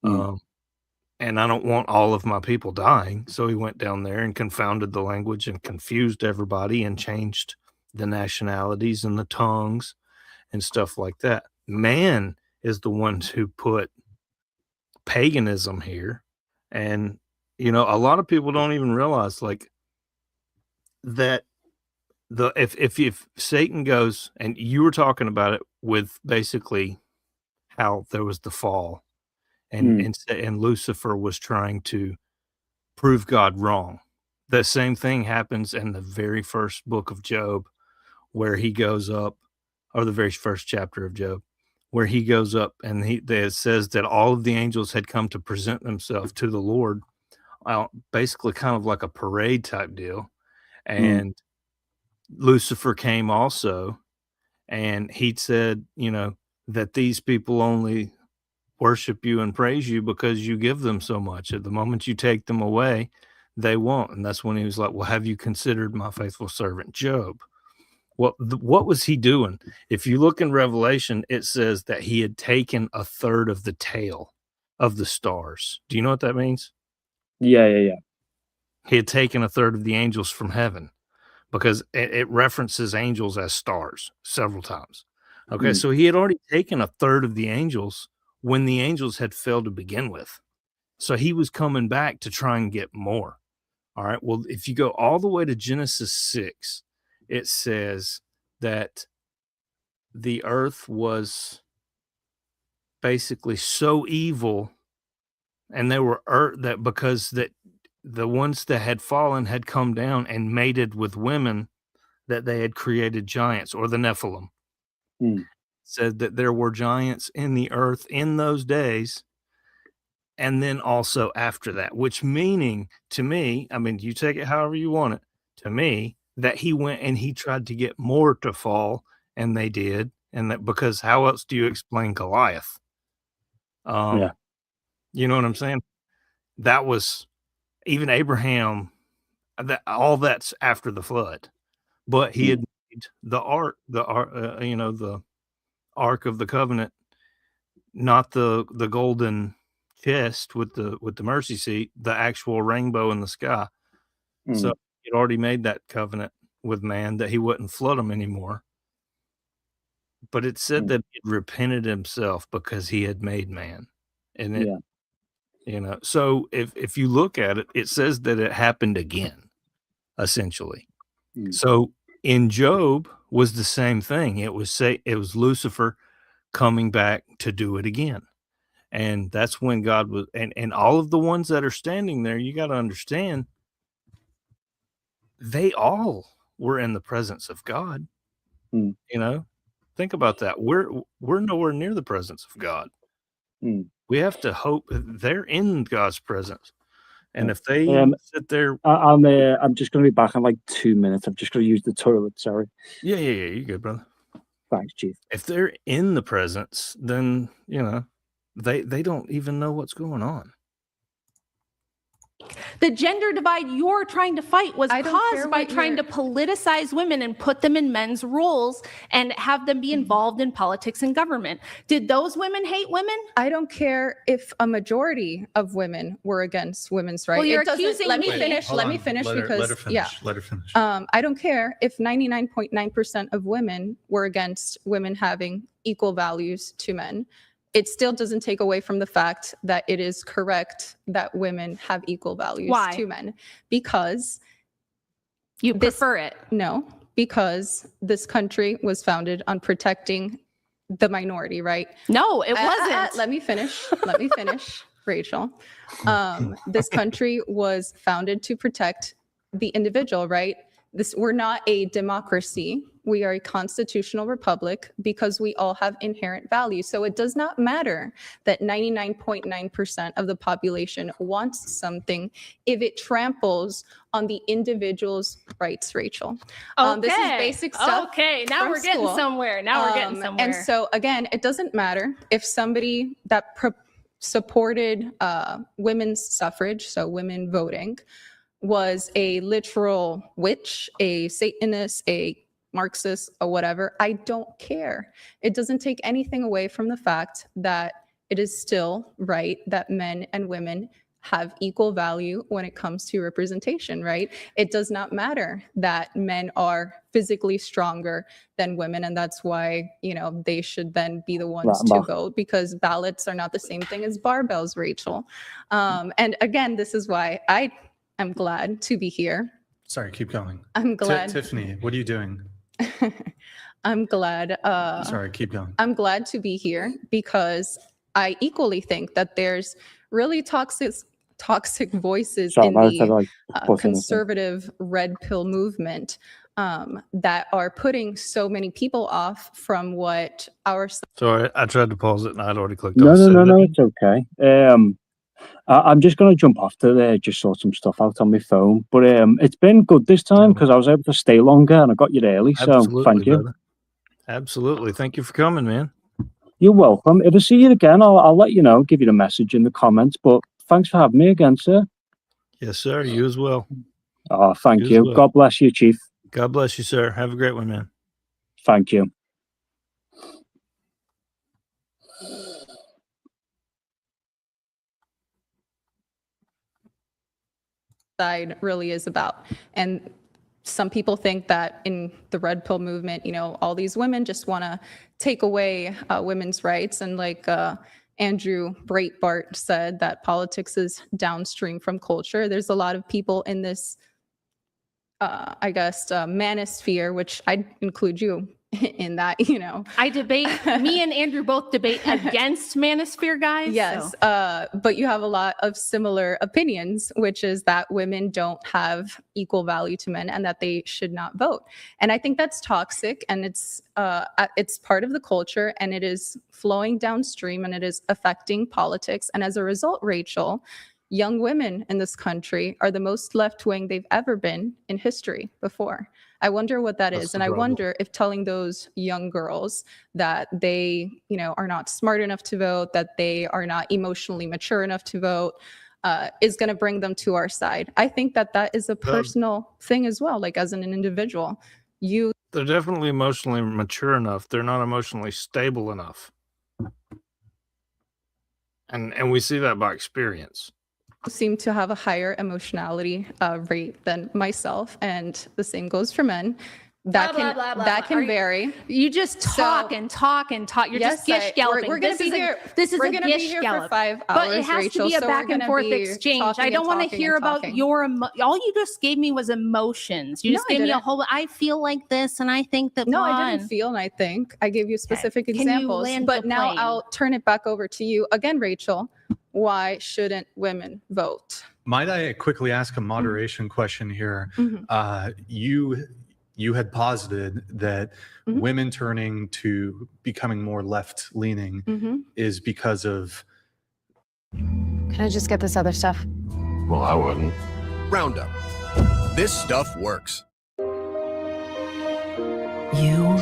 [SPEAKER 1] And I don't want all of my people dying. So he went down there and confounded the language and confused everybody and changed the nationalities and the tongues and stuff like that. Man is the ones who put paganism here. And, a lot of people don't even realize that if Satan goes, and you were talking about it with basically how there was the fall and Lucifer was trying to prove God wrong. The same thing happens in the very first book of Job, where he goes up, or the very first chapter of Job, where he goes up and it says that all of the angels had come to present themselves to the Lord, basically kind of like a parade type deal. And Lucifer came also, and he said, that these people only worship you and praise you because you give them so much. At the moment you take them away, they won't. And that's when he was like, well, have you considered my faithful servant Job? Well, what was he doing? If you look in Revelation, it says that he had taken a third of the tail of the stars. Do you know what that means?
[SPEAKER 6] Yeah.
[SPEAKER 1] He had taken a third of the angels from heaven, because it references angels as stars several times. Okay, so he had already taken a third of the angels when the angels had failed to begin with. So he was coming back to try and get more. All right, well, if you go all the way to Genesis 6, it says that the earth was basically so evil, and they were that because that the ones that had fallen had come down and mated with women, that they had created giants, or the Nephilim. Said that there were giants in the earth in those days, and then also after that, which meaning to me, you take it however you want it, to me, that he went and he tried to get more to fall, and they did. And that, because how else do you explain Goliath? You know what I'm saying? That was even Abraham, all that's after the flood, but he had made the ark, the Ark of the Covenant, not the golden chest with the mercy seat, the actual rainbow in the sky. So he'd already made that covenant with man that he wouldn't flood them anymore. But it said that he repented himself because he had made man. And it, so if you look at it, it says that it happened again, essentially. So in Job was the same thing. It was Lucifer coming back to do it again. And that's when God was, and all of the ones that are standing there, you got to understand, they all were in the presence of God. Think about that. We're nowhere near the presence of God. We have to hope they're in God's presence. And if they sit there,
[SPEAKER 6] I'm just going to be back in like 2 minutes. I'm just going to use the toilet. Sorry.
[SPEAKER 1] Yeah. You good, brother?
[SPEAKER 6] Thanks, Chief.
[SPEAKER 1] If they're in the presence, then they don't even know what's going on.
[SPEAKER 5] The gender divide you're trying to fight was caused by trying to politicize women and put them in men's roles and have them be involved in politics and government. Did those women hate women?
[SPEAKER 2] I don't care if a majority of women were against women's rights.
[SPEAKER 5] Well, you're accusing
[SPEAKER 2] Let
[SPEAKER 5] me.
[SPEAKER 2] me finish. Let me finish because
[SPEAKER 4] Let her finish.
[SPEAKER 2] I don't care if 99.9% of women were against women having equal values to men. It still doesn't take away from the fact that it is correct that women have equal values to men. Because
[SPEAKER 5] you prefer it?
[SPEAKER 2] No, because this country was founded on protecting the minority, right?
[SPEAKER 5] No, it wasn't.
[SPEAKER 2] Let me finish. Let me finish, Rachel. This country was founded to protect the individual, right? We're not a democracy. We are a constitutional republic because we all have inherent values. So it does not matter that 99.9% of the population wants something if it tramples on the individual's rights, Rachel. This is basic stuff.
[SPEAKER 5] Okay, now we're getting somewhere.
[SPEAKER 2] And so again, it doesn't matter if somebody that supported women's suffrage, so women voting, was a literal witch, a Satanist, a Marxist, or whatever. I don't care. It doesn't take anything away from the fact that it is still right that men and women have equal value when it comes to representation, right? It does not matter that men are physically stronger than women, and that's why, they should then be the ones to vote, because ballots are not the same thing as barbells, Rachel. And again, this is why I'm glad to be here.
[SPEAKER 4] Sorry, keep going.
[SPEAKER 2] I'm glad.
[SPEAKER 4] Tiffany, what are you doing?
[SPEAKER 2] I'm glad.
[SPEAKER 4] Sorry, keep going.
[SPEAKER 2] I'm glad to be here because I equally think that there's really toxic voices in the conservative red pill movement that are putting so many people off from what our.
[SPEAKER 1] Sorry, I tried to pause it and I'd already clicked
[SPEAKER 6] No,
[SPEAKER 1] off.
[SPEAKER 6] no, it's okay. I'm just going to jump off to there, just sort some stuff out on my phone. But it's been good this time because I was able to stay longer and I got you early. So thank you.
[SPEAKER 1] Brother. Absolutely. Thank you for coming, man.
[SPEAKER 6] You're welcome. If I see you again, I'll let you know, give you the message in the comments. But thanks for having me again, sir.
[SPEAKER 1] Yes, sir. You as well.
[SPEAKER 6] Oh, thank you.
[SPEAKER 1] Well.
[SPEAKER 6] God bless you, Chief.
[SPEAKER 1] God bless you, sir. Have a great one, man.
[SPEAKER 6] Thank you.
[SPEAKER 2] Side really is about. And some people think that in the red pill movement, all these women just want to take away women's rights. And like Andrew Breitbart said, that politics is downstream from culture. There's a lot of people in this, manosphere, which I'd include you in that,
[SPEAKER 5] I debate, me and Andrew both debate against manosphere guys.
[SPEAKER 2] Yes,
[SPEAKER 5] so.
[SPEAKER 2] But you have a lot of similar opinions, which is that women don't have equal value to men and that they should not vote. And I think that's toxic, and it's part of the culture, and it is flowing downstream, and it is affecting politics. And as a result, Rachel, young women in this country are the most left-wing they've ever been in history before. I wonder what that is. And I wonder if telling those young girls that they, are not smart enough to vote, that they are not emotionally mature enough to vote, is going to bring them to our side. I think that is a personal thing as well, like as an individual.
[SPEAKER 1] They're definitely emotionally mature enough. They're not emotionally stable enough. And we see that by experience.
[SPEAKER 2] seem to have a higher emotionality rate than myself, and the same goes for men. That
[SPEAKER 5] Blah,
[SPEAKER 2] can
[SPEAKER 5] blah, blah, blah,
[SPEAKER 2] that
[SPEAKER 5] blah.
[SPEAKER 2] can
[SPEAKER 5] Are you-
[SPEAKER 2] vary.
[SPEAKER 5] You just talk
[SPEAKER 2] So-
[SPEAKER 5] and talk and talk. You're
[SPEAKER 2] Yes,
[SPEAKER 5] just gish galloping.
[SPEAKER 2] we're gonna be here.
[SPEAKER 5] This is
[SPEAKER 2] We're
[SPEAKER 5] a
[SPEAKER 2] gonna be
[SPEAKER 5] gish
[SPEAKER 2] here
[SPEAKER 5] gallop.
[SPEAKER 2] for 5 hours,
[SPEAKER 5] But it has
[SPEAKER 2] Rachel,
[SPEAKER 5] to be a
[SPEAKER 2] so we're
[SPEAKER 5] back and
[SPEAKER 2] gonna
[SPEAKER 5] forth
[SPEAKER 2] be
[SPEAKER 5] exchange. I
[SPEAKER 2] talking
[SPEAKER 5] don't
[SPEAKER 2] and
[SPEAKER 5] want to
[SPEAKER 2] talking
[SPEAKER 5] hear
[SPEAKER 2] and
[SPEAKER 5] about
[SPEAKER 2] talking.
[SPEAKER 5] all you just gave me was emotions. You
[SPEAKER 2] No,
[SPEAKER 5] just
[SPEAKER 2] I
[SPEAKER 5] gave me a
[SPEAKER 2] didn't.
[SPEAKER 5] whole, I feel like this and I think that
[SPEAKER 2] No, I
[SPEAKER 5] blah,
[SPEAKER 2] didn't
[SPEAKER 5] and-
[SPEAKER 2] feel, and I think I gave you specific
[SPEAKER 5] Can you
[SPEAKER 2] examples.
[SPEAKER 5] land
[SPEAKER 2] But
[SPEAKER 5] the
[SPEAKER 2] now
[SPEAKER 5] plane?
[SPEAKER 2] I'll turn it back over to you again, Rachel. Why shouldn't women vote?
[SPEAKER 4] Might I quickly ask a moderation question here?
[SPEAKER 2] Mhm.
[SPEAKER 4] You had posited that
[SPEAKER 2] Mhm.
[SPEAKER 4] women turning to becoming more left-leaning
[SPEAKER 2] Mhm.
[SPEAKER 4] is because of
[SPEAKER 8] Can I just get this other stuff?
[SPEAKER 9] Well, I wouldn't.
[SPEAKER 10] Roundup. This stuff works.
[SPEAKER 11] You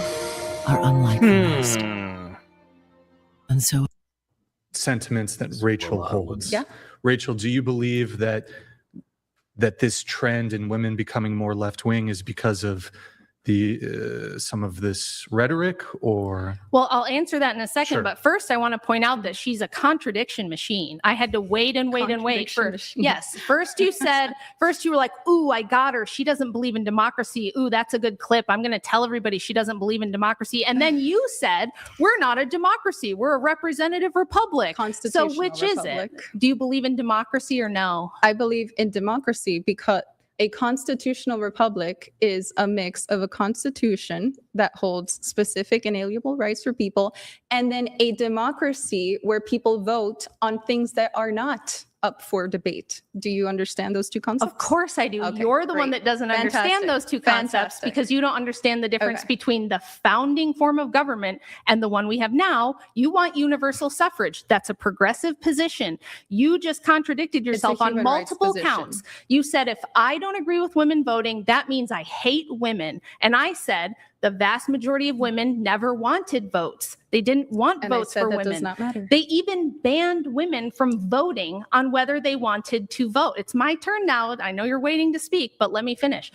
[SPEAKER 11] are unlike the rest.
[SPEAKER 1] Hmm.
[SPEAKER 11] And so
[SPEAKER 4] sentiments that Rachel holds.
[SPEAKER 2] Yeah.
[SPEAKER 4] Rachel, do you believe that this trend in women becoming more left-wing is because of the some of this rhetoric, or
[SPEAKER 5] Well, I'll answer that in a second,
[SPEAKER 4] Sure.
[SPEAKER 5] but first I want to point out that she's a contradiction machine. I had to wait and wait and wait
[SPEAKER 2] Contradiction
[SPEAKER 5] for,
[SPEAKER 2] machine.
[SPEAKER 5] yes, first you were like, ooh, I got her. She doesn't believe in democracy. Ooh, that's a good clip. I'm going to tell everybody she doesn't believe in democracy. And then you said, we're not a democracy. We're a representative republic. So
[SPEAKER 2] Constitutional
[SPEAKER 5] which is
[SPEAKER 2] republic.
[SPEAKER 5] it? Do you believe in democracy or no?
[SPEAKER 2] I believe in democracy because a constitutional republic is a mix of a constitution that holds specific inalienable rights for people, and then a democracy where people vote on things that are not up for debate. Do you understand those two concepts?
[SPEAKER 5] Of course I do.
[SPEAKER 2] Okay,
[SPEAKER 5] You're the one
[SPEAKER 2] great.
[SPEAKER 5] that doesn't understand
[SPEAKER 2] Fantastic.
[SPEAKER 5] those two concepts
[SPEAKER 2] Fantastic.
[SPEAKER 5] because you don't understand the difference
[SPEAKER 2] Okay.
[SPEAKER 5] between the founding form of government and the one we have now. You want universal suffrage. That's a progressive position. You just contradicted yourself on
[SPEAKER 2] human rights
[SPEAKER 5] multiple
[SPEAKER 2] position.
[SPEAKER 5] counts. You said, if I don't agree with women voting, that means I hate women. And I said, the vast majority of women never wanted votes. They didn't want
[SPEAKER 2] And I
[SPEAKER 5] votes
[SPEAKER 2] said
[SPEAKER 5] for
[SPEAKER 2] that
[SPEAKER 5] women.
[SPEAKER 2] does not matter.
[SPEAKER 5] They even banned women from voting on whether they wanted to vote. It's my turn now. I know you're waiting to speak, but let me finish.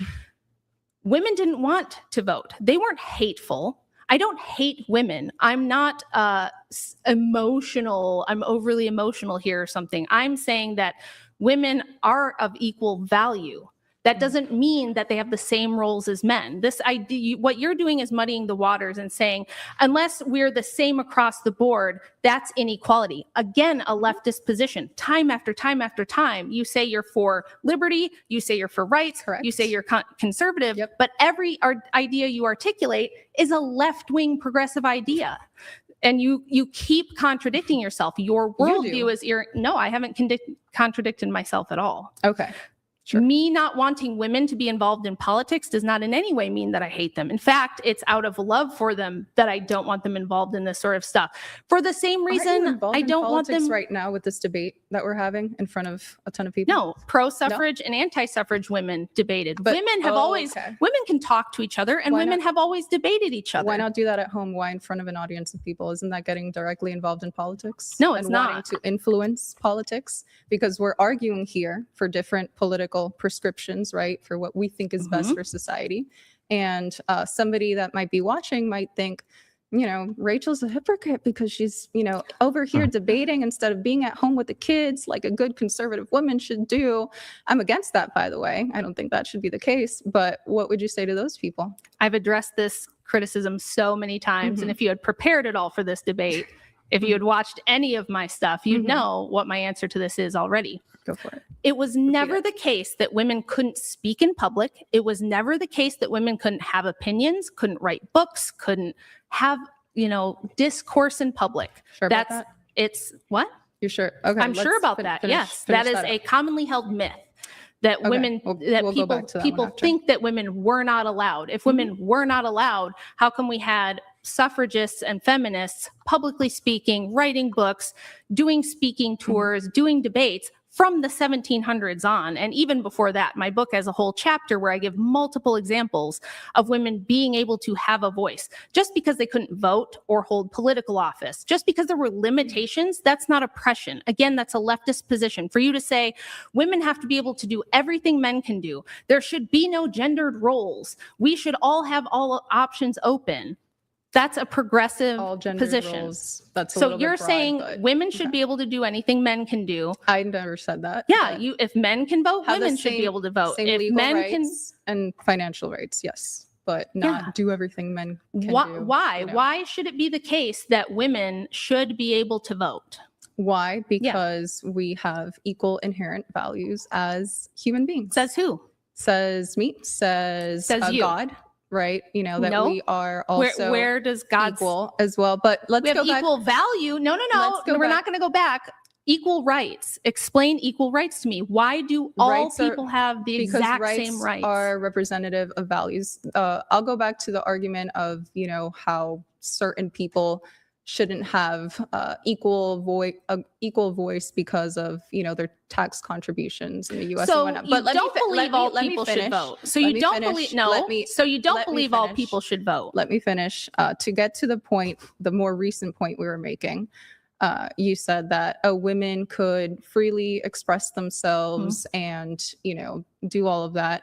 [SPEAKER 5] Women didn't want to vote. They weren't hateful. I don't hate women. I'm not emotional. I'm overly emotional here or something. I'm saying that women are of equal value. That doesn't mean that they have the same roles as men. This idea, what you're doing is muddying the waters and saying, unless we're the same across the board, that's inequality. Again, a leftist position. Time after time after time, you say you're for liberty, you say you're for rights,
[SPEAKER 2] Correct.
[SPEAKER 5] you say you're conservative,
[SPEAKER 2] Yep.
[SPEAKER 5] but every idea you articulate is a left-wing progressive idea. And you keep contradicting yourself. Your
[SPEAKER 2] You
[SPEAKER 5] worldview
[SPEAKER 2] do.
[SPEAKER 5] is no, I haven't contradicted myself at all.
[SPEAKER 2] Okay. Sure.
[SPEAKER 5] Me not wanting women to be involved in politics does not in any way mean that I hate them. In fact, it's out of love for them that I don't want them involved in this sort of stuff. For the same
[SPEAKER 2] Aren't you
[SPEAKER 5] reason,
[SPEAKER 2] involved
[SPEAKER 5] I
[SPEAKER 2] in
[SPEAKER 5] don't want
[SPEAKER 2] politics
[SPEAKER 5] them.
[SPEAKER 2] right now with this debate that we're having in front of a ton of people.
[SPEAKER 5] No, pro-suffrage and anti-suffrage women debated.
[SPEAKER 2] But-
[SPEAKER 5] Women have
[SPEAKER 2] oh,
[SPEAKER 5] always,
[SPEAKER 2] okay.
[SPEAKER 5] women can talk to each other and
[SPEAKER 2] Why
[SPEAKER 5] women
[SPEAKER 2] not?
[SPEAKER 5] have always debated each other.
[SPEAKER 2] Why not do that at home? Why in front of an audience of people? Isn't that getting directly involved in politics?
[SPEAKER 5] No, it's
[SPEAKER 2] and wanting
[SPEAKER 5] not.
[SPEAKER 2] to influence politics, because we're arguing here for different political prescriptions, right? For what we think is best
[SPEAKER 5] Mhm.
[SPEAKER 2] for society. And somebody that might be watching might think, Rachel's a hypocrite because she's, over here debating instead of being at home with the kids like a good conservative woman should do. I'm against that, by the way. I don't think that should be the case. But what would you say to those people?
[SPEAKER 5] I've addressed this criticism so many times. And
[SPEAKER 2] Mhm.
[SPEAKER 5] if you had prepared at all for this debate, if you had watched any of my stuff, you'd
[SPEAKER 2] Mhm.
[SPEAKER 5] know what my answer to this is already.
[SPEAKER 2] Go for it.
[SPEAKER 5] It was never
[SPEAKER 2] it.
[SPEAKER 5] the case that women couldn't speak in public. It was never the case that women couldn't have opinions, couldn't write books, couldn't have, discourse in public.
[SPEAKER 2] Sure about
[SPEAKER 5] That's
[SPEAKER 2] that?
[SPEAKER 5] it's what?
[SPEAKER 2] You're sure? Okay.
[SPEAKER 5] I'm sure
[SPEAKER 2] let's
[SPEAKER 5] about
[SPEAKER 2] fin-
[SPEAKER 5] that.
[SPEAKER 2] finish-
[SPEAKER 5] Yes,
[SPEAKER 2] finish
[SPEAKER 5] that is
[SPEAKER 2] up.
[SPEAKER 5] a commonly held myth that
[SPEAKER 2] Okay,
[SPEAKER 5] women
[SPEAKER 2] we'll
[SPEAKER 5] that
[SPEAKER 2] go
[SPEAKER 5] people
[SPEAKER 2] back to that one
[SPEAKER 5] people
[SPEAKER 2] after.
[SPEAKER 5] think that women were not allowed. If women were not allowed, how come we had suffragists and feminists publicly speaking, writing books, doing speaking tours, doing debates from the 1700s on? And even before that, my book has a whole chapter where I give multiple examples of women being able to have a voice. Just because they couldn't vote or hold political office, just because there were limitations, that's not oppression. Again, that's a leftist position. For you to say women have to be able to do everything men can do, there should be no gendered roles, we should all have all options open. That's a progressive
[SPEAKER 2] all gender
[SPEAKER 5] position.
[SPEAKER 2] roles. That's a
[SPEAKER 5] So
[SPEAKER 2] little bit
[SPEAKER 5] you're
[SPEAKER 2] broad,
[SPEAKER 5] saying
[SPEAKER 2] but
[SPEAKER 5] women should be able to do anything men can do.
[SPEAKER 2] I never said that.
[SPEAKER 5] Yeah,
[SPEAKER 2] but
[SPEAKER 5] if men can vote,
[SPEAKER 2] have the
[SPEAKER 5] women should be
[SPEAKER 2] same-
[SPEAKER 5] able to vote.
[SPEAKER 2] Same
[SPEAKER 5] If
[SPEAKER 2] legal
[SPEAKER 5] men
[SPEAKER 2] rights
[SPEAKER 5] can,
[SPEAKER 2] and financial rights, yes, but not
[SPEAKER 5] Yeah.
[SPEAKER 2] do everything men can
[SPEAKER 5] why?
[SPEAKER 2] do.
[SPEAKER 5] Why?
[SPEAKER 2] you know.
[SPEAKER 5] Why should it be the case that women should be able to vote?
[SPEAKER 2] Why? Because we have equal inherent values as human beings.
[SPEAKER 5] Says who?
[SPEAKER 2] Says me. Says
[SPEAKER 5] you.
[SPEAKER 2] God. Right? You know that
[SPEAKER 5] No.
[SPEAKER 2] we are also
[SPEAKER 5] Where does God
[SPEAKER 2] equal as well. But let's
[SPEAKER 5] We have
[SPEAKER 2] go back.
[SPEAKER 5] equal value. No.
[SPEAKER 2] Let's go
[SPEAKER 5] We're
[SPEAKER 2] back.
[SPEAKER 5] not going to go back. Equal rights. Explain equal rights to me. Why do all
[SPEAKER 2] Rights are-
[SPEAKER 5] people have the
[SPEAKER 2] because
[SPEAKER 5] exact
[SPEAKER 2] rights
[SPEAKER 5] same rights?
[SPEAKER 2] are representative of values. I'll go back to the argument of, you know, how certain people shouldn't have equal voice because of, you know, their tax contributions in the U.S.
[SPEAKER 5] So
[SPEAKER 2] and whatnot.
[SPEAKER 5] you don't believe all
[SPEAKER 2] let me
[SPEAKER 5] people should
[SPEAKER 2] finish.
[SPEAKER 5] vote. So
[SPEAKER 2] Let
[SPEAKER 5] you
[SPEAKER 2] me
[SPEAKER 5] don't
[SPEAKER 2] finish.
[SPEAKER 5] believe no.
[SPEAKER 2] Let me-
[SPEAKER 5] So you don't
[SPEAKER 2] let me
[SPEAKER 5] believe all
[SPEAKER 2] finish.
[SPEAKER 5] people should vote.
[SPEAKER 2] Let me finish. To get to the point, the more recent point we were making, you said that women could freely express themselves and, you know, do all of that.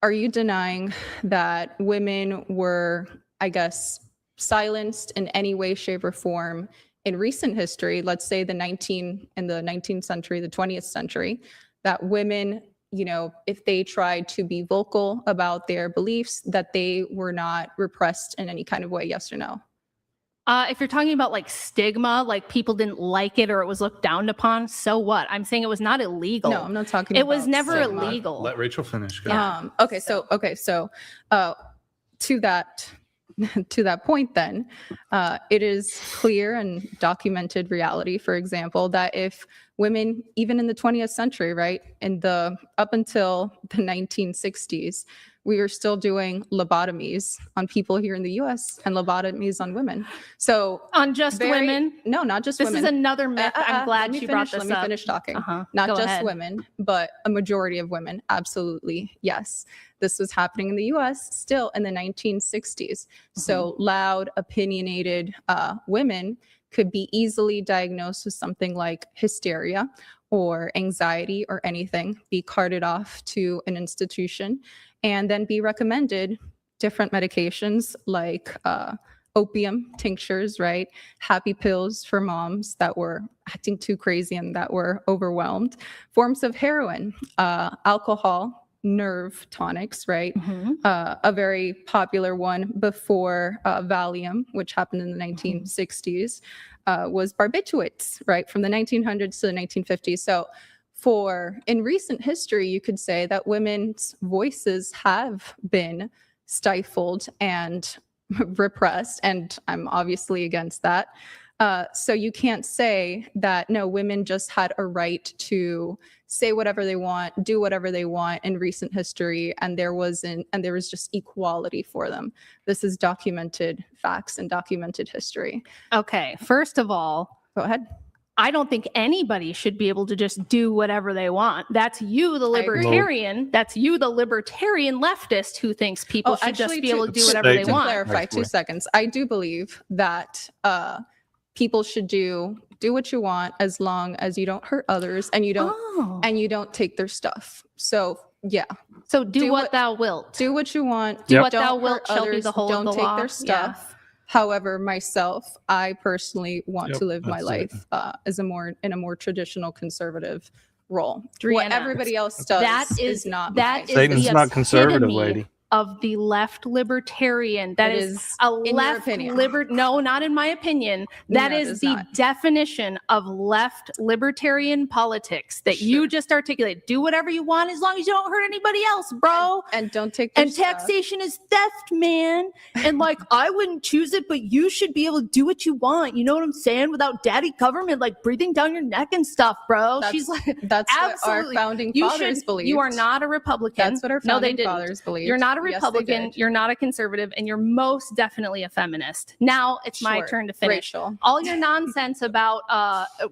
[SPEAKER 2] Are you denying that women were, I guess, silenced in any way, shape, or form in recent history? Let's say in the 19th century, the 20th century, that women, you know, if they tried to be vocal about their beliefs, that they were not repressed in any kind of way, yes or no?
[SPEAKER 5] If you're talking about like stigma, like people didn't like it or it was looked down upon, so what? I'm saying it was not illegal.
[SPEAKER 2] No, I'm not talking
[SPEAKER 5] It
[SPEAKER 2] about
[SPEAKER 5] was never
[SPEAKER 2] stigma.
[SPEAKER 5] illegal.
[SPEAKER 4] Let Rachel finish. Go.
[SPEAKER 5] Yeah.
[SPEAKER 2] Okay, so to that point then, it is clear and documented reality, for example, that if women, even in the 20th century, right, up until the 1960s, we are still doing lobotomies on people here in the US and lobotomies on women. So
[SPEAKER 5] On just women?
[SPEAKER 2] no, not just
[SPEAKER 5] This
[SPEAKER 2] women.
[SPEAKER 5] is another myth. I'm
[SPEAKER 2] let
[SPEAKER 5] glad
[SPEAKER 2] me
[SPEAKER 5] she
[SPEAKER 2] finish,
[SPEAKER 5] brought this
[SPEAKER 2] Let
[SPEAKER 5] up.
[SPEAKER 2] me finish talking.
[SPEAKER 5] Go
[SPEAKER 2] Not just
[SPEAKER 5] ahead.
[SPEAKER 2] women, but a majority of women. Absolutely, yes. This was happening in the US still in the 1960s. So loud, opinionated women could be easily diagnosed with something like hysteria or anxiety or anything, be carted off to an institution, and then be recommended different medications like opium tinctures, right? Happy pills for moms that were acting too crazy and that were overwhelmed, forms of heroin, alcohol, nerve tonics, right? A very popular one before Valium, which happened in the 1960s, was barbiturates, right? From the 1900s to the 1950s. So in recent history, you could say that women's voices have been stifled and repressed, and I'm obviously against that. So you can't say that, no, women just had a right to say whatever they want, do whatever they want in recent history, and there was just equality for them. This is documented facts and documented history.
[SPEAKER 5] Okay, first of all,
[SPEAKER 2] Go ahead.
[SPEAKER 5] I don't think anybody should be able to just do whatever they want. That's you, the
[SPEAKER 2] I agree.
[SPEAKER 5] libertarian. That's you, the libertarian leftist, who thinks people should just be able to do whatever they
[SPEAKER 1] Statement.
[SPEAKER 5] want.
[SPEAKER 2] Clarify,
[SPEAKER 1] Actually.
[SPEAKER 2] 2 seconds. I do believe that people should do what you want as long as you don't hurt others and you don't
[SPEAKER 5] Oh.
[SPEAKER 2] take their stuff. So yeah,
[SPEAKER 5] So do
[SPEAKER 2] do
[SPEAKER 5] what
[SPEAKER 2] what-
[SPEAKER 5] thou wilt.
[SPEAKER 2] do what you want.
[SPEAKER 5] Do
[SPEAKER 1] Yep.
[SPEAKER 5] what thou
[SPEAKER 2] Don't
[SPEAKER 5] wilt
[SPEAKER 2] hurt
[SPEAKER 5] shall be
[SPEAKER 2] others.
[SPEAKER 5] the whole
[SPEAKER 2] Don't
[SPEAKER 5] of the
[SPEAKER 2] take
[SPEAKER 5] law.
[SPEAKER 2] their
[SPEAKER 5] Yeah.
[SPEAKER 2] stuff. However, myself, I personally want
[SPEAKER 1] Yep,
[SPEAKER 2] to live my
[SPEAKER 1] that's it.
[SPEAKER 2] life in a more traditional conservative role. What
[SPEAKER 5] Drianna,
[SPEAKER 2] everybody else does
[SPEAKER 5] that
[SPEAKER 2] is not
[SPEAKER 5] that
[SPEAKER 2] mine.
[SPEAKER 5] is
[SPEAKER 1] Satan's
[SPEAKER 5] the
[SPEAKER 1] not conservative,
[SPEAKER 5] epitome
[SPEAKER 1] lady.
[SPEAKER 5] of the left libertarian. That
[SPEAKER 2] It
[SPEAKER 5] is a
[SPEAKER 2] in your
[SPEAKER 5] left
[SPEAKER 2] opinion.
[SPEAKER 5] no, not in my opinion. That
[SPEAKER 2] No, it
[SPEAKER 5] is
[SPEAKER 2] is
[SPEAKER 5] the
[SPEAKER 2] not.
[SPEAKER 5] definition of left libertarian politics that you
[SPEAKER 2] Sure.
[SPEAKER 5] just articulate. Do whatever you want as long as you don't hurt anybody else, bro.
[SPEAKER 2] and don't take their
[SPEAKER 5] And
[SPEAKER 2] stuff.
[SPEAKER 5] taxation is theft, man. And like, I wouldn't choose it, but you should be able to do what you want. You know what I'm saying? Without daddy government, like breathing down your neck and stuff, bro. She's like,
[SPEAKER 2] That's what our
[SPEAKER 5] absolutely.
[SPEAKER 2] founding
[SPEAKER 5] you
[SPEAKER 2] fathers
[SPEAKER 5] should,
[SPEAKER 2] believed.
[SPEAKER 5] you are not a Republican.
[SPEAKER 2] That's what our
[SPEAKER 5] No, they
[SPEAKER 2] founding
[SPEAKER 5] didn't.
[SPEAKER 2] fathers believed.
[SPEAKER 5] You're not a
[SPEAKER 2] Yes, they
[SPEAKER 5] Republican.
[SPEAKER 2] did.
[SPEAKER 5] You're not a conservative, and you're most definitely a feminist. Now it's my
[SPEAKER 2] Sure.
[SPEAKER 5] turn to finish.
[SPEAKER 2] Rachel.
[SPEAKER 5] All your nonsense about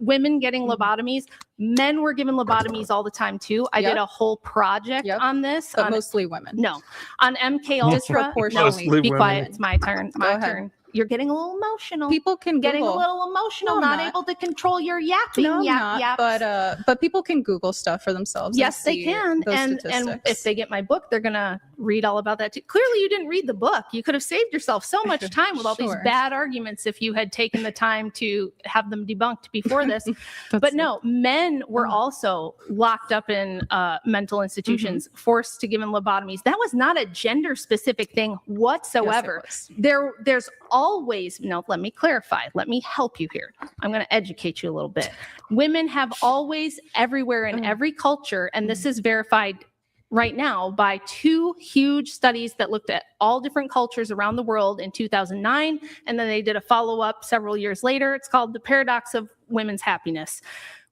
[SPEAKER 5] women getting lobotomies. Men were given lobotomies all the time too. I did
[SPEAKER 2] Yep.
[SPEAKER 5] a whole project
[SPEAKER 2] Yep.
[SPEAKER 5] on this.
[SPEAKER 2] But
[SPEAKER 5] on,
[SPEAKER 2] mostly women.
[SPEAKER 5] no, on MK Ultra.
[SPEAKER 2] Disproportionately
[SPEAKER 5] No, be
[SPEAKER 1] women.
[SPEAKER 5] quiet. It's my turn.
[SPEAKER 2] Go
[SPEAKER 5] My
[SPEAKER 2] ahead.
[SPEAKER 5] turn. You're getting a little emotional.
[SPEAKER 2] People can
[SPEAKER 5] getting
[SPEAKER 2] Google.
[SPEAKER 5] a little emotional,
[SPEAKER 2] No, I'm
[SPEAKER 5] not
[SPEAKER 2] not.
[SPEAKER 5] able to control your yapping.
[SPEAKER 2] No, I'm
[SPEAKER 5] yap,
[SPEAKER 2] not,
[SPEAKER 5] yaps.
[SPEAKER 2] but people can Google stuff for themselves.
[SPEAKER 5] Yes, they can.
[SPEAKER 2] Those
[SPEAKER 5] And
[SPEAKER 2] statistics.
[SPEAKER 5] if they get my book, they're going to read all about that too. Clearly, you didn't read the book. You could have saved yourself so much time with all these
[SPEAKER 2] Sure.
[SPEAKER 5] bad arguments if you had taken the time to have them debunked before this. But no, men were also locked up in mental institutions, forced to give in lobotomies. That was not a gender specific thing whatsoever. There's always, no, let me clarify. Let me help you here. I'm going to educate you a little bit. Women have always, everywhere in every culture, and this is verified right now by 2 huge studies that looked at all different cultures around the world in 2009, and then they did a follow-up several years later. It's called The Paradox of Women's Happiness.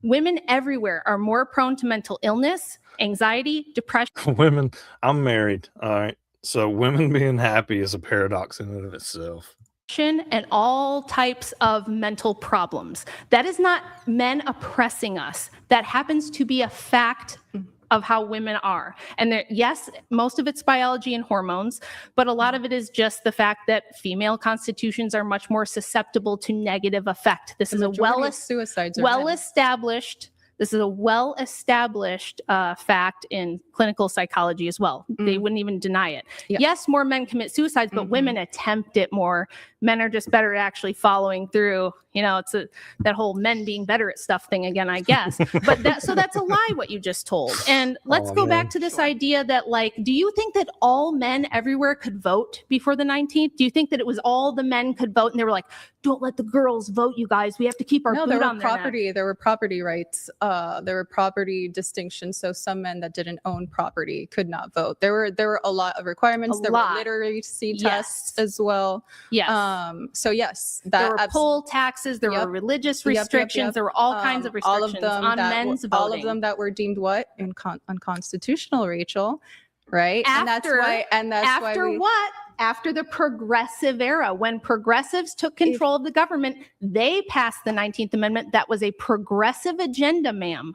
[SPEAKER 5] Women everywhere are more prone to mental illness, anxiety, depression.
[SPEAKER 1] Women, I'm married. All right. So women being happy is a paradox in and of itself.
[SPEAKER 5] And all types of mental problems. That is not men oppressing us. That happens to be a fact of how women are. And yes, most of it's biology and hormones, but a lot of it is just the fact that female constitutions are much more susceptible to negative effect. This is a
[SPEAKER 2] suicides are men.
[SPEAKER 5] well-established fact in clinical psychology as well. They wouldn't even deny it.
[SPEAKER 2] Yeah.
[SPEAKER 5] Yes, more men commit suicides, but women attempt it more. Men are just better at actually following through. You know, it's that whole men being better at stuff thing again, I guess. But that's a lie what you just told. And let's go back to this idea that, like, do you think that all men everywhere could vote before the 19th? Do you think that it was all the men could vote and they were like, don't let the girls vote, you guys. We have to keep our boot on their neck.
[SPEAKER 2] There were property rights. There were property distinctions. So some men that didn't own property could not vote. There were a lot of requirements. There were literacy tests as well.
[SPEAKER 5] Yes.
[SPEAKER 2] So yes,
[SPEAKER 5] there were poll taxes. There were religious restrictions. There were all kinds of restrictions on men's voting.
[SPEAKER 2] All of them that were deemed unconstitutional, Rachel. Right.
[SPEAKER 5] After the progressive era, when progressives took control of the government, they passed the 19th Amendment. That was a progressive agenda, ma'am.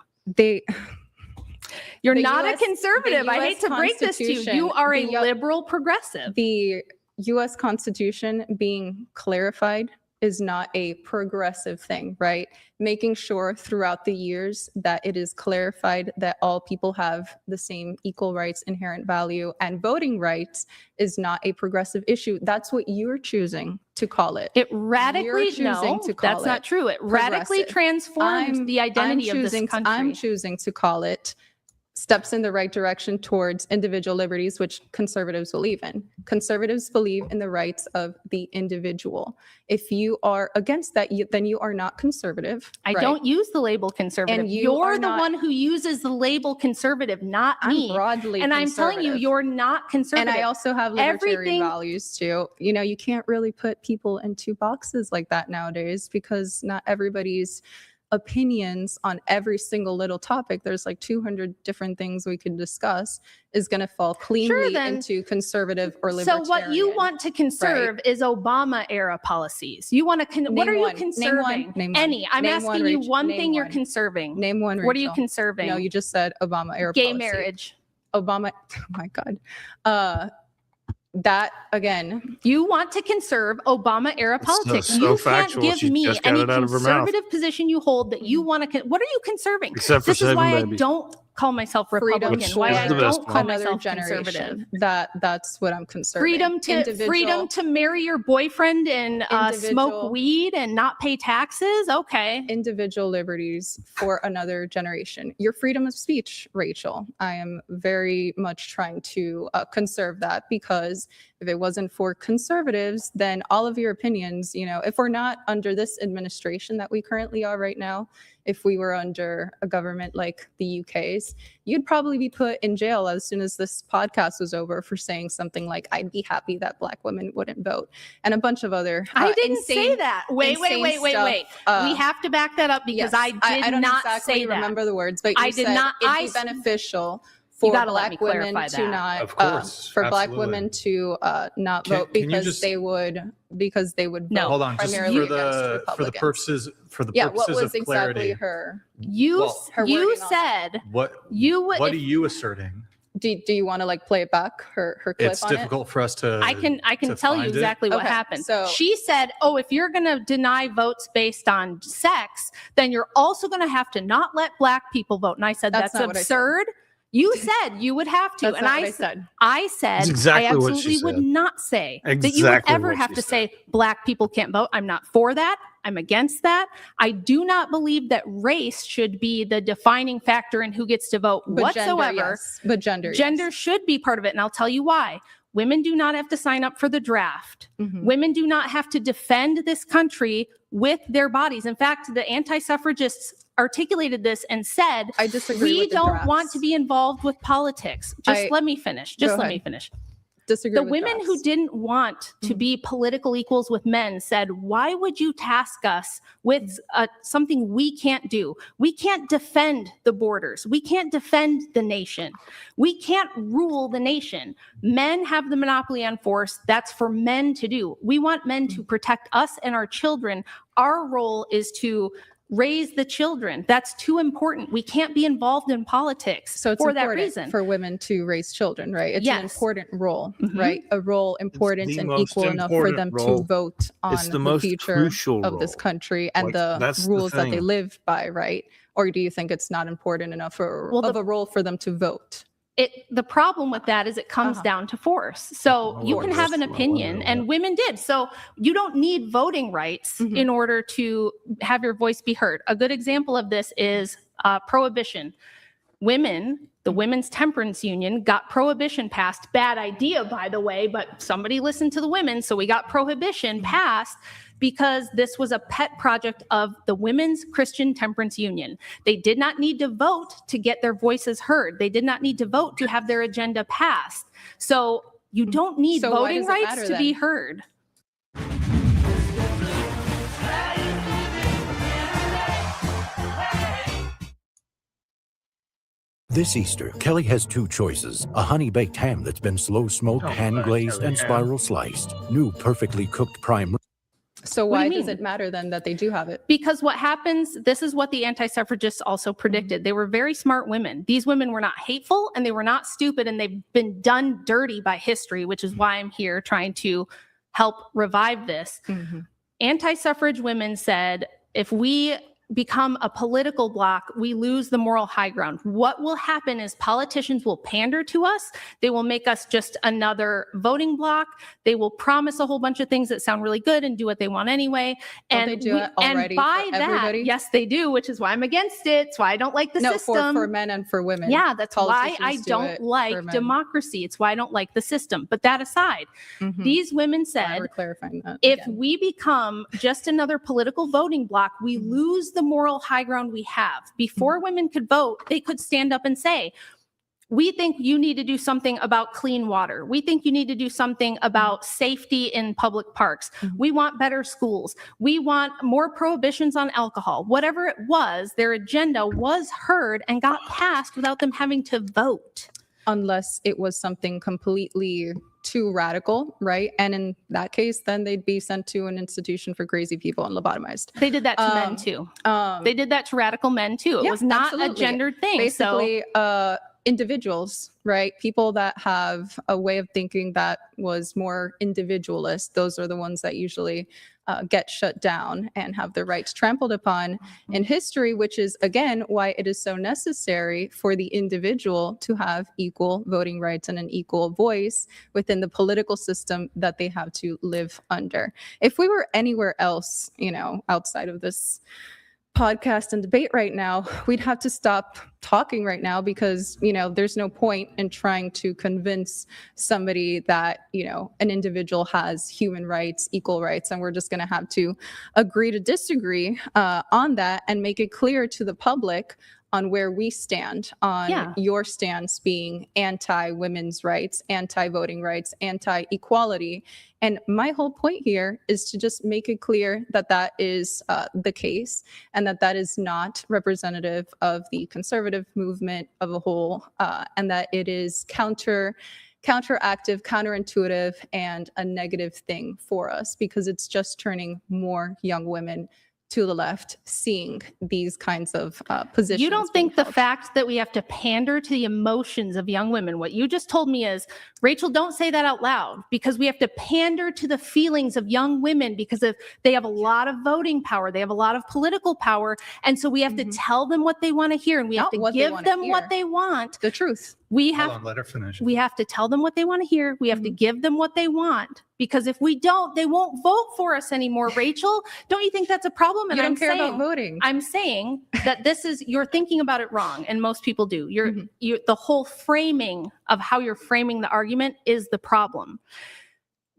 [SPEAKER 5] You're not a conservative. I hate to break this to you. You are a liberal progressive.
[SPEAKER 2] The U.S. Constitution being clarified is not a progressive thing, right? Making sure throughout the years that it is clarified that all people have the same equal rights, inherent value, and voting rights is not a progressive issue. That's what you're choosing to call it.
[SPEAKER 5] It radically, that's not true. It radically transforms the identity of this country.
[SPEAKER 2] I'm choosing to call it steps in the right direction towards individual liberties, which conservatives believe in. Conservatives believe in the rights of the individual. If you are against that, then you are not conservative.
[SPEAKER 5] I don't use the label conservative. And you're the one who uses the label conservative, not me.
[SPEAKER 2] I'm broadly
[SPEAKER 5] and I'm telling you, you're not conservative.
[SPEAKER 2] And I also have libertarian values too. You know, you can't really put people in 2 boxes like that nowadays because not everybody's opinions on every single little topic, there's like 200 different things we could discuss, is going to fall cleanly into conservative or libertarian.
[SPEAKER 5] So what you want to conserve is Obama era policies. You want to, what are you conserving? I'm asking you one thing you're conserving.
[SPEAKER 2] Name one, Rachel.
[SPEAKER 5] What are you conserving?
[SPEAKER 2] No, you just said Obama era
[SPEAKER 5] Gay
[SPEAKER 2] policy.
[SPEAKER 5] marriage.
[SPEAKER 2] Obama, oh my God. That again,
[SPEAKER 5] you want to conserve Obama era politics. You can't give me any conservative position you hold that you want to. What are you conserving?
[SPEAKER 1] Except
[SPEAKER 5] this
[SPEAKER 1] for
[SPEAKER 5] is why
[SPEAKER 1] baby.
[SPEAKER 5] I don't call myself Republican. Why I don't call myself conservative.
[SPEAKER 2] That's what I'm conserving.
[SPEAKER 5] Freedom to marry your boyfriend and smoke weed and not pay taxes. Okay.
[SPEAKER 2] Individual liberties for another generation. Your freedom of speech, Rachel. I am very much trying to conserve that, because if it wasn't for conservatives, then all of your opinions, you know, if we're not under this administration that we currently are right now, if we were under a government like the UK's, you'd probably be put in jail as soon as this podcast was over for saying something like, I'd be happy that Black women wouldn't vote, and a bunch of other
[SPEAKER 5] I didn't say that. Wait. We have to back that up, because I did not say that.
[SPEAKER 2] Remember the words, but you said it'd be beneficial for Black women to not, for Black women to not vote because they would
[SPEAKER 5] no,
[SPEAKER 4] hold on, just for the purposes
[SPEAKER 2] what was
[SPEAKER 4] of clarity.
[SPEAKER 2] Exactly her?
[SPEAKER 5] You said
[SPEAKER 4] what are you asserting?
[SPEAKER 2] Do you want to like play it back, her clip
[SPEAKER 4] It's
[SPEAKER 2] on
[SPEAKER 4] difficult for us to.
[SPEAKER 5] I can
[SPEAKER 4] to
[SPEAKER 5] tell you
[SPEAKER 4] find it.
[SPEAKER 5] exactly what
[SPEAKER 2] Okay,
[SPEAKER 5] happened.
[SPEAKER 2] so-
[SPEAKER 5] She said, "Oh, if you're going to deny votes based on sex, then you're also going to have to not let black people vote." And I said,
[SPEAKER 2] That's
[SPEAKER 5] "That's
[SPEAKER 2] not what I said.
[SPEAKER 5] absurd." You said you would have to,
[SPEAKER 2] That's
[SPEAKER 5] and
[SPEAKER 2] not what I said.
[SPEAKER 5] I said
[SPEAKER 1] That's exactly
[SPEAKER 5] I
[SPEAKER 1] what she
[SPEAKER 5] absolutely would
[SPEAKER 1] said.
[SPEAKER 5] not say that you would
[SPEAKER 1] Exactly
[SPEAKER 5] ever
[SPEAKER 1] what
[SPEAKER 5] have
[SPEAKER 1] she
[SPEAKER 5] to
[SPEAKER 1] said.
[SPEAKER 5] say black people can't vote. I'm not for that. I'm against that. I do not believe that race should be the defining factor in who gets to vote
[SPEAKER 2] But
[SPEAKER 5] whatsoever.
[SPEAKER 2] gender, yes. But gender,
[SPEAKER 5] Gender
[SPEAKER 2] yes.
[SPEAKER 5] should be part of it, and I'll tell you why. Women do not have to sign up for the draft.
[SPEAKER 2] Mhm.
[SPEAKER 5] Women do not have to defend this country with their bodies. In fact, the anti-suffragists articulated this and said,
[SPEAKER 2] I disagree
[SPEAKER 5] we
[SPEAKER 2] with the
[SPEAKER 5] don't
[SPEAKER 2] drafts.
[SPEAKER 5] want to be involved with politics. Just let me finish. Just
[SPEAKER 2] Go
[SPEAKER 5] let
[SPEAKER 2] ahead.
[SPEAKER 5] me finish.
[SPEAKER 2] Disagree
[SPEAKER 5] The
[SPEAKER 2] with
[SPEAKER 5] women who
[SPEAKER 2] drafts.
[SPEAKER 5] didn't want to be political equals with men said, why would you task us with something we can't do? We can't defend the borders. We can't defend the nation. We can't rule the nation. Men have the monopoly on force. That's for men to do. We want men to protect us and our children. Our role is to raise the children. That's too important. We can't be involved in politics
[SPEAKER 2] So it's
[SPEAKER 5] for that
[SPEAKER 2] important
[SPEAKER 5] reason.
[SPEAKER 2] for women to raise children, right? It's an
[SPEAKER 5] Yes.
[SPEAKER 2] important role,
[SPEAKER 5] Mhm.
[SPEAKER 2] right? A role important
[SPEAKER 1] the
[SPEAKER 2] and
[SPEAKER 1] most
[SPEAKER 2] equal enough for
[SPEAKER 1] important
[SPEAKER 2] them
[SPEAKER 1] role.
[SPEAKER 2] to vote on
[SPEAKER 1] It's the
[SPEAKER 2] the
[SPEAKER 1] most
[SPEAKER 2] future
[SPEAKER 1] crucial
[SPEAKER 2] of this
[SPEAKER 1] role.
[SPEAKER 2] country and
[SPEAKER 1] Like,
[SPEAKER 2] the
[SPEAKER 1] that's the
[SPEAKER 2] rules that they
[SPEAKER 1] thing.
[SPEAKER 2] live by, right? Or do you think it's not important enough for
[SPEAKER 5] Well,
[SPEAKER 2] of a role for them to vote?
[SPEAKER 5] The problem with that is it comes down to force. So you can have an opinion, and women did. So you don't need voting rights
[SPEAKER 2] Mhm.
[SPEAKER 5] in order to have your voice be heard. A good example of this is prohibition. Women, the Women's Temperance Union, got prohibition passed. Bad idea, by the way, but somebody listened to the women, so we got prohibition passed because this was a pet project of the Women's Christian Temperance Union. They did not need to vote to get their voices heard. They did not need to vote to have their agenda passed. So you don't need
[SPEAKER 2] So why
[SPEAKER 5] voting
[SPEAKER 2] does it
[SPEAKER 5] rights
[SPEAKER 2] matter
[SPEAKER 5] to be
[SPEAKER 2] then?
[SPEAKER 5] heard.
[SPEAKER 9] This Easter, Kelly has two choices. A honey-baked ham that's been slow-smoked, hand-glazed, and spiral-sliced. New perfectly cooked prime.
[SPEAKER 2] So
[SPEAKER 5] What do
[SPEAKER 2] why
[SPEAKER 5] you
[SPEAKER 2] does
[SPEAKER 5] mean?
[SPEAKER 2] it matter then that they do have it?
[SPEAKER 5] Because what happens, this is what the anti-suffragists also predicted. They were very smart women. These women were not hateful and they were not stupid, and they've been done dirty by history, which is why I'm here trying to help revive this. Anti-suffrage women said, if we become a political bloc, we lose the moral high ground. What will happen is politicians will pander to us. They will make us just another voting bloc. They will promise a whole bunch of things that sound really good and do what they want anyway.
[SPEAKER 2] Don't
[SPEAKER 5] And
[SPEAKER 2] they do it already
[SPEAKER 5] by
[SPEAKER 2] for everybody?
[SPEAKER 5] that, yes, they do, which is why I'm against it. It's why I don't like the
[SPEAKER 2] No,
[SPEAKER 5] system.
[SPEAKER 2] for men and for women.
[SPEAKER 5] Yeah, that's why I
[SPEAKER 2] Politicians do
[SPEAKER 5] don't
[SPEAKER 2] it for
[SPEAKER 5] like
[SPEAKER 2] men.
[SPEAKER 5] democracy. It's why I don't like the system. But that aside,
[SPEAKER 2] Mhm.
[SPEAKER 5] these women
[SPEAKER 2] Why
[SPEAKER 5] said,
[SPEAKER 2] we're clarifying that.
[SPEAKER 5] if
[SPEAKER 2] again.
[SPEAKER 5] we become just another political voting bloc, we lose the moral high ground we have. Before women could vote, they could stand up and say, we think you need to do something about clean water. We think you need to do something about safety in public parks. We want better schools. We want more prohibitions on alcohol. Whatever it was, their agenda was heard and got passed without them having to vote.
[SPEAKER 2] Unless it was something completely too radical, right? And in that case, then they'd be sent to an institution for crazy people and lobotomized.
[SPEAKER 5] They did that to men too. They did that to radical men too. It
[SPEAKER 2] Yeah,
[SPEAKER 5] was not
[SPEAKER 2] absolutely.
[SPEAKER 5] a gendered thing.
[SPEAKER 2] Basically, individuals, right? People that have a way of thinking that was more individualist. Those are the ones that usually get shut down and have their rights trampled upon in history, which is, again, why it is so necessary for the individual to have equal voting rights and an equal voice within the political system that they have to live under. If we were anywhere else, outside of this podcast and debate right now, we'd have to stop talking right now because, there's no point in trying to convince somebody that, an individual has human rights, equal rights, and we're just going to have to agree to disagree on that and make it clear to the public on where we stand on your stance being anti-women's rights, anti-voting rights, anti-equality. And my whole point here is to just make it clear that that is the case and that that is not representative of the conservative movement of a whole, and that it is counteractive, counterintuitive, and a negative thing for us because it's just turning more young women to the left seeing these kinds of positions.
[SPEAKER 5] You don't
[SPEAKER 2] being
[SPEAKER 5] think the
[SPEAKER 2] held.
[SPEAKER 5] fact that we have to pander to the emotions of young women, what you just told me is, Rachel, don't say that out loud, because we have to pander to the feelings of young women because they have a lot of voting power. They have a lot of political power. And so we have to tell them what they want to hear, and we have
[SPEAKER 2] Not
[SPEAKER 5] to
[SPEAKER 2] what they
[SPEAKER 5] give
[SPEAKER 2] wanna
[SPEAKER 5] them what
[SPEAKER 2] hear.
[SPEAKER 5] they want.
[SPEAKER 2] The truth.
[SPEAKER 5] We
[SPEAKER 4] Hold
[SPEAKER 5] have
[SPEAKER 4] on, let her finish.
[SPEAKER 5] We have to tell them what they want to hear. We have to give them what they want, because if we don't, they won't vote for us anymore. Rachel, don't you think that's a problem? And
[SPEAKER 2] You don't
[SPEAKER 5] I'm
[SPEAKER 2] care
[SPEAKER 5] saying,
[SPEAKER 2] about voting.
[SPEAKER 5] I'm saying that you're thinking about it wrong, and most people do. The whole framing of how you're framing the argument is the problem.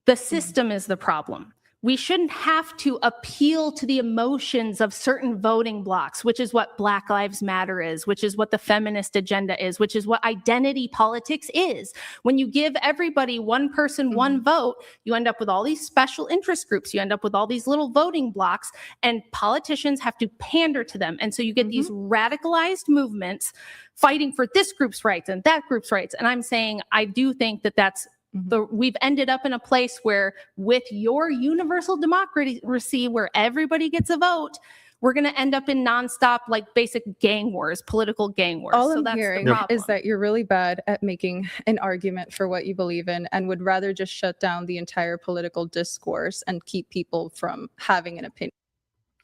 [SPEAKER 5] The system is the problem. We shouldn't have to appeal to the emotions of certain voting blocks, which is what Black Lives Matter is, which is what the feminist agenda is, which is what identity politics is. When you give everybody one person, one vote, you end up with all these special interest groups. You end up with all these little voting blocks, and politicians have to pander to them. And so you get these radicalized movements fighting for this group's rights and that group's rights. And I'm saying, I do think that that's we've ended up in a place where, with your universal democracy, where everybody gets a vote, we're going to end up in nonstop, like, basic gang wars, political gang wars.
[SPEAKER 2] All
[SPEAKER 5] so
[SPEAKER 2] I'm
[SPEAKER 5] that's
[SPEAKER 2] hearing
[SPEAKER 5] the problem.
[SPEAKER 2] is that you're really bad at making an argument for what you believe in, and would rather just shut down the entire political discourse and keep people from having an opinion.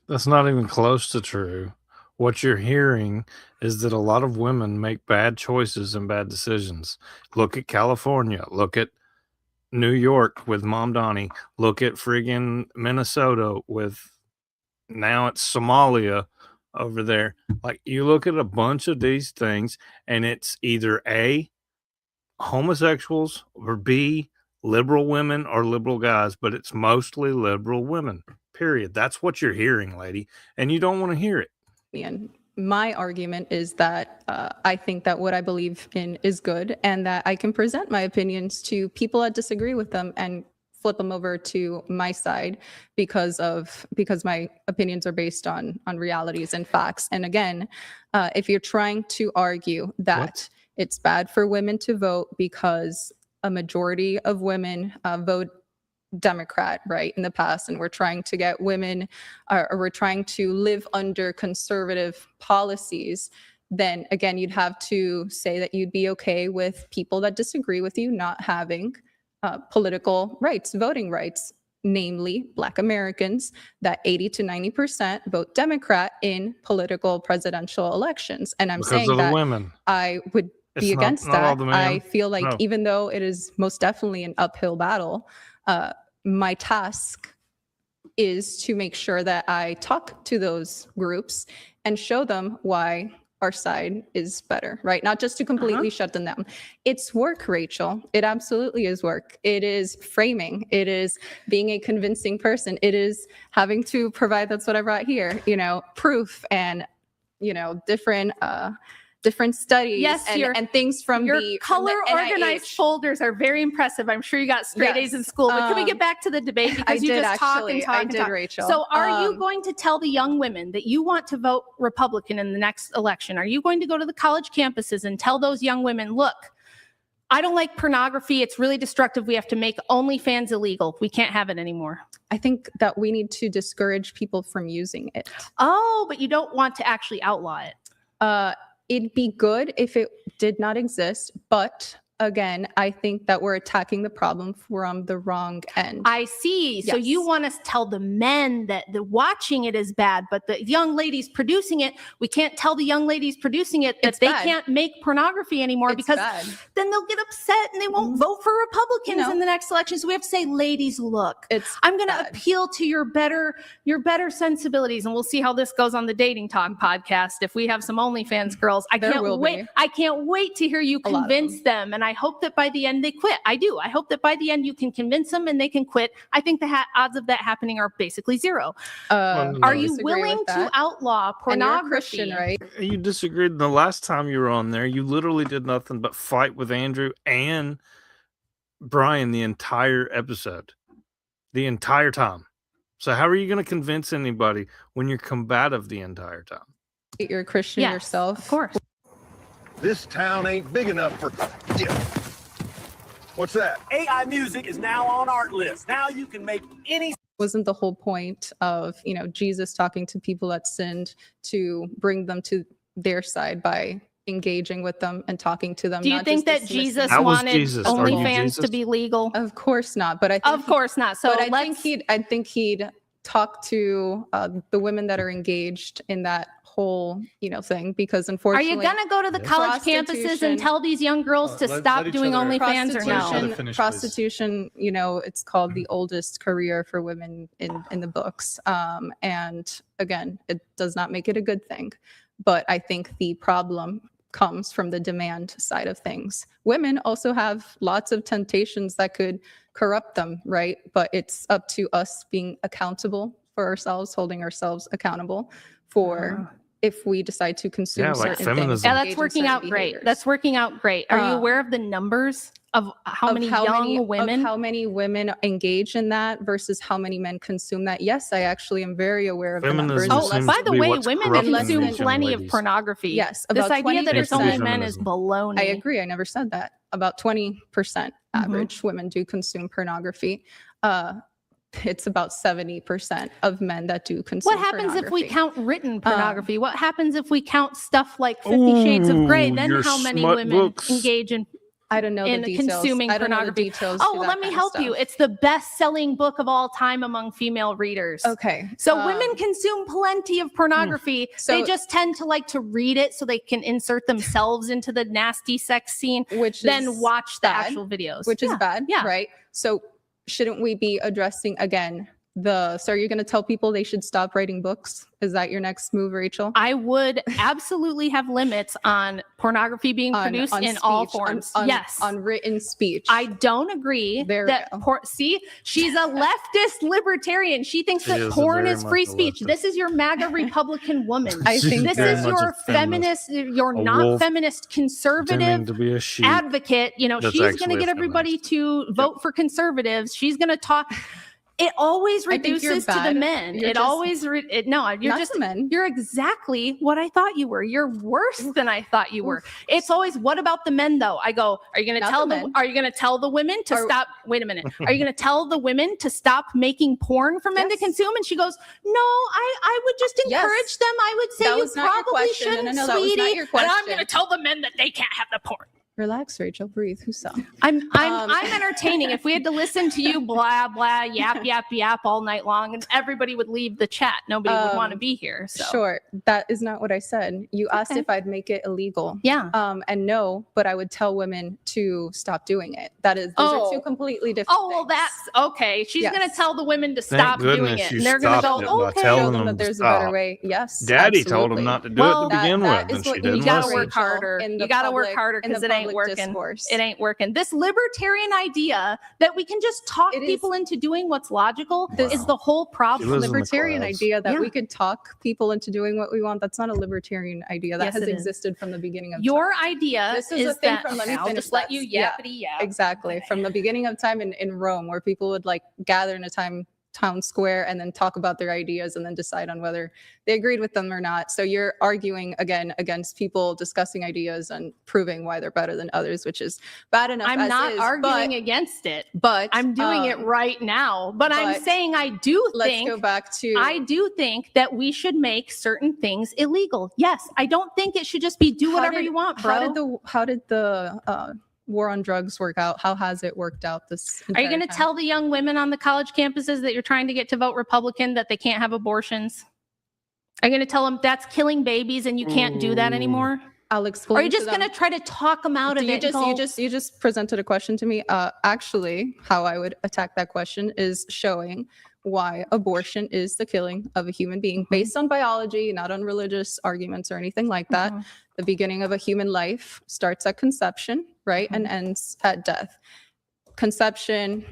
[SPEAKER 1] That's not even close to true. What you're hearing is that a lot of women make bad choices and bad decisions. Look at California. Look at New York with Mom Donnie. Look at friggin' Minnesota with, now it's Somalia over there. Like, you look at a bunch of these things, and it's either A, homosexuals, or B, liberal women or liberal guys, but it's mostly liberal women, period. That's what you're hearing, lady, and you don't want to hear it.
[SPEAKER 2] And my argument is that I think that what I believe in is good, and that I can present my opinions to people that disagree with them and flip them over to my side because my opinions are based on realities and facts. And again, if you're trying to argue that it's bad for women to vote because a majority of women vote Democrat, right, in the past, and we're trying to get women, or we're trying to live under conservative policies, then again, you'd have to say that you'd be okay with people that disagree with you not having political rights, voting rights, namely Black Americans, that 80 to 90% vote Democrat in political presidential elections. And I'm
[SPEAKER 1] Because
[SPEAKER 2] saying
[SPEAKER 1] of the
[SPEAKER 2] that
[SPEAKER 1] women.
[SPEAKER 2] I would
[SPEAKER 1] It's
[SPEAKER 2] be
[SPEAKER 1] not-
[SPEAKER 2] against
[SPEAKER 1] not all
[SPEAKER 2] that.
[SPEAKER 1] the men.
[SPEAKER 2] I feel like
[SPEAKER 1] No.
[SPEAKER 2] even though it is most definitely an uphill battle, my task is to make sure that I talk to those groups and show them why our side is better, right? Not just to completely shut them down. It's work, Rachel. It absolutely is work. It is framing. It is being a convincing person. It is having to provide, that's what I brought here, proof and, different studies
[SPEAKER 5] Yes,
[SPEAKER 2] and things from
[SPEAKER 5] your
[SPEAKER 2] the
[SPEAKER 5] color
[SPEAKER 2] from the
[SPEAKER 5] organized
[SPEAKER 2] NIH.
[SPEAKER 5] folders are very impressive. I'm sure you got straight A's in
[SPEAKER 2] Yes.
[SPEAKER 5] school, but can we get back to the debate? Because you
[SPEAKER 2] did
[SPEAKER 5] just talk and
[SPEAKER 2] actually.
[SPEAKER 5] talk
[SPEAKER 2] I
[SPEAKER 5] and
[SPEAKER 2] did,
[SPEAKER 5] talk.
[SPEAKER 2] Rachel.
[SPEAKER 5] So are you going to tell the young women that you want to vote Republican in the next election? Are you going to go to the college campuses and tell those young women, look, I don't like pornography. It's really destructive. We have to make OnlyFans illegal. We can't have it anymore.
[SPEAKER 2] I think that we need to discourage people from using it.
[SPEAKER 5] Oh, but you don't want to actually outlaw it.
[SPEAKER 2] It'd be good if it did not exist, but again, I think that we're attacking the problem from the wrong end.
[SPEAKER 5] I see. So
[SPEAKER 2] Yes.
[SPEAKER 5] you want us to tell the men that the watching it is bad, but the young ladies producing it, we can't tell the young ladies producing it that
[SPEAKER 2] It's
[SPEAKER 5] they
[SPEAKER 2] bad.
[SPEAKER 5] can't make pornography anymore,
[SPEAKER 2] It's
[SPEAKER 5] because
[SPEAKER 2] bad.
[SPEAKER 5] then they'll get upset and they won't vote for Republicans
[SPEAKER 2] No.
[SPEAKER 5] in the next election. So we have to say, ladies, look,
[SPEAKER 2] It's
[SPEAKER 5] I'm going to
[SPEAKER 2] bad.
[SPEAKER 5] appeal to your better sensibilities, and we'll see how this goes on the Dating Talk podcast. If we have some OnlyFans girls, I
[SPEAKER 2] There
[SPEAKER 5] can't
[SPEAKER 2] will
[SPEAKER 5] wait.
[SPEAKER 2] be.
[SPEAKER 5] I can't wait to hear you
[SPEAKER 2] A lot of
[SPEAKER 5] convince them. And I hope that by the end they quit. I do. I hope that by the end you can convince them and they can quit. I think the odds of that happening are basically zero.
[SPEAKER 1] no,
[SPEAKER 5] Are
[SPEAKER 1] no.
[SPEAKER 5] you
[SPEAKER 2] disagree
[SPEAKER 5] willing
[SPEAKER 2] with
[SPEAKER 5] to
[SPEAKER 2] that.
[SPEAKER 5] outlaw
[SPEAKER 2] And you're a
[SPEAKER 5] pornography?
[SPEAKER 2] Christian, right?
[SPEAKER 1] You disagreed the last time you were on there. You literally did nothing but fight with Andrew and Brian the entire episode, the entire time. So how are you going to convince anybody when you're combative the entire time?
[SPEAKER 2] You're a Christian
[SPEAKER 5] Yes,
[SPEAKER 2] yourself.
[SPEAKER 5] of course.
[SPEAKER 10] This town ain't big enough for... Yeah. What's that?
[SPEAKER 12] AI music is now on Artlist. Now you can make any
[SPEAKER 2] wasn't the whole point of, you know, Jesus talking to people that sinned to bring them to their side by engaging with them and talking to them?
[SPEAKER 5] Do you
[SPEAKER 2] not
[SPEAKER 5] think
[SPEAKER 2] just
[SPEAKER 5] that
[SPEAKER 2] dismissing
[SPEAKER 5] Jesus
[SPEAKER 2] them?
[SPEAKER 1] was
[SPEAKER 5] wanted
[SPEAKER 1] Jesus. Are you
[SPEAKER 5] OnlyFans
[SPEAKER 1] Jesus?
[SPEAKER 5] to be legal?
[SPEAKER 2] Of course not. But I think
[SPEAKER 5] Of course not. So
[SPEAKER 2] but I
[SPEAKER 5] let's.
[SPEAKER 2] think he'd talk to the women that are engaged in that whole, you know, thing, because
[SPEAKER 5] Are
[SPEAKER 2] unfortunately,
[SPEAKER 5] you going to go to the college campuses
[SPEAKER 2] Prostitution-
[SPEAKER 5] and tell these young girls to
[SPEAKER 4] let
[SPEAKER 5] stop
[SPEAKER 4] each
[SPEAKER 5] doing
[SPEAKER 4] other-
[SPEAKER 5] OnlyFans or
[SPEAKER 4] Prostitution-
[SPEAKER 5] no?
[SPEAKER 4] finish, please.
[SPEAKER 2] prostitution, you know, it's called the oldest career for women in the books. And again, it does not make it a good thing. But I think the problem comes from the demand side of things. Women also have lots of temptations that could corrupt them, right? But it's up to us being accountable for ourselves, holding ourselves accountable for if we decide to consume
[SPEAKER 1] Yeah, like
[SPEAKER 2] certain
[SPEAKER 1] feminism.
[SPEAKER 2] things.
[SPEAKER 5] Yeah,
[SPEAKER 2] engage
[SPEAKER 5] that's
[SPEAKER 2] in
[SPEAKER 5] working
[SPEAKER 2] certain
[SPEAKER 5] out great.
[SPEAKER 2] behaviors.
[SPEAKER 5] That's working out great. Are you
[SPEAKER 2] Um,
[SPEAKER 5] aware of the numbers of how
[SPEAKER 2] of
[SPEAKER 5] many
[SPEAKER 2] how
[SPEAKER 5] young
[SPEAKER 2] many- of
[SPEAKER 5] women?
[SPEAKER 2] how many women engage in that versus how many men consume that? Yes, I actually am very aware of the numbers.
[SPEAKER 1] Feminism
[SPEAKER 5] Oh,
[SPEAKER 1] seems
[SPEAKER 5] by
[SPEAKER 1] to
[SPEAKER 5] the
[SPEAKER 1] be
[SPEAKER 5] way,
[SPEAKER 1] what's
[SPEAKER 5] women
[SPEAKER 1] corrupting
[SPEAKER 5] consume
[SPEAKER 1] these young
[SPEAKER 5] plenty of
[SPEAKER 1] ladies.
[SPEAKER 5] pornography.
[SPEAKER 2] Yes,
[SPEAKER 5] This
[SPEAKER 2] about
[SPEAKER 5] idea that it's
[SPEAKER 2] 20%.
[SPEAKER 5] only men is baloney.
[SPEAKER 2] I agree. I never said that. About 20% average women do consume pornography. It's about 70% of men that do consume
[SPEAKER 5] What happens if we
[SPEAKER 2] pornography.
[SPEAKER 5] count written pornography? What happens if we count stuff like 50 Shades of Grey?
[SPEAKER 1] Ooh,
[SPEAKER 5] Then
[SPEAKER 1] your
[SPEAKER 5] how many
[SPEAKER 1] smut
[SPEAKER 5] women
[SPEAKER 1] books.
[SPEAKER 5] engage in
[SPEAKER 2] I don't know
[SPEAKER 5] in
[SPEAKER 2] the details.
[SPEAKER 5] consuming
[SPEAKER 2] I don't know the
[SPEAKER 5] pornography?
[SPEAKER 2] details
[SPEAKER 5] Oh,
[SPEAKER 2] to
[SPEAKER 5] well,
[SPEAKER 2] that
[SPEAKER 5] let me
[SPEAKER 2] kind of
[SPEAKER 5] help you.
[SPEAKER 2] stuff.
[SPEAKER 5] It's the best-selling book of all time among female readers.
[SPEAKER 2] Okay.
[SPEAKER 5] So women consume plenty of pornography.
[SPEAKER 2] So-
[SPEAKER 5] They just tend to like to read it so they can insert themselves into the nasty sex scene,
[SPEAKER 2] which
[SPEAKER 5] then
[SPEAKER 2] is
[SPEAKER 5] watch the
[SPEAKER 2] bad,
[SPEAKER 5] actual videos.
[SPEAKER 2] which is
[SPEAKER 5] Yeah,
[SPEAKER 2] bad,
[SPEAKER 5] Yeah.
[SPEAKER 2] right? So shouldn't we be addressing again so are you going to tell people they should stop writing books? Is that your next move, Rachel?
[SPEAKER 5] I would absolutely have limits on pornography being produced in all
[SPEAKER 2] speech,
[SPEAKER 5] forms.
[SPEAKER 2] on
[SPEAKER 5] Yes.
[SPEAKER 2] on written speech.
[SPEAKER 5] I don't agree
[SPEAKER 2] There we
[SPEAKER 5] that
[SPEAKER 2] go.
[SPEAKER 5] see, she's a leftist libertarian. She thinks
[SPEAKER 1] She
[SPEAKER 5] that
[SPEAKER 1] is
[SPEAKER 5] porn
[SPEAKER 1] very
[SPEAKER 5] is
[SPEAKER 1] much
[SPEAKER 5] free
[SPEAKER 1] a
[SPEAKER 5] speech.
[SPEAKER 1] leftist.
[SPEAKER 5] This is your MAGA Republican woman.
[SPEAKER 2] I think
[SPEAKER 5] this
[SPEAKER 1] very
[SPEAKER 5] is
[SPEAKER 1] much
[SPEAKER 5] your
[SPEAKER 1] a feminist.
[SPEAKER 5] your
[SPEAKER 1] A
[SPEAKER 5] not
[SPEAKER 1] wolf
[SPEAKER 5] feminist
[SPEAKER 1] pretending
[SPEAKER 5] conservative
[SPEAKER 1] to be a sheep.
[SPEAKER 5] advocate. You know,
[SPEAKER 1] That's
[SPEAKER 5] she's going
[SPEAKER 1] actually
[SPEAKER 5] to
[SPEAKER 1] a
[SPEAKER 5] get everybody to vote for conservatives. She's going to talk. It always
[SPEAKER 2] I think you're
[SPEAKER 5] reduces to the
[SPEAKER 2] bad.
[SPEAKER 5] men.
[SPEAKER 2] You're
[SPEAKER 5] It
[SPEAKER 2] just-
[SPEAKER 5] always no. You're
[SPEAKER 2] Not
[SPEAKER 5] just
[SPEAKER 2] the men.
[SPEAKER 5] you're exactly what I thought you were. You're worse than I thought you were. It's always, what about the men though? I go, are you going to
[SPEAKER 2] Not
[SPEAKER 5] tell
[SPEAKER 2] the
[SPEAKER 5] the
[SPEAKER 2] men.
[SPEAKER 5] are you going to tell the women to
[SPEAKER 2] Are-
[SPEAKER 5] stop? Wait a minute. Are you going to tell the women to stop making porn for men to
[SPEAKER 2] Yes.
[SPEAKER 5] consume? And she goes, no, I would just
[SPEAKER 2] Yes.
[SPEAKER 5] encourage them. I would say
[SPEAKER 2] That
[SPEAKER 5] you
[SPEAKER 2] was not your
[SPEAKER 5] probably
[SPEAKER 2] question. No,
[SPEAKER 5] shouldn't,
[SPEAKER 2] no, that was not
[SPEAKER 5] sweetie.
[SPEAKER 2] your
[SPEAKER 5] And I'm
[SPEAKER 2] question.
[SPEAKER 5] going to tell the men that they can't have the porn.
[SPEAKER 2] Relax, Rachel. Breathe. Who saw?
[SPEAKER 5] I'm entertaining. If we had to listen to you blah blah yap yap yap all night long, and everybody would leave the chat, nobody would want to be here. So
[SPEAKER 2] Sure. That is not what I said. You asked
[SPEAKER 5] Okay.
[SPEAKER 2] if I'd make it illegal.
[SPEAKER 5] yeah.
[SPEAKER 2] And no, but I would tell women to stop doing it. Those are two completely different
[SPEAKER 5] Oh, well,
[SPEAKER 2] things.
[SPEAKER 5] that's okay. She's
[SPEAKER 2] Yes.
[SPEAKER 5] going to tell the women to
[SPEAKER 1] Thank
[SPEAKER 5] stop doing
[SPEAKER 1] goodness
[SPEAKER 5] it.
[SPEAKER 1] you
[SPEAKER 5] And they're going to
[SPEAKER 1] stopped
[SPEAKER 5] go,
[SPEAKER 1] it by
[SPEAKER 5] okay.
[SPEAKER 1] telling
[SPEAKER 2] Show them
[SPEAKER 1] them
[SPEAKER 2] that
[SPEAKER 1] to
[SPEAKER 2] there's a better
[SPEAKER 1] stop.
[SPEAKER 2] way. Yes.
[SPEAKER 1] Daddy told him
[SPEAKER 2] absolutely.
[SPEAKER 1] not to do
[SPEAKER 5] Well,
[SPEAKER 1] it to begin
[SPEAKER 2] that
[SPEAKER 1] with,
[SPEAKER 2] is
[SPEAKER 1] and
[SPEAKER 2] what
[SPEAKER 1] she
[SPEAKER 2] you
[SPEAKER 1] didn't
[SPEAKER 5] You got to
[SPEAKER 1] listen.
[SPEAKER 5] work harder.
[SPEAKER 2] in the
[SPEAKER 5] You got to work
[SPEAKER 2] public-
[SPEAKER 5] harder
[SPEAKER 2] in the
[SPEAKER 5] because it ain't
[SPEAKER 2] public
[SPEAKER 5] working.
[SPEAKER 2] discourse.
[SPEAKER 5] It ain't working. This libertarian idea that we can just talk
[SPEAKER 2] It is-
[SPEAKER 5] people into doing what's logical
[SPEAKER 1] This-
[SPEAKER 5] is the whole problem.
[SPEAKER 1] lives in the
[SPEAKER 2] Libertarian
[SPEAKER 1] clouds.
[SPEAKER 2] idea that
[SPEAKER 5] Yeah.
[SPEAKER 2] we could talk people into doing what we want. That's not a libertarian idea. That
[SPEAKER 5] Yes,
[SPEAKER 2] has
[SPEAKER 5] it is.
[SPEAKER 2] existed from the beginning of
[SPEAKER 5] Your
[SPEAKER 2] time.
[SPEAKER 5] idea
[SPEAKER 2] This is a
[SPEAKER 5] is
[SPEAKER 2] thing
[SPEAKER 5] that
[SPEAKER 2] from- let me
[SPEAKER 5] I'll
[SPEAKER 2] finish
[SPEAKER 5] just let you
[SPEAKER 2] that. Yeah.
[SPEAKER 5] yappity yap.
[SPEAKER 2] Exactly. From the beginning of time in Rome, where people would like gather in a town square and then talk about their ideas and then decide on whether they agreed with them or not. So you're arguing again against people discussing ideas and proving why they're better than others, which is bad enough.
[SPEAKER 5] I'm
[SPEAKER 2] as
[SPEAKER 5] not
[SPEAKER 2] is,
[SPEAKER 5] arguing against it.
[SPEAKER 2] but
[SPEAKER 5] I'm doing it right now. But I'm
[SPEAKER 2] but
[SPEAKER 5] saying I do
[SPEAKER 2] Let's
[SPEAKER 5] think
[SPEAKER 2] go back to
[SPEAKER 5] I do think that we should make certain things illegal. Yes, I don't think it should just be do
[SPEAKER 2] How
[SPEAKER 5] whatever
[SPEAKER 2] did-
[SPEAKER 5] you want, bro.
[SPEAKER 2] How did the war on drugs work out? How has it worked out this
[SPEAKER 5] Are you going to tell the young women on the college campuses that you're trying to get to vote Republican that they can't have abortions? Are you going to tell them that's killing babies and you can't do that anymore?
[SPEAKER 2] I'll
[SPEAKER 5] Or
[SPEAKER 2] explain.
[SPEAKER 5] are you just going to try to talk them out of
[SPEAKER 2] you
[SPEAKER 5] it?
[SPEAKER 2] just
[SPEAKER 5] and go,
[SPEAKER 2] you just presented a question to me. Actually, how I would attack that question is showing why abortion is the killing of a human being based on biology, not on religious arguments or anything like that.
[SPEAKER 5] Mhm.
[SPEAKER 2] The beginning of a human life starts at conception, right, and ends at death. Conception,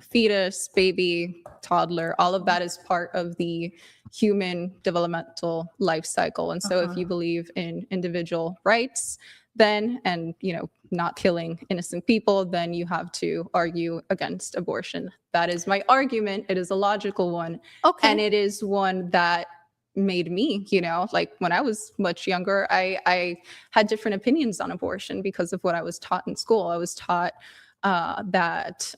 [SPEAKER 2] fetus, baby, toddler, all of that is part of the human developmental life cycle. And so if you believe in individual rights, then, and, not killing innocent people, then you have to argue against abortion. That is my argument. It is a logical one.
[SPEAKER 5] okay.
[SPEAKER 2] And it is one that made me, like when I was much younger, I had different opinions on abortion because of what I was taught in school. I was taught that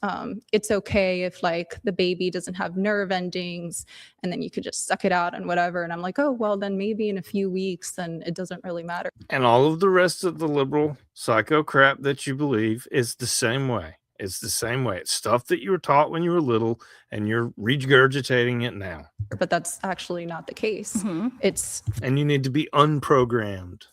[SPEAKER 2] it's okay if like the baby doesn't have nerve endings and then you could just suck it out and whatever. And I'm like, oh, well, then maybe in a few weeks, then it doesn't really matter.
[SPEAKER 1] And all of the rest of the liberal psycho crap that you believe is the same way. It's the same way. It's stuff that you were taught when you were little and you're regurgitating it now.
[SPEAKER 2] But that's actually not the case. It's
[SPEAKER 1] And you need to be unprogrammed.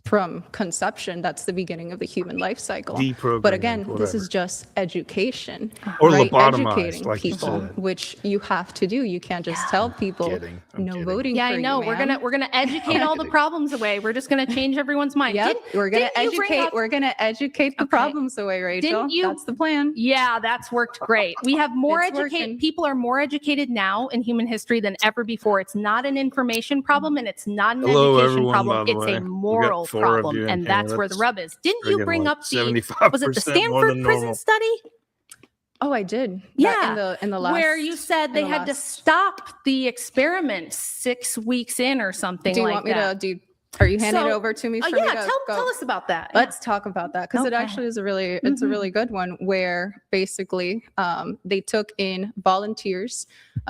[SPEAKER 2] from conception. That's the beginning of the human life cycle.
[SPEAKER 1] Deprogrammed,
[SPEAKER 2] But again, this
[SPEAKER 1] whatever.
[SPEAKER 2] is just education,
[SPEAKER 1] Or
[SPEAKER 2] right?
[SPEAKER 1] lobotomized,
[SPEAKER 2] Educating
[SPEAKER 1] like you
[SPEAKER 2] people,
[SPEAKER 1] said.
[SPEAKER 2] which you have to do. You can't just tell people
[SPEAKER 1] Kidding. I'm
[SPEAKER 2] no
[SPEAKER 1] kidding.
[SPEAKER 2] voting.
[SPEAKER 5] Yeah,
[SPEAKER 2] for
[SPEAKER 5] I
[SPEAKER 2] you,
[SPEAKER 5] know.
[SPEAKER 2] ma'am.
[SPEAKER 5] We're gonna educate all the problems away. We're just gonna change everyone's mind.
[SPEAKER 2] Yep, we're gonna
[SPEAKER 5] didn't you bring
[SPEAKER 2] educate.
[SPEAKER 5] up-
[SPEAKER 2] We're gonna educate the
[SPEAKER 5] Okay.
[SPEAKER 2] problems away, Rachel.
[SPEAKER 5] Didn't you-
[SPEAKER 2] That's the plan.
[SPEAKER 5] Yeah, that's worked great. We have more
[SPEAKER 2] It's
[SPEAKER 5] educated
[SPEAKER 2] working.
[SPEAKER 5] people are more educated now in human history than ever before. It's not an information problem and it's not an
[SPEAKER 1] Hello,
[SPEAKER 5] education
[SPEAKER 1] everyone,
[SPEAKER 5] problem.
[SPEAKER 1] by the
[SPEAKER 5] It's
[SPEAKER 1] way.
[SPEAKER 5] a
[SPEAKER 1] We got
[SPEAKER 5] moral
[SPEAKER 1] 4 of you
[SPEAKER 5] problem,
[SPEAKER 1] in
[SPEAKER 5] and
[SPEAKER 1] here.
[SPEAKER 5] that's where the
[SPEAKER 1] That's
[SPEAKER 5] rub is. Didn't you
[SPEAKER 1] friggin'
[SPEAKER 5] bring
[SPEAKER 1] like
[SPEAKER 5] up the
[SPEAKER 1] 75%
[SPEAKER 5] was it the
[SPEAKER 1] more
[SPEAKER 5] Stanford
[SPEAKER 1] than
[SPEAKER 5] prison
[SPEAKER 1] normal.
[SPEAKER 5] study?
[SPEAKER 2] Oh, I did.
[SPEAKER 5] Yeah,
[SPEAKER 2] in the last
[SPEAKER 5] where you said they
[SPEAKER 2] in the
[SPEAKER 5] had to
[SPEAKER 2] last-
[SPEAKER 5] stop the experiment 6 weeks in or something
[SPEAKER 2] Do you
[SPEAKER 5] like
[SPEAKER 2] want me
[SPEAKER 5] that.
[SPEAKER 2] to do? Are you handing it
[SPEAKER 5] So-
[SPEAKER 2] over to me?
[SPEAKER 5] Oh,
[SPEAKER 2] For me
[SPEAKER 5] yeah,
[SPEAKER 2] to go?
[SPEAKER 5] tell us about that.
[SPEAKER 2] Let's talk about that because it
[SPEAKER 5] Okay.
[SPEAKER 2] actually is a really it's a really good one where basically they took in volunteers,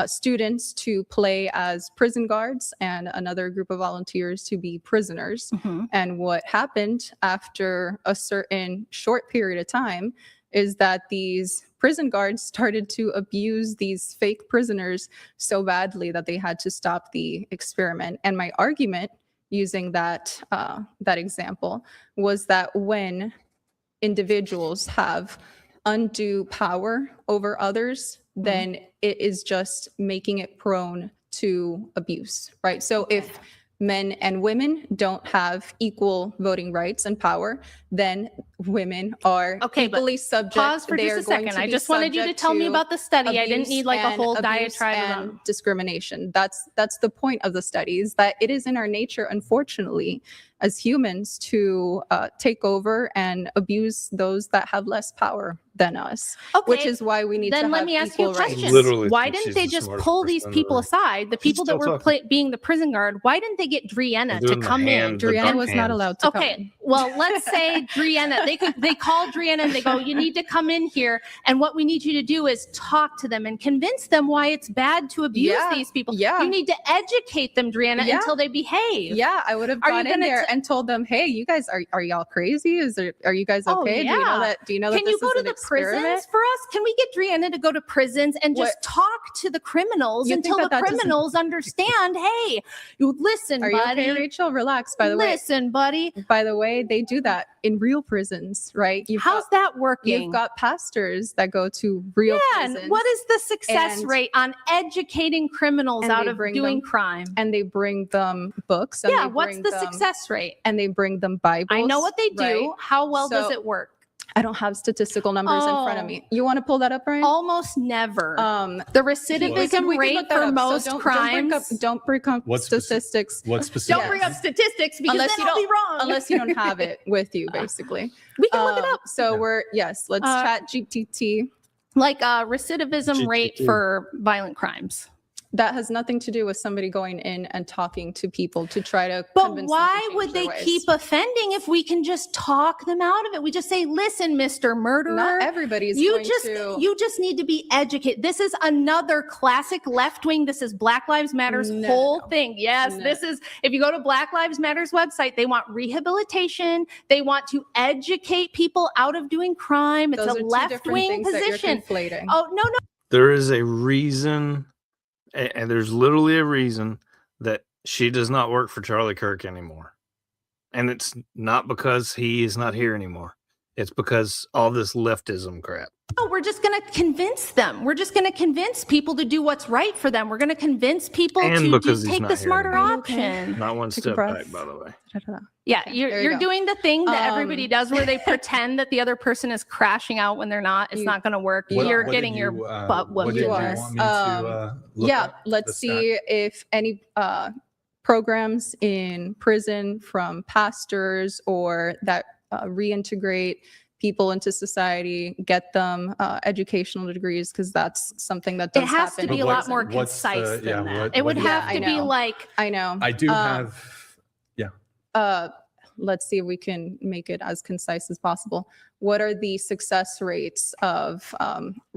[SPEAKER 2] students to play as prison guards and another group of volunteers to be prisoners.
[SPEAKER 5] Mhm.
[SPEAKER 2] And what happened after a certain short period of time is that these prison guards started to abuse these fake prisoners so badly that they had to stop the experiment. And my argument using that that example was that when individuals have undue power over others, then it is just making it prone to abuse, right? So if men and women don't have equal voting rights and power, then women are
[SPEAKER 5] Okay, but
[SPEAKER 2] equally subject.
[SPEAKER 5] Pause for
[SPEAKER 2] they
[SPEAKER 5] just
[SPEAKER 2] are
[SPEAKER 5] a
[SPEAKER 2] going
[SPEAKER 5] second.
[SPEAKER 2] to
[SPEAKER 5] I
[SPEAKER 2] be
[SPEAKER 5] just wanted you to
[SPEAKER 2] subject
[SPEAKER 5] tell me about the study. I didn't
[SPEAKER 2] abuse
[SPEAKER 5] need like a
[SPEAKER 2] and
[SPEAKER 5] whole
[SPEAKER 2] abuse
[SPEAKER 5] diatribe
[SPEAKER 2] and
[SPEAKER 5] about
[SPEAKER 2] discrimination. That's the point of the studies, that it is in our nature, unfortunately, as humans to take over and abuse those that have less power than us, which
[SPEAKER 5] Okay,
[SPEAKER 2] is why we need to
[SPEAKER 5] then
[SPEAKER 2] have
[SPEAKER 5] let me ask you a
[SPEAKER 2] equal rights.
[SPEAKER 5] question.
[SPEAKER 1] Literally
[SPEAKER 5] Why
[SPEAKER 1] think
[SPEAKER 5] didn't
[SPEAKER 1] she's
[SPEAKER 5] they
[SPEAKER 1] the
[SPEAKER 5] just
[SPEAKER 1] smartest
[SPEAKER 5] pull these
[SPEAKER 1] person
[SPEAKER 5] people
[SPEAKER 1] ever.
[SPEAKER 5] aside, the
[SPEAKER 1] She's
[SPEAKER 5] people that
[SPEAKER 1] still
[SPEAKER 5] were
[SPEAKER 1] talking.
[SPEAKER 5] being the prison guard? Why didn't they get Drianna
[SPEAKER 1] They're
[SPEAKER 5] to
[SPEAKER 1] doing the
[SPEAKER 5] come in?
[SPEAKER 1] hand, the
[SPEAKER 2] Drianna
[SPEAKER 1] duck
[SPEAKER 2] was not
[SPEAKER 1] hand.
[SPEAKER 2] allowed to come in.
[SPEAKER 5] Okay, well, let's say Drianna, they call Drianna and they go, you need to come in here. And what we need you to do is talk to them and convince them why it's bad to abuse
[SPEAKER 2] Yeah,
[SPEAKER 5] these people.
[SPEAKER 2] yeah.
[SPEAKER 5] You need to educate them, Drianna,
[SPEAKER 2] Yeah.
[SPEAKER 5] until they behave.
[SPEAKER 2] Yeah, I would have
[SPEAKER 5] Are you
[SPEAKER 2] gone in
[SPEAKER 5] gonna
[SPEAKER 2] there
[SPEAKER 5] t-
[SPEAKER 2] and told them, "Hey, you guys are y'all crazy? Are you guys
[SPEAKER 5] Oh,
[SPEAKER 2] okay? Do you
[SPEAKER 5] yeah.
[SPEAKER 2] know that? Do you know that
[SPEAKER 5] Can you
[SPEAKER 2] this
[SPEAKER 5] go
[SPEAKER 2] is
[SPEAKER 5] to
[SPEAKER 2] an
[SPEAKER 5] the
[SPEAKER 2] experiment?"
[SPEAKER 5] prisons for us? Can we get Drianna to go to prisons and just
[SPEAKER 2] What-
[SPEAKER 5] talk to the criminals
[SPEAKER 2] You think
[SPEAKER 5] until
[SPEAKER 2] that
[SPEAKER 5] the
[SPEAKER 2] that doesn't-
[SPEAKER 5] criminals understand, hey, you listen,
[SPEAKER 2] Are you
[SPEAKER 5] buddy.
[SPEAKER 2] okay, Rachel? Relax. By the way,
[SPEAKER 5] Listen, buddy.
[SPEAKER 2] by the way, they do that in real prisons, right?
[SPEAKER 5] How's that working?
[SPEAKER 2] You've got pastors that go to real
[SPEAKER 5] yeah,
[SPEAKER 2] prisons.
[SPEAKER 5] and what is the success
[SPEAKER 2] and-
[SPEAKER 5] rate on educating criminals
[SPEAKER 2] and
[SPEAKER 5] out
[SPEAKER 2] they
[SPEAKER 5] of
[SPEAKER 2] bring
[SPEAKER 5] doing
[SPEAKER 2] them-
[SPEAKER 5] crime?
[SPEAKER 2] And they bring them books. And
[SPEAKER 5] Yeah,
[SPEAKER 2] they
[SPEAKER 5] what's
[SPEAKER 2] bring
[SPEAKER 5] the
[SPEAKER 2] them-
[SPEAKER 5] success rate?
[SPEAKER 2] And they bring them Bibles.
[SPEAKER 5] I know what they do.
[SPEAKER 2] right?
[SPEAKER 5] How well does
[SPEAKER 2] So-
[SPEAKER 5] it work?
[SPEAKER 2] I don't have statistical numbers in front of
[SPEAKER 5] Oh.
[SPEAKER 2] me. You want to pull that up, Ryan?
[SPEAKER 5] Almost never.
[SPEAKER 2] The
[SPEAKER 5] The recidivism
[SPEAKER 2] we can
[SPEAKER 5] rate
[SPEAKER 2] look that
[SPEAKER 5] for
[SPEAKER 2] up. So
[SPEAKER 5] most
[SPEAKER 2] don't
[SPEAKER 5] crimes.
[SPEAKER 2] Don't bring up
[SPEAKER 4] What speci-
[SPEAKER 2] statistics.
[SPEAKER 4] What specific?
[SPEAKER 5] Don't bring up statistics because
[SPEAKER 2] Unless
[SPEAKER 5] then
[SPEAKER 2] you
[SPEAKER 5] I'll be wrong.
[SPEAKER 2] unless you don't have it with you, basically.
[SPEAKER 5] we can look it up.
[SPEAKER 2] So let's
[SPEAKER 5] Uh,
[SPEAKER 2] chat GPT.
[SPEAKER 5] Like recidivism rate
[SPEAKER 4] GTT.
[SPEAKER 5] for violent crimes.
[SPEAKER 2] That has nothing to do with somebody going in and talking to people to try to
[SPEAKER 5] But
[SPEAKER 2] convince them to
[SPEAKER 5] why
[SPEAKER 2] change
[SPEAKER 5] would
[SPEAKER 2] their
[SPEAKER 5] they
[SPEAKER 2] ways.
[SPEAKER 5] keep offending if we can just talk them out of it? We just say, listen, Mr. Murderer.
[SPEAKER 2] Not everybody's
[SPEAKER 5] you
[SPEAKER 2] going
[SPEAKER 5] just
[SPEAKER 2] to.
[SPEAKER 5] you just need to be educated. This is another classic left wing. This is Black Lives Matter's
[SPEAKER 2] No,
[SPEAKER 5] whole
[SPEAKER 2] no.
[SPEAKER 5] thing. Yes,
[SPEAKER 2] No.
[SPEAKER 5] this is if you go to Black Lives Matter's website, they want rehabilitation. They want to educate people out of doing crime. It's
[SPEAKER 2] Those are
[SPEAKER 5] a
[SPEAKER 2] two
[SPEAKER 5] left
[SPEAKER 2] different
[SPEAKER 5] wing
[SPEAKER 2] things that you're
[SPEAKER 5] position.
[SPEAKER 2] conflating.
[SPEAKER 5] Oh no, no.
[SPEAKER 1] There is a reason, and there's literally a reason that she does not work for Charlie Kirk anymore. And it's not because he is not here anymore. It's because all this leftism crap.
[SPEAKER 5] No, we're just going to convince them. We're just going to convince people to do what's right for them. We're going to convince people
[SPEAKER 1] And
[SPEAKER 5] to
[SPEAKER 1] because he's
[SPEAKER 5] take
[SPEAKER 1] not
[SPEAKER 5] the
[SPEAKER 1] here
[SPEAKER 5] smarter
[SPEAKER 1] anymore.
[SPEAKER 5] option.
[SPEAKER 1] Not one
[SPEAKER 2] Take a
[SPEAKER 1] step
[SPEAKER 2] breath.
[SPEAKER 1] back, by the way.
[SPEAKER 5] Yeah,
[SPEAKER 2] Okay,
[SPEAKER 5] you're
[SPEAKER 2] there you go.
[SPEAKER 5] doing the thing that everybody
[SPEAKER 2] Um,
[SPEAKER 5] does where they pretend that the other person is crashing out when they're not. It's
[SPEAKER 2] You-
[SPEAKER 5] not going to work.
[SPEAKER 2] What-
[SPEAKER 5] You're
[SPEAKER 4] what
[SPEAKER 5] getting
[SPEAKER 4] did
[SPEAKER 5] your
[SPEAKER 4] you,
[SPEAKER 5] butt
[SPEAKER 4] what
[SPEAKER 5] whooped.
[SPEAKER 4] did you
[SPEAKER 2] are.
[SPEAKER 4] want me to look
[SPEAKER 2] Yeah,
[SPEAKER 4] up?
[SPEAKER 2] let's
[SPEAKER 4] The
[SPEAKER 2] see if any programs in prison from pastors or that reintegrate people into society, get them educational degrees, because that's something that does
[SPEAKER 5] It has to
[SPEAKER 2] happen.
[SPEAKER 5] be a
[SPEAKER 2] in
[SPEAKER 5] lot
[SPEAKER 2] prison.
[SPEAKER 5] more
[SPEAKER 4] What's the-
[SPEAKER 5] concise
[SPEAKER 4] yeah,
[SPEAKER 5] than that.
[SPEAKER 4] what-
[SPEAKER 5] It would
[SPEAKER 4] what do you-
[SPEAKER 5] have
[SPEAKER 2] Yeah,
[SPEAKER 5] to
[SPEAKER 2] I
[SPEAKER 5] be
[SPEAKER 2] know.
[SPEAKER 5] like,
[SPEAKER 2] I know.
[SPEAKER 4] I do have.
[SPEAKER 2] Uh, let's see if we can make it as concise as possible. What are the success rates of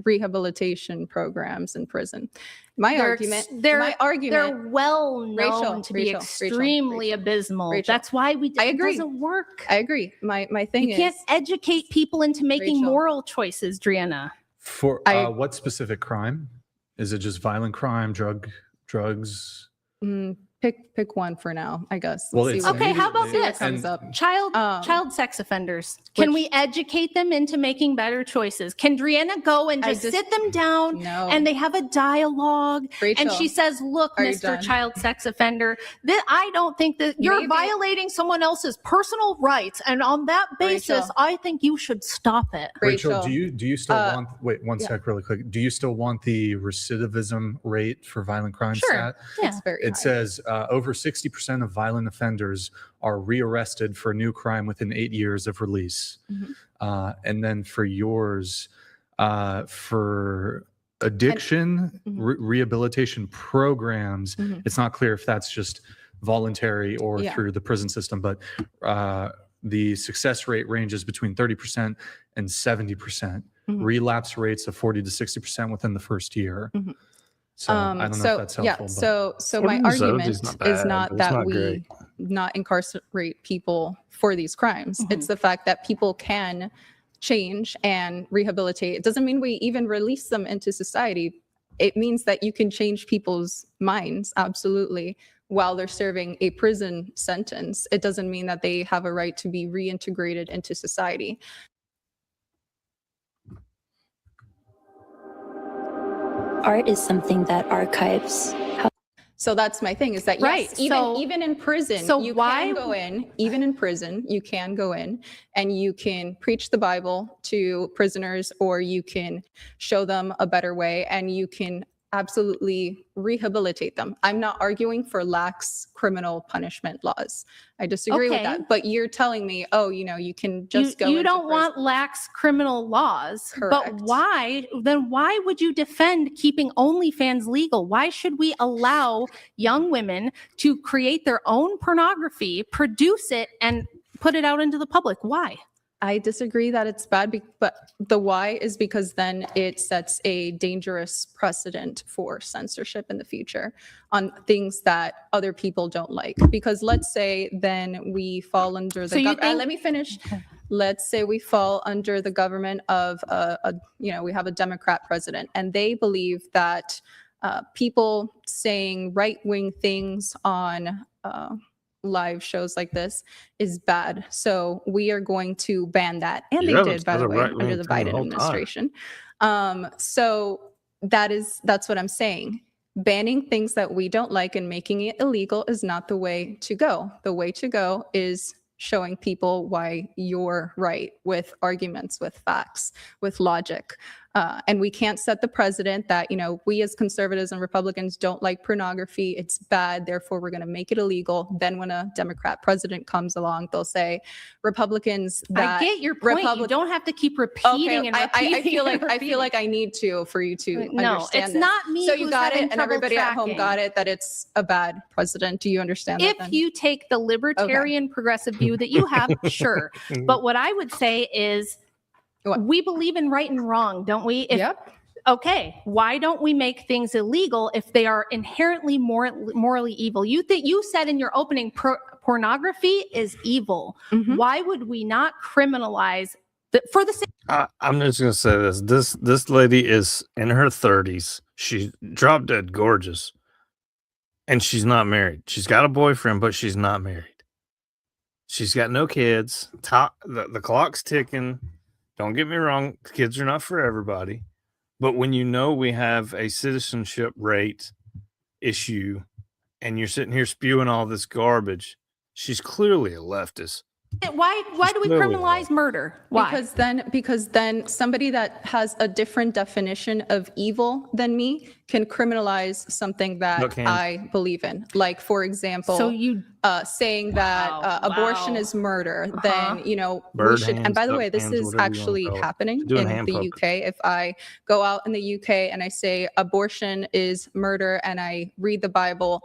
[SPEAKER 2] rehabilitation programs in prison? My argument,
[SPEAKER 5] they're well known
[SPEAKER 2] Rachel,
[SPEAKER 5] to be
[SPEAKER 2] Rachel,
[SPEAKER 5] extremely abysmal.
[SPEAKER 2] Rachel.
[SPEAKER 5] That's why
[SPEAKER 2] I agree.
[SPEAKER 5] It doesn't work.
[SPEAKER 2] I agree. My thing
[SPEAKER 5] You
[SPEAKER 2] is,
[SPEAKER 5] can't educate people into making
[SPEAKER 2] Rachel.
[SPEAKER 5] moral choices, Driana.
[SPEAKER 4] For
[SPEAKER 2] I-
[SPEAKER 4] what specific crime? Is it just violent crime, drugs?
[SPEAKER 2] pick one for now, I guess.
[SPEAKER 4] Well,
[SPEAKER 2] See
[SPEAKER 4] it's
[SPEAKER 2] what-
[SPEAKER 5] Okay, how about
[SPEAKER 2] see what
[SPEAKER 5] this?
[SPEAKER 2] comes up.
[SPEAKER 5] Child sex offenders. Can
[SPEAKER 2] which-
[SPEAKER 5] we educate them into making better choices? Can Driana go and just sit them down
[SPEAKER 2] No.
[SPEAKER 5] and they have a dialogue
[SPEAKER 2] Rachel,
[SPEAKER 5] and she says, look,
[SPEAKER 2] are you
[SPEAKER 5] Mr.
[SPEAKER 2] done?
[SPEAKER 5] Child sex offender, that I don't think that you're
[SPEAKER 2] Maybe-
[SPEAKER 5] violating someone else's personal rights. And on that basis,
[SPEAKER 2] Rachel.
[SPEAKER 5] I think you should stop it.
[SPEAKER 4] Rachel, do you still want, wait, one
[SPEAKER 2] yeah.
[SPEAKER 4] sec really quick. Do you still want the recidivism rate for violent crime
[SPEAKER 5] Sure.
[SPEAKER 4] stat?
[SPEAKER 5] Yeah.
[SPEAKER 2] It's very
[SPEAKER 4] It
[SPEAKER 2] high.
[SPEAKER 4] says over 60% of violent offenders are rearrested for a new crime within 8 years of release.
[SPEAKER 2] Mhm.
[SPEAKER 4] And then for yours, for addiction rehabilitation programs,
[SPEAKER 2] Mhm.
[SPEAKER 4] it's not clear if that's just voluntary or
[SPEAKER 2] Yeah.
[SPEAKER 4] through the prison system, but the success rate ranges between 30% and 70%.
[SPEAKER 2] Mhm.
[SPEAKER 4] Relapse rates of 40 to 60% within the first year.
[SPEAKER 2] Mhm.
[SPEAKER 4] So I don't know if that's helpful.
[SPEAKER 2] Yeah,
[SPEAKER 4] but-
[SPEAKER 2] so my
[SPEAKER 1] 40 to 70
[SPEAKER 2] argument
[SPEAKER 1] is not
[SPEAKER 2] is
[SPEAKER 1] bad,
[SPEAKER 2] not
[SPEAKER 1] but it's
[SPEAKER 2] that
[SPEAKER 1] not
[SPEAKER 2] we
[SPEAKER 1] great.
[SPEAKER 2] not incarcerate people for these crimes.
[SPEAKER 5] Mhm.
[SPEAKER 2] It's the fact that people can change and rehabilitate. It doesn't mean we even release them into society. It means that you can change people's minds, absolutely, while they're serving a prison sentence. It doesn't mean that they have a right to be reintegrated into society.
[SPEAKER 12] Art is something that archives how
[SPEAKER 2] So that's my thing, is that
[SPEAKER 5] Right,
[SPEAKER 2] yes, even
[SPEAKER 5] so-
[SPEAKER 2] even in prison,
[SPEAKER 5] so
[SPEAKER 2] you
[SPEAKER 5] why-
[SPEAKER 2] can go in, even in prison, you can go in and you can preach the Bible to prisoners, or you can show them a better way, and you can absolutely rehabilitate them. I'm not arguing for lax criminal punishment laws. I disagree with
[SPEAKER 5] Okay.
[SPEAKER 2] that. But you're telling me, oh, you can just go
[SPEAKER 5] you
[SPEAKER 2] into
[SPEAKER 5] don't
[SPEAKER 2] prison.
[SPEAKER 5] want lax criminal laws,
[SPEAKER 2] Correct.
[SPEAKER 5] but why would you defend keeping OnlyFans legal? Why should we allow young women to create their own pornography, produce it, and put it out into the public? Why?
[SPEAKER 2] I disagree that it's bad, but the why is because then it sets a dangerous precedent for censorship in the future on things that other people don't like. Because let's say then we fall under
[SPEAKER 5] So
[SPEAKER 2] the
[SPEAKER 5] you
[SPEAKER 2] government.
[SPEAKER 5] think-
[SPEAKER 2] Let me finish. Let's say we fall under the government of we have a Democrat president, and they believe that people saying right-wing things on live shows like this is bad. So we are going to ban that. And
[SPEAKER 1] You
[SPEAKER 2] they
[SPEAKER 1] haven't
[SPEAKER 2] did, by
[SPEAKER 1] said
[SPEAKER 2] the
[SPEAKER 1] a
[SPEAKER 2] way,
[SPEAKER 1] right-wing
[SPEAKER 2] under the
[SPEAKER 1] thing the
[SPEAKER 2] Biden
[SPEAKER 1] whole time.
[SPEAKER 2] administration. So that's what I'm saying. Banning things that we don't like and making it illegal is not the way to go. The way to go is showing people why you're right, with arguments, with facts, with logic. And we can't set the precedent that, we as conservatives and Republicans don't like pornography. It's bad. Therefore, we're going to make it illegal. Then when a Democrat president comes along, they'll say Republicans that
[SPEAKER 5] I get your point. You
[SPEAKER 2] Republic-
[SPEAKER 5] don't have to keep repeating and
[SPEAKER 2] I
[SPEAKER 5] repeating.
[SPEAKER 2] feel like
[SPEAKER 5] and
[SPEAKER 2] I feel like I need to for you to
[SPEAKER 5] No,
[SPEAKER 2] understand
[SPEAKER 5] it's
[SPEAKER 2] this.
[SPEAKER 5] not me
[SPEAKER 2] So you
[SPEAKER 5] who's
[SPEAKER 2] got
[SPEAKER 5] having
[SPEAKER 2] it, and
[SPEAKER 5] trouble
[SPEAKER 2] everybody at home
[SPEAKER 5] tracking.
[SPEAKER 2] got it, that it's a bad president. Do you understand that?
[SPEAKER 5] If
[SPEAKER 2] then?
[SPEAKER 5] you take the libertarian progressive view that you have, sure. But what I would say is
[SPEAKER 2] What?
[SPEAKER 5] we believe in right and wrong, don't we?
[SPEAKER 2] Yep.
[SPEAKER 5] Okay, why don't we make things illegal if they are inherently morally evil? You said in your opening pornography is evil.
[SPEAKER 2] Mhm.
[SPEAKER 5] Why would we not criminalize for the same?
[SPEAKER 1] I'm just gonna say this. This lady is in her 30s. She's drop dead gorgeous, and she's not married. She's got a boyfriend, but she's not married. She's got no kids. The clock's ticking. Don't get me wrong, kids are not for everybody. But when we have a citizenship rate issue, and you're sitting here spewing all this garbage, she's clearly a leftist.
[SPEAKER 5] Why do we
[SPEAKER 1] clearly
[SPEAKER 5] criminalize murder? Why?
[SPEAKER 2] Because then somebody that has a different definition of evil than me can criminalize something that
[SPEAKER 1] What can?
[SPEAKER 2] I believe in. Like, for example,
[SPEAKER 5] So you
[SPEAKER 2] saying that
[SPEAKER 5] Wow,
[SPEAKER 2] abortion
[SPEAKER 5] wow.
[SPEAKER 2] is murder,
[SPEAKER 5] Uh-huh.
[SPEAKER 2] then, we
[SPEAKER 1] Bird
[SPEAKER 2] should, and
[SPEAKER 1] hands,
[SPEAKER 2] by the
[SPEAKER 1] duck
[SPEAKER 2] way, this
[SPEAKER 1] hands,
[SPEAKER 2] is
[SPEAKER 1] whatever you wanna
[SPEAKER 2] actually
[SPEAKER 1] call it.
[SPEAKER 2] happening
[SPEAKER 1] Doing
[SPEAKER 2] in
[SPEAKER 1] hand
[SPEAKER 2] the
[SPEAKER 1] puppets.
[SPEAKER 2] UK. If I go out in the UK and I say abortion is murder and I read the Bible,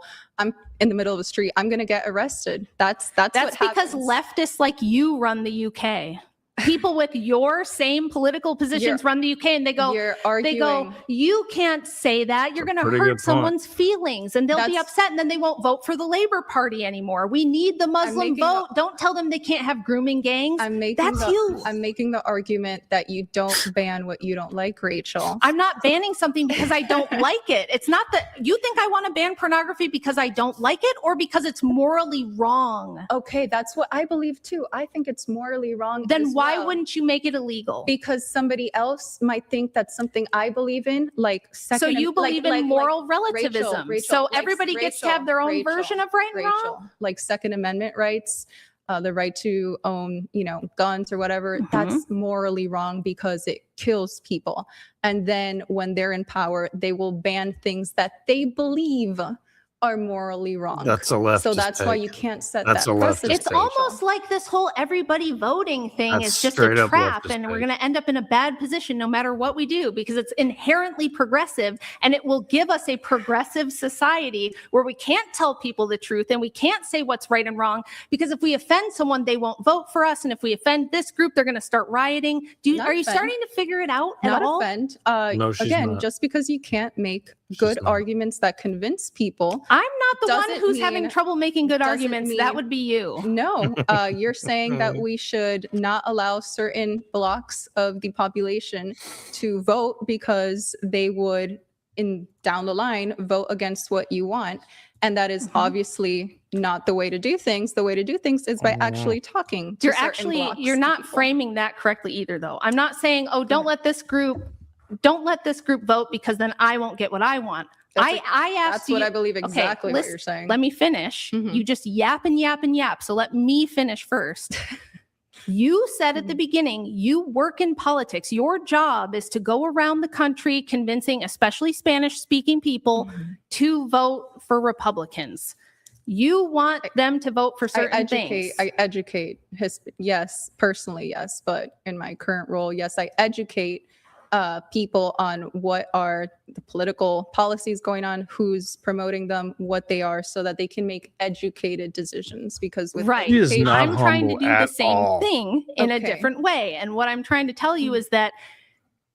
[SPEAKER 2] in the middle of the street, I'm going to get arrested. That's what
[SPEAKER 5] because
[SPEAKER 2] happens.
[SPEAKER 5] leftists like you run the UK. People with your same political positions run the UK, and they go, you can't say that. You're going to hurt someone's feelings, and they'll be upset, and then they won't vote for the Labour Party anymore. We need the Muslim vote. Don't tell them they can't have grooming gangs. That's you.
[SPEAKER 2] I'm making the argument that you don't ban what you don't like, Rachel.
[SPEAKER 5] I'm not banning something because I don't like it. It's not that you think I want to ban pornography because I don't like it or because it's morally wrong.
[SPEAKER 2] Okay, that's what I believe too. I think it's morally wrong.
[SPEAKER 5] Then why wouldn't you make it illegal?
[SPEAKER 2] Because somebody else might think that's something I believe in, like second.
[SPEAKER 5] So you believe in moral relativism. So everybody gets to have their own version of right and wrong?
[SPEAKER 2] Like Second Amendment rights, the right to own, guns or whatever. That's morally wrong because it kills people. And then when they're in power, they will ban things that they believe are morally wrong.
[SPEAKER 1] That's a leftist
[SPEAKER 2] So that's why you can't set that precedent.
[SPEAKER 5] It's almost like this whole everybody voting thing is just a trap, and we're going to end up in a bad position no matter what we do, because it's inherently progressive, and it will give us a progressive society where we can't tell people the truth and we can't say what's right and wrong, because if we offend someone, they won't vote for us, and if we offend this group, they're going to start rioting. Are you starting to figure it out at all?
[SPEAKER 2] Offend.
[SPEAKER 1] No, she's
[SPEAKER 2] again,
[SPEAKER 1] not.
[SPEAKER 2] Just because you can't make good arguments that convince people.
[SPEAKER 5] I'm not the one who's having trouble making good arguments. That would be you.
[SPEAKER 2] No, you're saying that we should not allow certain blocks of the population to vote because they would, down the line, vote against what you want. And that is obviously not the way to do things. The way to do things is by actually talking to certain blocks
[SPEAKER 5] you're
[SPEAKER 2] of
[SPEAKER 5] not
[SPEAKER 2] people.
[SPEAKER 5] framing that correctly either, though. I'm not saying, don't let this group vote because then I won't get what I want. I asked
[SPEAKER 2] That's what I believe exactly what you're saying.
[SPEAKER 5] Let me finish. You just yap and yap and yap. So let me finish first. You said at the beginning, you work in politics. Your job is to go around the country convincing, especially Spanish-speaking people, to vote for Republicans. You want them to vote for certain things.
[SPEAKER 2] I educate. Yes, personally, yes. But in my current role, yes, I educate people on what are the political policies going on, who's promoting them, what they are, so that they can make educated decisions. Because with education,
[SPEAKER 5] I'm trying to do the same thing in a different way. And what I'm trying to tell you is that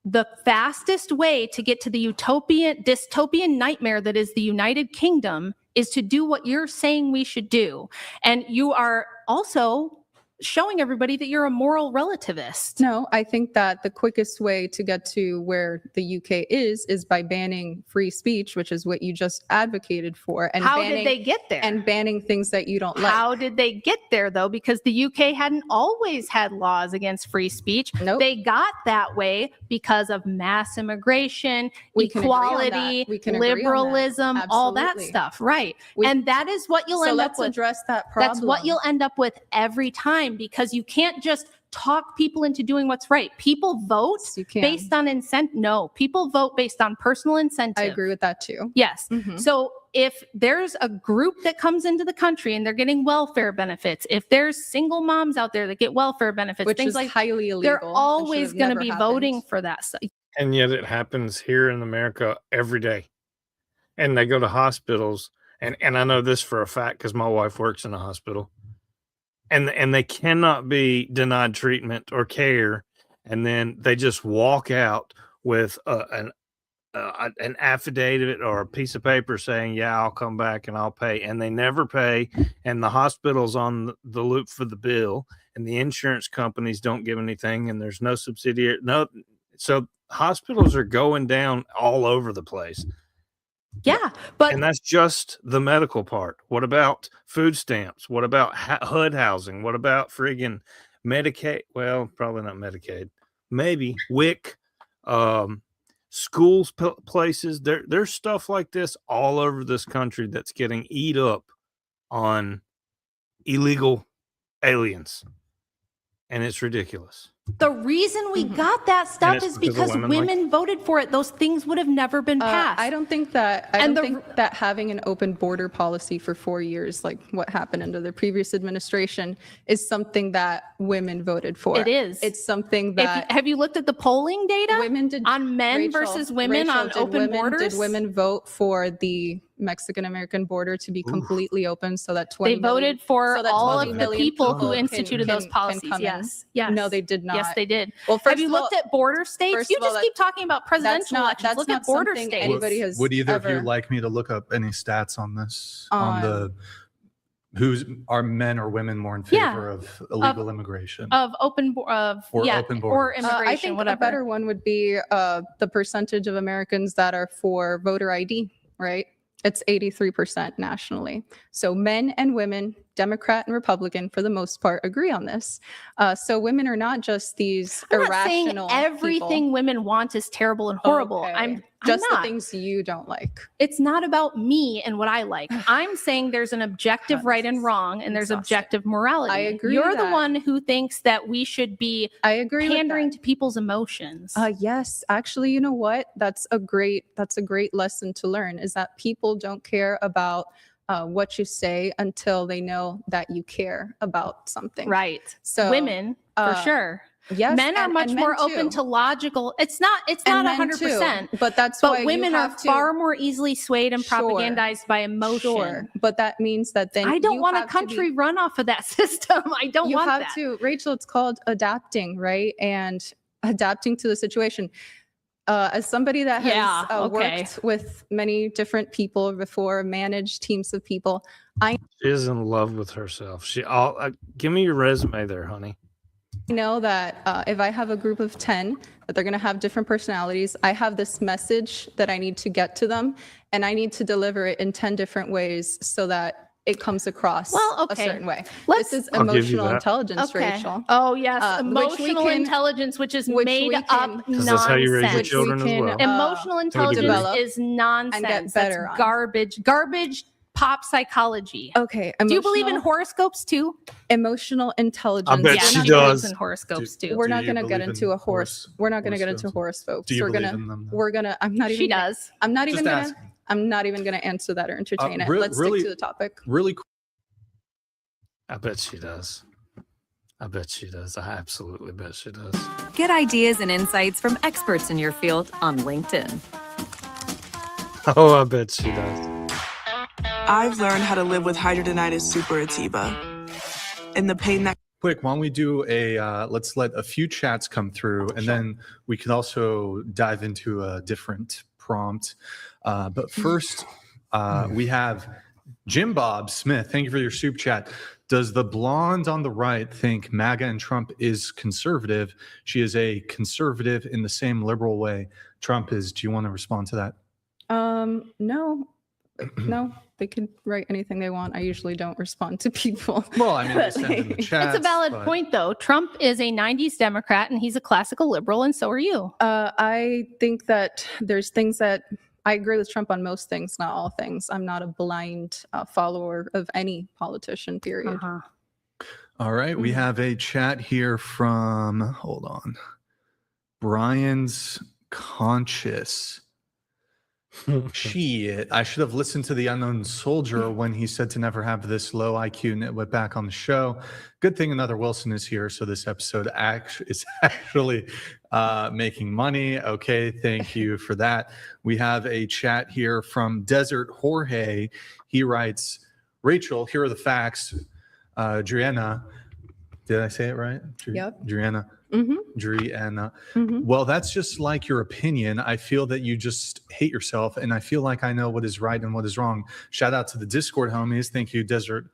[SPEAKER 5] the fastest way to get to the dystopian nightmare that is the United Kingdom is to do what you're saying we should do. And you are also showing everybody that you're a moral relativist.
[SPEAKER 2] No, I think that the quickest way to get to where the UK is by banning free speech, which is what you just advocated for. And
[SPEAKER 5] how did they get there?
[SPEAKER 2] And banning things that you don't like.
[SPEAKER 5] How did they get there, though? Because the UK hadn't always had laws against free speech.
[SPEAKER 2] Nope.
[SPEAKER 5] They got that way because of mass immigration, equality, liberalism, all that stuff. Right. And that is what you'll end up with.
[SPEAKER 2] So let's address that problem.
[SPEAKER 5] That's what you'll end up with every time, because you can't just talk people into doing what's right. People vote based on incentive. No, people vote based on personal incentive.
[SPEAKER 2] I agree with that too.
[SPEAKER 5] Yes. So if there's a group that comes into the country and they're getting welfare benefits, if there's single moms out there that get welfare benefits,
[SPEAKER 2] which
[SPEAKER 5] things
[SPEAKER 2] is
[SPEAKER 5] like
[SPEAKER 2] highly illegal,
[SPEAKER 5] they're always going to be voting for that stuff.
[SPEAKER 1] And yet it happens here in America every day. And they go to hospitals, and I know this for a fact because my wife works in a hospital. And they cannot be denied treatment or care, and then they just walk out with an affidavit or a piece of paper saying, "Yeah, I'll come back and I'll pay," and they never pay, and the hospital's on the loop for the bill, and the insurance companies don't give anything, and there's no subsidiary. So hospitals are going down all over the place.
[SPEAKER 5] Yeah,
[SPEAKER 1] and that's just the medical part. What about food stamps? What about HUD housing? What about friggin' Medicaid? Well, probably not Medicaid. Maybe WIC, schools, places. There's stuff like this all over this country that's getting eat up on illegal aliens, and it's ridiculous.
[SPEAKER 5] The reason we got that stuff is because women voted for it. Those things would have never been passed.
[SPEAKER 2] I don't think that. I don't think that having an open border policy for 4 years, like what happened under the previous administration, is something that women voted for.
[SPEAKER 5] It is.
[SPEAKER 2] It's something that.
[SPEAKER 5] Have you looked at the polling data?
[SPEAKER 2] Women did
[SPEAKER 5] on men versus women on open borders.
[SPEAKER 2] Did women vote for the Mexican-American border to be completely open so that 20
[SPEAKER 5] They voted for
[SPEAKER 2] so that
[SPEAKER 5] all
[SPEAKER 2] 20
[SPEAKER 5] of the
[SPEAKER 2] million
[SPEAKER 5] people who
[SPEAKER 2] can-
[SPEAKER 5] instituted
[SPEAKER 2] can-
[SPEAKER 5] those
[SPEAKER 2] can
[SPEAKER 5] policies.
[SPEAKER 2] come in.
[SPEAKER 5] Yes. Yes.
[SPEAKER 2] No, they did not.
[SPEAKER 5] Yes, they did.
[SPEAKER 2] Well,
[SPEAKER 5] Have you looked at border states?
[SPEAKER 2] first
[SPEAKER 5] You
[SPEAKER 2] of all,
[SPEAKER 5] just
[SPEAKER 2] that-
[SPEAKER 5] keep talking about presidential elections.
[SPEAKER 2] that's
[SPEAKER 5] Look
[SPEAKER 2] not
[SPEAKER 5] at border
[SPEAKER 2] something
[SPEAKER 5] states.
[SPEAKER 2] anybody has
[SPEAKER 4] Would either of you
[SPEAKER 2] ever-
[SPEAKER 4] like me to look up any stats on this? On
[SPEAKER 2] On-
[SPEAKER 4] the who's are men or women more in
[SPEAKER 5] Yeah.
[SPEAKER 4] favor of illegal immigration?
[SPEAKER 5] Of open,
[SPEAKER 4] Or
[SPEAKER 5] yeah,
[SPEAKER 4] open
[SPEAKER 5] or
[SPEAKER 4] borders.
[SPEAKER 5] immigration,
[SPEAKER 2] I think
[SPEAKER 5] whatever.
[SPEAKER 2] a better one would be the percentage of Americans that are for voter ID, right? It's 83% nationally. So men and women, Democrat and Republican, for the most part, agree on this. So women are not just these
[SPEAKER 5] I'm not saying
[SPEAKER 2] irrational
[SPEAKER 5] everything
[SPEAKER 2] people.
[SPEAKER 5] women want is terrible and horrible.
[SPEAKER 2] Okay.
[SPEAKER 5] I'm
[SPEAKER 2] just
[SPEAKER 5] not.
[SPEAKER 2] the things you don't like.
[SPEAKER 5] It's not about me and what I like. I'm saying there's an objective right and wrong, and there's
[SPEAKER 2] Exhausting.
[SPEAKER 5] objective morality.
[SPEAKER 2] I agree
[SPEAKER 5] You're
[SPEAKER 2] with
[SPEAKER 5] the
[SPEAKER 2] that.
[SPEAKER 5] one who thinks that we should be
[SPEAKER 2] I agree
[SPEAKER 5] pandering
[SPEAKER 2] with
[SPEAKER 5] to people's emotions.
[SPEAKER 2] that. Yes, actually, you know what? That's a great lesson to learn is that people don't care about what you say until they know that you care about something.
[SPEAKER 5] Right.
[SPEAKER 2] So
[SPEAKER 5] Women, for
[SPEAKER 2] uh,
[SPEAKER 5] sure.
[SPEAKER 2] Yes,
[SPEAKER 5] Men are
[SPEAKER 2] and
[SPEAKER 5] much
[SPEAKER 2] men
[SPEAKER 5] more open
[SPEAKER 2] too.
[SPEAKER 5] to logical. It's not
[SPEAKER 2] And
[SPEAKER 5] 100%.
[SPEAKER 2] too, but that's why
[SPEAKER 5] But women
[SPEAKER 2] you
[SPEAKER 5] are
[SPEAKER 2] have to,
[SPEAKER 5] far more easily swayed and
[SPEAKER 2] Sure.
[SPEAKER 5] propagandized by emotion.
[SPEAKER 2] Sure, but that means that then
[SPEAKER 5] I don't
[SPEAKER 2] you
[SPEAKER 5] want a
[SPEAKER 2] have to be-
[SPEAKER 5] country run off of that system. I don't
[SPEAKER 2] you
[SPEAKER 5] want
[SPEAKER 2] have
[SPEAKER 5] that.
[SPEAKER 2] to, Rachel. It's called adapting, right? And adapting to the situation. As somebody that has
[SPEAKER 5] Yeah, okay.
[SPEAKER 2] worked with many different people before, managed teams of people, I
[SPEAKER 1] She is in love with herself. Give me your resume there, honey.
[SPEAKER 2] know that if I have a group of 10, that they're going to have different personalities. I have this message that I need to get to them, and I need to deliver it in 10 different ways so that it comes across
[SPEAKER 5] Well,
[SPEAKER 2] a
[SPEAKER 5] okay.
[SPEAKER 2] certain way.
[SPEAKER 5] Let's-
[SPEAKER 2] This is
[SPEAKER 1] I'll give you
[SPEAKER 2] emotional
[SPEAKER 1] that.
[SPEAKER 2] intelligence, Rachel.
[SPEAKER 5] Oh yes,
[SPEAKER 2] which we
[SPEAKER 5] emotional
[SPEAKER 2] can-
[SPEAKER 5] intelligence, which is
[SPEAKER 2] which
[SPEAKER 5] made
[SPEAKER 2] we
[SPEAKER 5] up
[SPEAKER 2] can-
[SPEAKER 1] 'Cause that's how you raise your
[SPEAKER 5] nonsense.
[SPEAKER 1] children as well.
[SPEAKER 5] Emotional intelligence
[SPEAKER 2] develop
[SPEAKER 5] is nonsense.
[SPEAKER 2] and get better
[SPEAKER 5] That's
[SPEAKER 2] on.
[SPEAKER 5] garbage pop psychology.
[SPEAKER 2] Okay.
[SPEAKER 5] Do you believe in
[SPEAKER 2] emotional-
[SPEAKER 5] horoscopes too?
[SPEAKER 2] emotional intelligence?
[SPEAKER 1] I bet
[SPEAKER 5] Yeah,
[SPEAKER 1] she
[SPEAKER 5] she
[SPEAKER 1] does.
[SPEAKER 5] believes in horoscopes too.
[SPEAKER 2] We're
[SPEAKER 4] Do
[SPEAKER 2] not
[SPEAKER 4] you
[SPEAKER 2] going to get
[SPEAKER 4] believe
[SPEAKER 2] into
[SPEAKER 4] in
[SPEAKER 2] a horse. We're not going to get into horoscopes.
[SPEAKER 4] Do you
[SPEAKER 2] We're
[SPEAKER 4] believe
[SPEAKER 2] gonna.
[SPEAKER 4] in them, though?
[SPEAKER 2] We're gonna. I'm not even.
[SPEAKER 5] She
[SPEAKER 2] gonna-
[SPEAKER 5] does.
[SPEAKER 2] I'm not even
[SPEAKER 4] Just
[SPEAKER 2] gonna.
[SPEAKER 4] asking.
[SPEAKER 2] I'm not even gonna answer that or entertain it.
[SPEAKER 4] re-
[SPEAKER 2] Let's
[SPEAKER 4] really-
[SPEAKER 2] stick to the topic.
[SPEAKER 4] Really
[SPEAKER 1] I bet she does. I bet she does. I absolutely bet she does.
[SPEAKER 13] Get ideas and insights from experts in your field on LinkedIn.
[SPEAKER 1] Oh, I bet she does.
[SPEAKER 14] I've learned how to live with hidradenitis suppurativa and the pain that
[SPEAKER 4] quick, why don't we do let's let a few chats come through, and then we can also dive into a different prompt. But first, we have Jim Bob Smith. Thank you for your soup chat. Does the blonde on the right think MAGA and Trump is conservative? She is a conservative in the same liberal way Trump is. Do you want to respond to that?
[SPEAKER 2] No, no. They can write anything they want. I usually don't respond to people.
[SPEAKER 4] Well, I mean, they send in the chat.
[SPEAKER 5] It's a valid point, though. Trump is a 90s Democrat, and he's a classical liberal, and so are you.
[SPEAKER 2] I think that there's things that I agree with Trump on most things, not all things. I'm not a blind follower of any politician, period.
[SPEAKER 4] All right, we have a chat here from, hold on, Brian's Conscious. Shit, I should have listened to the Unknown Soldier when he said to never have this low IQ nitwit back on the show. Good thing another Wilson is here, so this episode is actually making money. Okay, thank you for that. We have a chat here from Desert Jorge. He writes, Rachel, here are the facts. Driana, did I say it right?
[SPEAKER 2] Yep.
[SPEAKER 4] Driana.
[SPEAKER 2] Mm-hmm.
[SPEAKER 4] Driana.
[SPEAKER 2] Mm-hmm.
[SPEAKER 4] Well, that's just like your opinion. I feel that you just hate yourself, and I feel like I know what is right and what is wrong. Shout out to the Discord homies. Thank you, Desert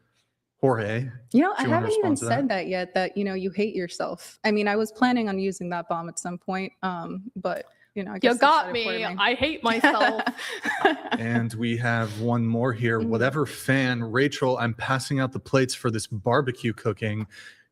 [SPEAKER 4] Jorge.
[SPEAKER 2] You know,
[SPEAKER 4] Do
[SPEAKER 2] I
[SPEAKER 4] you wanna
[SPEAKER 2] haven't even
[SPEAKER 4] respond to that?
[SPEAKER 2] said that yet, that, you know, you hate yourself. I mean, I was planning on using that bomb at some point, but, you know, I guess
[SPEAKER 5] You
[SPEAKER 2] they
[SPEAKER 5] got
[SPEAKER 2] said it for
[SPEAKER 5] me. I hate myself.
[SPEAKER 4] And we have one more here. Whatever fan, Rachel, I'm passing out the plates for this barbecue cooking.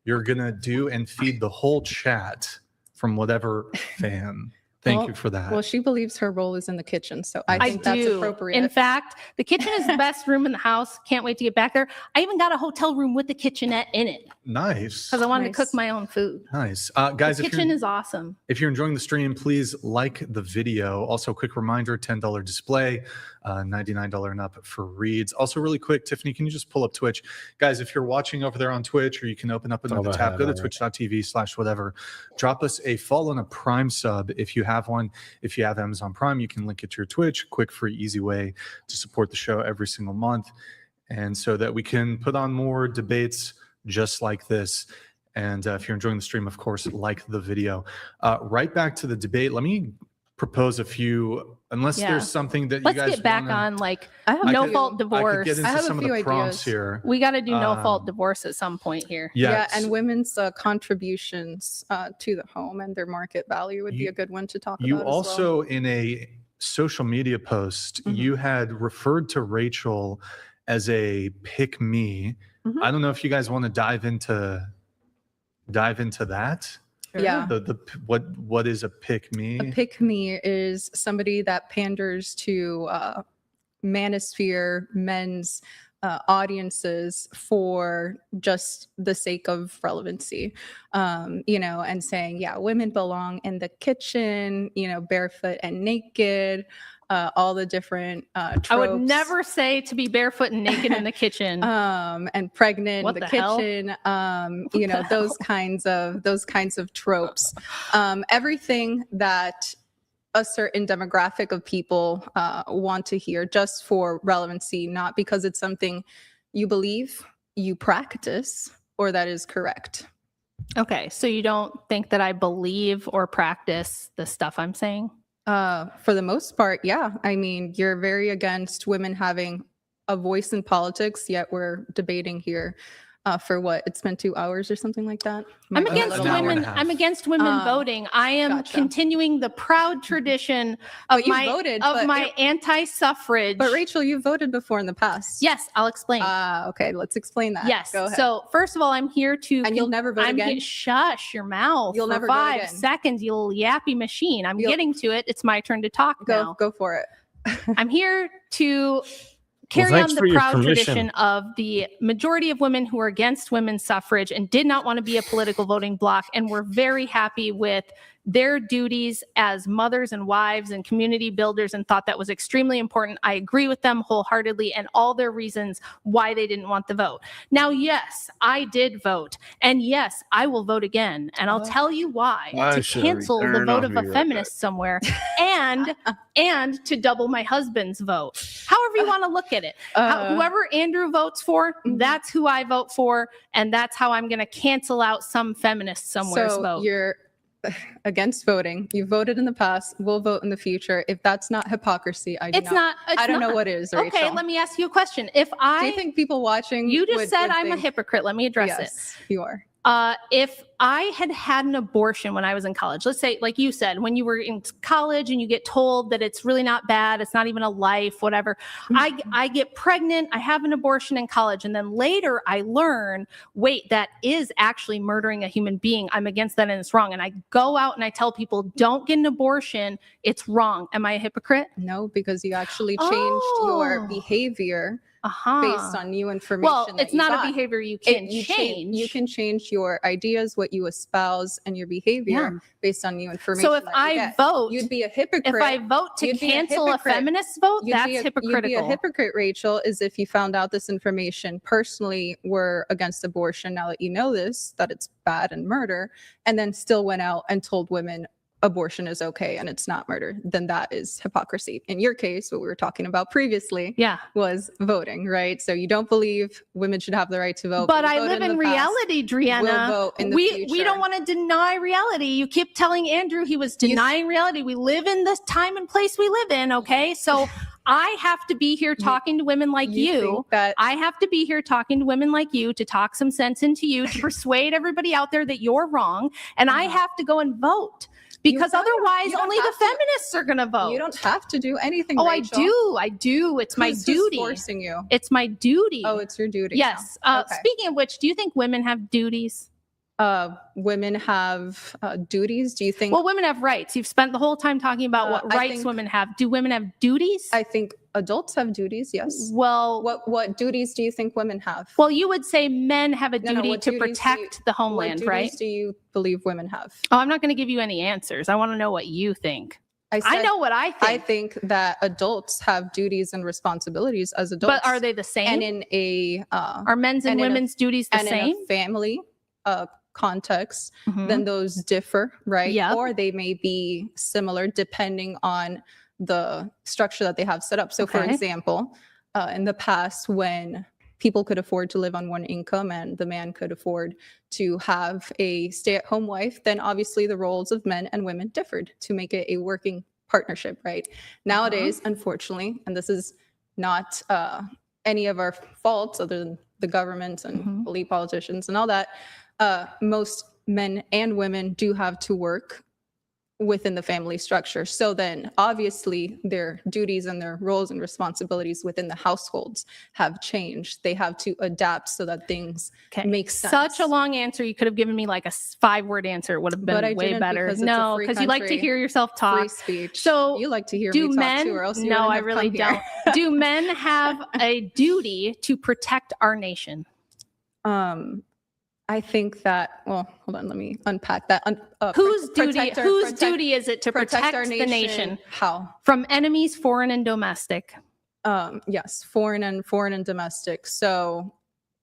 [SPEAKER 4] You're going to do and feed the whole chat from whatever fan. Thank
[SPEAKER 2] Well-
[SPEAKER 4] you for that.
[SPEAKER 2] Well, she believes her role is in the kitchen, so I think that's
[SPEAKER 5] do.
[SPEAKER 2] appropriate.
[SPEAKER 5] In fact, the kitchen is the best room in the house. Can't wait to get back there. I even got a hotel room with the kitchenette in it
[SPEAKER 4] Nice.
[SPEAKER 5] because I wanted
[SPEAKER 2] Nice.
[SPEAKER 5] to cook my own food.
[SPEAKER 4] Nice. Guys,
[SPEAKER 5] The
[SPEAKER 4] if
[SPEAKER 5] kitchen
[SPEAKER 4] you're,
[SPEAKER 5] is awesome.
[SPEAKER 4] if you're enjoying the stream, please like the video. Also, quick reminder, $10 display, $99 and up for reads. Also, really quick, Tiffany, can you just pull up Twitch? Guys, if you're watching over there on Twitch, or you can open up another
[SPEAKER 1] I
[SPEAKER 4] tab,
[SPEAKER 1] had
[SPEAKER 4] go to
[SPEAKER 1] already.
[SPEAKER 4] twitch.tv/whatever. Drop us a follow and a Prime sub if you have one. If you have Amazon Prime, you can link it to your Twitch. Quick, free, easy way to support the show every single month. And so that we can put on more debates just like this. And if you're enjoying the stream, of course, like the video. Right back to the debate. Let me propose a few, unless there's something that
[SPEAKER 5] Let's
[SPEAKER 4] you guys
[SPEAKER 5] get back on no fault divorce.
[SPEAKER 4] I could get into some of the prompts here.
[SPEAKER 5] We got to do no fault divorce at some point here.
[SPEAKER 4] Yes.
[SPEAKER 2] Yeah, and women's contributions to the home and their market value would be a good one to talk about.
[SPEAKER 4] You
[SPEAKER 2] as
[SPEAKER 4] also,
[SPEAKER 2] well.
[SPEAKER 4] in a social media post, you had referred to Rachel as a pick me. I don't know if you guys want to dive into that.
[SPEAKER 2] Yeah.
[SPEAKER 4] What is a pick me?
[SPEAKER 2] A pick me is somebody that panders to manosphere men's audiences for just the sake of relevancy, and saying, yeah, women belong in the kitchen, barefoot and naked, all the different tropes.
[SPEAKER 5] I would never say to be barefoot and naked in the kitchen.
[SPEAKER 2] And pregnant
[SPEAKER 5] What
[SPEAKER 2] in the
[SPEAKER 5] the
[SPEAKER 2] kitchen,
[SPEAKER 5] hell?
[SPEAKER 2] those kinds of tropes. Everything that a certain demographic of people want to hear just for relevancy, not because it's something you believe, you practice, or that is correct.
[SPEAKER 5] Okay, so you don't think that I believe or practice the stuff I'm saying?
[SPEAKER 2] For the most part, yeah. I mean, you're very against women having a voice in politics, yet we're debating here for what? It's been 2 hours or something like that.
[SPEAKER 5] I'm
[SPEAKER 2] Might be a
[SPEAKER 5] against
[SPEAKER 2] little
[SPEAKER 5] women.
[SPEAKER 2] longer.
[SPEAKER 5] I'm against women voting. I am
[SPEAKER 2] Gotcha.
[SPEAKER 5] continuing the proud tradition of
[SPEAKER 2] But you
[SPEAKER 5] my
[SPEAKER 2] voted, but
[SPEAKER 5] my anti-suffrage.
[SPEAKER 2] But Rachel, you voted before in the past.
[SPEAKER 5] Yes, I'll explain.
[SPEAKER 2] Okay, let's explain that.
[SPEAKER 5] Yes.
[SPEAKER 2] Go ahead.
[SPEAKER 5] So first of all, I'm here to.
[SPEAKER 2] And you'll never vote again?
[SPEAKER 5] Shush your mouth.
[SPEAKER 2] You'll
[SPEAKER 5] for
[SPEAKER 2] never vote
[SPEAKER 5] 5
[SPEAKER 2] again.
[SPEAKER 5] seconds, you little yappy machine. I'm getting to it. It's my turn to talk now.
[SPEAKER 2] Go for it.
[SPEAKER 5] I'm here to carry
[SPEAKER 1] thanks
[SPEAKER 5] on
[SPEAKER 1] for
[SPEAKER 5] the
[SPEAKER 1] your
[SPEAKER 5] proud
[SPEAKER 1] permission.
[SPEAKER 5] tradition of the majority of women who are against women's suffrage and did not want to be a political voting bloc, and were very happy with their duties as mothers and wives and community builders, and thought that was extremely important. I agree with them wholeheartedly and all their reasons why they didn't want the vote. Now, yes, I did vote, and yes, I will vote again, and I'll tell you why. To cancel the vote of a feminist somewhere, and to double my husband's vote. However you want to look at it. Whoever Andrew votes for, that's who I vote for, and that's how I'm going to cancel out some feminist somewhere's
[SPEAKER 2] So
[SPEAKER 5] vote.
[SPEAKER 2] you're against voting. You voted in the past. We'll vote in the future. If that's not hypocrisy, I don't know what is.
[SPEAKER 5] Okay,
[SPEAKER 2] Rachel.
[SPEAKER 5] let me ask you a question.
[SPEAKER 2] Do you think people watching?
[SPEAKER 5] You just
[SPEAKER 2] would
[SPEAKER 5] said I'm a
[SPEAKER 2] think-
[SPEAKER 5] hypocrite. Let me address it.
[SPEAKER 2] Yes, you are.
[SPEAKER 5] If I had had an abortion when I was in college, let's say, like you said, when you were in college and you get told that it's really not bad, it's not even a life, whatever. I get pregnant, I have an abortion in college, and then later I learn, wait, that is actually murdering a human being. I'm against that and it's wrong. And I go out and I tell people, don't get an abortion. It's wrong. Am I a hypocrite?
[SPEAKER 2] No, because you actually changed your behavior based on new information.
[SPEAKER 5] Well,
[SPEAKER 2] that
[SPEAKER 5] it's
[SPEAKER 2] you
[SPEAKER 5] not
[SPEAKER 2] got.
[SPEAKER 5] a behavior you can change.
[SPEAKER 2] You can change your ideas, what you espouse, and your behavior based on new information.
[SPEAKER 5] So if
[SPEAKER 2] that you
[SPEAKER 5] I
[SPEAKER 2] get.
[SPEAKER 5] vote,
[SPEAKER 2] you'd be a hypocrite.
[SPEAKER 5] if I vote to
[SPEAKER 2] You'd be a
[SPEAKER 5] cancel a
[SPEAKER 2] hypocrite.
[SPEAKER 5] feminist vote,
[SPEAKER 2] You'd
[SPEAKER 5] that's
[SPEAKER 2] be
[SPEAKER 5] hypocritical.
[SPEAKER 2] You'd be a hypocrite, Rachel, is if you found out this information personally were against abortion, now that you know this, that it's bad and murder, and then still went out and told women abortion is okay and it's not murder, then that is hypocrisy. In your case, what we were talking about previously was voting, right? So you don't believe women should have the right to vote.
[SPEAKER 5] But
[SPEAKER 2] you
[SPEAKER 5] I
[SPEAKER 2] voted
[SPEAKER 5] live in
[SPEAKER 2] the past.
[SPEAKER 5] reality, Driana.
[SPEAKER 2] We'll vote in the
[SPEAKER 5] we
[SPEAKER 2] future.
[SPEAKER 5] don't want to deny reality. You keep telling Andrew he was denying reality. We live in the time and place we live in, okay? So I have to be here talking to women like you. I have to be here talking to women like you to talk some sense into you, to persuade everybody out there that you're wrong. And I have to go and vote. Because otherwise, only the feminists are going to vote.
[SPEAKER 2] You don't have to do anything.
[SPEAKER 5] Oh,
[SPEAKER 2] Rachel.
[SPEAKER 5] I do. It's my
[SPEAKER 2] Who's
[SPEAKER 5] duty.
[SPEAKER 2] forcing you?
[SPEAKER 5] It's my duty.
[SPEAKER 2] Oh, it's your duty.
[SPEAKER 5] Yes.
[SPEAKER 2] now. Okay.
[SPEAKER 5] Speaking of which, do you think women have duties?
[SPEAKER 2] Women have duties. Do you think?
[SPEAKER 5] Well, women have rights. You've spent the whole time talking about what
[SPEAKER 2] I
[SPEAKER 5] rights
[SPEAKER 2] think-
[SPEAKER 5] women have. Do women have duties?
[SPEAKER 2] I think adults have duties. Yes.
[SPEAKER 5] Well,
[SPEAKER 2] what duties do you think women have?
[SPEAKER 5] Well, you would say men have a
[SPEAKER 2] No,
[SPEAKER 5] duty
[SPEAKER 2] what
[SPEAKER 5] to
[SPEAKER 2] duties do
[SPEAKER 5] protect the homeland,
[SPEAKER 2] what
[SPEAKER 5] right?
[SPEAKER 2] duties do you believe women have?
[SPEAKER 5] Oh, I'm not going to give you any answers. I want to know what you think. I know what I think.
[SPEAKER 2] I think that adults have duties and responsibilities as adults.
[SPEAKER 5] But are they the same?
[SPEAKER 2] And in a
[SPEAKER 5] are men's and
[SPEAKER 2] in a-
[SPEAKER 5] women's duties the
[SPEAKER 2] and
[SPEAKER 5] same?
[SPEAKER 2] in a family contexts,
[SPEAKER 5] Mhm.
[SPEAKER 2] then those differ, right?
[SPEAKER 5] Yep.
[SPEAKER 2] Or they may be similar depending on the structure that they have set up. So, for
[SPEAKER 5] Okay.
[SPEAKER 2] example, in the past, when people could afford to live on one income and the man could afford to have a stay-at-home wife, then obviously the roles of men and women differed to make it a working partnership, right? Nowadays, unfortunately, and this is not any of our faults other than the government and elite politicians and all that, most men and women do have to work within the family structure. So then obviously their duties and their roles and responsibilities within the households have changed. They have to adapt so that things make sense.
[SPEAKER 5] Such a long answer. You could have given me like a 5-word answer. It would have been
[SPEAKER 2] But I
[SPEAKER 5] way
[SPEAKER 2] didn't
[SPEAKER 5] better.
[SPEAKER 2] because it's a
[SPEAKER 5] No,
[SPEAKER 2] free
[SPEAKER 5] because you like to
[SPEAKER 2] country.
[SPEAKER 5] hear yourself talk.
[SPEAKER 2] Free speech.
[SPEAKER 5] So
[SPEAKER 2] you like to hear
[SPEAKER 5] do
[SPEAKER 2] me talk
[SPEAKER 5] men,
[SPEAKER 2] too, or else you
[SPEAKER 5] no,
[SPEAKER 2] wouldn't
[SPEAKER 5] I
[SPEAKER 2] have
[SPEAKER 5] really
[SPEAKER 2] come here.
[SPEAKER 5] don't. Do men have a duty to protect our nation?
[SPEAKER 2] I think that, well, hold on, let me unpack that.
[SPEAKER 5] Whose duty is it to protect
[SPEAKER 2] our
[SPEAKER 5] the nation?
[SPEAKER 2] How?
[SPEAKER 5] From enemies, foreign and domestic.
[SPEAKER 2] Yes, foreign and domestic. So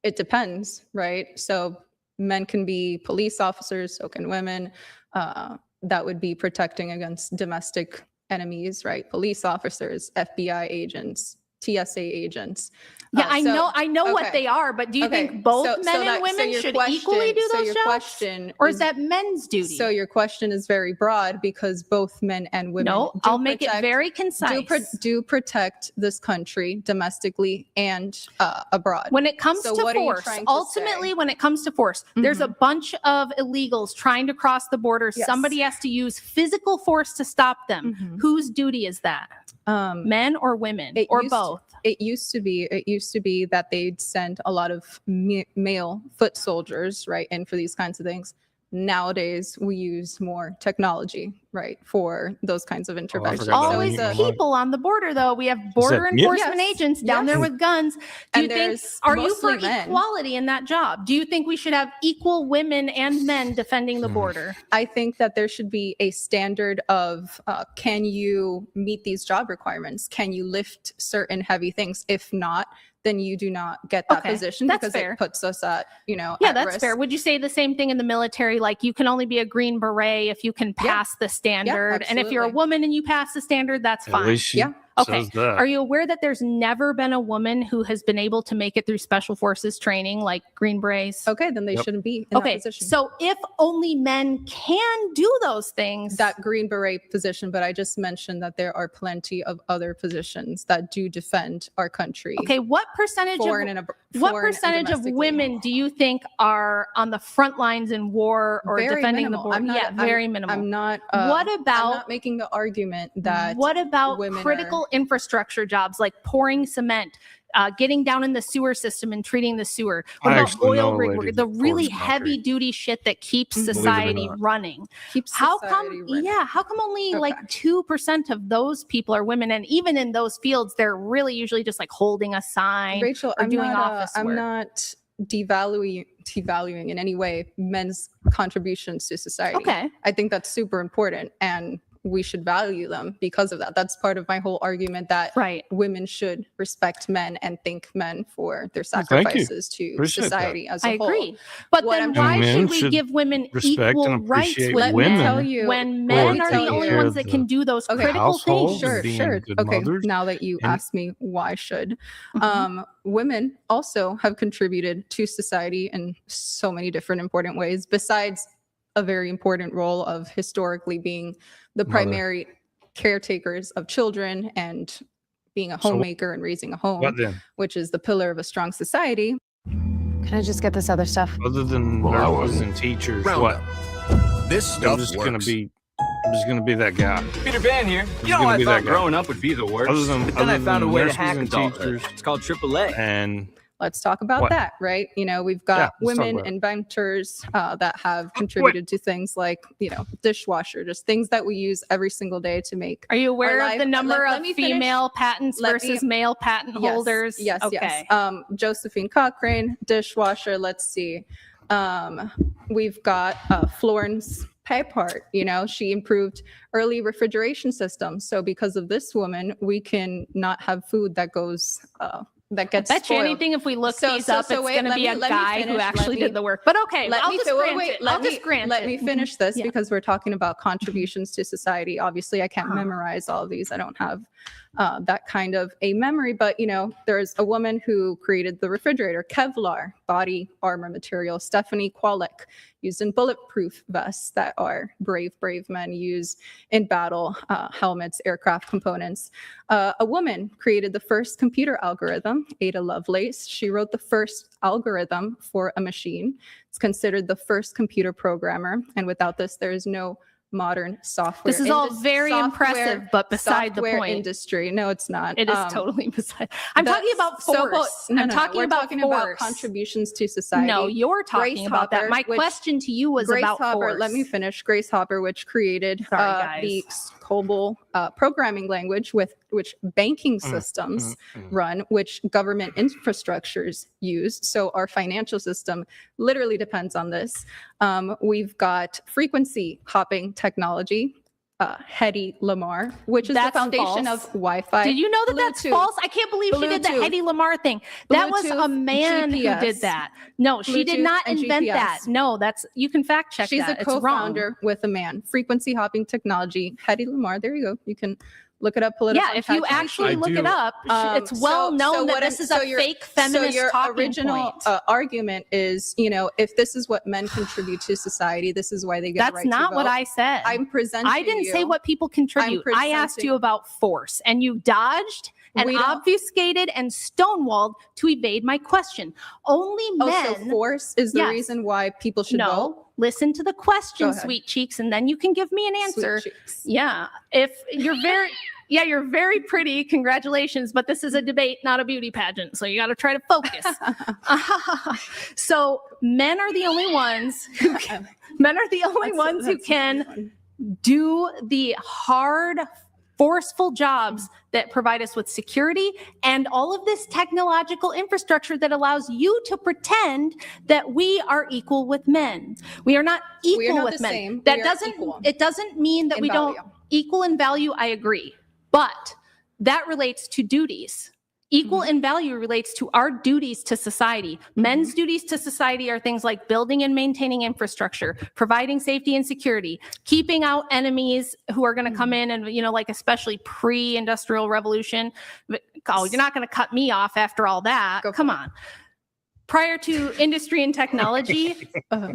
[SPEAKER 2] it depends, right? So men can be police officers, so can women. That would be protecting against domestic enemies, right? Police officers, FBI agents, TSA agents.
[SPEAKER 5] Yeah, I know what they are, but do you think both men and women should equally do those jobs? Or is that men's duty?
[SPEAKER 2] So your question is very broad because both men and women.
[SPEAKER 5] No, I'll make it very concise.
[SPEAKER 2] Do protect this country domestically and abroad.
[SPEAKER 5] When it comes
[SPEAKER 2] So
[SPEAKER 5] to
[SPEAKER 2] what are you
[SPEAKER 5] force,
[SPEAKER 2] trying to
[SPEAKER 5] ultimately,
[SPEAKER 2] say?
[SPEAKER 5] when it comes to force, there's a bunch of illegals trying to cross the border.
[SPEAKER 2] Yes.
[SPEAKER 5] Somebody has to use physical force to stop them. Whose duty is that? Men or women or both?
[SPEAKER 2] It used to be that they'd send a lot of male foot soldiers, right, in for these kinds of things. Nowadays, we use more technology, right, for those kinds of interventions.
[SPEAKER 5] Always people on the border, though. We have border enforcement agents down there with guns. Do you think, are you for equality in that job? Do you think we should have equal women and men defending the border?
[SPEAKER 2] I think that there should be a standard of can you meet these job requirements? Can you lift certain heavy things? If not, then you do not get that position because it puts us at,
[SPEAKER 5] Yeah,
[SPEAKER 2] at
[SPEAKER 5] that's
[SPEAKER 2] risk.
[SPEAKER 5] fair. Would you say the same thing in the military? Like you can only be a Green Beret if you can pass the standard. And if you're a
[SPEAKER 2] absolutely.
[SPEAKER 5] woman and you pass the standard, that's
[SPEAKER 1] At
[SPEAKER 5] fine.
[SPEAKER 1] least she
[SPEAKER 5] Okay.
[SPEAKER 1] says that.
[SPEAKER 5] Are you aware that there's never been a woman who has been able to make it through special forces training like Green Berets?
[SPEAKER 2] Okay, then they shouldn't be in that position.
[SPEAKER 5] So if only men can do those things.
[SPEAKER 2] That Green Beret position, but I just mentioned that there are plenty of other positions that do defend our country.
[SPEAKER 5] Okay, what percentage of women do you think are on the front lines in war or
[SPEAKER 2] Very
[SPEAKER 5] defending
[SPEAKER 2] minimal.
[SPEAKER 5] the border? Very minimal.
[SPEAKER 2] I'm not.
[SPEAKER 5] What about?
[SPEAKER 2] I'm not making the argument that.
[SPEAKER 5] What about
[SPEAKER 2] women
[SPEAKER 5] critical infrastructure jobs like pouring cement, getting down in the sewer system and treating the sewer? What
[SPEAKER 1] I
[SPEAKER 5] about
[SPEAKER 1] actually know
[SPEAKER 5] oil
[SPEAKER 1] a
[SPEAKER 5] rig
[SPEAKER 1] lady
[SPEAKER 5] work,
[SPEAKER 1] that
[SPEAKER 5] the really
[SPEAKER 1] pours
[SPEAKER 5] heavy duty shit that keeps
[SPEAKER 1] Believe it or
[SPEAKER 5] society
[SPEAKER 1] not.
[SPEAKER 5] running?
[SPEAKER 2] Keeps
[SPEAKER 5] How
[SPEAKER 2] society
[SPEAKER 5] come?
[SPEAKER 2] running.
[SPEAKER 5] Yeah, how come only like 2% of those people are women? And even in those fields, they're really usually just like holding a sign
[SPEAKER 2] Rachel,
[SPEAKER 5] or
[SPEAKER 2] I'm
[SPEAKER 5] doing
[SPEAKER 2] not,
[SPEAKER 5] office
[SPEAKER 2] I'm
[SPEAKER 5] work.
[SPEAKER 2] not devaluing in any way men's contributions to society.
[SPEAKER 5] Okay.
[SPEAKER 2] I think that's super important and we should value them because of that. That's part of my whole argument that women should respect men and thank men for their
[SPEAKER 1] Well, thank you.
[SPEAKER 2] sacrifices to
[SPEAKER 1] Appreciate
[SPEAKER 2] society
[SPEAKER 1] that.
[SPEAKER 2] as a
[SPEAKER 5] I
[SPEAKER 2] whole.
[SPEAKER 5] agree. But
[SPEAKER 2] What
[SPEAKER 5] then
[SPEAKER 2] I'm
[SPEAKER 5] why
[SPEAKER 2] trying-
[SPEAKER 5] should
[SPEAKER 1] Men
[SPEAKER 5] we
[SPEAKER 1] should
[SPEAKER 5] give women
[SPEAKER 1] respect
[SPEAKER 5] equal
[SPEAKER 1] and
[SPEAKER 5] rights
[SPEAKER 1] appreciate
[SPEAKER 5] with
[SPEAKER 2] Let
[SPEAKER 1] women
[SPEAKER 2] me
[SPEAKER 5] men
[SPEAKER 2] tell you.
[SPEAKER 5] when
[SPEAKER 1] Well,
[SPEAKER 5] men
[SPEAKER 1] we
[SPEAKER 5] are
[SPEAKER 1] take
[SPEAKER 5] the only
[SPEAKER 1] care
[SPEAKER 5] ones
[SPEAKER 1] of
[SPEAKER 5] that can
[SPEAKER 1] the
[SPEAKER 5] do those critical
[SPEAKER 1] household
[SPEAKER 5] things?
[SPEAKER 2] Sure,
[SPEAKER 1] being
[SPEAKER 2] sure.
[SPEAKER 1] good
[SPEAKER 2] Okay,
[SPEAKER 1] mothers.
[SPEAKER 2] now that you
[SPEAKER 1] And-
[SPEAKER 2] asked me why should.
[SPEAKER 5] Mm-hmm.
[SPEAKER 2] Women also have contributed to society in so many different important ways, besides a very important role of historically being the
[SPEAKER 1] Mother.
[SPEAKER 2] primary caretakers of children and being a
[SPEAKER 1] So-
[SPEAKER 2] homemaker and raising a home,
[SPEAKER 1] What then?
[SPEAKER 2] which is the pillar of a strong society.
[SPEAKER 8] Can I just get this other stuff?
[SPEAKER 1] Other than
[SPEAKER 10] Well, I
[SPEAKER 1] nurses
[SPEAKER 10] wasn't.
[SPEAKER 1] and teachers,
[SPEAKER 10] Round
[SPEAKER 1] what?
[SPEAKER 10] up. This
[SPEAKER 1] I'm
[SPEAKER 10] stuff
[SPEAKER 1] just
[SPEAKER 10] works.
[SPEAKER 1] gonna be. I'm just gonna be that guy.
[SPEAKER 15] Peter Pan here.
[SPEAKER 1] He's
[SPEAKER 15] You know,
[SPEAKER 1] gonna
[SPEAKER 15] I
[SPEAKER 1] be
[SPEAKER 15] thought
[SPEAKER 1] that guy.
[SPEAKER 15] growing up would be the worst.
[SPEAKER 1] Other than-
[SPEAKER 15] but then I
[SPEAKER 1] other
[SPEAKER 15] found a
[SPEAKER 1] than
[SPEAKER 15] way to
[SPEAKER 1] nurses
[SPEAKER 15] hack
[SPEAKER 1] and
[SPEAKER 15] adulthood.
[SPEAKER 1] teachers.
[SPEAKER 15] It's called AAA.
[SPEAKER 1] And
[SPEAKER 2] Let's talk about
[SPEAKER 1] What?
[SPEAKER 2] that, right? We've got
[SPEAKER 1] Yeah, let's talk
[SPEAKER 2] women
[SPEAKER 1] about it.
[SPEAKER 2] inventors that have contributed to things like, dishwasher, just things that we use every single day to make.
[SPEAKER 5] Are you aware
[SPEAKER 2] our
[SPEAKER 5] of the
[SPEAKER 2] life-
[SPEAKER 5] number
[SPEAKER 2] let
[SPEAKER 5] of
[SPEAKER 2] me finish.
[SPEAKER 5] female patents
[SPEAKER 2] Let me-
[SPEAKER 5] versus male patent
[SPEAKER 2] Yes,
[SPEAKER 5] holders?
[SPEAKER 2] Yes,
[SPEAKER 5] Okay.
[SPEAKER 2] yes. Josephine Cochrane, dishwasher. Let's see. We've got Florence Papart. She improved early refrigeration systems. So because of this woman, we can not have food that goes that gets
[SPEAKER 5] Bet you
[SPEAKER 2] spoiled.
[SPEAKER 5] anything if we look
[SPEAKER 2] So-
[SPEAKER 5] these
[SPEAKER 2] so-
[SPEAKER 5] up,
[SPEAKER 2] so
[SPEAKER 5] it's
[SPEAKER 2] wait,
[SPEAKER 5] going to
[SPEAKER 2] let
[SPEAKER 5] be
[SPEAKER 2] me-
[SPEAKER 5] a
[SPEAKER 2] let me
[SPEAKER 5] guy
[SPEAKER 2] finish,
[SPEAKER 5] who
[SPEAKER 2] let
[SPEAKER 5] actually
[SPEAKER 2] me-
[SPEAKER 5] did the work. But okay,
[SPEAKER 2] Let
[SPEAKER 5] I'll
[SPEAKER 2] me
[SPEAKER 5] just
[SPEAKER 2] so-
[SPEAKER 5] grant
[SPEAKER 2] wait,
[SPEAKER 5] it.
[SPEAKER 2] let
[SPEAKER 5] I'll
[SPEAKER 2] me-
[SPEAKER 5] just grant
[SPEAKER 2] let
[SPEAKER 5] it.
[SPEAKER 2] me finish this
[SPEAKER 5] Yeah.
[SPEAKER 2] because we're talking about contributions to society. Obviously, I can't memorize all of these. I don't have that kind of a memory. But you know, there's a woman who created the refrigerator, Kevlar body armor material. Stephanie Kwolek, used in bulletproof vests that our brave men use in battle, helmets, aircraft components. A woman created the first computer algorithm, Ada Lovelace. She wrote the first algorithm for a machine. It's considered the first computer programmer. And without this, there is no modern software.
[SPEAKER 5] This is all very impressive, but beside the
[SPEAKER 2] software
[SPEAKER 5] point.
[SPEAKER 2] industry. No, it's not.
[SPEAKER 5] It is totally beside. I'm talking about force. I'm talking
[SPEAKER 2] we're
[SPEAKER 5] about
[SPEAKER 2] talking
[SPEAKER 5] force.
[SPEAKER 2] about contributions to society.
[SPEAKER 5] No, you're talking
[SPEAKER 2] Grace
[SPEAKER 5] about that.
[SPEAKER 2] Hopper,
[SPEAKER 5] My
[SPEAKER 2] which-
[SPEAKER 5] question to you was
[SPEAKER 2] Grace
[SPEAKER 5] about
[SPEAKER 2] Hopper,
[SPEAKER 5] force.
[SPEAKER 2] let me finish. Grace Hopper, which created
[SPEAKER 5] Sorry,
[SPEAKER 2] the
[SPEAKER 5] guys.
[SPEAKER 2] COBOL programming language with which banking systems run, which government infrastructures use. So our financial system literally depends on this. We've got frequency hopping technology, Hedy Lamarr, which is
[SPEAKER 5] That's
[SPEAKER 2] the foundation
[SPEAKER 5] false.
[SPEAKER 2] of Wi-Fi.
[SPEAKER 5] Did you know that that's
[SPEAKER 2] Bluetooth,
[SPEAKER 5] false? I can't believe she did the
[SPEAKER 2] Bluetooth,
[SPEAKER 5] Hedy Lamarr thing. That was a
[SPEAKER 2] Bluetooth,
[SPEAKER 5] man who
[SPEAKER 2] GPS,
[SPEAKER 5] did that. No, she did
[SPEAKER 2] Bluetooth
[SPEAKER 5] not
[SPEAKER 2] and
[SPEAKER 5] invent that.
[SPEAKER 2] GPS.
[SPEAKER 5] No, that's you can fact check
[SPEAKER 2] She's
[SPEAKER 5] that.
[SPEAKER 2] a
[SPEAKER 5] It's wrong.
[SPEAKER 2] co-founder with a man. Frequency hopping technology, Hedy Lamarr. There you go. You can look it up. Pull it up.
[SPEAKER 5] Yeah,
[SPEAKER 2] on
[SPEAKER 5] if you
[SPEAKER 2] ChatGPT.
[SPEAKER 5] actually look it up, it's well known that this is a fake feminist
[SPEAKER 2] So your
[SPEAKER 5] talking
[SPEAKER 2] original
[SPEAKER 5] point.
[SPEAKER 2] argument is, you know, if this is what men contribute to society, this is why they get.
[SPEAKER 5] That's
[SPEAKER 2] a right
[SPEAKER 5] not
[SPEAKER 2] to
[SPEAKER 5] what
[SPEAKER 2] vote.
[SPEAKER 5] I said.
[SPEAKER 2] I'm presenting.
[SPEAKER 5] I didn't say
[SPEAKER 2] you-
[SPEAKER 5] what people contribute. I asked
[SPEAKER 2] presenting-
[SPEAKER 5] you about force, and you dodged and
[SPEAKER 2] We don't-
[SPEAKER 5] obfuscated and stonewalled to evade my question. Only men.
[SPEAKER 2] Oh, so force is the
[SPEAKER 5] Yes.
[SPEAKER 2] reason why people should vote.
[SPEAKER 5] No, listen to the question,
[SPEAKER 2] Go ahead.
[SPEAKER 5] sweet cheeks, and then you can give me an
[SPEAKER 2] Sweet
[SPEAKER 5] answer.
[SPEAKER 2] cheeks.
[SPEAKER 5] Yeah, if you're very. Yeah, you're very pretty. Congratulations. But this is a debate, not a beauty pageant. So you got to try to focus. So men are the only ones who can do the hard, forceful jobs that provide us with security and all of this technological infrastructure that allows you to pretend that we are equal with men. We are not equal
[SPEAKER 2] We are not
[SPEAKER 5] with
[SPEAKER 2] the
[SPEAKER 5] men.
[SPEAKER 2] same.
[SPEAKER 5] That
[SPEAKER 2] We are
[SPEAKER 5] doesn't
[SPEAKER 2] equal
[SPEAKER 5] it doesn't mean that
[SPEAKER 2] in
[SPEAKER 5] we don't
[SPEAKER 2] value.
[SPEAKER 5] equal in value. I agree. But that relates to duties. Equal in value relates to our duties to society. Men's duties to society are things like building and maintaining infrastructure, providing safety and security, keeping out enemies who are going to come in and, you know, like especially pre-industrial revolution. But, oh, you're not going to cut me off after all that. Come on. Prior to industry and technology,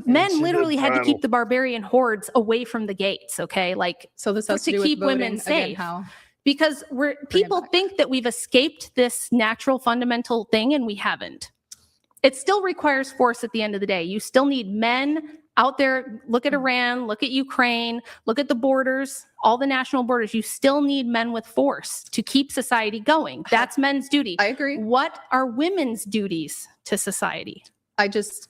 [SPEAKER 5] men literally had to keep the barbarian hordes away from the gates. Okay, like
[SPEAKER 2] so this has to
[SPEAKER 5] to
[SPEAKER 2] do with
[SPEAKER 5] keep
[SPEAKER 2] voting.
[SPEAKER 5] women
[SPEAKER 2] Again,
[SPEAKER 5] safe.
[SPEAKER 2] how?
[SPEAKER 5] Because people think that we've escaped this natural fundamental thing, and we haven't. It still requires force at the end of the day. You still need men out there. Look at Iran, look at Ukraine, look at the borders, all the national borders. You still need men with force to keep society going. That's men's duty.
[SPEAKER 2] I agree.
[SPEAKER 5] What are women's duties to society?
[SPEAKER 2] I just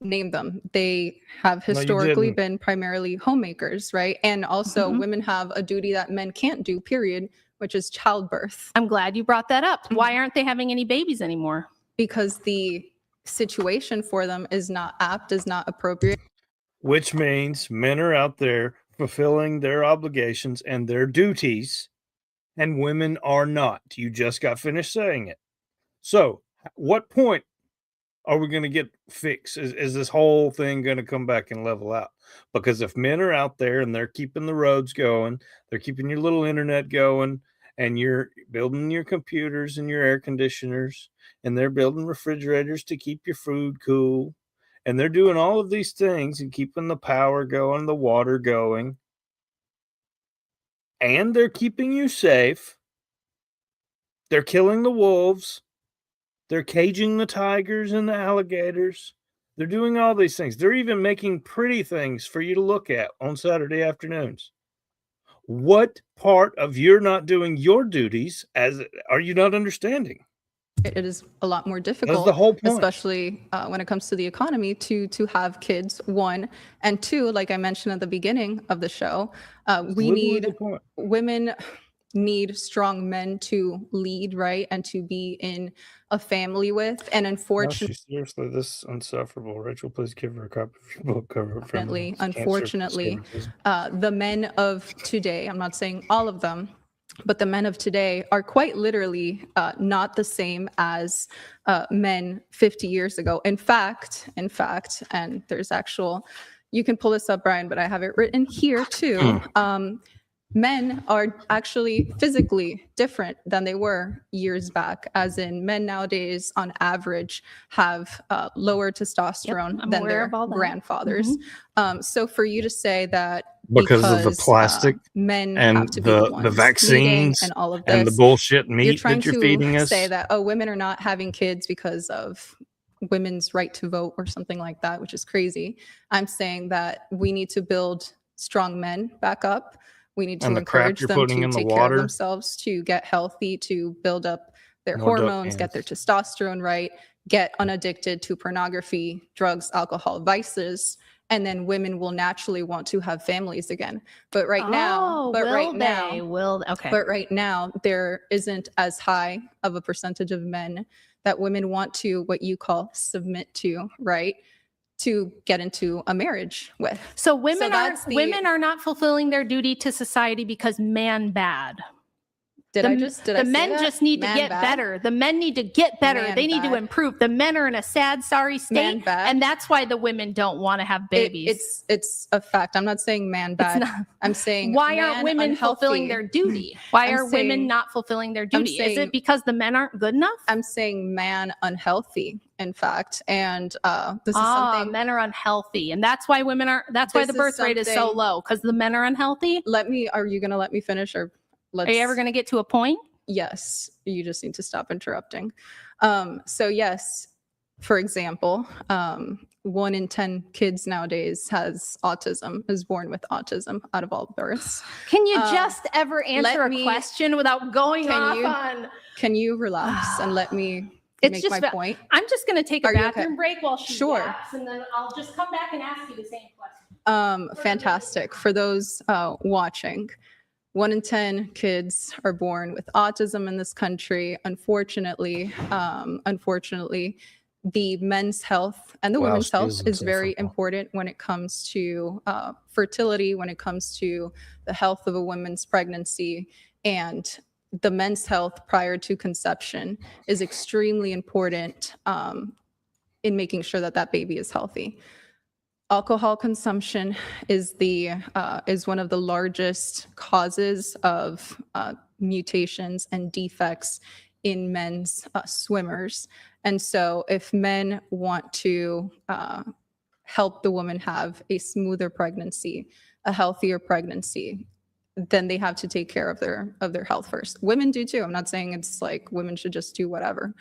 [SPEAKER 2] named them. They have
[SPEAKER 1] No, you
[SPEAKER 2] historically
[SPEAKER 1] didn't.
[SPEAKER 2] been primarily homemakers, right? And also women have a duty that men can't do, period, which is childbirth.
[SPEAKER 5] I'm glad you brought that up. Why aren't they having any babies anymore?
[SPEAKER 2] Because the situation for them is not apt, is not appropriate.
[SPEAKER 1] Which means men are out there fulfilling their obligations and their duties, and women are not. You just got finished saying it. So, what point are we going to get fixed? Is this whole thing going to come back and level out? Because if men are out there and they're keeping the roads going, they're keeping your little internet going, and you're building your computers and your air conditioners, and they're building refrigerators to keep your food cool, and they're doing all of these things and keeping the power going, the water going, and they're keeping you safe. They're killing the wolves. They're caging the tigers and the alligators. They're doing all these things. They're even making pretty things for you to look at on Saturday afternoons. What part of you're not doing your duties are you not understanding?
[SPEAKER 2] It is a lot more difficult,
[SPEAKER 1] the whole point.
[SPEAKER 2] especially when it comes to the economy, to have kids, one, and two, like I mentioned at the beginning of the show, we need women need strong men to lead, right, and to be in a family with. And unfortunately,
[SPEAKER 1] Seriously, this is insufferable. Rachel, please give her a copy of your book cover.
[SPEAKER 2] unfortunately, the men of today, I'm not saying all of them, But the men of today are quite literally not the same as men 50 years ago. In fact, and there's actual, you can pull this up, Brian, but I have it written here too. Men are actually physically different than they were years back, as in men nowadays on average have lower testosterone
[SPEAKER 5] I'm
[SPEAKER 2] than
[SPEAKER 5] aware
[SPEAKER 2] their
[SPEAKER 5] of all that.
[SPEAKER 2] grandfathers. So for you to say that
[SPEAKER 1] Because of the plastic
[SPEAKER 2] men
[SPEAKER 1] and
[SPEAKER 2] have to be the
[SPEAKER 1] the
[SPEAKER 2] ones leading
[SPEAKER 1] vaccines
[SPEAKER 2] and all of this,
[SPEAKER 1] and the bullshit
[SPEAKER 2] you're
[SPEAKER 1] meat
[SPEAKER 2] trying
[SPEAKER 1] that you're
[SPEAKER 2] to
[SPEAKER 1] feeding us.
[SPEAKER 2] say that, oh, women are not having kids because of women's right to vote or something like that, which is crazy. I'm saying that we need to build strong men back up. We need to
[SPEAKER 1] And the crap
[SPEAKER 2] encourage
[SPEAKER 1] you're
[SPEAKER 2] them
[SPEAKER 1] putting
[SPEAKER 2] to
[SPEAKER 1] in the
[SPEAKER 2] take care of
[SPEAKER 1] water.
[SPEAKER 2] themselves, to get healthy, to build up their
[SPEAKER 1] No duck
[SPEAKER 2] hormones, get their testosterone right, get unaddicted to pornography, drugs, alcohol, vices, and then women will naturally want to have families again. But right now,
[SPEAKER 5] But
[SPEAKER 2] right now, there isn't as high of a percentage of men that women want to, what you call, submit to, right? To get into a marriage with.
[SPEAKER 5] So women
[SPEAKER 2] that's the-
[SPEAKER 5] women are not fulfilling their duty to society because man bad.
[SPEAKER 2] Did I say
[SPEAKER 5] men
[SPEAKER 2] that?
[SPEAKER 5] just need to
[SPEAKER 2] Man
[SPEAKER 5] get
[SPEAKER 2] bad?
[SPEAKER 5] better. The men need to get better.
[SPEAKER 2] Man
[SPEAKER 5] they need to
[SPEAKER 2] bad.
[SPEAKER 5] improve. The men are in a sad, sorry state, and that's why the women don't want to have babies.
[SPEAKER 2] It's a fact. I'm not saying man bad.
[SPEAKER 5] not.
[SPEAKER 2] I'm saying
[SPEAKER 5] Why
[SPEAKER 2] man
[SPEAKER 5] aren't women fulfilling
[SPEAKER 2] unhealthy.
[SPEAKER 5] their duty? Why
[SPEAKER 2] I'm
[SPEAKER 5] are women
[SPEAKER 2] saying-
[SPEAKER 5] not fulfilling their
[SPEAKER 2] I'm
[SPEAKER 5] duty? Is
[SPEAKER 2] saying-
[SPEAKER 5] it because the men aren't good enough?
[SPEAKER 2] I'm saying man unhealthy, in fact. And this is something.
[SPEAKER 5] Men are unhealthy, and that's why women are. That's why
[SPEAKER 2] This
[SPEAKER 5] the
[SPEAKER 2] is
[SPEAKER 5] birth rate is so
[SPEAKER 2] something-
[SPEAKER 5] low, because the men are unhealthy.
[SPEAKER 2] Are you going to let me finish, or let's?
[SPEAKER 5] Are you ever going to get to a point?
[SPEAKER 2] Yes, you just need to stop interrupting. So yes, for example, 1 in 10 kids nowadays is born with autism out of all births.
[SPEAKER 5] Can you just ever answer a
[SPEAKER 2] me-
[SPEAKER 5] question without going off on?
[SPEAKER 2] Can you relax and let me
[SPEAKER 5] It's
[SPEAKER 2] make
[SPEAKER 5] just
[SPEAKER 2] my point?
[SPEAKER 5] I'm just going to take a
[SPEAKER 2] Are you
[SPEAKER 5] bathroom
[SPEAKER 2] okay?
[SPEAKER 5] break while she
[SPEAKER 2] Sure.
[SPEAKER 5] yaps, and then I'll just come back and ask you the same question.
[SPEAKER 2] Fantastic. For those watching, 1 in 10 kids are born with autism in this country. Unfortunately, the men's health and the women's health is very important when it comes to fertility, when it comes to the health of a woman's pregnancy, and the men's health prior to conception is extremely important in making sure that that baby is healthy. Alcohol consumption is one of the largest causes of mutations and defects in men's swimmers. And so if men want to help the woman have a smoother pregnancy, a healthier pregnancy, then they have to take care of their health first. Women do too. I'm not saying it's like women should just do whatever.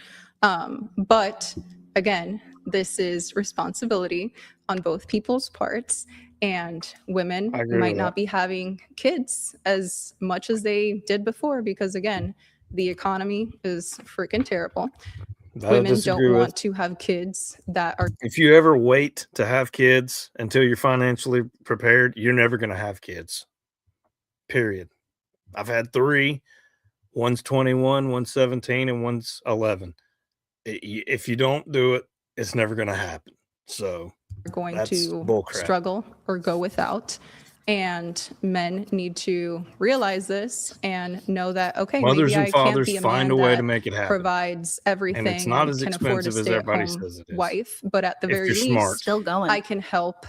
[SPEAKER 2] But again, this is responsibility on both people's parts, and women might not be having kids as much as they did before because, again, the economy is freaking terrible.
[SPEAKER 1] That I
[SPEAKER 2] Women
[SPEAKER 1] disagree
[SPEAKER 2] don't
[SPEAKER 1] with.
[SPEAKER 2] want to have kids that are.
[SPEAKER 1] If you ever wait to have kids until you're financially prepared, you're never going to have kids. Period. I've had 3. One's 21, one's 17, and one's 11. If you don't do it, it's never going to happen. So
[SPEAKER 2] going
[SPEAKER 1] that's
[SPEAKER 2] to
[SPEAKER 1] bullcrap.
[SPEAKER 2] struggle or go without. And men need to realize this and know that, okay,
[SPEAKER 1] Mothers
[SPEAKER 2] maybe
[SPEAKER 1] and
[SPEAKER 2] I can't
[SPEAKER 1] fathers
[SPEAKER 2] be a
[SPEAKER 1] find
[SPEAKER 2] man
[SPEAKER 1] a way
[SPEAKER 2] that
[SPEAKER 1] to make it happen.
[SPEAKER 2] provides everything
[SPEAKER 1] And it's not as
[SPEAKER 2] can afford a
[SPEAKER 1] expensive as everybody
[SPEAKER 2] stay-at-home
[SPEAKER 1] says it is.
[SPEAKER 2] wife, but at the
[SPEAKER 1] If
[SPEAKER 2] very
[SPEAKER 1] you're
[SPEAKER 2] least,
[SPEAKER 1] smart.
[SPEAKER 5] Still going.
[SPEAKER 2] I can help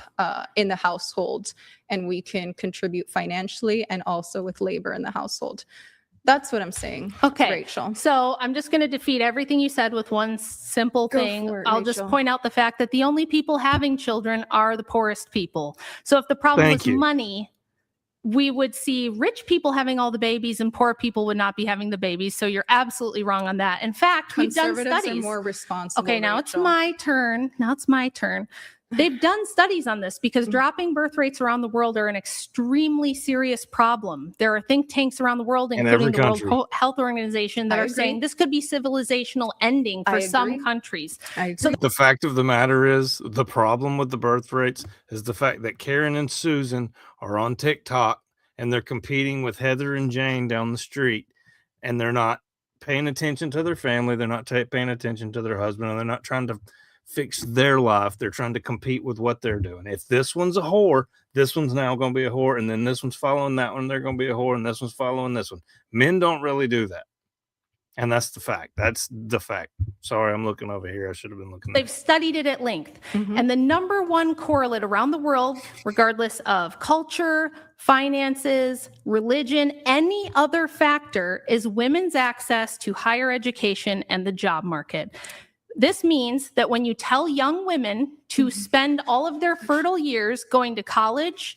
[SPEAKER 2] in the household, and we can contribute financially and also with labor in the household. That's what I'm saying.
[SPEAKER 5] Okay.
[SPEAKER 2] Rachel.
[SPEAKER 5] So I'm just going to defeat everything you said with one simple
[SPEAKER 2] Go
[SPEAKER 5] thing.
[SPEAKER 2] for it,
[SPEAKER 5] I'll just
[SPEAKER 2] Rachel.
[SPEAKER 5] point out the fact that the only people having children are the poorest people. So if the problem
[SPEAKER 1] Thank
[SPEAKER 5] was
[SPEAKER 1] you.
[SPEAKER 5] money, we would see rich people having all the babies and poor people would not be having the babies. So you're absolutely wrong on that. In fact, we've done
[SPEAKER 2] Conservatives
[SPEAKER 5] studies.
[SPEAKER 2] are more responsible.
[SPEAKER 5] Okay, now it's
[SPEAKER 2] Rachel.
[SPEAKER 5] my turn. Now it's my turn. They've done studies on this because dropping birth rates around the world are an extremely serious problem. There are think tanks around the world,
[SPEAKER 1] In
[SPEAKER 5] including
[SPEAKER 1] every
[SPEAKER 5] the World
[SPEAKER 1] country.
[SPEAKER 5] Health Organization, that
[SPEAKER 2] I
[SPEAKER 5] are
[SPEAKER 2] agree.
[SPEAKER 5] saying this could be civilizational ending for
[SPEAKER 2] I
[SPEAKER 5] some
[SPEAKER 2] agree.
[SPEAKER 5] countries.
[SPEAKER 2] I agree.
[SPEAKER 5] So
[SPEAKER 1] The fact of the matter is, the problem with the birth rates is the fact that Karen and Susan are on TikTok and they're competing with Heather and Jane down the street, and they're not paying attention to their family. They're not paying attention to their husband, and they're not trying to fix their life. They're trying to compete with what they're doing. If this one's a whore, this one's now going to be a whore, and then this one's following that one, they're going to be a whore, and this one's following this one. Men don't really do that. And that's the fact. That's the fact. Sorry, I'm looking over here. I should have been looking.
[SPEAKER 5] They've studied it at length. And the number one correlate around the world, regardless of culture, finances, religion, any other factor, is women's access to higher education and the job market. This means that when you tell young women to spend all of their fertile years going to college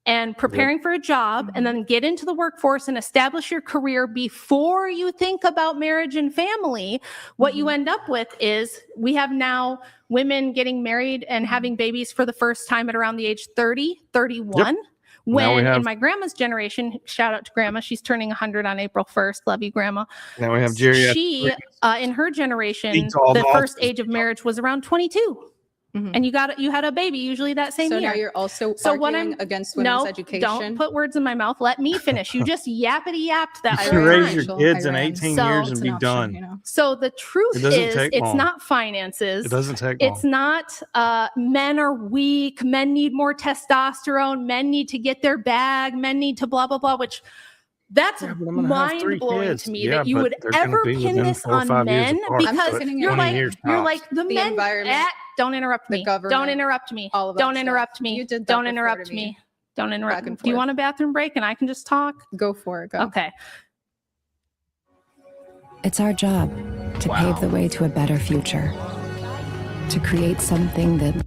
[SPEAKER 5] and preparing for a job and then get into the workforce and establish your career before you think about marriage and family, what you end up with is we have now women getting married and having babies for the first time at around the age 30, 31.
[SPEAKER 1] Yep.
[SPEAKER 5] When in my grandma's generation, shout out to grandma, she's turning 100 on April 1st. Love you, grandma.
[SPEAKER 1] Now we have geriatric.
[SPEAKER 5] She, in her generation, the first age of marriage was around 22. And you had a baby usually that same year.
[SPEAKER 2] So now you're also arguing against women's education.
[SPEAKER 5] Don't put words in my mouth. Let me finish. You just yappity yapped that.
[SPEAKER 1] You can raise your kids in 18 years and be done.
[SPEAKER 5] So the truth is, it's not finances.
[SPEAKER 1] It doesn't take long.
[SPEAKER 5] It's not men are weak. Men need more testosterone. Men need to get their bag. Men need to blah, blah, blah, which that's mind-blowing to me that you would ever pin this on men because you're like the men. Don't interrupt me. Don't interrupt me. Don't interrupt me. Don't interrupt me. Don't interrupt me. Do you want a bathroom break and I can just talk?
[SPEAKER 2] Go for it. Go.
[SPEAKER 5] Okay.
[SPEAKER 8] It's our job to pave the way to a better future, to create something that...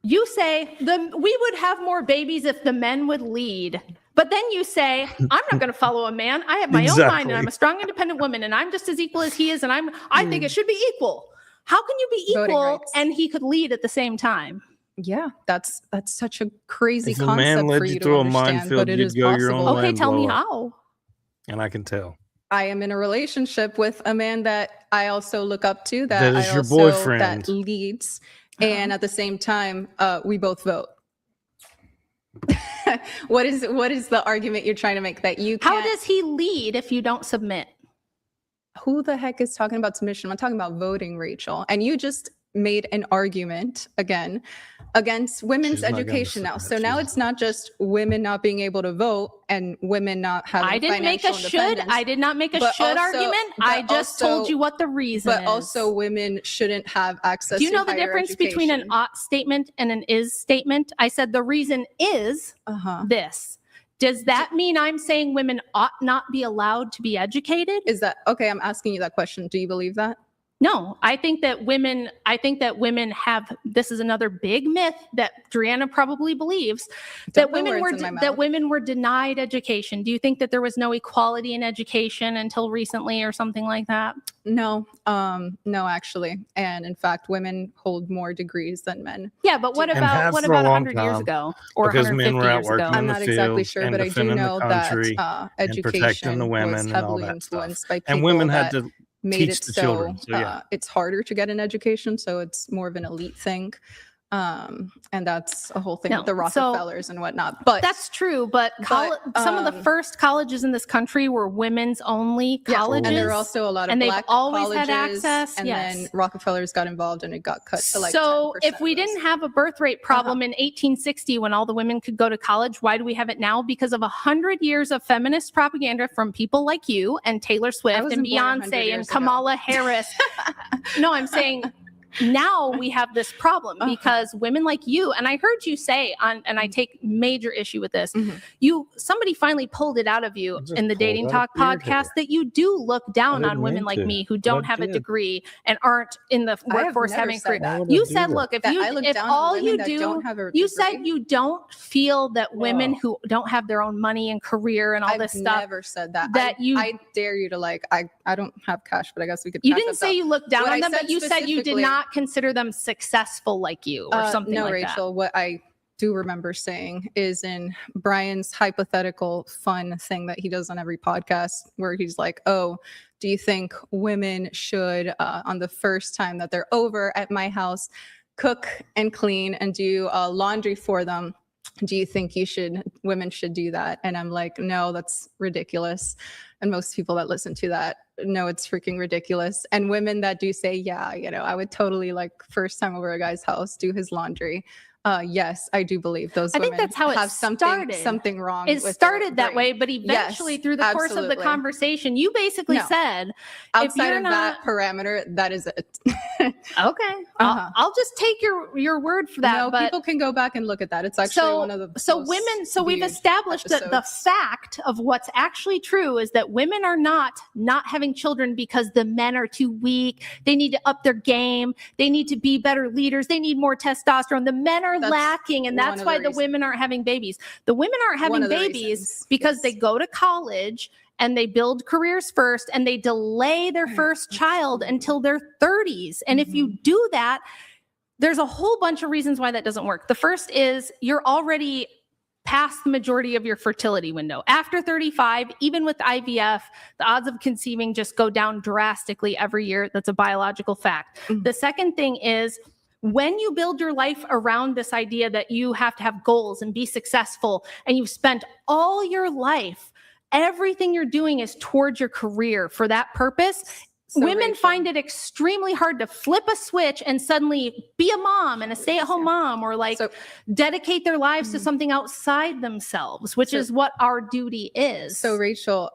[SPEAKER 5] You say we would have more babies if the men would lead. But then you say, I'm not going to follow a man. I have my own mind and I'm a strong, independent woman and I'm just as equal as he is. And I think it should be equal. How can you be equal and he could lead at the same time?
[SPEAKER 2] Yeah, that's such a crazy concept for you to understand, but it is possible.
[SPEAKER 5] Okay, tell me how.
[SPEAKER 1] And I can tell.
[SPEAKER 2] I am in a relationship with a man that I also look up to, that
[SPEAKER 1] is
[SPEAKER 2] I
[SPEAKER 1] your
[SPEAKER 2] also
[SPEAKER 1] boyfriend.
[SPEAKER 2] that leads, and at the same time, we both vote. What is the argument you're trying to make that you can't?
[SPEAKER 5] How does he lead if you don't submit?
[SPEAKER 2] Who the heck is talking about submission? I'm talking about voting, Rachel. And you just made an argument again against women's education now. So now it's not just women not being able to vote and women not having
[SPEAKER 5] I didn't make a should. I did not make a
[SPEAKER 2] But
[SPEAKER 5] should
[SPEAKER 2] also-
[SPEAKER 5] argument.
[SPEAKER 2] but
[SPEAKER 5] I just
[SPEAKER 2] also-
[SPEAKER 5] told you what the reason
[SPEAKER 2] But
[SPEAKER 5] is.
[SPEAKER 2] also women shouldn't have access
[SPEAKER 5] Do you
[SPEAKER 2] to
[SPEAKER 5] know the
[SPEAKER 2] higher
[SPEAKER 5] difference between an
[SPEAKER 2] education.
[SPEAKER 5] ought statement and an is statement? I said the reason is this. Does that mean I'm saying women ought not be allowed to be educated?
[SPEAKER 2] Is that okay? I'm asking you that question. Do you believe that?
[SPEAKER 5] No, I think that women have, this is another big myth that Driana probably believes, that
[SPEAKER 2] Don't put
[SPEAKER 5] women
[SPEAKER 2] words in my
[SPEAKER 5] that
[SPEAKER 2] mouth.
[SPEAKER 5] women were denied education. Do you think that there was no equality in education until recently or something like that?
[SPEAKER 2] No, no, actually. And in fact, women hold more degrees than men.
[SPEAKER 5] Yeah, but what
[SPEAKER 1] And
[SPEAKER 5] about
[SPEAKER 1] have
[SPEAKER 5] what
[SPEAKER 1] for a
[SPEAKER 5] about
[SPEAKER 1] long
[SPEAKER 5] 100 years
[SPEAKER 1] time,
[SPEAKER 5] ago or
[SPEAKER 1] because
[SPEAKER 5] 150
[SPEAKER 1] men were out
[SPEAKER 5] years
[SPEAKER 1] working
[SPEAKER 5] ago?
[SPEAKER 1] in
[SPEAKER 2] I'm
[SPEAKER 1] the
[SPEAKER 2] not exactly
[SPEAKER 1] fields
[SPEAKER 2] sure,
[SPEAKER 1] and
[SPEAKER 2] but I do
[SPEAKER 1] defending the
[SPEAKER 2] know
[SPEAKER 1] country
[SPEAKER 2] that
[SPEAKER 1] and protecting
[SPEAKER 2] education
[SPEAKER 1] the women
[SPEAKER 2] was
[SPEAKER 1] and all
[SPEAKER 2] heavily
[SPEAKER 1] that stuff.
[SPEAKER 2] influenced by people
[SPEAKER 1] And women had
[SPEAKER 2] that
[SPEAKER 1] to
[SPEAKER 2] made
[SPEAKER 1] teach
[SPEAKER 2] it
[SPEAKER 1] the
[SPEAKER 2] so
[SPEAKER 1] children. So, yeah.
[SPEAKER 2] it's harder to get an education, so it's more of an elite thing. And that's a whole thing
[SPEAKER 5] No,
[SPEAKER 2] with the
[SPEAKER 5] so-
[SPEAKER 2] Rockefellers and whatnot. But
[SPEAKER 5] That's true, but some of the first colleges in this country were women's only colleges.
[SPEAKER 2] and there are also a lot of
[SPEAKER 5] and they've
[SPEAKER 2] black
[SPEAKER 5] always
[SPEAKER 2] colleges,
[SPEAKER 5] had access.
[SPEAKER 2] and
[SPEAKER 5] yes.
[SPEAKER 2] then Rockefellers got involved and it got cut to like
[SPEAKER 5] So
[SPEAKER 2] 10%
[SPEAKER 5] if we didn't have a birth rate problem in 1860 when all the women could go to college, why do we have it now? Because of 100 years of feminist propaganda from people like you and Taylor Swift and
[SPEAKER 2] wasn't born 100
[SPEAKER 5] Beyonce and
[SPEAKER 2] years ago.
[SPEAKER 5] Kamala Harris. No, I'm saying now we have this problem because women like you, and I heard you say and I take major issue with this, somebody finally pulled it out of you
[SPEAKER 1] just
[SPEAKER 5] in the
[SPEAKER 1] pulled
[SPEAKER 5] Dating
[SPEAKER 1] out
[SPEAKER 5] Talk
[SPEAKER 1] a beard
[SPEAKER 5] podcast
[SPEAKER 1] hair.
[SPEAKER 5] that you do look down
[SPEAKER 1] I
[SPEAKER 5] on
[SPEAKER 1] didn't
[SPEAKER 5] women
[SPEAKER 1] mean
[SPEAKER 5] like
[SPEAKER 1] to,
[SPEAKER 5] me who
[SPEAKER 1] but
[SPEAKER 5] don't
[SPEAKER 1] I
[SPEAKER 5] have a
[SPEAKER 1] did.
[SPEAKER 5] degree and aren't in the
[SPEAKER 2] I have
[SPEAKER 5] workforce
[SPEAKER 2] never
[SPEAKER 5] having a
[SPEAKER 2] said
[SPEAKER 5] career.
[SPEAKER 2] that.
[SPEAKER 1] Why would
[SPEAKER 5] You
[SPEAKER 1] I do
[SPEAKER 5] said,
[SPEAKER 1] that?
[SPEAKER 5] look, if
[SPEAKER 2] That I look
[SPEAKER 5] if
[SPEAKER 2] down on
[SPEAKER 5] all
[SPEAKER 2] women
[SPEAKER 5] you
[SPEAKER 2] that
[SPEAKER 5] do,
[SPEAKER 2] don't have a
[SPEAKER 5] you
[SPEAKER 2] degree?
[SPEAKER 5] said you don't feel that women who don't have their own money and career and all
[SPEAKER 2] I've
[SPEAKER 5] this stuff.
[SPEAKER 2] never said that.
[SPEAKER 5] that
[SPEAKER 2] I dare you to I don't have cash, but I guess we could.
[SPEAKER 5] You
[SPEAKER 2] pass
[SPEAKER 5] didn't
[SPEAKER 2] that
[SPEAKER 5] say
[SPEAKER 2] up.
[SPEAKER 5] you looked down
[SPEAKER 2] What
[SPEAKER 5] on
[SPEAKER 2] I
[SPEAKER 5] them, but
[SPEAKER 2] said
[SPEAKER 5] you said you did
[SPEAKER 2] specifically-
[SPEAKER 5] not consider them successful like you or something
[SPEAKER 2] no,
[SPEAKER 5] like
[SPEAKER 2] Rachel, what I do remember saying is in Brian's hypothetical fun thing that he does on every podcast where he's like, oh, do you think women should, on the first time that they're over at my house, cook and clean and do laundry for them? do you think women should do that? And I'm like, no, that's ridiculous. And most people that listen to that know it's freaking ridiculous. And women that do say, yeah, I would totally, like, first time over a guy's house, do his laundry. Yes, I do believe those
[SPEAKER 5] I
[SPEAKER 2] women
[SPEAKER 5] think that's how it
[SPEAKER 2] have
[SPEAKER 5] started.
[SPEAKER 2] something wrong.
[SPEAKER 5] It
[SPEAKER 2] with
[SPEAKER 5] started
[SPEAKER 2] their
[SPEAKER 5] that way,
[SPEAKER 2] brain.
[SPEAKER 5] but eventually
[SPEAKER 2] Yes,
[SPEAKER 5] through the course of the
[SPEAKER 2] absolutely.
[SPEAKER 5] conversation, you basically
[SPEAKER 2] No.
[SPEAKER 5] said, if
[SPEAKER 2] Outside
[SPEAKER 5] you're
[SPEAKER 2] of
[SPEAKER 5] not,
[SPEAKER 2] that parameter, that is it.
[SPEAKER 5] okay,
[SPEAKER 2] Uh-huh.
[SPEAKER 5] I'll just take your word for that.
[SPEAKER 2] No,
[SPEAKER 5] but
[SPEAKER 2] people can go back and look at that. It's actually one of the most
[SPEAKER 5] we've
[SPEAKER 2] viewed
[SPEAKER 5] established that the
[SPEAKER 2] episodes.
[SPEAKER 5] fact of what's actually true is that women are not having children because the men are too weak. They need to up their game. They need to be better leaders. They need more testosterone. The men are
[SPEAKER 2] That's
[SPEAKER 5] lacking, and
[SPEAKER 2] one
[SPEAKER 5] that's
[SPEAKER 2] of
[SPEAKER 5] why
[SPEAKER 2] the
[SPEAKER 5] the
[SPEAKER 2] reasons.
[SPEAKER 5] women aren't having babies. The women aren't
[SPEAKER 2] One
[SPEAKER 5] having
[SPEAKER 2] of the
[SPEAKER 5] babies
[SPEAKER 2] reasons,
[SPEAKER 5] because
[SPEAKER 2] yes.
[SPEAKER 5] they go to college and they build careers first and they delay their first child until their 30s. And if
[SPEAKER 2] Mm-hmm.
[SPEAKER 5] you do that, there's a whole bunch of reasons why that doesn't work. The first is you're already past the majority of your fertility window. After 35, even with IVF, the odds of conceiving just go down drastically every year. That's a biological fact.
[SPEAKER 2] Mm-hmm.
[SPEAKER 5] The second thing is when you build your life around this idea that you have to have goals and be successful, and you've spent all your life, everything you're doing is towards your career for that purpose.
[SPEAKER 2] So,
[SPEAKER 5] Women
[SPEAKER 2] Rachel,
[SPEAKER 5] find it extremely hard to flip a switch and suddenly be a mom and a stay-at-home mom, or like dedicate their lives to something outside themselves, which is what our duty is.
[SPEAKER 2] So, Rachel,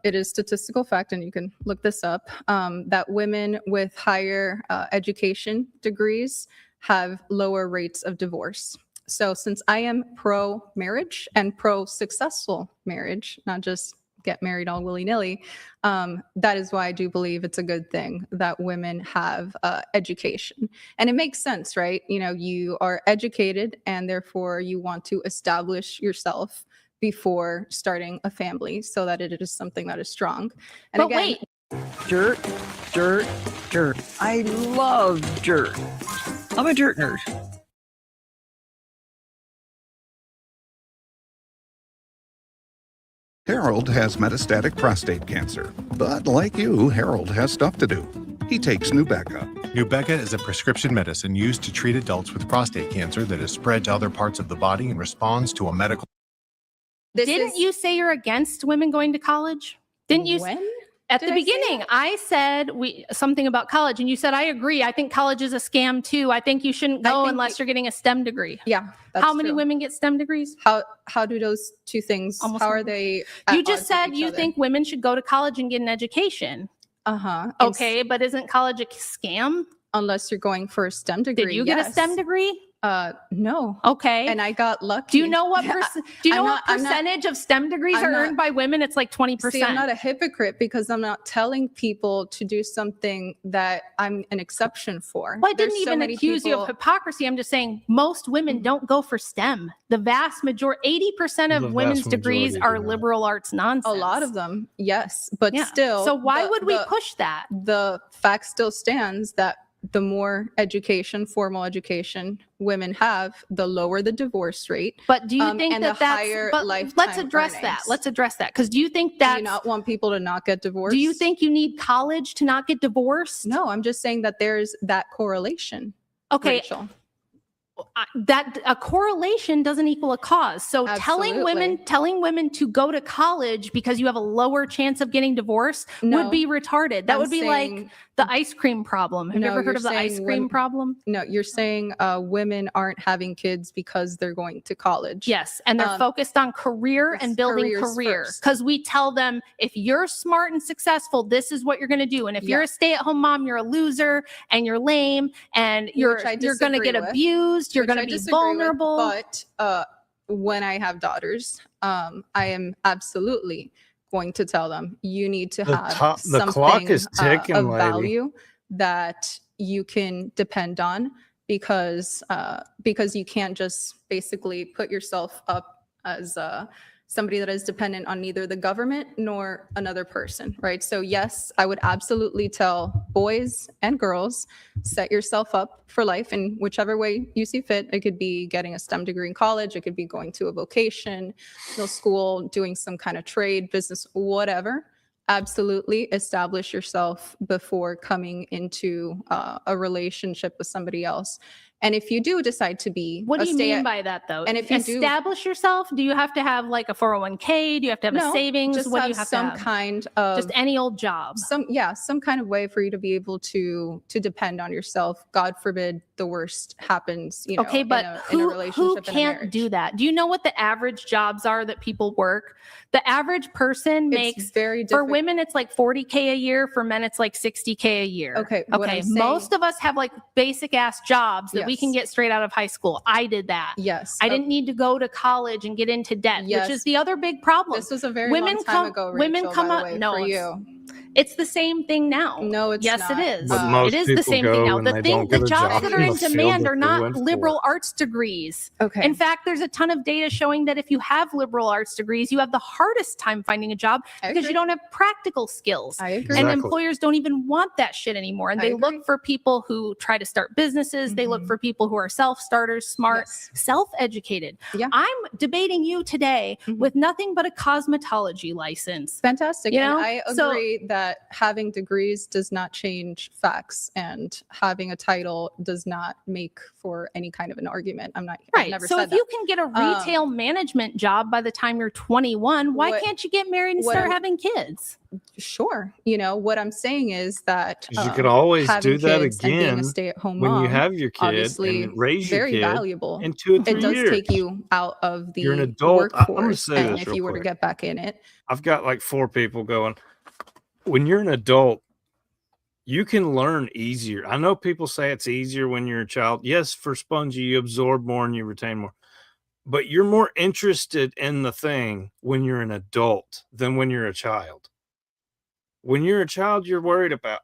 [SPEAKER 2] it is statistical fact, and you can look this up, that women with higher education degrees have lower rates of divorce. So since I am pro-marriage and pro-successful marriage, not just get married all willy-nilly, that is why I do believe it's a good thing that women have education. And it makes sense, right? You are educated, and therefore you want to establish yourself before starting a family so that it is something that is strong. And
[SPEAKER 5] But
[SPEAKER 2] again,
[SPEAKER 5] wait,
[SPEAKER 11] Dirt, dirt, dirt. I love dirt. I'm a dirt nerd.
[SPEAKER 3] Harold has metastatic prostate cancer. But like you, Harold has stuff to do. He takes Nubeca.
[SPEAKER 16] Nubeca is a prescription medicine used to treat adults with prostate cancer that is spread to other parts of the body and responds to a medical.
[SPEAKER 5] didn't you say you're against women going to college? Didn't you?
[SPEAKER 2] When?
[SPEAKER 5] At
[SPEAKER 2] Did
[SPEAKER 5] the
[SPEAKER 2] I say
[SPEAKER 5] beginning,
[SPEAKER 2] that?
[SPEAKER 5] I said something about college, and you said, I agree. I think college is a scam too. I think you shouldn't go unless you're getting a STEM degree.
[SPEAKER 2] Yeah.
[SPEAKER 5] How many women get STEM degrees?
[SPEAKER 2] How do those two things,
[SPEAKER 5] Almost
[SPEAKER 2] how are
[SPEAKER 5] never.
[SPEAKER 2] they? at
[SPEAKER 5] You just
[SPEAKER 2] odds with
[SPEAKER 5] said
[SPEAKER 2] each
[SPEAKER 5] you
[SPEAKER 2] other?
[SPEAKER 5] think women should go to college and get an education.
[SPEAKER 2] Uh-huh.
[SPEAKER 5] Okay, but isn't college a scam?
[SPEAKER 2] Unless you're going for a STEM degree.
[SPEAKER 5] Did you get a STEM degree?
[SPEAKER 2] No.
[SPEAKER 5] Okay.
[SPEAKER 2] And I got lucky.
[SPEAKER 5] Do you know what
[SPEAKER 2] I'm not-
[SPEAKER 5] percentage of STEM degrees
[SPEAKER 2] I'm
[SPEAKER 5] are
[SPEAKER 2] not-
[SPEAKER 5] earned by women? It's like 20%.
[SPEAKER 2] See, I'm not a hypocrite because I'm not telling people to do something that I'm an exception for.
[SPEAKER 5] Well, I
[SPEAKER 2] There's
[SPEAKER 5] didn't
[SPEAKER 2] so
[SPEAKER 5] even
[SPEAKER 2] many
[SPEAKER 5] accuse you
[SPEAKER 2] people-
[SPEAKER 5] of hypocrisy. I'm just saying most women don't go for STEM. The vast majority, 80%
[SPEAKER 2] The
[SPEAKER 5] of
[SPEAKER 2] vast
[SPEAKER 5] women's degrees
[SPEAKER 2] majority
[SPEAKER 5] are
[SPEAKER 2] do not.
[SPEAKER 5] liberal arts nonsense.
[SPEAKER 2] A lot of them, yes, but
[SPEAKER 5] Yeah.
[SPEAKER 2] still.
[SPEAKER 5] So why would we push that?
[SPEAKER 2] The fact still stands that the more education, formal education women have, the lower the divorce rate.
[SPEAKER 5] But do you think
[SPEAKER 2] and
[SPEAKER 5] that
[SPEAKER 2] the
[SPEAKER 5] that's,
[SPEAKER 2] higher
[SPEAKER 5] but
[SPEAKER 2] lifetime
[SPEAKER 5] let's address that.
[SPEAKER 2] earnings.
[SPEAKER 5] Let's address that. Because do you think that,
[SPEAKER 2] Do you not want people to not get divorced?
[SPEAKER 5] do you think you need college to not get divorced?
[SPEAKER 2] No, I'm just saying that there's that correlation.
[SPEAKER 5] Okay.
[SPEAKER 2] Rachel.
[SPEAKER 5] That a correlation doesn't equal a cause. So telling women to go to college because you have a lower chance of getting divorced
[SPEAKER 2] No.
[SPEAKER 5] would be retarded. That
[SPEAKER 2] I'm
[SPEAKER 5] would be
[SPEAKER 2] saying-
[SPEAKER 5] like the ice cream problem. Have you ever heard of the ice cream problem?
[SPEAKER 2] No, you're saying women aren't having kids because they're going to college.
[SPEAKER 5] Yes, and they're focused on career and building
[SPEAKER 2] careers
[SPEAKER 5] career.
[SPEAKER 2] first.
[SPEAKER 5] Because we tell them, if you're smart and successful, this is what you're going to do. And if you're a stay-at-home mom, you're a loser and you're lame and you're
[SPEAKER 2] Which I
[SPEAKER 5] going to get
[SPEAKER 2] disagree with.
[SPEAKER 5] abused. You're
[SPEAKER 2] Which
[SPEAKER 5] going
[SPEAKER 2] I
[SPEAKER 5] to be
[SPEAKER 2] disagree with,
[SPEAKER 5] vulnerable.
[SPEAKER 2] but when I have daughters, I am absolutely going to tell them you need to have
[SPEAKER 1] the clock
[SPEAKER 2] something
[SPEAKER 1] is ticking,
[SPEAKER 2] of
[SPEAKER 1] lady.
[SPEAKER 2] value that you can depend on because you can't just basically put yourself up as somebody that is dependent on neither the government nor another person, right? So yes, I would absolutely tell boys and girls, set yourself up for life in whichever way you see fit. It could be getting a STEM degree in college. It could be going to a vocational school, doing some kind of trade, business, whatever. Absolutely establish yourself before coming into a relationship with somebody else. And if you do decide to be
[SPEAKER 5] What
[SPEAKER 2] a
[SPEAKER 5] do you
[SPEAKER 2] stay
[SPEAKER 5] mean by that, though?
[SPEAKER 2] And if you do
[SPEAKER 5] establish yourself, do you have to have like a 401k? Do you have to have a savings?
[SPEAKER 2] just
[SPEAKER 5] What do
[SPEAKER 2] have
[SPEAKER 5] you have
[SPEAKER 2] some
[SPEAKER 5] to have?
[SPEAKER 2] kind of
[SPEAKER 5] Just any old job.
[SPEAKER 2] some kind of way for you to be able to depend on yourself. God forbid the worst happens, you know,
[SPEAKER 5] Okay, but
[SPEAKER 2] in a
[SPEAKER 5] who
[SPEAKER 2] relationship, in a
[SPEAKER 5] can't
[SPEAKER 2] marriage.
[SPEAKER 5] do that? Do you know what the average jobs are that people work? The average person makes,
[SPEAKER 2] very
[SPEAKER 5] for
[SPEAKER 2] difficult.
[SPEAKER 5] women, it's like 40K a year. For men, it's like 60K a year.
[SPEAKER 2] Okay, what I'm saying-
[SPEAKER 5] most of us have like basic ass jobs that we
[SPEAKER 2] Yes.
[SPEAKER 5] can get straight out of high school. I did that.
[SPEAKER 2] Yes.
[SPEAKER 5] I didn't need to go to college and get into debt,
[SPEAKER 2] Yes.
[SPEAKER 5] which is the other big problem.
[SPEAKER 2] This was a very
[SPEAKER 5] women
[SPEAKER 2] long time
[SPEAKER 5] come,
[SPEAKER 2] ago,
[SPEAKER 5] women
[SPEAKER 2] Rachel,
[SPEAKER 5] come
[SPEAKER 2] by the
[SPEAKER 5] up.
[SPEAKER 2] way,
[SPEAKER 5] No,
[SPEAKER 2] for
[SPEAKER 5] it's-
[SPEAKER 2] you.
[SPEAKER 5] It's the same thing now.
[SPEAKER 2] No, it's
[SPEAKER 5] yes,
[SPEAKER 2] not.
[SPEAKER 5] it is.
[SPEAKER 1] But most
[SPEAKER 5] It is the
[SPEAKER 1] people
[SPEAKER 5] same thing
[SPEAKER 1] go
[SPEAKER 5] now.
[SPEAKER 1] and they don't
[SPEAKER 5] The
[SPEAKER 1] get a
[SPEAKER 5] jobs
[SPEAKER 1] job
[SPEAKER 5] that
[SPEAKER 1] in
[SPEAKER 5] are in
[SPEAKER 1] the field
[SPEAKER 5] demand
[SPEAKER 1] that
[SPEAKER 5] are
[SPEAKER 1] they
[SPEAKER 5] not
[SPEAKER 1] went for.
[SPEAKER 5] liberal arts degrees.
[SPEAKER 2] Okay.
[SPEAKER 5] In fact, there's a ton of data showing that if you have liberal arts degrees, you have the hardest time finding a job because
[SPEAKER 2] agree.
[SPEAKER 5] you don't have practical skills.
[SPEAKER 2] I agree.
[SPEAKER 5] And
[SPEAKER 1] Exactly.
[SPEAKER 5] employers don't even want that shit anymore. And
[SPEAKER 2] I
[SPEAKER 5] they
[SPEAKER 2] agree.
[SPEAKER 5] look for people who try to start businesses. They look for people who are self-starters, smart,
[SPEAKER 2] Yes.
[SPEAKER 5] self-educated.
[SPEAKER 2] Yeah.
[SPEAKER 5] I'm debating you today with nothing but a cosmetology license.
[SPEAKER 2] Fantastic.
[SPEAKER 5] You
[SPEAKER 2] And
[SPEAKER 5] know?
[SPEAKER 2] I
[SPEAKER 5] So-
[SPEAKER 2] agree that having degrees does not change facts, and having a title does not make for any kind of an argument. I've
[SPEAKER 5] Right.
[SPEAKER 2] never
[SPEAKER 5] So
[SPEAKER 2] said
[SPEAKER 5] if
[SPEAKER 2] that.
[SPEAKER 5] you can get a retail management job by the time you're 21, why
[SPEAKER 2] What-
[SPEAKER 5] can't you get married and
[SPEAKER 2] what
[SPEAKER 5] start
[SPEAKER 2] I'm-
[SPEAKER 5] having kids?
[SPEAKER 2] Sure. You know, what I'm saying is that
[SPEAKER 1] 'Cause you could always
[SPEAKER 2] having
[SPEAKER 1] do that
[SPEAKER 2] kids and being
[SPEAKER 1] again
[SPEAKER 2] a stay-at-home
[SPEAKER 1] when
[SPEAKER 2] mom,
[SPEAKER 1] you have your kid
[SPEAKER 2] obviously
[SPEAKER 1] and raise your
[SPEAKER 2] very
[SPEAKER 1] kid
[SPEAKER 2] valuable.
[SPEAKER 1] in 2 or 3
[SPEAKER 2] It does
[SPEAKER 1] years.
[SPEAKER 2] take you out of the
[SPEAKER 1] You're an adult. I'm gonna
[SPEAKER 2] workforce,
[SPEAKER 1] say
[SPEAKER 2] and
[SPEAKER 1] this
[SPEAKER 2] if
[SPEAKER 1] real
[SPEAKER 2] you were to
[SPEAKER 1] quick.
[SPEAKER 2] get back in it.
[SPEAKER 1] I've got like 4 people going, when you're an adult, you can learn easier. I know people say it's easier when you're a child. Yes, for spongy, you absorb more and you retain more. But you're more interested in the thing when you're an adult than when you're a child. When you're a child, you're worried about,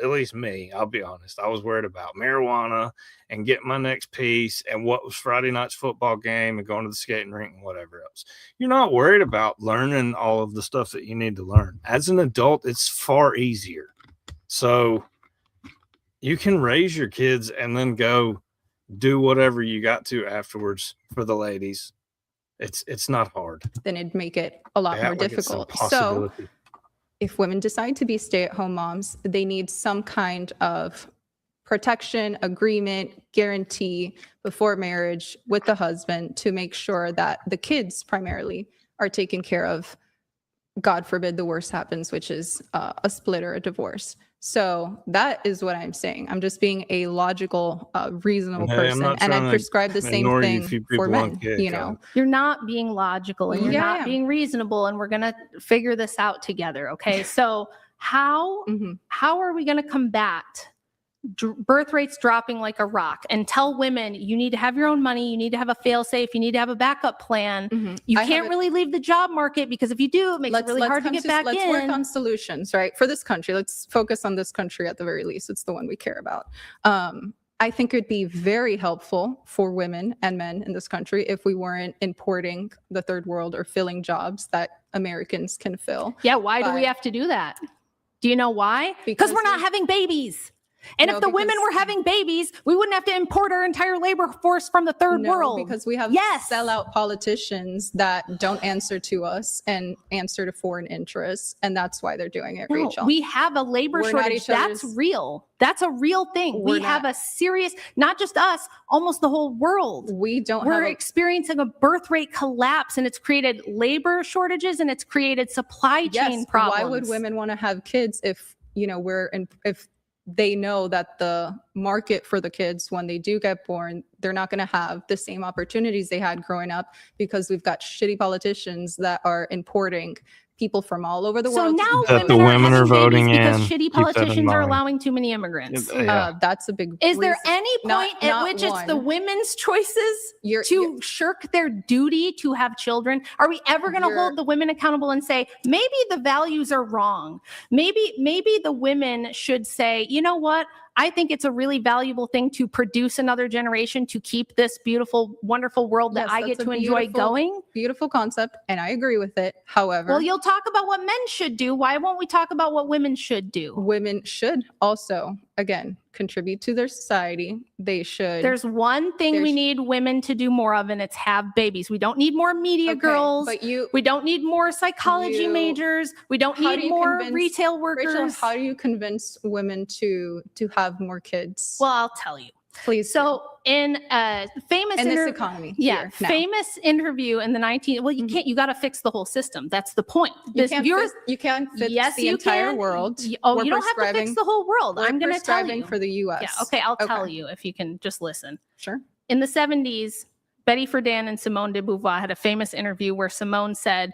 [SPEAKER 1] at least me, I'll be honest, I was worried about marijuana and getting my next piece and what was Friday night's football game and going to the skating rink and whatever else. You're not worried about learning all of the stuff that you need to learn. As an adult, it's far easier. So you can raise your kids and then go do whatever you got to afterwards for the ladies. It's not hard.
[SPEAKER 2] Then it'd make it a lot
[SPEAKER 1] Yeah,
[SPEAKER 2] more
[SPEAKER 1] like it's a
[SPEAKER 2] difficult. So
[SPEAKER 1] possibility.
[SPEAKER 2] if women decide to be stay-at-home moms, they need some kind of protection, agreement, guarantee before marriage with the husband to make sure that the kids primarily are taken care of. God forbid the worst happens, which is a split or a divorce. So that is what I'm saying. I'm just being a logical, reasonable
[SPEAKER 1] Hey, I'm
[SPEAKER 2] person,
[SPEAKER 1] not
[SPEAKER 2] and I
[SPEAKER 1] trying to
[SPEAKER 2] prescribe the same
[SPEAKER 1] ignore you
[SPEAKER 2] thing
[SPEAKER 1] if you
[SPEAKER 2] for
[SPEAKER 1] people
[SPEAKER 2] men.
[SPEAKER 1] want kids,
[SPEAKER 2] You know,
[SPEAKER 5] You're not being logical and you're
[SPEAKER 2] Yeah, I
[SPEAKER 5] not
[SPEAKER 2] am.
[SPEAKER 5] being reasonable, and we're going to figure this out together. Okay. So how are we going to combat birth rates dropping like a rock and tell women you need to have your own money, you need to have a fail safe, you need to have a backup plan. You
[SPEAKER 2] I have
[SPEAKER 5] can't
[SPEAKER 2] it-
[SPEAKER 5] really leave the job market because if you do, it makes it really hard to
[SPEAKER 2] come
[SPEAKER 5] get back
[SPEAKER 2] let's
[SPEAKER 5] in.
[SPEAKER 2] work on solutions, right? For this country, let's focus on this country at the very least. It's the one we care about. I think it'd be very helpful for women and men in this country if we weren't importing the third world or filling jobs that Americans can fill.
[SPEAKER 5] Yeah, why do we
[SPEAKER 2] But-
[SPEAKER 5] have to do that? Do you know why? Because
[SPEAKER 2] Because
[SPEAKER 5] we're not having babies. And
[SPEAKER 2] No,
[SPEAKER 5] if the women
[SPEAKER 2] because-
[SPEAKER 5] were having babies, we wouldn't have to import our entire labor force from the third
[SPEAKER 2] No,
[SPEAKER 5] world.
[SPEAKER 2] because we have
[SPEAKER 5] Yes.
[SPEAKER 2] sellout politicians that don't answer to us and answer to foreign interests, and that's why they're doing it,
[SPEAKER 5] No,
[SPEAKER 2] Rachel.
[SPEAKER 5] we have a labor
[SPEAKER 2] We're not
[SPEAKER 5] shortage.
[SPEAKER 2] each
[SPEAKER 5] That's
[SPEAKER 2] other's-
[SPEAKER 5] real. That's a real thing.
[SPEAKER 2] We're
[SPEAKER 5] We have
[SPEAKER 2] not-
[SPEAKER 5] a serious, not just us, almost the whole world.
[SPEAKER 2] We don't
[SPEAKER 5] We're
[SPEAKER 2] have a-
[SPEAKER 5] experiencing a birth rate collapse, and it's created labor shortages and it's created supply chain
[SPEAKER 2] Yes,
[SPEAKER 5] problems.
[SPEAKER 2] why would women want to have kids if if they know that the market for the kids when they do get born, they're not going to have the same opportunities they had growing up because we've got shitty politicians that are importing people from all over the
[SPEAKER 5] So
[SPEAKER 2] world.
[SPEAKER 5] now
[SPEAKER 1] That the
[SPEAKER 5] women
[SPEAKER 1] women
[SPEAKER 5] are
[SPEAKER 1] are
[SPEAKER 5] having
[SPEAKER 1] voting
[SPEAKER 5] babies because
[SPEAKER 1] in.
[SPEAKER 5] shitty
[SPEAKER 1] Keep that in
[SPEAKER 5] politicians are
[SPEAKER 1] mind.
[SPEAKER 5] allowing too many immigrants.
[SPEAKER 2] That's a big
[SPEAKER 5] Is there
[SPEAKER 2] reason.
[SPEAKER 5] any
[SPEAKER 2] Not-
[SPEAKER 5] point at
[SPEAKER 2] not
[SPEAKER 5] which it's the
[SPEAKER 2] one.
[SPEAKER 5] women's choices
[SPEAKER 2] You're-
[SPEAKER 5] to shirk their duty to have children? Are we ever going to
[SPEAKER 2] You're-
[SPEAKER 5] hold the women accountable and say, maybe the values are wrong? Maybe the women should say, you know what? I think it's a really valuable thing to produce another generation to keep this beautiful, wonderful world that
[SPEAKER 2] Yes,
[SPEAKER 5] I get
[SPEAKER 2] that's
[SPEAKER 5] to
[SPEAKER 2] a
[SPEAKER 5] enjoy
[SPEAKER 2] beautiful-
[SPEAKER 5] going.
[SPEAKER 2] Beautiful concept, and I agree with it. However,
[SPEAKER 5] Well, you'll talk about what men should do. Why won't we talk about what women should do?
[SPEAKER 2] women should also, again, contribute to their society. They should.
[SPEAKER 5] There's one thing we
[SPEAKER 2] There's-
[SPEAKER 5] need women to do more of, and it's have babies. We don't need more media
[SPEAKER 2] Okay,
[SPEAKER 5] girls.
[SPEAKER 2] but you-
[SPEAKER 5] we don't need more psychology
[SPEAKER 2] you-
[SPEAKER 5] majors. We don't
[SPEAKER 2] How do
[SPEAKER 5] need
[SPEAKER 2] you
[SPEAKER 5] more
[SPEAKER 2] convince-
[SPEAKER 5] retail workers.
[SPEAKER 2] Rachel, how do you convince women to have more kids?
[SPEAKER 5] Well, I'll tell you.
[SPEAKER 2] Please.
[SPEAKER 5] So in a famous
[SPEAKER 2] in this economy.
[SPEAKER 5] yeah,
[SPEAKER 2] here, now.
[SPEAKER 5] famous interview in the 19. Well, you can't. You got to fix the whole system. That's the point.
[SPEAKER 2] You can't fix
[SPEAKER 5] yes,
[SPEAKER 2] the
[SPEAKER 5] you
[SPEAKER 2] entire
[SPEAKER 5] can.
[SPEAKER 2] world.
[SPEAKER 5] Oh,
[SPEAKER 2] We're
[SPEAKER 5] you don't have to fix
[SPEAKER 2] prescribing-
[SPEAKER 5] the whole world.
[SPEAKER 2] We're
[SPEAKER 5] I'm going to tell
[SPEAKER 2] prescribing
[SPEAKER 5] you
[SPEAKER 2] for the U.S.
[SPEAKER 5] Yeah. Okay, I'll tell you if you can just listen.
[SPEAKER 2] Sure.
[SPEAKER 5] In the 70s, Betty Friedan and Simone de Beauvoir had a famous interview where Simone said,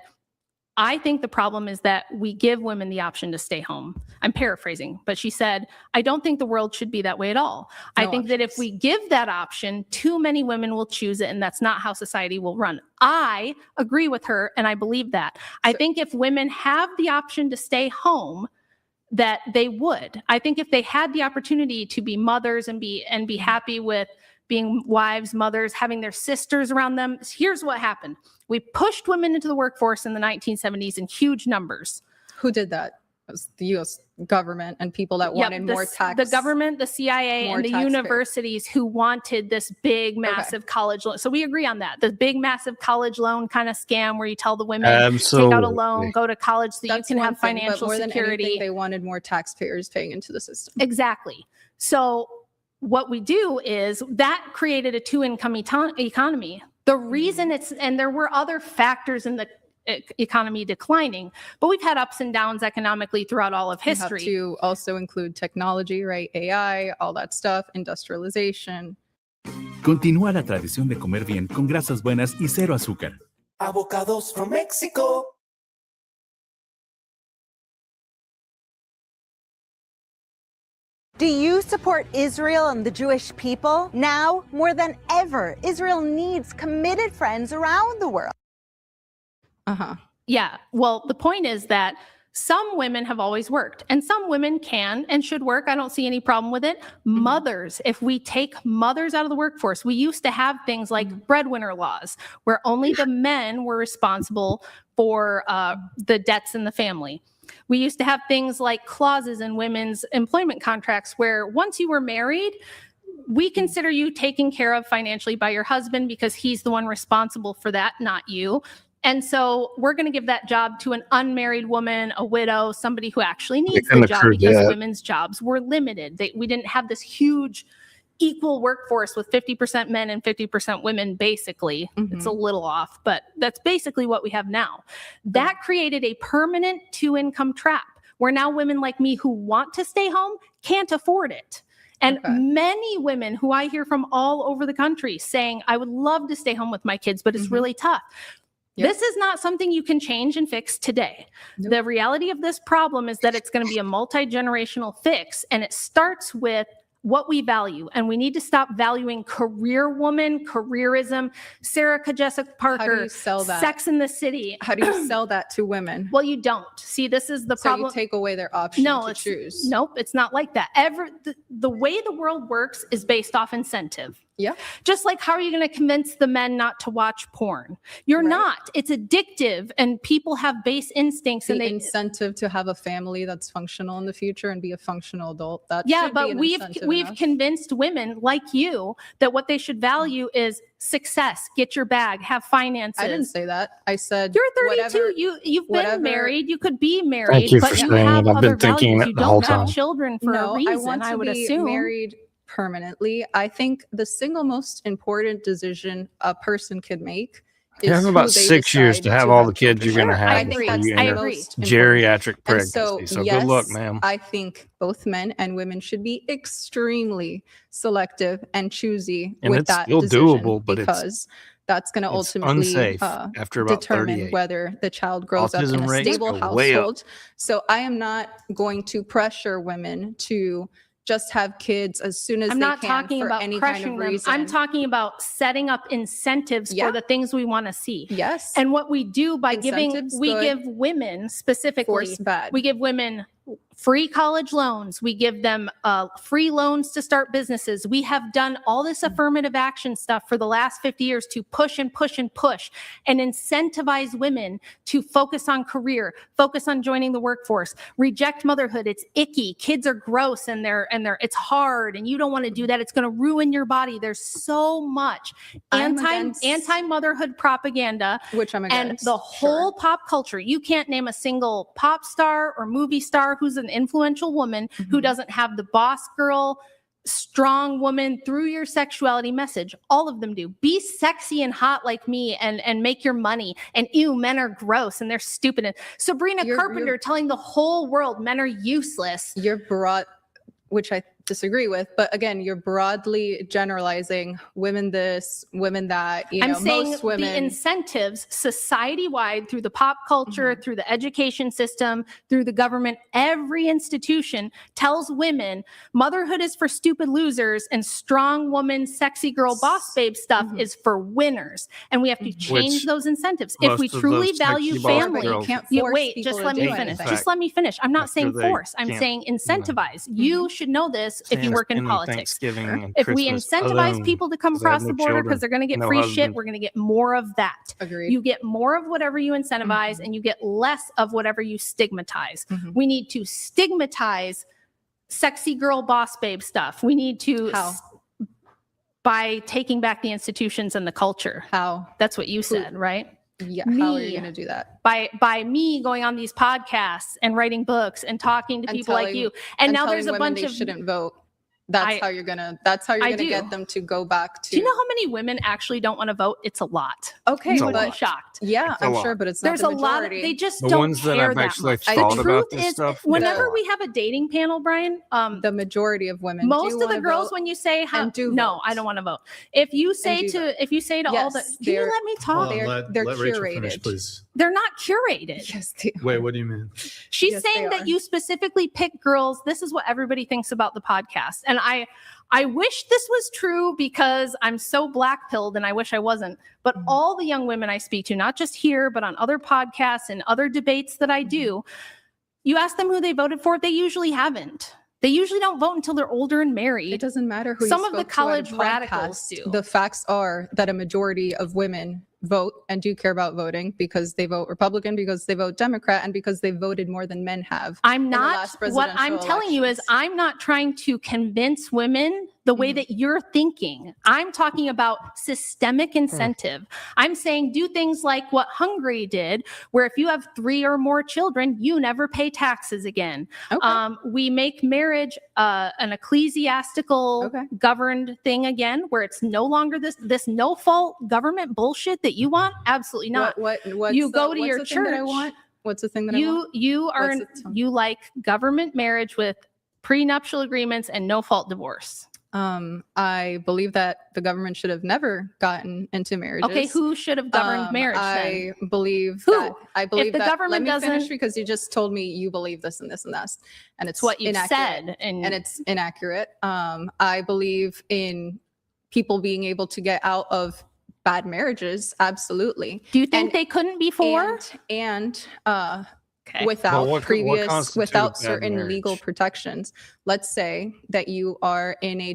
[SPEAKER 5] I think the problem is that we give women the option to stay home. I'm paraphrasing, but she said, I don't think the world should be that way at all. I think that if we give that option, too many women will choose it, and that's not how society will run. I agree with her, and I believe that. I think if women have the option to stay home, that they would. I think if they had the opportunity to be mothers and be happy with being wives, mothers, having their sisters around them. Here's what happened. We pushed women into the workforce in the 1970s in huge numbers.
[SPEAKER 2] Who did that? It was the U.S. government and people that wanted more tax.
[SPEAKER 5] The government, the CIA, and the universities who wanted this big, massive college loan. So we agree on that. The big, massive college loan kind of scam where you tell the women, take out a loan, go to college so you can have financial security.
[SPEAKER 2] Than anything, they wanted more taxpayers paying into the system.
[SPEAKER 5] Exactly. So what we do is that created a two-income economy. The reason and there were other factors in the economy declining, but we've had ups and downs economically throughout all of history.
[SPEAKER 2] You have to also include technology, right? AI, all that stuff, industrialization.
[SPEAKER 17] Continúa la tradición de comer bien con grasas buenas y cero azúcar.
[SPEAKER 18] Avocados from Mexico.
[SPEAKER 19] Do you support Israel and the Jewish people? Now, more than ever, Israel needs committed friends around the world.
[SPEAKER 5] Yeah. Well, the point is that some women have always worked and some women can and should work. I don't see any problem with it. Mothers, if we take mothers out of the workforce, we used to have things like breadwinner laws where only the men were responsible for the debts in the family. We used to have things like clauses in women's employment contracts where once you were married, we consider you taken care of financially by your husband because he's the one responsible for that, not you. And so we're going to give that job to an unmarried woman, a widow, somebody who actually needs the job because women's jobs were limited. We didn't have this huge equal workforce with 50% men and 50% women, basically. It's a little off, but that's basically what we have now. That created a permanent two-income trap where now women like me who want to stay home can't afford it. And many women who I hear from all over the country saying, I would love to stay home with my kids, but it's really tough. This is not something you can change and fix today. The reality of this problem is that it's going to be a multi-generational fix, and it starts with what we value, and we need to stop valuing career woman, careerism, Sarah Jessica Parker,
[SPEAKER 2] How do you sell that?
[SPEAKER 5] Sex in the City.
[SPEAKER 2] How do you sell that to women?
[SPEAKER 5] Well, you don't. See, this is the problem.
[SPEAKER 2] So you take away their option to choose.
[SPEAKER 5] Nope, it's not like that. The way the world works is based off incentive.
[SPEAKER 2] Yeah.
[SPEAKER 5] Just like how are you going to convince the men not to watch porn? You're not. It's addictive and people have base instincts and
[SPEAKER 2] incentive to have a family that's functional in the future and be a functional adult. That
[SPEAKER 5] yeah,
[SPEAKER 2] should be
[SPEAKER 5] but
[SPEAKER 2] an
[SPEAKER 5] we've
[SPEAKER 2] incentive
[SPEAKER 5] convinced women like you that what they should value is success, get your bag, have finances.
[SPEAKER 2] I didn't say that. I said
[SPEAKER 5] you're 32.
[SPEAKER 2] whatever,
[SPEAKER 5] you've been married. You could be married,
[SPEAKER 1] Thank you
[SPEAKER 5] but
[SPEAKER 1] for
[SPEAKER 5] you
[SPEAKER 1] saying
[SPEAKER 5] have
[SPEAKER 1] it. I've
[SPEAKER 5] other
[SPEAKER 1] been thinking
[SPEAKER 5] values.
[SPEAKER 1] it
[SPEAKER 5] You
[SPEAKER 1] the whole
[SPEAKER 5] don't have
[SPEAKER 1] time.
[SPEAKER 5] children for a reason.
[SPEAKER 2] I want to
[SPEAKER 5] would
[SPEAKER 2] be
[SPEAKER 5] assume
[SPEAKER 2] married permanently. I think the single most important decision a person could make
[SPEAKER 1] You have about 6 years to have all the kids you're going to have
[SPEAKER 2] I think
[SPEAKER 1] before
[SPEAKER 2] that's
[SPEAKER 1] you
[SPEAKER 2] the
[SPEAKER 1] enter
[SPEAKER 2] most
[SPEAKER 1] geriatric
[SPEAKER 2] important.
[SPEAKER 1] pregnancy.
[SPEAKER 2] And
[SPEAKER 1] So
[SPEAKER 2] yes,
[SPEAKER 1] good luck, ma'am.
[SPEAKER 2] I think both men and women should be extremely selective and choosy
[SPEAKER 1] And
[SPEAKER 2] with
[SPEAKER 1] it's
[SPEAKER 2] that
[SPEAKER 1] still
[SPEAKER 2] decision
[SPEAKER 1] doable, but
[SPEAKER 2] because that's going to
[SPEAKER 1] it's
[SPEAKER 2] ultimately
[SPEAKER 1] unsafe after about
[SPEAKER 2] determine
[SPEAKER 1] 38.
[SPEAKER 2] whether the child grows up in
[SPEAKER 1] Autism
[SPEAKER 2] a
[SPEAKER 1] rates
[SPEAKER 2] stable
[SPEAKER 1] go way up.
[SPEAKER 2] household. So I am not going to pressure women to just have kids as soon as
[SPEAKER 5] I'm
[SPEAKER 2] they
[SPEAKER 5] not
[SPEAKER 2] can
[SPEAKER 5] talking
[SPEAKER 2] for
[SPEAKER 5] about
[SPEAKER 2] any kind of
[SPEAKER 5] pressuring them.
[SPEAKER 2] reason.
[SPEAKER 5] I'm talking about setting up incentives for the things we want to see.
[SPEAKER 2] Yes.
[SPEAKER 5] And what we do by
[SPEAKER 2] Incentives,
[SPEAKER 5] we
[SPEAKER 2] good.
[SPEAKER 5] give women specifically,
[SPEAKER 2] Force, bad.
[SPEAKER 5] we give women free college loans. We give them free loans to start businesses. We have done all this affirmative action stuff for the last 50 years to push and push and push and incentivize women to focus on career, focus on joining the workforce, reject motherhood. It's icky. Kids are gross and it's hard and you don't want to do that. It's going to ruin your body. There's so much anti-motherhood propaganda,
[SPEAKER 2] which I'm against.
[SPEAKER 5] And the whole pop culture. You can't name a single pop star or movie star who's an influential woman who doesn't have the boss girl strong woman through your sexuality message. All of them do. Be sexy and hot like me and make your money. And ew, men are gross and they're stupid. And Sabrina Carpenter telling the whole world men are useless.
[SPEAKER 2] You're broad, which I disagree with, but again, you're broadly generalizing women this, women that,
[SPEAKER 5] I'm saying
[SPEAKER 2] most women.
[SPEAKER 5] The incentives society-wide through the pop culture, through the education system, through the government, every institution tells women motherhood is for stupid losers and strong woman, sexy girl, boss babe stuff is for winners. And we have to change those incentives. If we truly value family,
[SPEAKER 2] you can't force
[SPEAKER 5] wait,
[SPEAKER 2] people
[SPEAKER 5] just
[SPEAKER 2] to
[SPEAKER 5] let
[SPEAKER 2] do
[SPEAKER 5] me finish.
[SPEAKER 2] anything.
[SPEAKER 5] Just let me finish. I'm not
[SPEAKER 1] After
[SPEAKER 5] saying
[SPEAKER 1] they
[SPEAKER 5] force. I'm
[SPEAKER 1] can't,
[SPEAKER 5] saying incentivize. You should know this if you work in politics.
[SPEAKER 1] And
[SPEAKER 5] If we
[SPEAKER 1] Christmas
[SPEAKER 5] incentivize
[SPEAKER 1] alone,
[SPEAKER 5] people to come
[SPEAKER 1] 'cause I have
[SPEAKER 5] across
[SPEAKER 1] no
[SPEAKER 5] the border
[SPEAKER 1] children,
[SPEAKER 5] because they're going to get
[SPEAKER 1] no
[SPEAKER 5] free shit,
[SPEAKER 1] husband.
[SPEAKER 5] we're going to get more of that.
[SPEAKER 2] Agreed.
[SPEAKER 5] You get more of whatever you incentivize and you get less of whatever you stigmatize. We need to stigmatize sexy girl boss babe stuff. We need to by taking back the institutions and the culture.
[SPEAKER 2] How?
[SPEAKER 5] That's what you said, right?
[SPEAKER 2] Yeah. How are you going to do that?
[SPEAKER 5] By me going on these podcasts and writing books and talking to
[SPEAKER 2] And
[SPEAKER 5] people like
[SPEAKER 2] telling-
[SPEAKER 5] you. And now
[SPEAKER 2] telling
[SPEAKER 5] there's a
[SPEAKER 2] women
[SPEAKER 5] bunch
[SPEAKER 2] they
[SPEAKER 5] of
[SPEAKER 2] shouldn't vote. That's how you're gonna get them to go back to.
[SPEAKER 5] Do you know how many women actually don't want to vote? It's a lot.
[SPEAKER 2] Okay,
[SPEAKER 5] You would
[SPEAKER 2] but
[SPEAKER 5] be shocked.
[SPEAKER 2] Yeah,
[SPEAKER 1] It's a
[SPEAKER 2] I'm
[SPEAKER 1] lot.
[SPEAKER 2] sure, but it's
[SPEAKER 5] There's
[SPEAKER 2] not
[SPEAKER 5] a
[SPEAKER 2] the
[SPEAKER 5] lot of
[SPEAKER 2] majority.
[SPEAKER 5] they just
[SPEAKER 1] The
[SPEAKER 5] don't
[SPEAKER 1] ones that
[SPEAKER 5] care
[SPEAKER 1] I've
[SPEAKER 5] that
[SPEAKER 1] actually
[SPEAKER 5] much.
[SPEAKER 1] thought
[SPEAKER 5] The
[SPEAKER 1] about
[SPEAKER 5] truth
[SPEAKER 1] this
[SPEAKER 5] is,
[SPEAKER 1] stuff,
[SPEAKER 5] whenever
[SPEAKER 1] no.
[SPEAKER 5] we have a dating panel, Brian,
[SPEAKER 2] the majority of women.
[SPEAKER 5] most
[SPEAKER 2] do
[SPEAKER 5] of the
[SPEAKER 2] wanna
[SPEAKER 5] girls,
[SPEAKER 2] vote
[SPEAKER 5] when you say how,
[SPEAKER 2] and do
[SPEAKER 5] no,
[SPEAKER 2] vote.
[SPEAKER 5] I don't want to vote. If you say
[SPEAKER 2] do
[SPEAKER 5] to all the,
[SPEAKER 2] Yes,
[SPEAKER 5] can you
[SPEAKER 2] they're-
[SPEAKER 5] let me talk?
[SPEAKER 4] Hold on,
[SPEAKER 2] they're
[SPEAKER 4] let Rachel finish,
[SPEAKER 2] curated.
[SPEAKER 4] please.
[SPEAKER 5] They're not curated.
[SPEAKER 2] Yes, they
[SPEAKER 4] Wait, what do you mean?
[SPEAKER 5] She's
[SPEAKER 2] Yes,
[SPEAKER 5] saying
[SPEAKER 2] they
[SPEAKER 5] that
[SPEAKER 2] are.
[SPEAKER 5] you specifically pick girls. This is what everybody thinks about the podcast. And I wish this was true because I'm so black-pilled and I wish I wasn't. But all the young women I speak to, not just here, but on other podcasts and other debates that I do, you ask them who they voted for, they usually haven't. They usually don't vote until they're older and married.
[SPEAKER 2] It doesn't matter who
[SPEAKER 5] Some
[SPEAKER 2] you
[SPEAKER 5] of the
[SPEAKER 2] spoke to at a
[SPEAKER 5] college radicals
[SPEAKER 2] podcast.
[SPEAKER 5] do.
[SPEAKER 2] The facts are that a majority of women vote and do care about voting because they vote Republican, because they vote Democrat, and because they voted more than men have.
[SPEAKER 5] I'm
[SPEAKER 2] in the
[SPEAKER 5] not,
[SPEAKER 2] last
[SPEAKER 5] what I'm
[SPEAKER 2] presidential
[SPEAKER 5] telling you is
[SPEAKER 2] elections.
[SPEAKER 5] I'm not trying to convince women the way that you're thinking. I'm talking about systemic incentive. I'm saying do things like what Hungary did, where if you have 3 or more children, you never pay taxes again. We make marriage an ecclesiastical governed thing again, where it's no longer this no fault government bullshit that you want. Absolutely not.
[SPEAKER 2] What's
[SPEAKER 5] you go
[SPEAKER 2] the-
[SPEAKER 5] to
[SPEAKER 2] what's
[SPEAKER 5] your
[SPEAKER 2] the thing that I
[SPEAKER 5] church.
[SPEAKER 2] want? What's the thing that I want?
[SPEAKER 5] You are
[SPEAKER 2] What's the-
[SPEAKER 5] you like government marriage with prenuptial agreements and no fault divorce.
[SPEAKER 2] I believe that the government should have never gotten into marriages.
[SPEAKER 5] Okay, who should have governed marriage
[SPEAKER 2] I
[SPEAKER 5] then?
[SPEAKER 2] believe
[SPEAKER 5] Who?
[SPEAKER 2] that. I believe
[SPEAKER 5] If the
[SPEAKER 2] that.
[SPEAKER 5] government
[SPEAKER 2] Let me finish
[SPEAKER 5] doesn't-
[SPEAKER 2] because you just told me you believe this and this and this, and it's
[SPEAKER 5] what you
[SPEAKER 2] inaccurate,
[SPEAKER 5] said, and
[SPEAKER 2] it's inaccurate. I believe in people being able to get out of bad marriages. Absolutely.
[SPEAKER 5] Do you think they couldn't before?
[SPEAKER 2] Without
[SPEAKER 1] Well, what constitutes
[SPEAKER 2] without
[SPEAKER 1] bad
[SPEAKER 2] certain legal
[SPEAKER 1] marriage?
[SPEAKER 2] protections. Let's say that you are in a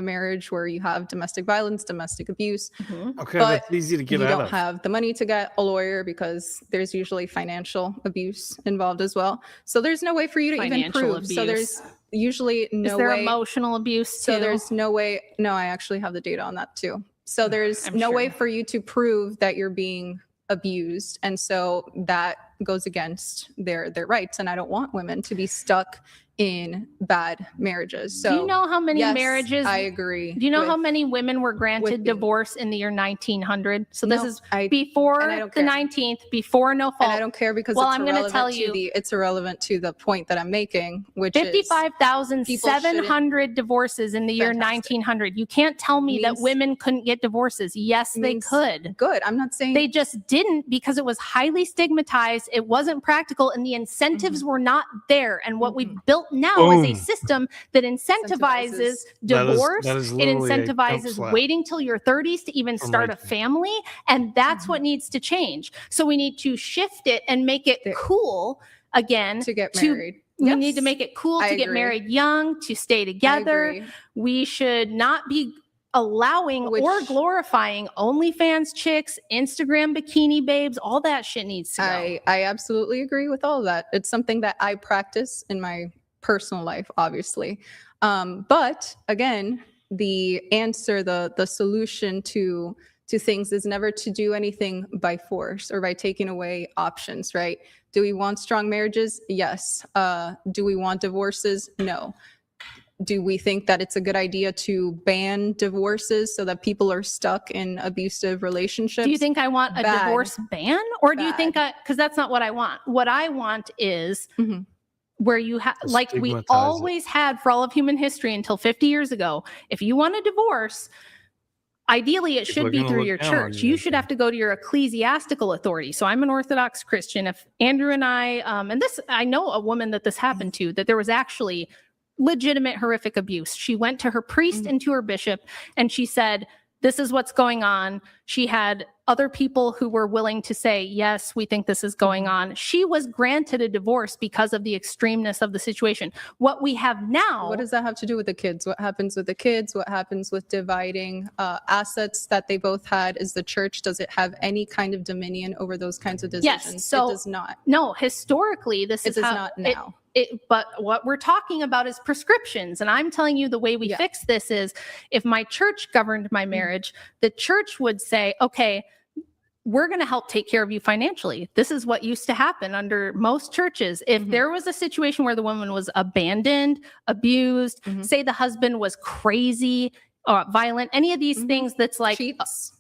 [SPEAKER 2] marriage where you have domestic violence, domestic abuse.
[SPEAKER 1] Okay,
[SPEAKER 2] but
[SPEAKER 1] that's easy to get
[SPEAKER 2] you
[SPEAKER 1] out
[SPEAKER 2] don't
[SPEAKER 1] of.
[SPEAKER 2] have the money to get a lawyer because there's usually financial abuse involved as well. So there's no way for you to even
[SPEAKER 5] Financial
[SPEAKER 2] prove. So there's usually no
[SPEAKER 5] Is there
[SPEAKER 2] way.
[SPEAKER 5] emotional abuse too?
[SPEAKER 2] So there's no way. No, I actually have the data on that too. So there's
[SPEAKER 5] I'm
[SPEAKER 2] no way
[SPEAKER 5] sure.
[SPEAKER 2] for you to prove that you're being abused, and so that goes against their rights. And I don't want women to be stuck in bad marriages. So
[SPEAKER 5] do you know how many
[SPEAKER 2] yes,
[SPEAKER 5] marriages?
[SPEAKER 2] I agree.
[SPEAKER 5] Do you know how
[SPEAKER 2] with-
[SPEAKER 5] many women were granted
[SPEAKER 2] being-
[SPEAKER 5] divorce in the year 1900? So this
[SPEAKER 2] No,
[SPEAKER 5] is
[SPEAKER 2] and
[SPEAKER 5] before
[SPEAKER 2] I
[SPEAKER 5] the
[SPEAKER 2] don't care.
[SPEAKER 5] 19th, before no fault.
[SPEAKER 2] And I don't care because
[SPEAKER 5] well,
[SPEAKER 2] it's
[SPEAKER 5] I'm going to
[SPEAKER 2] irrelevant
[SPEAKER 5] tell
[SPEAKER 2] to
[SPEAKER 5] you,
[SPEAKER 2] it's irrelevant to the point that I'm making, which is
[SPEAKER 5] 55,700 divorces in the year
[SPEAKER 2] Fantastic.
[SPEAKER 5] 1900. You can't tell me that
[SPEAKER 2] Means-
[SPEAKER 5] women couldn't get divorces. Yes, they
[SPEAKER 2] means
[SPEAKER 5] could.
[SPEAKER 2] Good. I'm not saying
[SPEAKER 5] They just didn't because it was highly stigmatized. It wasn't practical and the incentives were not there. And what we've built now is a
[SPEAKER 1] Boom.
[SPEAKER 5] system that incentivizes divorce.
[SPEAKER 1] that is
[SPEAKER 5] It
[SPEAKER 1] literally a dump
[SPEAKER 5] incentivizes
[SPEAKER 1] slap
[SPEAKER 5] waiting till your 30s to even
[SPEAKER 1] for
[SPEAKER 5] start a
[SPEAKER 1] Rachel.
[SPEAKER 5] family. And that's what needs to change. So we need to shift it and make it cool again
[SPEAKER 2] to get married.
[SPEAKER 5] We need
[SPEAKER 2] Yes.
[SPEAKER 5] to make it cool
[SPEAKER 2] I
[SPEAKER 5] to get
[SPEAKER 2] agree.
[SPEAKER 5] married young, to stay together.
[SPEAKER 2] agree.
[SPEAKER 5] We should not be allowing or glorifying OnlyFans chicks, Instagram bikini babes. All that shit needs to go.
[SPEAKER 2] I absolutely agree with all of that. It's something that I practice in my personal life, obviously. But again, the answer, the solution to things is never to do anything by force or by taking away options, right? Do we want strong marriages? Yes. Do we want divorces? No. do we think that it's a good idea to ban divorces so that people are stuck in abusive relationships?
[SPEAKER 5] Do you think I want a
[SPEAKER 2] Bad.
[SPEAKER 5] divorce ban, or do you
[SPEAKER 2] Bad.
[SPEAKER 5] think because that's not what I want. What I want is where you have, like we
[SPEAKER 1] Stigmatize it.
[SPEAKER 5] always had for all of human history until 50 years ago, if you want a divorce, ideally it
[SPEAKER 1] People
[SPEAKER 5] should
[SPEAKER 1] are
[SPEAKER 5] be
[SPEAKER 1] gonna
[SPEAKER 5] through
[SPEAKER 1] look
[SPEAKER 5] your
[SPEAKER 1] down on
[SPEAKER 5] church.
[SPEAKER 1] you.
[SPEAKER 5] You should have to go to your ecclesiastical authority. So I'm an Orthodox Christian. If Andrew and I, and this, I know a woman that this happened to, that there was actually legitimate horrific abuse. She went to her priest and to her bishop, and she said, this is what's going on. She had other people who were willing to say, yes, we think this is going on. She was granted a divorce because of the extremeness of the situation. What we have now.
[SPEAKER 2] What does that have to do with the kids? What happens with the kids? What happens with dividing assets that they both had? Is the church, does it have any kind of dominion over those kinds of decisions?
[SPEAKER 5] Yes, so
[SPEAKER 2] it does not.
[SPEAKER 5] No, historically, this
[SPEAKER 2] It
[SPEAKER 5] is
[SPEAKER 2] does
[SPEAKER 5] how
[SPEAKER 2] not now.
[SPEAKER 5] But what we're talking about is prescriptions. And I'm telling you, the way we fix this is if my church governed my marriage, the church would say, okay, we're going to help take care of you financially. This is what used to happen under most churches. If there was a situation where the woman was abandoned, abused, say the husband was crazy or violent, any of these things that's like,
[SPEAKER 2] Cheats.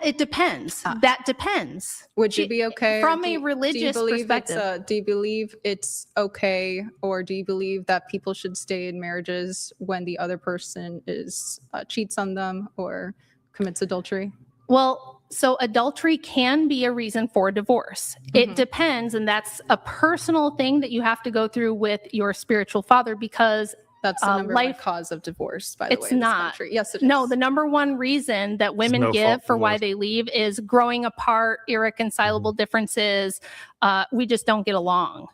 [SPEAKER 5] it depends. That depends.
[SPEAKER 2] Would you be okay
[SPEAKER 5] from
[SPEAKER 2] or
[SPEAKER 5] a religious perspective?
[SPEAKER 2] Do you believe it's okay, or do you believe that people should stay in marriages when the other person is cheats on them or commits adultery?
[SPEAKER 5] Well, so adultery can be a reason for divorce. It depends, and that's a personal thing that you have to go through with your spiritual father, because
[SPEAKER 2] that's the number one cause of divorce, by the way.
[SPEAKER 5] It's
[SPEAKER 2] in this
[SPEAKER 5] not.
[SPEAKER 2] country. Yes, it is.
[SPEAKER 5] No, the number one reason that women
[SPEAKER 1] no
[SPEAKER 5] give
[SPEAKER 1] fault
[SPEAKER 5] for why
[SPEAKER 1] divorce.
[SPEAKER 5] they leave is growing apart, irreconcilable differences. We just don't get along.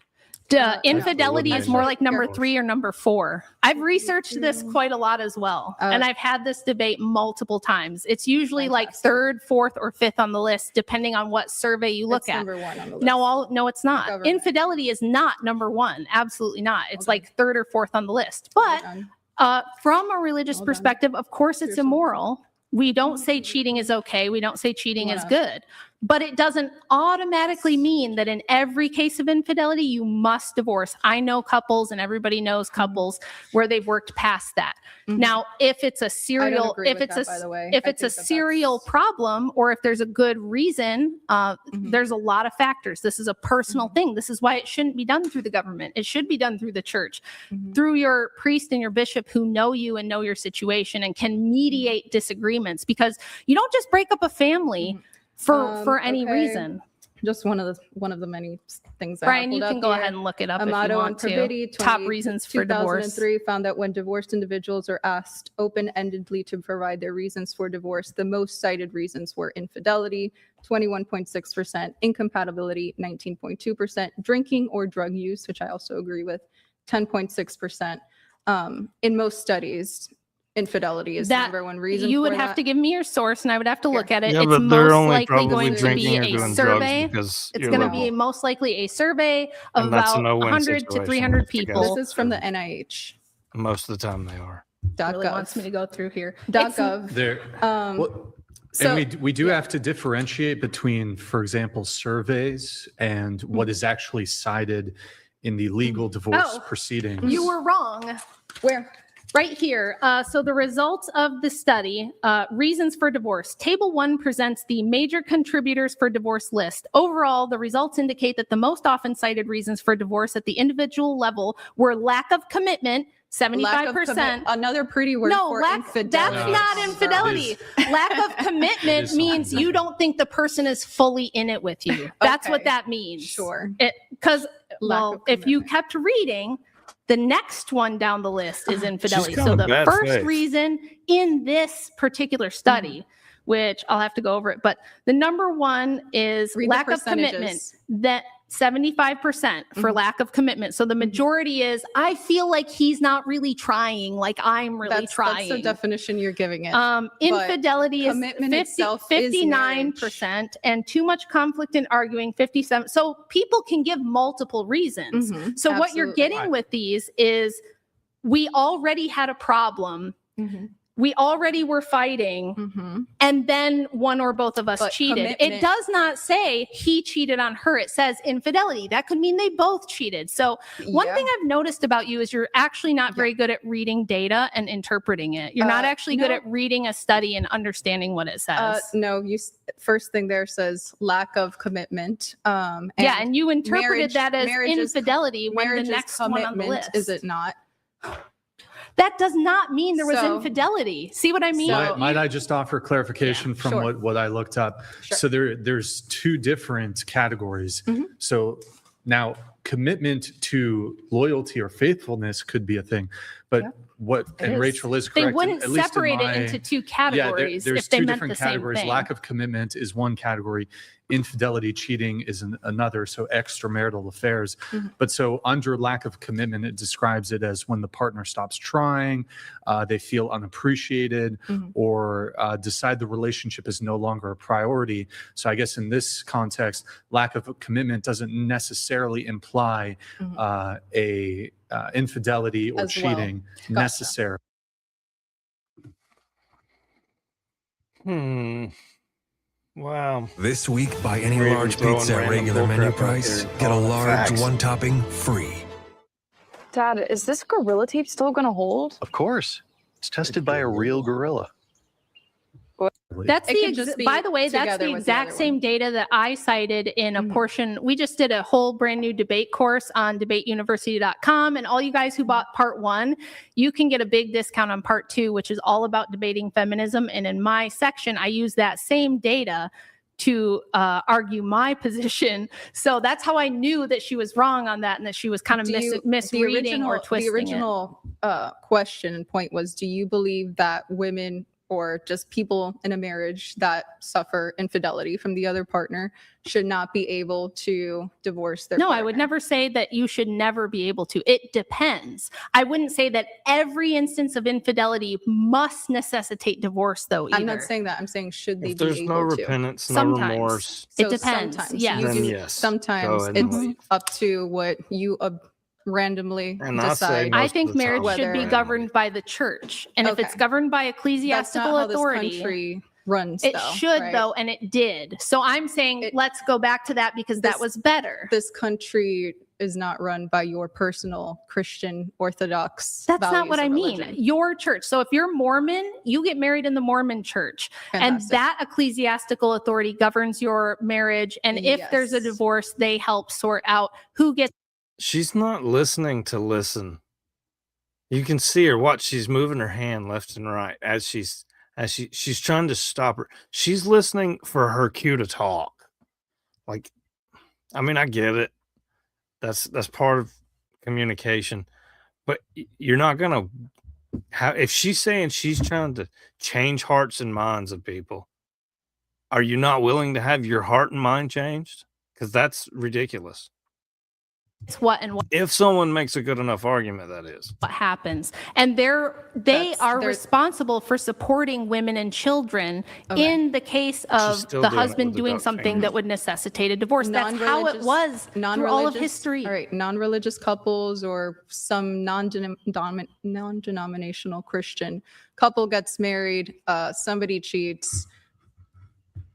[SPEAKER 5] Infidelity is more like number 3 or number 4. I've researched this quite a lot as well. And I've had this debate multiple times. It's usually like 3rd, 4th, or 5th on the list, depending on what survey you look
[SPEAKER 2] It's
[SPEAKER 5] at.
[SPEAKER 2] number 1 on the list.
[SPEAKER 5] No, it's not.
[SPEAKER 2] Government.
[SPEAKER 5] Infidelity is not number 1. Absolutely not. It's like 3rd or 4th on the list. But from a religious perspective, of course, it's immoral. We don't say cheating is okay. We don't say cheating is good. But it doesn't automatically mean that in every case of infidelity, you must divorce. I know couples, and everybody knows couples, where they've worked past that. Now, if it's a serial, if it's a serial problem, or if there's a good reason, there's a lot of factors. This is a personal thing. This is why it shouldn't be done through the government. It should be done through the church, through your priest and your bishop who know you and know your situation and can mediate disagreements, because you don't just break up a family for any reason.
[SPEAKER 2] Just one of the many things.
[SPEAKER 5] Brian, you can go ahead and look it up if you want to. Top reasons for divorce.
[SPEAKER 2] 2003 found that when divorced individuals are asked open-endedly to provide their reasons for divorce, the most cited reasons were infidelity, 21.6%, incompatibility, 19.2%, drinking or drug use, which I also agree with, 10.6%. In most studies, infidelity is the number one reason.
[SPEAKER 5] You would
[SPEAKER 2] for
[SPEAKER 5] have
[SPEAKER 2] that.
[SPEAKER 5] to give me your source, and I would have to look at it.
[SPEAKER 1] Yeah,
[SPEAKER 5] It's
[SPEAKER 1] but they're
[SPEAKER 5] most
[SPEAKER 1] only
[SPEAKER 5] likely
[SPEAKER 1] probably
[SPEAKER 5] going to be
[SPEAKER 1] drinking or
[SPEAKER 5] a
[SPEAKER 1] doing drugs
[SPEAKER 5] survey.
[SPEAKER 1] because
[SPEAKER 5] It's
[SPEAKER 1] you're
[SPEAKER 5] going to
[SPEAKER 1] liberal.
[SPEAKER 5] be most likely a survey of
[SPEAKER 1] And that's a
[SPEAKER 5] about
[SPEAKER 1] no-win
[SPEAKER 5] 100 to
[SPEAKER 1] situation,
[SPEAKER 5] 300
[SPEAKER 1] I guess.
[SPEAKER 5] people.
[SPEAKER 2] This is from the NIH.
[SPEAKER 1] Most of the time they are.
[SPEAKER 5] Really wants me to go through here.
[SPEAKER 2] .gov.
[SPEAKER 4] There.
[SPEAKER 2] So-
[SPEAKER 4] And we do have to differentiate between, for example, surveys and what is actually cited in the legal divorce proceedings.
[SPEAKER 5] You were wrong.
[SPEAKER 2] Where?
[SPEAKER 5] Right here. So the results of the study, reasons for divorce. Table 1 presents the major contributors for divorce list. Overall, the results indicate that the most often cited reasons for divorce at the individual level were lack of commitment, 75%.
[SPEAKER 2] Another pretty word
[SPEAKER 5] No,
[SPEAKER 2] for infidelity.
[SPEAKER 5] that's not infidelity. Lack of commitment means you don't think the person is fully in it with you. That's what
[SPEAKER 2] Okay.
[SPEAKER 5] that means.
[SPEAKER 2] Sure.
[SPEAKER 5] Because,
[SPEAKER 2] Lack of
[SPEAKER 5] if you kept reading, the next one down the list is infidelity.
[SPEAKER 1] got
[SPEAKER 5] So
[SPEAKER 1] a
[SPEAKER 5] the
[SPEAKER 1] bad
[SPEAKER 5] first
[SPEAKER 1] face.
[SPEAKER 5] reason in this particular study, which I'll have to go over it, but the number one is
[SPEAKER 2] Read the
[SPEAKER 5] lack of commitment.
[SPEAKER 2] percentages.
[SPEAKER 5] That 75% for lack of commitment. So the majority is, I feel like he's not really trying, like I'm really trying.
[SPEAKER 2] That's the definition you're giving it.
[SPEAKER 5] Infidelity is
[SPEAKER 2] commitment itself is
[SPEAKER 5] 59%, and too much conflict and arguing 57. So people can give multiple reasons. So what you're
[SPEAKER 2] Absolutely.
[SPEAKER 5] getting with these is we already had a problem. we already were fighting, and then one or both of us
[SPEAKER 2] But
[SPEAKER 5] cheated. It
[SPEAKER 2] commitment-
[SPEAKER 5] does not say he cheated on her. It says infidelity. That could mean they both cheated. So one thing I've noticed about you is you're actually not very good at reading data and interpreting it. You're not actually good
[SPEAKER 2] no.
[SPEAKER 5] at reading a study and understanding what it says.
[SPEAKER 2] No, first thing there says lack of commitment.
[SPEAKER 5] And you interpreted that as infidelity when the next one on the list.
[SPEAKER 2] Is it not?
[SPEAKER 5] That does not mean there was
[SPEAKER 2] So-
[SPEAKER 5] infidelity. See what I mean?
[SPEAKER 4] Might I just offer clarification from
[SPEAKER 2] sure.
[SPEAKER 4] what I looked up?
[SPEAKER 2] Sure.
[SPEAKER 4] So there's two different categories. So now commitment to loyalty or faithfulness could be a thing, but
[SPEAKER 5] It
[SPEAKER 4] Rachel is
[SPEAKER 5] They
[SPEAKER 4] correct.
[SPEAKER 5] wouldn't
[SPEAKER 4] at least in
[SPEAKER 5] separate
[SPEAKER 4] my-
[SPEAKER 5] it into two categories
[SPEAKER 4] there's
[SPEAKER 5] if they
[SPEAKER 4] two
[SPEAKER 5] meant
[SPEAKER 4] different
[SPEAKER 5] the same
[SPEAKER 4] categories.
[SPEAKER 5] thing.
[SPEAKER 4] Lack of commitment is one category. Infidelity, cheating is another. So extramarital affairs. But so under lack of commitment, it describes it as when the partner stops trying, they feel unappreciated, or decide the relationship is no longer a priority. So I guess in this context, lack of commitment doesn't necessarily imply a infidelity or
[SPEAKER 2] As well.
[SPEAKER 4] cheating
[SPEAKER 2] Gotcha.
[SPEAKER 4] necessarily.
[SPEAKER 1] Wow.
[SPEAKER 20] This week, buy any
[SPEAKER 1] We're even
[SPEAKER 20] large
[SPEAKER 1] throwing
[SPEAKER 20] pizza at
[SPEAKER 1] random
[SPEAKER 20] regular
[SPEAKER 1] bullcrap
[SPEAKER 20] menu
[SPEAKER 1] out
[SPEAKER 20] price.
[SPEAKER 1] there.
[SPEAKER 20] Get a
[SPEAKER 1] All the
[SPEAKER 20] large
[SPEAKER 1] facts.
[SPEAKER 20] one topping free.
[SPEAKER 21] Dad, is this Gorilla Tape still going to hold?
[SPEAKER 22] Of course. It's tested by a real gorilla.
[SPEAKER 5] That's
[SPEAKER 2] It can just be
[SPEAKER 5] by the way, that's
[SPEAKER 2] together
[SPEAKER 5] the
[SPEAKER 2] with the
[SPEAKER 5] exact
[SPEAKER 2] other
[SPEAKER 5] same data that I cited in a portion. We just did a whole brand new debate course on debateuniversity.com. And all you guys who bought part 1, you can get a big discount on part 2, which is all about debating feminism. And in my section, I use that same data to argue my position. So that's how I knew that she was wrong on that and that she was kind of misreading or twisting
[SPEAKER 2] The original question and point was, do you believe that women or just people in a marriage that suffer infidelity from the other partner should not be able to divorce their
[SPEAKER 5] No,
[SPEAKER 2] partner?
[SPEAKER 5] I would never say that you should never be able to. It depends. I wouldn't say that every instance of infidelity must necessitate divorce, though, either.
[SPEAKER 2] I'm not saying that. I'm saying should they
[SPEAKER 1] If
[SPEAKER 2] be
[SPEAKER 1] there's
[SPEAKER 2] able
[SPEAKER 1] no
[SPEAKER 2] to?
[SPEAKER 1] repentance, no
[SPEAKER 5] Sometimes.
[SPEAKER 1] remorse.
[SPEAKER 5] It depends.
[SPEAKER 2] Sometimes.
[SPEAKER 5] Yes.
[SPEAKER 2] You
[SPEAKER 1] Then
[SPEAKER 2] do-
[SPEAKER 1] yes.
[SPEAKER 2] Sometimes
[SPEAKER 1] Go ahead and
[SPEAKER 2] it's
[SPEAKER 1] leave.
[SPEAKER 2] up to what you randomly
[SPEAKER 1] And I say
[SPEAKER 2] decide.
[SPEAKER 1] most
[SPEAKER 5] I
[SPEAKER 1] of
[SPEAKER 5] think
[SPEAKER 1] the
[SPEAKER 5] marriage
[SPEAKER 1] time.
[SPEAKER 5] should be
[SPEAKER 2] Whether-
[SPEAKER 5] governed by the church. And if it's
[SPEAKER 2] Okay.
[SPEAKER 5] governed by
[SPEAKER 2] That's not
[SPEAKER 5] ecclesiastical
[SPEAKER 2] how this
[SPEAKER 5] authority,
[SPEAKER 2] country runs.
[SPEAKER 5] it
[SPEAKER 2] though,
[SPEAKER 5] should,
[SPEAKER 2] right?
[SPEAKER 5] though, and it did. So I'm saying let's go back to that because that
[SPEAKER 2] This-
[SPEAKER 5] was better.
[SPEAKER 2] This country is not run by your personal Christian Orthodox.
[SPEAKER 5] That's not
[SPEAKER 2] values
[SPEAKER 5] what
[SPEAKER 2] of
[SPEAKER 5] I mean.
[SPEAKER 2] religion.
[SPEAKER 5] Your church. So if you're Mormon, you get married in the Mormon church.
[SPEAKER 2] Fantastic.
[SPEAKER 5] And that ecclesiastical authority governs your marriage. And if there's a
[SPEAKER 2] Yes.
[SPEAKER 5] divorce, they help sort out who gets.
[SPEAKER 1] She's not listening to listen. You can see her. Watch, she's moving her hand left and right as she's trying to stop her. She's listening for her cue to talk. Like, I mean, I get it. That's part of communication, but you're not gonna have. If she's saying she's trying to change hearts and minds of people, are you not willing to have your heart and mind changed? Because that's ridiculous.
[SPEAKER 5] What and what
[SPEAKER 1] If someone makes a good enough argument, that is.
[SPEAKER 5] happens. And they are responsible for supporting women and children in the case of
[SPEAKER 1] still
[SPEAKER 5] the
[SPEAKER 1] doing it
[SPEAKER 5] husband
[SPEAKER 1] with the
[SPEAKER 5] doing
[SPEAKER 1] duck
[SPEAKER 5] something
[SPEAKER 1] fingers.
[SPEAKER 5] that would necessitate a divorce. That's how it was through all of
[SPEAKER 2] non-religious-
[SPEAKER 5] history.
[SPEAKER 2] All right, non-religious couples or some non-denominational Christian couple gets married, somebody cheats.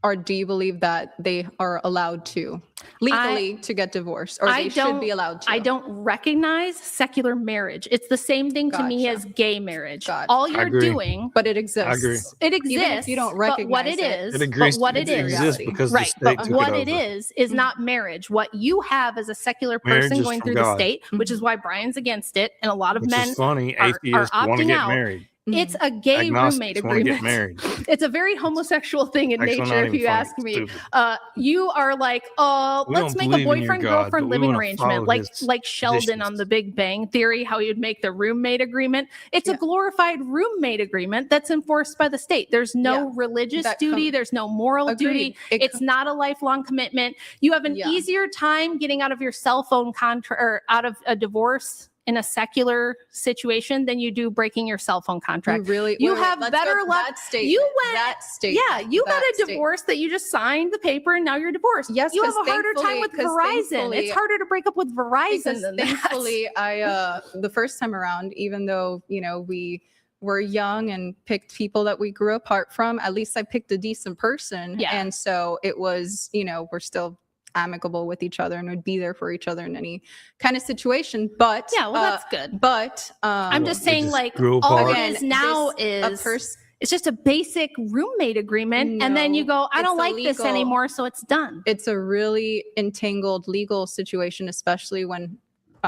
[SPEAKER 2] Or do you believe that they are allowed to legally to get divorced, or they should be allowed to?
[SPEAKER 5] I don't recognize secular marriage. It's the same thing to me as gay marriage. All you're
[SPEAKER 1] agree.
[SPEAKER 5] doing,
[SPEAKER 2] but it exists.
[SPEAKER 1] I agree.
[SPEAKER 5] It exists.
[SPEAKER 2] Even if you don't
[SPEAKER 5] but what
[SPEAKER 2] recognize
[SPEAKER 5] it is,
[SPEAKER 1] It agrees-
[SPEAKER 5] but what
[SPEAKER 1] it
[SPEAKER 5] it is,
[SPEAKER 1] exists because the
[SPEAKER 5] right?
[SPEAKER 1] state
[SPEAKER 5] But
[SPEAKER 1] took
[SPEAKER 5] what
[SPEAKER 1] it
[SPEAKER 5] it
[SPEAKER 1] over.
[SPEAKER 5] is not marriage. What you have as a secular
[SPEAKER 1] Marriage
[SPEAKER 5] person
[SPEAKER 1] is
[SPEAKER 5] going
[SPEAKER 1] from
[SPEAKER 5] through
[SPEAKER 1] God.
[SPEAKER 5] the state, which is why Brian's against it, and a lot of
[SPEAKER 1] Which
[SPEAKER 5] men
[SPEAKER 1] is funny.
[SPEAKER 5] are
[SPEAKER 1] Atheists want to
[SPEAKER 5] opting
[SPEAKER 1] get
[SPEAKER 5] out.
[SPEAKER 1] married.
[SPEAKER 5] It's a gay roommate
[SPEAKER 1] Agnostics want to get
[SPEAKER 5] agreement.
[SPEAKER 1] married.
[SPEAKER 5] It's a very homosexual thing in
[SPEAKER 1] Actually, not
[SPEAKER 5] nature, if
[SPEAKER 1] even
[SPEAKER 5] you
[SPEAKER 1] funny,
[SPEAKER 5] ask me.
[SPEAKER 1] stupid.
[SPEAKER 5] You are like, oh,
[SPEAKER 1] We
[SPEAKER 5] let's
[SPEAKER 1] don't
[SPEAKER 5] make a
[SPEAKER 1] believe in your
[SPEAKER 5] boyfriend
[SPEAKER 1] God,
[SPEAKER 5] girlfriend
[SPEAKER 1] but we
[SPEAKER 5] living
[SPEAKER 1] wanna
[SPEAKER 5] arrangement,
[SPEAKER 1] follow
[SPEAKER 5] like
[SPEAKER 1] his
[SPEAKER 5] Sheldon
[SPEAKER 1] traditions.
[SPEAKER 5] on The Big Bang Theory, how you'd make the roommate agreement. It's a glorified roommate agreement that's enforced by the state. There's no religious duty. There's no moral duty. It's not a lifelong commitment. You have an easier time getting out of your cell phone contract or out of a divorce in a secular situation than you do breaking your cell phone contract.
[SPEAKER 2] You really-
[SPEAKER 5] you
[SPEAKER 2] wait,
[SPEAKER 5] have
[SPEAKER 2] let's
[SPEAKER 5] better
[SPEAKER 2] go to
[SPEAKER 5] luck.
[SPEAKER 2] that statement.
[SPEAKER 5] You went
[SPEAKER 2] That statement.
[SPEAKER 5] Yeah, you got
[SPEAKER 2] That
[SPEAKER 5] a
[SPEAKER 2] statement.
[SPEAKER 5] divorce that you just signed the paper and now you're divorced.
[SPEAKER 2] Yes,
[SPEAKER 5] you have a
[SPEAKER 2] 'cause
[SPEAKER 5] harder time with
[SPEAKER 2] thankfully- 'cause
[SPEAKER 5] Verizon.
[SPEAKER 2] thankfully-
[SPEAKER 5] It's harder to break up with Verizon
[SPEAKER 2] Because
[SPEAKER 5] than that.
[SPEAKER 2] thankfully, I the first time around, even though we we're young and picked people that we grew apart from, at least I picked a decent person.
[SPEAKER 5] Yeah.
[SPEAKER 2] And so it was, we're still amicable with each other and would be there for each other in any kind of situation. But
[SPEAKER 5] Yeah, well, that's good.
[SPEAKER 2] But
[SPEAKER 5] I'm just saying,
[SPEAKER 1] just
[SPEAKER 5] like,
[SPEAKER 1] grew
[SPEAKER 5] all
[SPEAKER 1] apart.
[SPEAKER 5] it is now is it's just a basic roommate agreement, and then you go, I don't like this anymore, so it's done.
[SPEAKER 2] It's a really entangled legal situation, especially when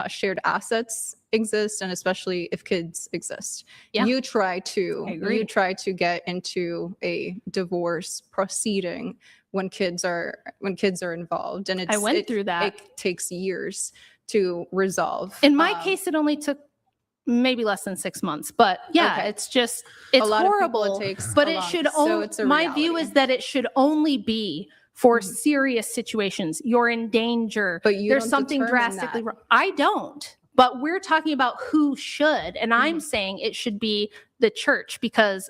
[SPEAKER 2] shared assets exist, and especially if kids exist.
[SPEAKER 5] Yeah.
[SPEAKER 2] You try to
[SPEAKER 5] agree.
[SPEAKER 2] get into a divorce proceeding when kids are involved, and
[SPEAKER 5] I went through that.
[SPEAKER 2] It takes years to resolve.
[SPEAKER 5] In my case, it only took maybe less than 6 months, but yeah,
[SPEAKER 2] Okay.
[SPEAKER 5] it's just,
[SPEAKER 2] A
[SPEAKER 5] it's
[SPEAKER 2] lot of people,
[SPEAKER 5] horrible,
[SPEAKER 2] it takes
[SPEAKER 5] but
[SPEAKER 2] a
[SPEAKER 5] it
[SPEAKER 2] long-
[SPEAKER 5] should
[SPEAKER 2] so
[SPEAKER 5] only,
[SPEAKER 2] it's a
[SPEAKER 5] my view
[SPEAKER 2] reality.
[SPEAKER 5] is that it should only be for serious situations. You're in danger.
[SPEAKER 2] But you
[SPEAKER 5] There's
[SPEAKER 2] don't
[SPEAKER 5] something
[SPEAKER 2] determine
[SPEAKER 5] drastically
[SPEAKER 2] that.
[SPEAKER 5] wrong. I don't, but we're talking about who should, and I'm saying it should be the church, because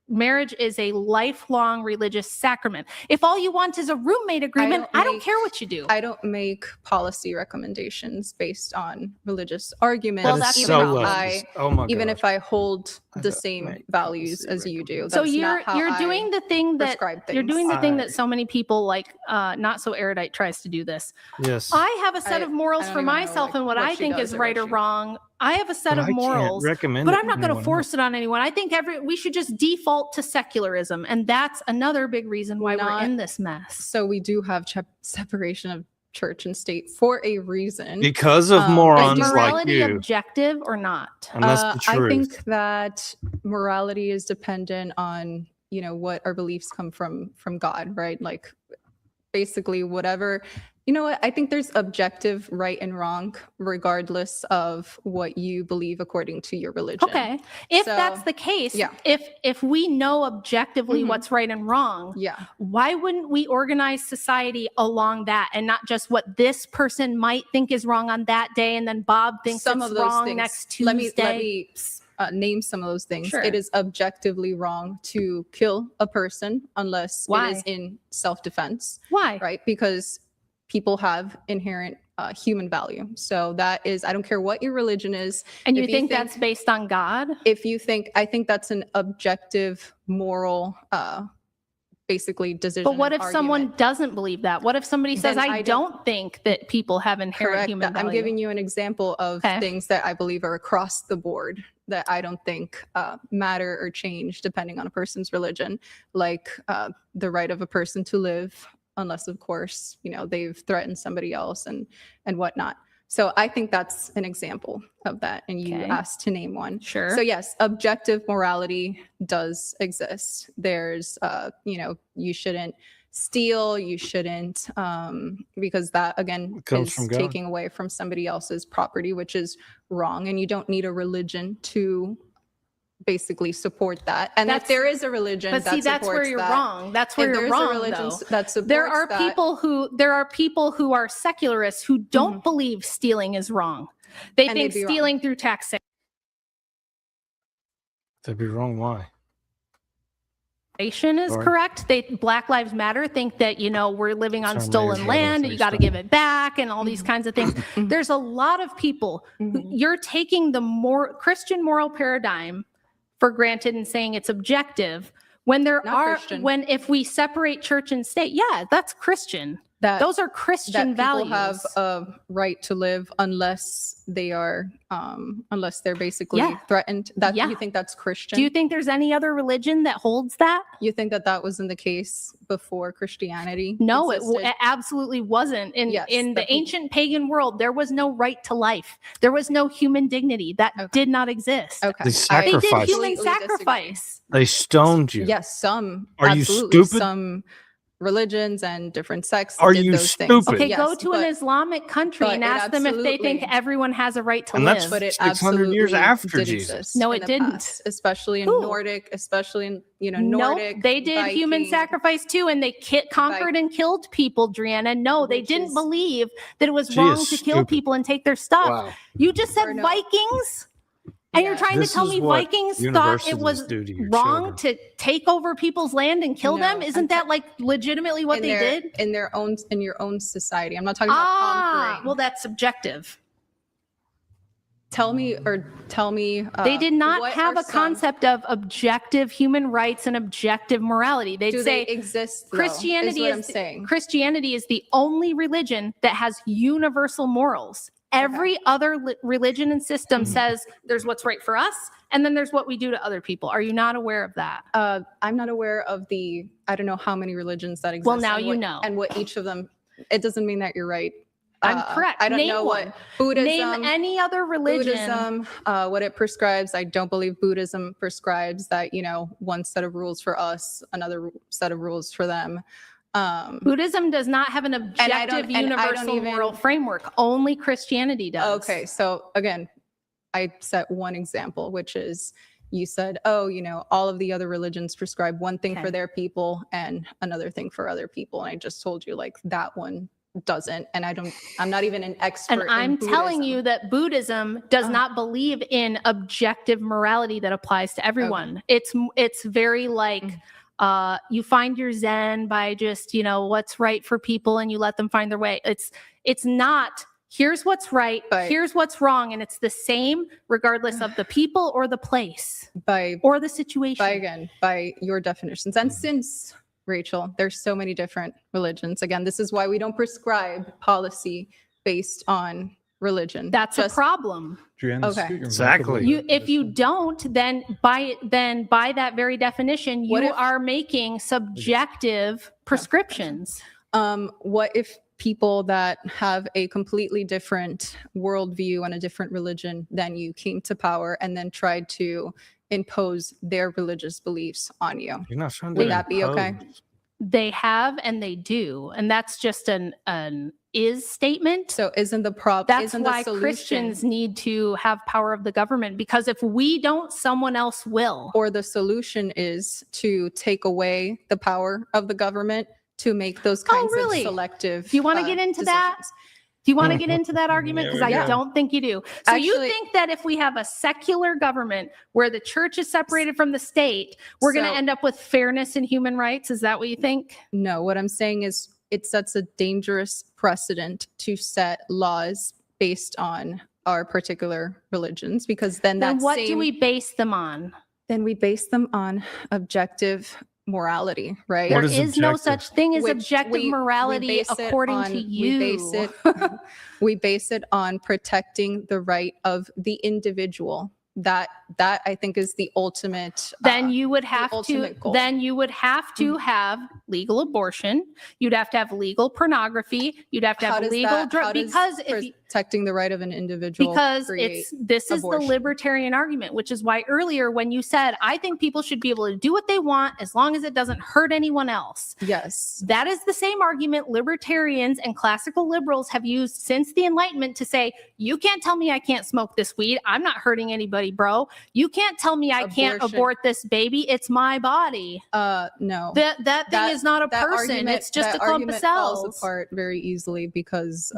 [SPEAKER 5] marriage is a lifelong religious sacrament. If all you want is a roommate agreement, I don't care what you do.
[SPEAKER 2] I don't make policy recommendations based on religious arguments.
[SPEAKER 5] Well, that's
[SPEAKER 2] even
[SPEAKER 5] so
[SPEAKER 2] if
[SPEAKER 1] leftist. Oh my
[SPEAKER 2] even
[SPEAKER 1] gosh.
[SPEAKER 2] if I hold the same values as you do.
[SPEAKER 5] So
[SPEAKER 2] That's not how
[SPEAKER 5] you're
[SPEAKER 2] I
[SPEAKER 5] doing the thing that
[SPEAKER 2] prescribe
[SPEAKER 5] you're
[SPEAKER 2] things.
[SPEAKER 5] doing the thing that so many people, like not so erudite, tries to do this.
[SPEAKER 1] Yes.
[SPEAKER 5] I have a set of morals
[SPEAKER 2] I don't
[SPEAKER 5] for
[SPEAKER 2] even know,
[SPEAKER 5] myself
[SPEAKER 2] like,
[SPEAKER 5] and what
[SPEAKER 2] what
[SPEAKER 5] I
[SPEAKER 2] she
[SPEAKER 5] think
[SPEAKER 2] does
[SPEAKER 5] is
[SPEAKER 2] or
[SPEAKER 5] right
[SPEAKER 2] what
[SPEAKER 5] or
[SPEAKER 2] she
[SPEAKER 5] wrong. I have a set
[SPEAKER 1] But
[SPEAKER 5] of
[SPEAKER 1] I can't
[SPEAKER 5] morals,
[SPEAKER 1] recommend
[SPEAKER 5] but
[SPEAKER 1] it
[SPEAKER 5] I'm not
[SPEAKER 1] to
[SPEAKER 5] going to
[SPEAKER 1] anyone
[SPEAKER 5] force it on anyone. I think we should just default to secularism, and that's another big reason why we're
[SPEAKER 2] Not-
[SPEAKER 5] in this mess.
[SPEAKER 2] So we do have separation of church and state for a reason.
[SPEAKER 1] Because of
[SPEAKER 5] Is
[SPEAKER 1] morons like
[SPEAKER 5] morality
[SPEAKER 1] you.
[SPEAKER 5] objective or not?
[SPEAKER 1] And that's the truth.
[SPEAKER 2] I think that morality is dependent on, what our beliefs come from God, right? Like basically whatever, what? I think there's objective right and wrong, regardless of what you believe according to your religion.
[SPEAKER 5] Okay. If
[SPEAKER 2] So,
[SPEAKER 5] that's the case,
[SPEAKER 2] yeah.
[SPEAKER 5] if we know objectively
[SPEAKER 2] Mhm.
[SPEAKER 5] what's right and wrong,
[SPEAKER 2] Yeah.
[SPEAKER 5] why wouldn't we organize society along that, and not just what this person might think is wrong on that day, and then Bob thinks
[SPEAKER 2] Some
[SPEAKER 5] it's
[SPEAKER 2] of those
[SPEAKER 5] wrong
[SPEAKER 2] things.
[SPEAKER 5] next Tuesday?
[SPEAKER 2] Let me name some of those things.
[SPEAKER 5] Sure.
[SPEAKER 2] It is objectively wrong to kill a person unless
[SPEAKER 5] Why?
[SPEAKER 2] it is in self-defense.
[SPEAKER 5] Why?
[SPEAKER 2] Right? Because people have inherent human value. So that is, I don't care what your religion is.
[SPEAKER 5] And you
[SPEAKER 2] If
[SPEAKER 5] think that's based on God?
[SPEAKER 2] I think that's an objective moral, basically decision.
[SPEAKER 5] But what if
[SPEAKER 2] and
[SPEAKER 5] someone
[SPEAKER 2] argument.
[SPEAKER 5] doesn't believe that? What if somebody says,
[SPEAKER 2] Then
[SPEAKER 5] I
[SPEAKER 2] I
[SPEAKER 5] don't think that people have inherent
[SPEAKER 2] Correct.
[SPEAKER 5] human value?
[SPEAKER 2] I'm giving you an example of things that I believe are across the board that I don't think matter or change depending on a person's religion, like the right of a person to live, unless of course, they've threatened somebody else and whatnot. So I think that's an example of that. And you
[SPEAKER 5] Okay.
[SPEAKER 2] asked to name one.
[SPEAKER 5] Sure.
[SPEAKER 2] So yes, objective morality does exist. There's, you shouldn't steal, you shouldn't, because that again
[SPEAKER 1] It comes
[SPEAKER 2] is
[SPEAKER 1] from God.
[SPEAKER 2] taking away from somebody else's property, which is wrong. And you don't need a religion to basically support that. And if
[SPEAKER 5] That's-
[SPEAKER 2] there is a religion
[SPEAKER 5] But
[SPEAKER 2] that
[SPEAKER 5] see, that's where
[SPEAKER 2] supports
[SPEAKER 5] you're
[SPEAKER 2] that-
[SPEAKER 5] wrong. That's where
[SPEAKER 2] if
[SPEAKER 5] you're
[SPEAKER 2] there's
[SPEAKER 5] wrong,
[SPEAKER 2] a religion
[SPEAKER 5] though.
[SPEAKER 2] that supports
[SPEAKER 5] There are
[SPEAKER 2] that,
[SPEAKER 5] people who are secularists who don't believe stealing is wrong. They
[SPEAKER 2] And
[SPEAKER 5] think
[SPEAKER 2] they'd be wrong.
[SPEAKER 5] stealing through taxation
[SPEAKER 1] They'd be wrong. Why?
[SPEAKER 5] is
[SPEAKER 1] Sorry.
[SPEAKER 5] correct. Black Lives Matter think that, we're living on
[SPEAKER 1] Sorry,
[SPEAKER 5] stolen
[SPEAKER 1] Mayor's
[SPEAKER 5] land,
[SPEAKER 1] Yellow
[SPEAKER 5] you got to
[SPEAKER 1] Face
[SPEAKER 5] give it back, and all these kinds of things. There's a lot of people who you're taking the Christian moral paradigm for granted and saying it's objective when
[SPEAKER 2] Not Christian.
[SPEAKER 5] if we separate church and state, yeah, that's Christian.
[SPEAKER 2] that
[SPEAKER 5] Those are Christian
[SPEAKER 2] that people
[SPEAKER 5] values.
[SPEAKER 2] have a right to live unless they are unless they're basically
[SPEAKER 5] Yeah.
[SPEAKER 2] threatened. That
[SPEAKER 5] Yeah.
[SPEAKER 2] you think that's Christian?
[SPEAKER 5] Do you think there's any other religion that holds that?
[SPEAKER 2] You think that wasn't the case before Christianity?
[SPEAKER 5] No,
[SPEAKER 2] existed?
[SPEAKER 5] it absolutely wasn't.
[SPEAKER 2] Yes,
[SPEAKER 5] In the
[SPEAKER 2] the peop-
[SPEAKER 5] ancient pagan world, there was no right to life. There was no human dignity. That did not exist.
[SPEAKER 2] Okay.
[SPEAKER 1] They
[SPEAKER 5] They
[SPEAKER 1] sacrificed.
[SPEAKER 5] did human
[SPEAKER 2] Completely disagree.
[SPEAKER 5] sacrifice.
[SPEAKER 1] They stoned you.
[SPEAKER 2] Yes, some.
[SPEAKER 1] Are you
[SPEAKER 2] absolutely,
[SPEAKER 1] stupid?
[SPEAKER 2] Some religions and different sects.
[SPEAKER 1] Are
[SPEAKER 2] did
[SPEAKER 1] you
[SPEAKER 2] those things.
[SPEAKER 1] stupid?
[SPEAKER 5] Okay,
[SPEAKER 2] Yes,
[SPEAKER 5] go to an
[SPEAKER 2] but-
[SPEAKER 5] Islamic country
[SPEAKER 2] but
[SPEAKER 5] and
[SPEAKER 2] it
[SPEAKER 5] ask them if they think
[SPEAKER 2] absolutely-
[SPEAKER 5] everyone has a right to
[SPEAKER 1] And
[SPEAKER 5] live.
[SPEAKER 1] that's
[SPEAKER 2] But it
[SPEAKER 1] 600 years
[SPEAKER 2] absolutely
[SPEAKER 1] after
[SPEAKER 2] did
[SPEAKER 1] Jesus.
[SPEAKER 2] exist
[SPEAKER 5] No,
[SPEAKER 2] in
[SPEAKER 5] it
[SPEAKER 2] the
[SPEAKER 5] didn't.
[SPEAKER 2] past, especially in
[SPEAKER 5] Who?
[SPEAKER 2] Nordic, especially in
[SPEAKER 5] Nope,
[SPEAKER 2] Nordic.
[SPEAKER 5] they did human
[SPEAKER 2] Viking,
[SPEAKER 5] sacrifice too, and they conquered and killed people, Driana. No, they
[SPEAKER 2] Which
[SPEAKER 5] didn't
[SPEAKER 2] is-
[SPEAKER 5] believe that it was
[SPEAKER 1] She
[SPEAKER 5] wrong
[SPEAKER 1] is
[SPEAKER 5] to kill
[SPEAKER 1] stupid.
[SPEAKER 5] people and take their stuff.
[SPEAKER 1] Wow.
[SPEAKER 5] You just said
[SPEAKER 2] Or no.
[SPEAKER 5] Vikings? And you're
[SPEAKER 2] Yeah.
[SPEAKER 5] trying
[SPEAKER 1] This
[SPEAKER 5] to tell
[SPEAKER 1] is
[SPEAKER 5] me
[SPEAKER 1] what
[SPEAKER 5] Vikings thought
[SPEAKER 1] universities
[SPEAKER 5] it was
[SPEAKER 1] do to your
[SPEAKER 5] wrong
[SPEAKER 1] children.
[SPEAKER 5] to take over people's land and kill
[SPEAKER 2] No,
[SPEAKER 5] them? Isn't that like legitimately what
[SPEAKER 2] in
[SPEAKER 5] they
[SPEAKER 2] their,
[SPEAKER 5] did?
[SPEAKER 2] in their own in your own society? I'm not talking about conquering.
[SPEAKER 5] Well, that's subjective.
[SPEAKER 2] Tell me.
[SPEAKER 5] They did not
[SPEAKER 2] what
[SPEAKER 5] have
[SPEAKER 2] are
[SPEAKER 5] a
[SPEAKER 2] some-
[SPEAKER 5] concept of objective human rights and objective morality. They'd
[SPEAKER 2] Do
[SPEAKER 5] say
[SPEAKER 2] they exist? Though,
[SPEAKER 5] Christianity
[SPEAKER 2] is what I'm
[SPEAKER 5] is
[SPEAKER 2] saying.
[SPEAKER 5] Christianity is the only religion that has universal morals. Every other religion and system says there's what's right for us, and then there's what we do to other people. Are you not aware of that?
[SPEAKER 2] I'm not aware of I don't know how many religions that exist.
[SPEAKER 5] Well, now
[SPEAKER 2] and
[SPEAKER 5] you
[SPEAKER 2] what-
[SPEAKER 5] know.
[SPEAKER 2] And what each of them, it doesn't mean that you're right.
[SPEAKER 5] I'm correct.
[SPEAKER 2] I don't
[SPEAKER 5] Name
[SPEAKER 2] know
[SPEAKER 5] one.
[SPEAKER 2] what Buddhism.
[SPEAKER 5] Name any other religion.
[SPEAKER 2] Buddhism, what it prescribes. I don't believe Buddhism prescribes that, one set of rules for us, another set of rules for them.
[SPEAKER 5] Buddhism does not have an objective universal moral framework. Only Christianity does.
[SPEAKER 2] Okay, so again, I set one example, which is you said, all of the other religions prescribe one thing for their people and another thing for other people. And I just told you like that one doesn't. And I'm not even an expert.
[SPEAKER 5] And I'm telling you that Buddhism does not believe in objective morality that applies to everyone. It's very like, you find your Zen by just, what's right for people and you let them find their way. It's not, here's what's right, here's what's wrong. And it's the same regardless of the people or the place or the situation.
[SPEAKER 2] By your definitions. And since, Rachel, there's so many different religions. Again, this is why we don't prescribe policy based on religion.
[SPEAKER 5] That's a problem.
[SPEAKER 2] Okay.
[SPEAKER 1] Exactly.
[SPEAKER 5] If you don't, then by that very definition, you are making subjective prescriptions.
[SPEAKER 2] What if people that have a completely different worldview and a different religion than you came to power and then tried to impose their religious beliefs on you?
[SPEAKER 1] You're not trying to
[SPEAKER 2] Would that be okay?
[SPEAKER 5] They have and they do. And that's just an is statement.
[SPEAKER 2] So isn't the problem?
[SPEAKER 5] That's why Christians need to have power of the government, because if we don't, someone else will.
[SPEAKER 2] Or the solution is to take away the power of the government to make those kinds of selective.
[SPEAKER 5] Do you want to get into that? Do you want to get into that argument? Because I don't think you do. So you think that if we have a secular government where the church is separated from the state, we're going to end up with fairness and human rights? Is that what you think?
[SPEAKER 2] No, what I'm saying is it sets a dangerous precedent to set laws based on our particular religions, because then
[SPEAKER 5] what do we base them on?
[SPEAKER 2] Then we base them on objective morality, right?
[SPEAKER 5] There is no such thing as objective morality according to you.
[SPEAKER 2] We base it on protecting the right of the individual. That I think is the ultimate.
[SPEAKER 5] Then you would have to have legal abortion. You'd have to have legal pornography. You'd have to have legal drugs, because
[SPEAKER 2] protecting the right of an individual.
[SPEAKER 5] Because this is the libertarian argument, which is why earlier when you said, I think people should be able to do what they want as long as it doesn't hurt anyone else.
[SPEAKER 2] Yes.
[SPEAKER 5] That is the same argument libertarians and classical liberals have used since the Enlightenment to say, you can't tell me I can't smoke this weed. I'm not hurting anybody, bro. You can't tell me I can't abort this baby. It's my body.
[SPEAKER 2] No.
[SPEAKER 5] That thing is not a person. It's just a clump of cells.
[SPEAKER 2] Falls apart very easily because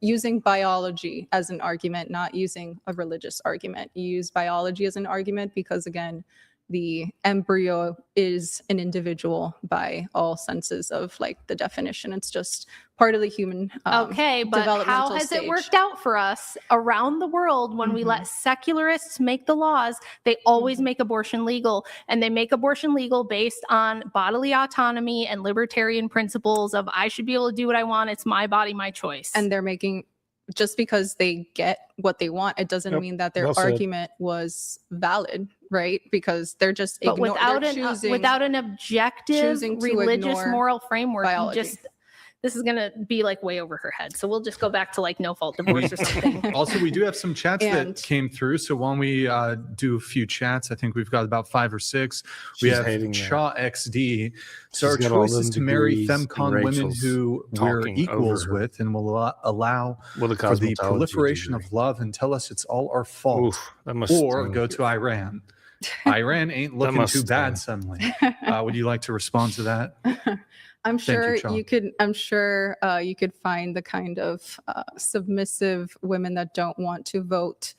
[SPEAKER 2] using biology as an argument, not using a religious argument. You use biology as an argument because, again, the embryo is an individual by all senses of like the definition. It's just part of the human
[SPEAKER 5] okay, but how has it worked out for us around the world when we let secularists make the laws? They always make abortion legal, and they make abortion legal based on bodily autonomy and libertarian principles of I should be able to do what I want. It's my body, my choice.
[SPEAKER 2] And they're making, just because they get what they want, it doesn't mean that their argument was valid, right? Because they're just
[SPEAKER 5] without an objective religious moral framework, this is going to be like way over her head. So we'll just go back to like no fault divorce or something.
[SPEAKER 4] Also, we do have some chats that came through. So while we do a few chats, I think we've got about 5 or 6. We have Shaw XD. So our choice is to marry femcon women who we're equals with and will allow for the proliferation of love and tell us it's all our fault. Or go to Iran. Iran ain't looking too bad suddenly. Would you like to respond to that?
[SPEAKER 2] I'm sure you could find the kind of submissive women that don't want to vote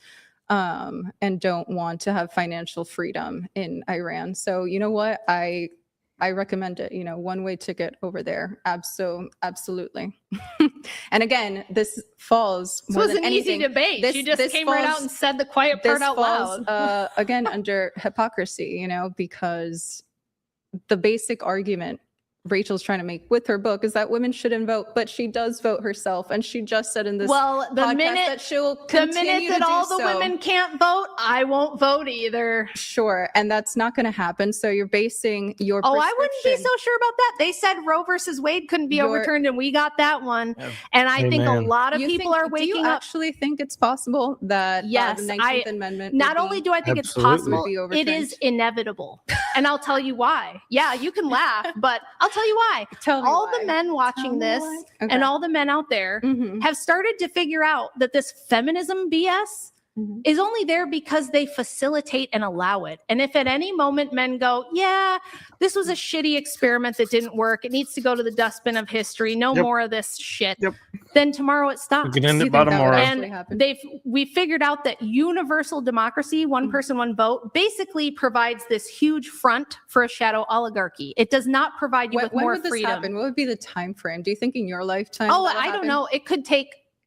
[SPEAKER 2] and don't want to have financial freedom in Iran. So you know what? I I recommend it. One-way ticket over there. Absolutely. And again, this falls
[SPEAKER 5] This
[SPEAKER 2] more
[SPEAKER 5] was
[SPEAKER 2] than
[SPEAKER 5] an easy
[SPEAKER 2] anything.
[SPEAKER 5] debate. She just
[SPEAKER 2] this
[SPEAKER 5] came right out
[SPEAKER 2] falls-
[SPEAKER 5] and said the quiet part
[SPEAKER 2] this
[SPEAKER 5] out
[SPEAKER 2] falls,
[SPEAKER 5] loud.
[SPEAKER 2] again, under hypocrisy, because the basic argument Rachel's trying to make with her book is that women shouldn't vote, but she does vote herself, and she just said in this
[SPEAKER 5] Well, the
[SPEAKER 2] podcast
[SPEAKER 5] minute
[SPEAKER 2] that she'll
[SPEAKER 5] the
[SPEAKER 2] continue
[SPEAKER 5] minute
[SPEAKER 2] to
[SPEAKER 5] that
[SPEAKER 2] do
[SPEAKER 5] all the
[SPEAKER 2] so.
[SPEAKER 5] women can't vote, I won't vote either.
[SPEAKER 2] Sure, and that's not going to happen. So you're basing your
[SPEAKER 5] Oh, I wouldn't be
[SPEAKER 2] prescription-
[SPEAKER 5] so sure about that. They said Roe versus Wade couldn't be
[SPEAKER 2] Your-
[SPEAKER 5] overturned, and we got that one. And I think a
[SPEAKER 1] Amen.
[SPEAKER 5] lot of
[SPEAKER 2] You
[SPEAKER 5] people
[SPEAKER 2] think-
[SPEAKER 5] are waking
[SPEAKER 2] do you
[SPEAKER 5] up.
[SPEAKER 2] actually think it's possible that
[SPEAKER 5] Yes,
[SPEAKER 2] the 19th Amendment
[SPEAKER 5] Not
[SPEAKER 2] would
[SPEAKER 5] only
[SPEAKER 2] be-
[SPEAKER 5] do I think it's
[SPEAKER 1] Absolutely.
[SPEAKER 5] possible,
[SPEAKER 2] Be
[SPEAKER 5] it
[SPEAKER 2] overturned?
[SPEAKER 5] is inevitable. And I'll tell you why. Yeah, you can laugh, but I'll tell you why.
[SPEAKER 2] Tell me
[SPEAKER 5] all
[SPEAKER 2] why.
[SPEAKER 5] the men watching
[SPEAKER 2] me
[SPEAKER 5] this
[SPEAKER 2] why.
[SPEAKER 5] and
[SPEAKER 2] Okay.
[SPEAKER 5] all the men out there
[SPEAKER 2] Mhm.
[SPEAKER 5] have started to figure out that this feminism BS
[SPEAKER 2] Mhm.
[SPEAKER 5] is only there because they facilitate and allow it. And if at any moment men go, yeah, this was a shitty experiment that didn't work, it needs to go to the dustbin of history, no
[SPEAKER 1] Yep.
[SPEAKER 5] more of this shit,
[SPEAKER 1] Yep.
[SPEAKER 5] then tomorrow it stops.
[SPEAKER 1] We can end
[SPEAKER 2] You
[SPEAKER 1] it
[SPEAKER 2] think
[SPEAKER 1] by
[SPEAKER 2] that would
[SPEAKER 1] tomorrow.
[SPEAKER 2] actually
[SPEAKER 5] And
[SPEAKER 2] happen?
[SPEAKER 5] we figured out that universal democracy, one person, one vote, basically provides this huge front for a shadow oligarchy. It does not provide you with
[SPEAKER 2] when
[SPEAKER 5] more
[SPEAKER 2] would this
[SPEAKER 5] freedom.
[SPEAKER 2] happen? What would be the time frame? Do you think in your lifetime?
[SPEAKER 5] Oh,
[SPEAKER 2] that'll
[SPEAKER 5] I don't
[SPEAKER 2] happen?
[SPEAKER 5] know.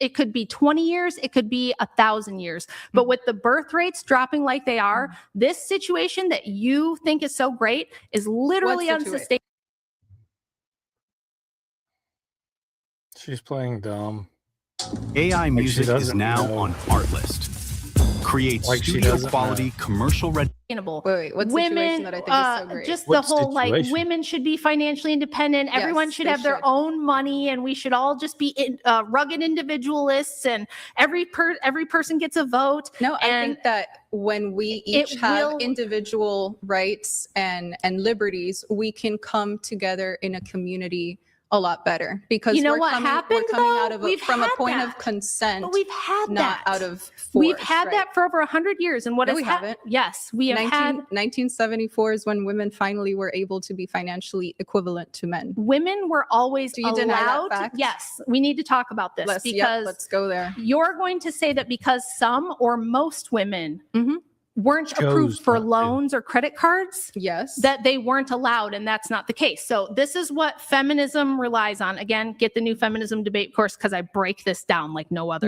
[SPEAKER 5] It could be 20 years. It could be 1,000 years. But with the birth rates dropping like they are, this situation that you think is so great is literally
[SPEAKER 2] What situation?
[SPEAKER 5] unsustainable.
[SPEAKER 1] She's playing dumb.
[SPEAKER 17] AI
[SPEAKER 1] Like she
[SPEAKER 17] music is
[SPEAKER 1] doesn't
[SPEAKER 17] now
[SPEAKER 1] know.
[SPEAKER 17] on Artlist. Create
[SPEAKER 1] Like she
[SPEAKER 17] studio
[SPEAKER 1] doesn't
[SPEAKER 17] quality
[SPEAKER 1] know.
[SPEAKER 17] commercial ready.
[SPEAKER 2] Wait, what situation that I think is so great?
[SPEAKER 5] Just
[SPEAKER 1] What
[SPEAKER 5] the whole like
[SPEAKER 1] situation?
[SPEAKER 5] women should be financially independent. Everyone
[SPEAKER 2] Yes,
[SPEAKER 5] should
[SPEAKER 2] they
[SPEAKER 5] have their
[SPEAKER 2] should.
[SPEAKER 5] own money, and we should all just be rugged individualists. And every person gets a vote.
[SPEAKER 2] No, I
[SPEAKER 5] and
[SPEAKER 2] think that when we
[SPEAKER 5] it
[SPEAKER 2] each have
[SPEAKER 5] will-
[SPEAKER 2] individual rights and liberties, we can come together in a community a lot better because
[SPEAKER 5] You know
[SPEAKER 2] we're
[SPEAKER 5] what
[SPEAKER 2] coming,
[SPEAKER 5] happened,
[SPEAKER 2] we're coming
[SPEAKER 5] though?
[SPEAKER 2] out of
[SPEAKER 5] We've
[SPEAKER 2] from a
[SPEAKER 5] had
[SPEAKER 2] point
[SPEAKER 5] that.
[SPEAKER 2] of consent,
[SPEAKER 5] But we've had
[SPEAKER 2] not
[SPEAKER 5] that.
[SPEAKER 2] out of force.
[SPEAKER 5] We've had
[SPEAKER 2] right?
[SPEAKER 5] that for over 100 years. And what
[SPEAKER 2] No,
[SPEAKER 5] has
[SPEAKER 2] we haven't.
[SPEAKER 5] Yes, we have had.
[SPEAKER 2] 1974 is when women finally were able to be financially equivalent to men.
[SPEAKER 5] Women were always
[SPEAKER 2] Do you deny that
[SPEAKER 5] allowed.
[SPEAKER 2] fact?
[SPEAKER 5] Yes, we need to talk about this because
[SPEAKER 2] let's go there.
[SPEAKER 5] you're going to say that because some or most women
[SPEAKER 2] Mhm.
[SPEAKER 5] weren't
[SPEAKER 1] Chose
[SPEAKER 5] approved for
[SPEAKER 1] not to.
[SPEAKER 5] loans or credit cards,
[SPEAKER 2] Yes.
[SPEAKER 5] that they weren't allowed, and that's not the case. So this is what feminism relies on. Again, get the new feminism debate course because I break this down like no other.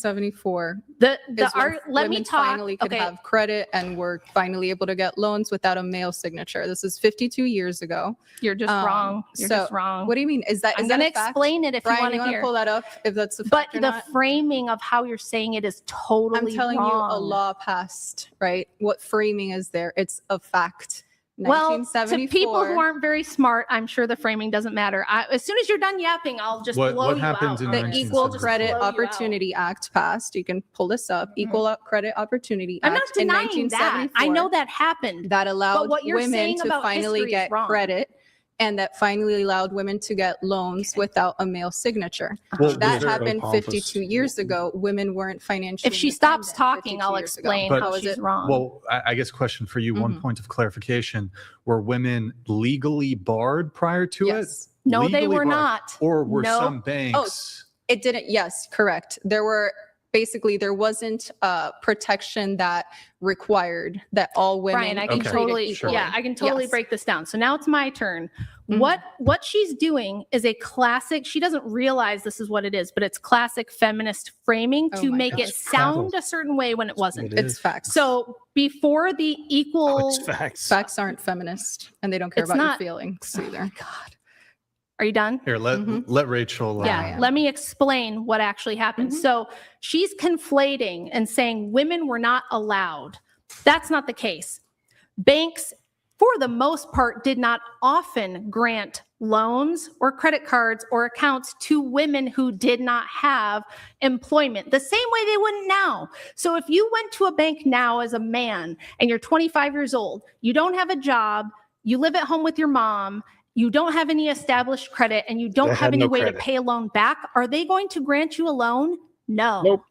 [SPEAKER 2] 1974
[SPEAKER 5] The
[SPEAKER 2] is when
[SPEAKER 5] let me
[SPEAKER 2] women
[SPEAKER 5] talk.
[SPEAKER 2] finally could
[SPEAKER 5] Okay,
[SPEAKER 2] have credit and were finally able to get loans without a male signature. This is 52 years ago.
[SPEAKER 5] you're just wrong. You're
[SPEAKER 2] so
[SPEAKER 5] just wrong.
[SPEAKER 2] What do you mean? Is that
[SPEAKER 5] I'm
[SPEAKER 2] is that
[SPEAKER 5] going
[SPEAKER 2] a
[SPEAKER 5] to
[SPEAKER 2] fact?
[SPEAKER 5] explain it if
[SPEAKER 2] Brian,
[SPEAKER 5] you want to
[SPEAKER 2] wanna
[SPEAKER 5] hear.
[SPEAKER 2] pull that up if that's a
[SPEAKER 5] But
[SPEAKER 2] fact or
[SPEAKER 5] the
[SPEAKER 2] not?
[SPEAKER 5] framing of how you're saying it is totally
[SPEAKER 2] I'm telling
[SPEAKER 5] wrong.
[SPEAKER 2] you, a law passed, right? What framing is there? It's a fact.
[SPEAKER 5] Well, to
[SPEAKER 2] 1974.
[SPEAKER 5] people who aren't very smart, I'm sure the framing doesn't matter. As soon as you're done yapping, I'll just
[SPEAKER 4] What-
[SPEAKER 5] blow
[SPEAKER 4] what
[SPEAKER 5] you
[SPEAKER 4] happened
[SPEAKER 5] out.
[SPEAKER 4] in
[SPEAKER 2] the Equal
[SPEAKER 4] 1974?
[SPEAKER 2] Credit
[SPEAKER 5] Blow you out.
[SPEAKER 2] Opportunity Act passed. You can pull this up. Equal Credit Opportunity
[SPEAKER 5] I'm
[SPEAKER 2] Act
[SPEAKER 5] not
[SPEAKER 2] in
[SPEAKER 5] denying that.
[SPEAKER 2] 1974
[SPEAKER 5] I know that happened.
[SPEAKER 2] that allowed
[SPEAKER 5] what you're
[SPEAKER 2] women
[SPEAKER 5] saying
[SPEAKER 2] to
[SPEAKER 5] about
[SPEAKER 2] finally
[SPEAKER 5] history is
[SPEAKER 2] get
[SPEAKER 5] wrong.
[SPEAKER 2] credit and that finally allowed women to get loans without a male signature.
[SPEAKER 4] Well,
[SPEAKER 2] That
[SPEAKER 4] was there-
[SPEAKER 2] happened
[SPEAKER 1] pompous.
[SPEAKER 2] 52 years ago. Women weren't financially
[SPEAKER 5] If she stops
[SPEAKER 2] independent
[SPEAKER 5] talking,
[SPEAKER 2] 52
[SPEAKER 5] I'll
[SPEAKER 2] years ago.
[SPEAKER 5] explain
[SPEAKER 4] But-
[SPEAKER 5] how
[SPEAKER 2] How is
[SPEAKER 5] she's
[SPEAKER 2] it?
[SPEAKER 5] wrong.
[SPEAKER 4] Well, I guess question for you, one
[SPEAKER 2] Mhm.
[SPEAKER 4] point of clarification. Were women legally barred prior to
[SPEAKER 2] Yes.
[SPEAKER 5] No, they
[SPEAKER 4] legally
[SPEAKER 5] were
[SPEAKER 4] barred?
[SPEAKER 5] not.
[SPEAKER 4] Or were
[SPEAKER 5] No.
[SPEAKER 4] some banks?
[SPEAKER 2] It didn't. Yes, correct. There were basically there wasn't protection that required that all women
[SPEAKER 5] Brian, I
[SPEAKER 2] be
[SPEAKER 5] can
[SPEAKER 4] Okay.
[SPEAKER 2] treated
[SPEAKER 5] totally,
[SPEAKER 2] equally.
[SPEAKER 5] yeah, I can totally
[SPEAKER 2] Yes.
[SPEAKER 5] break this down. So now it's my turn.
[SPEAKER 2] Mhm.
[SPEAKER 5] What she's doing is a classic. She doesn't realize this is what it is, but it's classic feminist framing
[SPEAKER 2] Oh
[SPEAKER 5] to
[SPEAKER 2] my
[SPEAKER 5] make
[SPEAKER 2] gosh.
[SPEAKER 5] it sound a certain way when it wasn't.
[SPEAKER 1] It
[SPEAKER 2] It's
[SPEAKER 1] is.
[SPEAKER 2] facts.
[SPEAKER 5] So before the equal,
[SPEAKER 1] It's facts.
[SPEAKER 2] Facts aren't feminist, and they don't care
[SPEAKER 5] It's
[SPEAKER 2] about
[SPEAKER 5] not-
[SPEAKER 2] your feelings
[SPEAKER 5] oh
[SPEAKER 2] either.
[SPEAKER 5] my God, are you done?
[SPEAKER 4] Here, let Rachel.
[SPEAKER 5] Yeah,
[SPEAKER 2] Yeah.
[SPEAKER 5] let me explain what actually happened. So she's conflating and saying women were not allowed. That's not the case. Banks, for the most part, did not often grant loans or credit cards or accounts to women who did not have employment, the same way they wouldn't now. So if you went to a bank now as a man and you're 25 years old, you don't have a job, you live at home with your mom, you don't have any established credit, and you don't
[SPEAKER 1] They
[SPEAKER 5] have
[SPEAKER 1] had
[SPEAKER 5] any
[SPEAKER 1] no
[SPEAKER 5] way
[SPEAKER 1] credit.
[SPEAKER 5] to pay a loan back, are they going to grant you a loan? No.
[SPEAKER 1] Nope.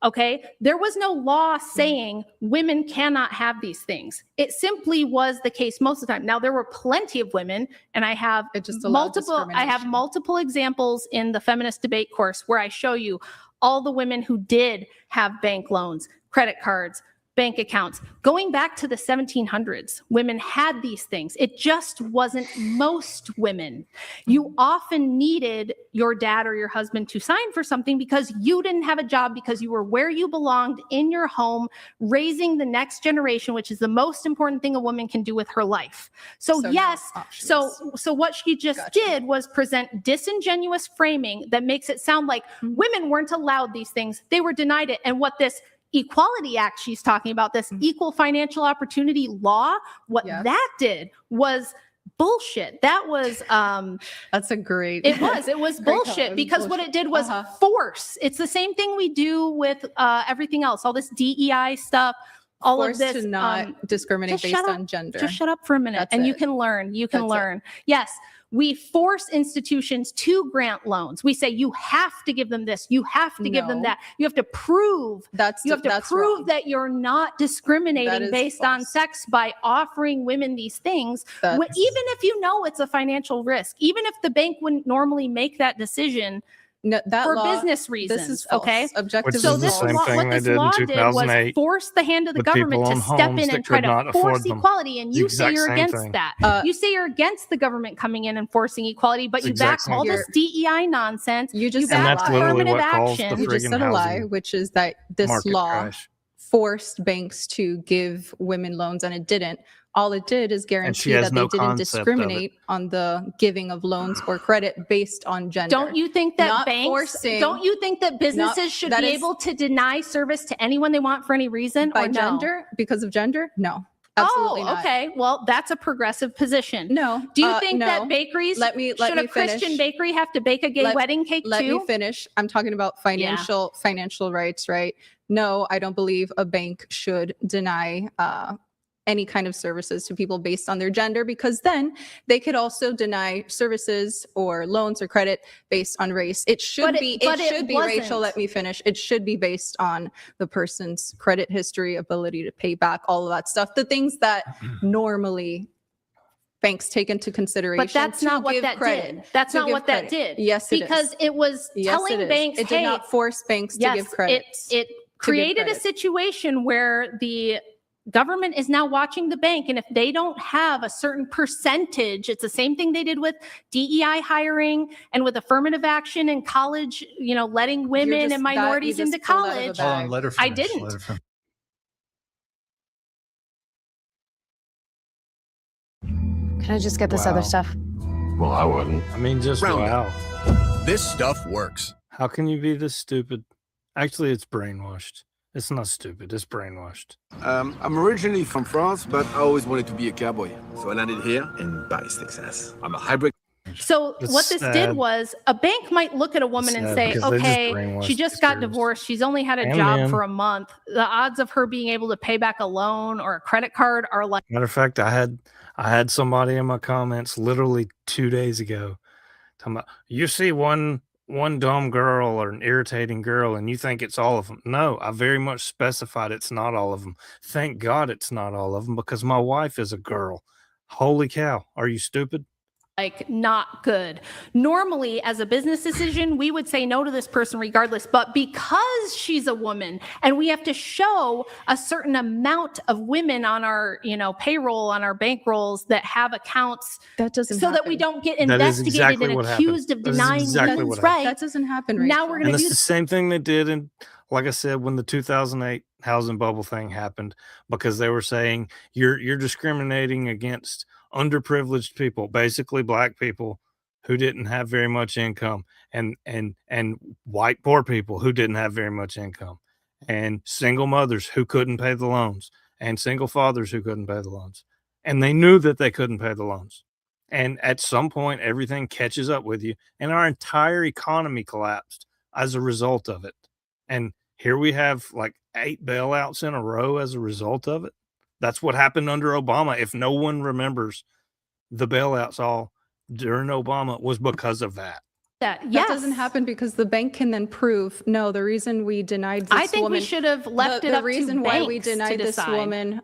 [SPEAKER 5] Okay. There was no law saying women cannot have these things. It simply was the case most of the time. Now there were plenty of women, and I have
[SPEAKER 2] It just allowed discrimination.
[SPEAKER 5] multiple examples in the feminist debate course where I show you all the women who did have bank loans, credit cards, bank accounts. Going back to the 1700s, women had these things. It just wasn't most women. You often needed your dad or your husband to sign for something because you didn't have a job, because you were where you belonged in your home, raising the next generation, which is the most important thing a woman can do with her life. So yes, so what she just did was present disingenuous framing that makes it sound like women weren't allowed these things. They were denied it. And what this Equality Act she's talking about, this equal financial opportunity law, what that did was bullshit. That was
[SPEAKER 2] that's a great
[SPEAKER 5] it was
[SPEAKER 2] great
[SPEAKER 5] bullshit
[SPEAKER 2] comment.
[SPEAKER 5] because what it did was force. It's the same thing we do with everything else, all this DEI stuff, all
[SPEAKER 2] Forced
[SPEAKER 5] of this
[SPEAKER 2] to not discriminate
[SPEAKER 5] just
[SPEAKER 2] based
[SPEAKER 5] shut up.
[SPEAKER 2] on gender.
[SPEAKER 5] Just shut up for a minute.
[SPEAKER 2] That's
[SPEAKER 5] and
[SPEAKER 2] it.
[SPEAKER 5] you can learn. You can
[SPEAKER 2] That's it.
[SPEAKER 5] learn. Yes. We force institutions to grant loans. We say you have to give them this. You have to give them
[SPEAKER 2] No.
[SPEAKER 5] that. You have to prove you have to
[SPEAKER 2] that's
[SPEAKER 5] prove
[SPEAKER 2] wrong.
[SPEAKER 5] that you're not
[SPEAKER 2] That
[SPEAKER 5] discriminating
[SPEAKER 2] is
[SPEAKER 5] based on sex by offering women these things.
[SPEAKER 2] That's-
[SPEAKER 5] Even if you know it's a financial risk, even if the bank wouldn't normally make that decision
[SPEAKER 2] that
[SPEAKER 5] for
[SPEAKER 2] law-
[SPEAKER 5] business reasons.
[SPEAKER 2] This is false.
[SPEAKER 5] Okay.
[SPEAKER 2] Objectively
[SPEAKER 1] Which
[SPEAKER 5] So
[SPEAKER 1] is the
[SPEAKER 5] this
[SPEAKER 1] same
[SPEAKER 5] law,
[SPEAKER 1] thing
[SPEAKER 5] what
[SPEAKER 1] they
[SPEAKER 5] this
[SPEAKER 1] did in
[SPEAKER 5] law did was
[SPEAKER 1] 2008
[SPEAKER 5] force the hand of the
[SPEAKER 1] with
[SPEAKER 5] government
[SPEAKER 1] people
[SPEAKER 5] to
[SPEAKER 1] on
[SPEAKER 5] step
[SPEAKER 1] homes
[SPEAKER 5] in
[SPEAKER 1] that
[SPEAKER 5] and try
[SPEAKER 1] could
[SPEAKER 5] to
[SPEAKER 1] not
[SPEAKER 5] force
[SPEAKER 1] afford them.
[SPEAKER 5] equality. And
[SPEAKER 1] The
[SPEAKER 5] you say
[SPEAKER 1] exact
[SPEAKER 5] you're
[SPEAKER 1] same
[SPEAKER 5] against
[SPEAKER 1] thing.
[SPEAKER 5] that. You say you're against the government coming in and forcing equality, but you back
[SPEAKER 1] Exact same
[SPEAKER 5] all this DEI nonsense.
[SPEAKER 2] You just
[SPEAKER 1] And
[SPEAKER 2] said
[SPEAKER 1] that's
[SPEAKER 2] a lie.
[SPEAKER 1] literally
[SPEAKER 5] affirmative
[SPEAKER 1] what caused the
[SPEAKER 5] action.
[SPEAKER 2] You just
[SPEAKER 1] friggin'
[SPEAKER 2] said a lie,
[SPEAKER 1] housing
[SPEAKER 2] which is that this
[SPEAKER 1] market
[SPEAKER 2] law
[SPEAKER 1] crash.
[SPEAKER 2] forced banks to give women loans, and it didn't. All it did is guarantee
[SPEAKER 1] has
[SPEAKER 2] that they
[SPEAKER 1] no
[SPEAKER 2] didn't
[SPEAKER 1] concept of it.
[SPEAKER 2] discriminate on the giving of loans or credit based on gender.
[SPEAKER 5] Don't you think that
[SPEAKER 2] Not
[SPEAKER 5] banks,
[SPEAKER 2] forcing-
[SPEAKER 5] don't you think that businesses should
[SPEAKER 2] that
[SPEAKER 5] be
[SPEAKER 2] is-
[SPEAKER 5] able to deny service to anyone they want for any reason
[SPEAKER 2] by
[SPEAKER 5] or no?
[SPEAKER 2] gender? Because of gender? No. Absolutely not.
[SPEAKER 5] Okay. Well, that's a progressive position.
[SPEAKER 2] No.
[SPEAKER 5] Do you think
[SPEAKER 2] no.
[SPEAKER 5] that bakeries
[SPEAKER 2] Let me
[SPEAKER 5] should a Christian
[SPEAKER 2] finish.
[SPEAKER 5] bakery have to bake a gay wedding cake
[SPEAKER 2] Let
[SPEAKER 5] too?
[SPEAKER 2] me finish. I'm talking about financial rights, right? No, I don't believe a bank should deny any kind of services to people based on their gender, because then they could also deny services or loans or credit based on race. It should
[SPEAKER 5] But it-
[SPEAKER 2] be.
[SPEAKER 5] but
[SPEAKER 2] It
[SPEAKER 5] it
[SPEAKER 2] should be, Rachel.
[SPEAKER 5] wasn't.
[SPEAKER 2] Let me finish. It should be based on the person's credit history, ability to pay back, all of that stuff. The things that normally banks take into consideration.
[SPEAKER 5] But that's
[SPEAKER 2] to
[SPEAKER 5] not what
[SPEAKER 2] give
[SPEAKER 5] that
[SPEAKER 2] credit,
[SPEAKER 5] did. That's
[SPEAKER 2] to
[SPEAKER 5] not
[SPEAKER 2] give
[SPEAKER 5] what that
[SPEAKER 2] credit.
[SPEAKER 5] did.
[SPEAKER 2] Yes, it is.
[SPEAKER 5] Because it was
[SPEAKER 2] Yes,
[SPEAKER 5] telling
[SPEAKER 2] it is.
[SPEAKER 5] banks,
[SPEAKER 2] It did
[SPEAKER 5] hey,
[SPEAKER 2] not force banks to give credit.
[SPEAKER 5] It created a
[SPEAKER 2] credit.
[SPEAKER 5] situation where the government is now watching the bank, and if they don't have a certain percentage, it's the same thing they did with DEI hiring and with affirmative action in college, letting women
[SPEAKER 2] just-
[SPEAKER 5] and
[SPEAKER 2] that you
[SPEAKER 5] minorities
[SPEAKER 2] just
[SPEAKER 5] into
[SPEAKER 2] pulled out of the
[SPEAKER 5] college.
[SPEAKER 2] bag.
[SPEAKER 4] Hold on, let her
[SPEAKER 5] I
[SPEAKER 4] finish.
[SPEAKER 5] didn't.
[SPEAKER 4] Let her finish.
[SPEAKER 21] Can I just get this
[SPEAKER 1] Wow.
[SPEAKER 21] other stuff?
[SPEAKER 10] Well, I wouldn't.
[SPEAKER 1] I mean, just
[SPEAKER 20] Round
[SPEAKER 1] wow.
[SPEAKER 20] This stuff works.
[SPEAKER 1] How can you be this stupid? Actually, it's brainwashed. It's not stupid. It's brainwashed.
[SPEAKER 6] I'm originally from France, but I always wanted to be a cowboy. So I landed here in Paris, Texas. I'm a hybrid.
[SPEAKER 5] So
[SPEAKER 1] It's
[SPEAKER 5] what this
[SPEAKER 1] sad.
[SPEAKER 5] did was a bank might look at a woman and
[SPEAKER 1] Sad
[SPEAKER 5] say,
[SPEAKER 1] because they just
[SPEAKER 5] okay,
[SPEAKER 1] brainwashed
[SPEAKER 5] she just
[SPEAKER 1] these
[SPEAKER 5] got
[SPEAKER 1] girls.
[SPEAKER 5] divorced. She's only had a
[SPEAKER 1] And
[SPEAKER 5] job
[SPEAKER 1] men.
[SPEAKER 5] for a month. The odds of her being able to pay back a loan or a credit card are like,
[SPEAKER 1] Matter of fact, I had somebody in my comments literally 2 days ago talking about, you see one dumb girl or an irritating girl and you think it's all of them. No, I very much specified it's not all of them. Thank God it's not all of them, because my wife is a girl. Holy cow. Are you stupid?
[SPEAKER 5] not good. Normally, as a business decision, we would say no to this person regardless, but because she's a woman and we have to show a certain amount of women on our, payroll, on our bank rolls that have accounts,
[SPEAKER 2] that doesn't
[SPEAKER 5] so that
[SPEAKER 2] happen.
[SPEAKER 5] we don't get
[SPEAKER 1] That is
[SPEAKER 5] investigated
[SPEAKER 1] exactly
[SPEAKER 5] and
[SPEAKER 1] what
[SPEAKER 5] accused
[SPEAKER 1] happened.
[SPEAKER 5] of
[SPEAKER 1] That is
[SPEAKER 5] denying
[SPEAKER 1] exactly
[SPEAKER 5] women's
[SPEAKER 1] what happened.
[SPEAKER 5] rights.
[SPEAKER 2] That doesn't happen.
[SPEAKER 5] Now we're
[SPEAKER 1] And
[SPEAKER 5] going to
[SPEAKER 1] it's
[SPEAKER 5] do
[SPEAKER 1] the same thing they did in, like I said, when the 2008 housing bubble thing happened, because they were saying you're discriminating against underprivileged people, basically black people who didn't have very much income, and white poor people who didn't have very much income, and single mothers who couldn't pay the loans, and single fathers who couldn't pay the loans. And they knew that they couldn't pay the loans. And at some point, everything catches up with you, and our entire economy collapsed as a result of it. And here we have like 8 bailouts in a row as a result of it. That's what happened under Obama. If no one remembers, the bailouts all during Obama was because of that.
[SPEAKER 5] that.
[SPEAKER 2] That
[SPEAKER 5] Yes.
[SPEAKER 2] doesn't happen because the bank can then prove, no, the reason we denied this
[SPEAKER 5] I think
[SPEAKER 2] woman,
[SPEAKER 5] we should have left it
[SPEAKER 2] the
[SPEAKER 5] up
[SPEAKER 2] reason
[SPEAKER 5] to
[SPEAKER 2] why we
[SPEAKER 5] banks to
[SPEAKER 2] denied this
[SPEAKER 5] decide.
[SPEAKER 2] woman,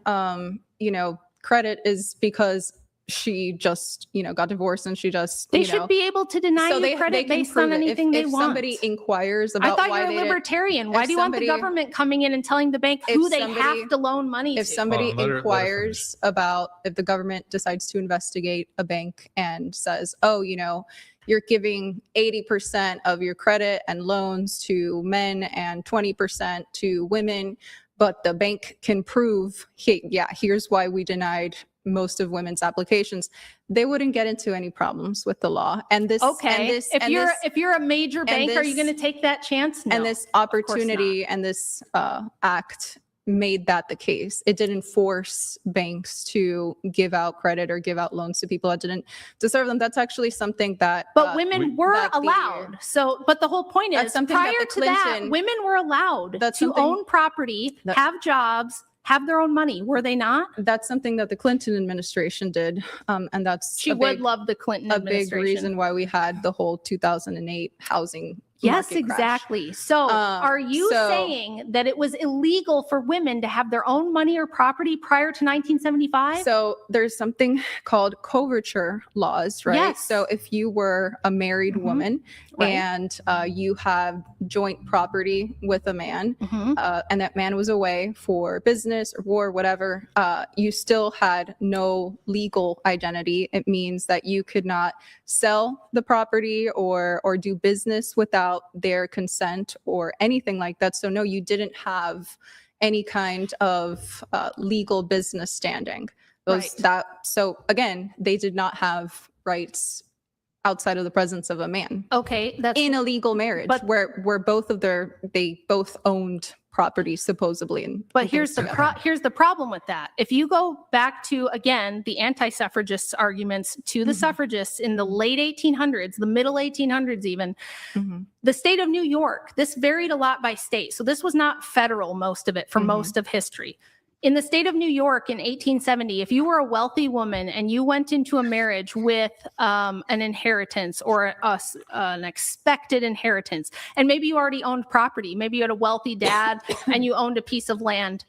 [SPEAKER 2] credit is because she just, got divorced and she just,
[SPEAKER 5] They should be able to deny
[SPEAKER 2] so
[SPEAKER 5] you credit
[SPEAKER 2] can
[SPEAKER 5] based
[SPEAKER 2] prove
[SPEAKER 5] on
[SPEAKER 2] it.
[SPEAKER 5] anything they
[SPEAKER 2] if
[SPEAKER 5] want.
[SPEAKER 2] somebody inquires
[SPEAKER 5] I
[SPEAKER 2] about
[SPEAKER 5] thought
[SPEAKER 2] why
[SPEAKER 5] you're a
[SPEAKER 2] they didn't-
[SPEAKER 5] libertarian. Why
[SPEAKER 2] if
[SPEAKER 5] do you want the
[SPEAKER 2] somebody-
[SPEAKER 5] government coming in and telling the bank
[SPEAKER 2] if
[SPEAKER 5] who they
[SPEAKER 2] somebody-
[SPEAKER 5] have to loan money
[SPEAKER 2] if
[SPEAKER 5] to?
[SPEAKER 2] somebody
[SPEAKER 4] Let her
[SPEAKER 2] inquires about if the government decides to investigate a bank and says, oh, you're giving 80% of your credit and loans to men and 20% to women, but the bank can prove, here's why we denied most of women's applications, they wouldn't get into any problems with the law. And this,
[SPEAKER 5] Okay.
[SPEAKER 2] and
[SPEAKER 5] If you're a major bank, are you
[SPEAKER 2] this-
[SPEAKER 5] going to take that chance? No,
[SPEAKER 2] and this
[SPEAKER 5] of course
[SPEAKER 2] opportunity and this act made that the case. It didn't force banks to give out credit or give out loans to people that didn't deserve them. That's actually something that.
[SPEAKER 5] But women were
[SPEAKER 2] that the-
[SPEAKER 5] allowed. So, but the whole point
[SPEAKER 2] That's
[SPEAKER 5] is,
[SPEAKER 2] something that
[SPEAKER 5] prior
[SPEAKER 2] the
[SPEAKER 5] to that,
[SPEAKER 2] Clinton-
[SPEAKER 5] women were allowed
[SPEAKER 2] That's
[SPEAKER 5] to
[SPEAKER 2] something-
[SPEAKER 5] own property,
[SPEAKER 2] that-
[SPEAKER 5] have jobs, have their own money. Were they not?
[SPEAKER 2] That's something that the Clinton administration did, and that's
[SPEAKER 5] She
[SPEAKER 2] a
[SPEAKER 5] would
[SPEAKER 2] big,
[SPEAKER 5] love the Clinton
[SPEAKER 2] a big
[SPEAKER 5] administration.
[SPEAKER 2] reason why we had the whole 2008 housing.
[SPEAKER 5] Yes,
[SPEAKER 2] market crash.
[SPEAKER 5] exactly. So are you
[SPEAKER 2] so-
[SPEAKER 5] saying that it was illegal for women to have their own money or property prior to 1975?
[SPEAKER 2] So there's something called coverture laws, right?
[SPEAKER 5] Yes.
[SPEAKER 2] So if you were a married woman
[SPEAKER 5] Right.
[SPEAKER 2] and you have joint property with a man, and that man was away for business or war, whatever, you still had no legal identity. It means that you could not sell the property or do business without their consent or anything like that. So no, you didn't have any kind of legal business standing. So again, they did not have rights outside of the presence of a man.
[SPEAKER 5] Okay, that's
[SPEAKER 2] in a legal marriage,
[SPEAKER 5] but-
[SPEAKER 2] where they both owned property supposedly.
[SPEAKER 5] But here's the problem with that. If you go back to, again, the anti-suffragists arguments to the suffragists in the late 1800s, the middle 1800s even, the state of New York, this varied a lot by state. So this was not federal, most of it, for most of history. In the state of New York in 1870, if you were a wealthy woman and you went into a marriage with an inheritance or an expected inheritance, and maybe you already owned property, maybe you had a wealthy dad and you owned a piece of land,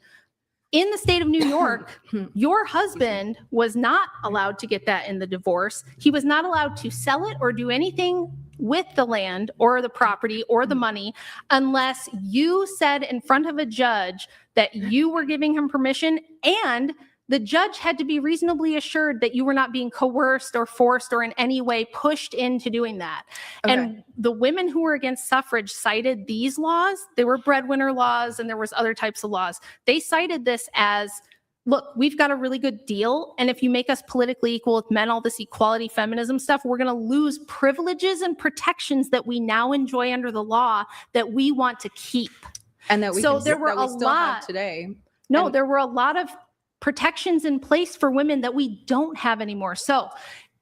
[SPEAKER 5] in the state of New York, your husband was not allowed to get that in the divorce. He was not allowed to sell it or do anything with the land or the property or the money unless you said in front of a judge that you were giving him permission, and the judge had to be reasonably assured that you were not being coerced or forced or in any way pushed into doing that.
[SPEAKER 2] Okay.
[SPEAKER 5] And the women who were against suffrage cited these laws. There were breadwinner laws and there was other types of laws. They cited this as, look, we've got a really good deal. And if you make us politically equal with men, all this equality, feminism stuff, we're going to lose privileges and protections that we now enjoy under the law that we want to keep.
[SPEAKER 2] And that we
[SPEAKER 5] So
[SPEAKER 2] can-
[SPEAKER 5] there were
[SPEAKER 2] that we
[SPEAKER 5] a
[SPEAKER 2] still have
[SPEAKER 5] lot
[SPEAKER 2] today.
[SPEAKER 5] No,
[SPEAKER 2] And-
[SPEAKER 5] there were a lot of protections in place for women that we don't have anymore. So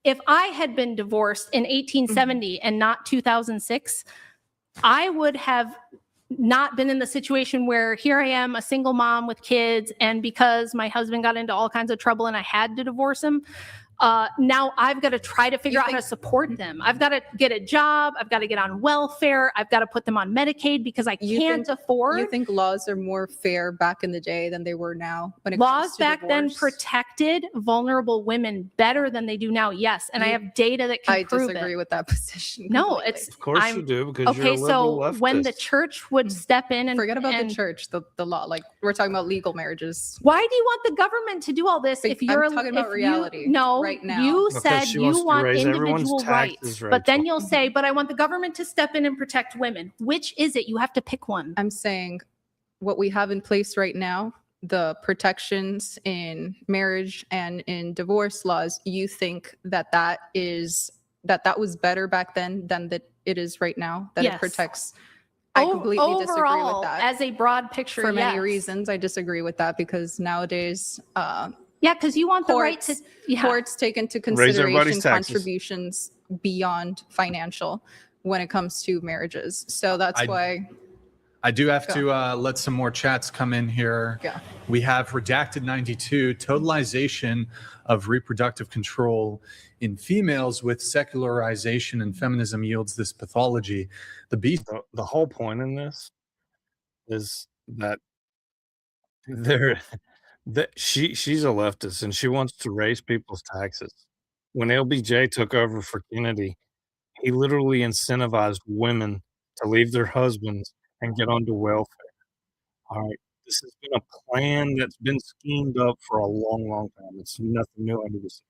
[SPEAKER 5] if I had been divorced in 1870 and not 2006, I would have not been in the situation where here I am, a single mom with kids, and because my husband got into all kinds of trouble and I had to divorce him, now I've got to try to figure out how to support them. I've got to get a job. I've got to get on welfare. I've got to put them on Medicaid because I can't afford.
[SPEAKER 2] You think laws are more fair back in the day than they were now when it
[SPEAKER 5] Laws
[SPEAKER 2] comes to
[SPEAKER 5] back then
[SPEAKER 2] divorce?
[SPEAKER 5] protected vulnerable women better than they do now. Yes, and I have data that can
[SPEAKER 2] I
[SPEAKER 5] prove
[SPEAKER 2] disagree
[SPEAKER 5] it.
[SPEAKER 2] with that position.
[SPEAKER 5] No,
[SPEAKER 2] completely.
[SPEAKER 5] it's
[SPEAKER 1] Of course you do, because you're a
[SPEAKER 5] okay.
[SPEAKER 1] liberal
[SPEAKER 5] So when the
[SPEAKER 1] leftist.
[SPEAKER 5] church would step in and
[SPEAKER 2] Forget about
[SPEAKER 5] and
[SPEAKER 2] the church, the law. Like we're talking about legal marriages.
[SPEAKER 5] Why do you want the government to do all this if
[SPEAKER 2] I'm
[SPEAKER 5] you're
[SPEAKER 2] talking about
[SPEAKER 5] if you-
[SPEAKER 2] reality
[SPEAKER 5] No,
[SPEAKER 2] right now.
[SPEAKER 5] you
[SPEAKER 1] Because
[SPEAKER 5] said
[SPEAKER 1] she wants
[SPEAKER 5] you
[SPEAKER 1] to
[SPEAKER 5] want
[SPEAKER 1] raise everyone's
[SPEAKER 5] individual
[SPEAKER 1] taxes,
[SPEAKER 5] rights, but then
[SPEAKER 1] Rachel.
[SPEAKER 5] you'll say, "But I want the government to step in and protect women." Which is it? You have to pick one.
[SPEAKER 2] I'm saying what we have in place right now, the protections in marriage and in divorce laws, you think that that was better back then than that it is right now, that
[SPEAKER 5] Yes.
[SPEAKER 2] it protects. I completely disagree with
[SPEAKER 5] Overall,
[SPEAKER 2] that.
[SPEAKER 5] as a broad picture,
[SPEAKER 2] For many
[SPEAKER 5] yes.
[SPEAKER 2] reasons, I disagree with that because nowadays,
[SPEAKER 5] Yeah, because you want the right to. Yeah.
[SPEAKER 2] courts take into
[SPEAKER 1] Raise everybody's
[SPEAKER 2] consideration
[SPEAKER 1] taxes.
[SPEAKER 2] contributions beyond financial when it comes to marriages. So that's why.
[SPEAKER 4] I do have
[SPEAKER 2] Go.
[SPEAKER 4] to let some more chats come in here.
[SPEAKER 2] Yeah.
[SPEAKER 4] We have Redacted 92, totalization of reproductive control in females with secularization and feminism yields this pathology. The beast.
[SPEAKER 1] The whole point in this is that she's a leftist and she wants to raise people's taxes. when LBJ took over for Kennedy, he literally incentivized women to leave their husbands and get onto welfare. All right. This has been a plan that's been schemed up for a long, long time. It's nothing new under the sun.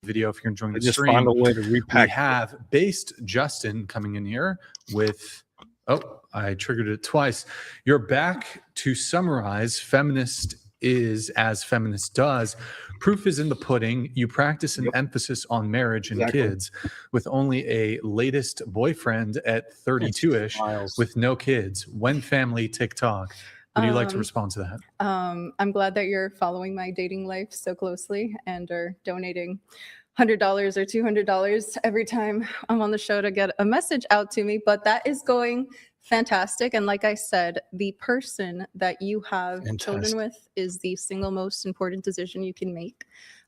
[SPEAKER 4] Video if you're enjoying
[SPEAKER 1] They
[SPEAKER 4] the
[SPEAKER 1] just
[SPEAKER 4] stream.
[SPEAKER 1] find a way to
[SPEAKER 4] We
[SPEAKER 1] repack.
[SPEAKER 4] have Based Justin coming in here with, oh, I triggered it twice. You're back to summarize. Feminist is as feminist does. Proof is in the pudding. You practice an emphasis on marriage and
[SPEAKER 1] Exactly.
[SPEAKER 4] kids with only a latest boyfriend at 32-ish with no kids. When family TikTok. Would you like to respond to that?
[SPEAKER 2] I'm glad that you're following my dating life so closely and are donating $100 or $200 every time I'm on the show to get a message out to me. But that is going fantastic. And like I said, the person that you have children with is the single most important decision you can make.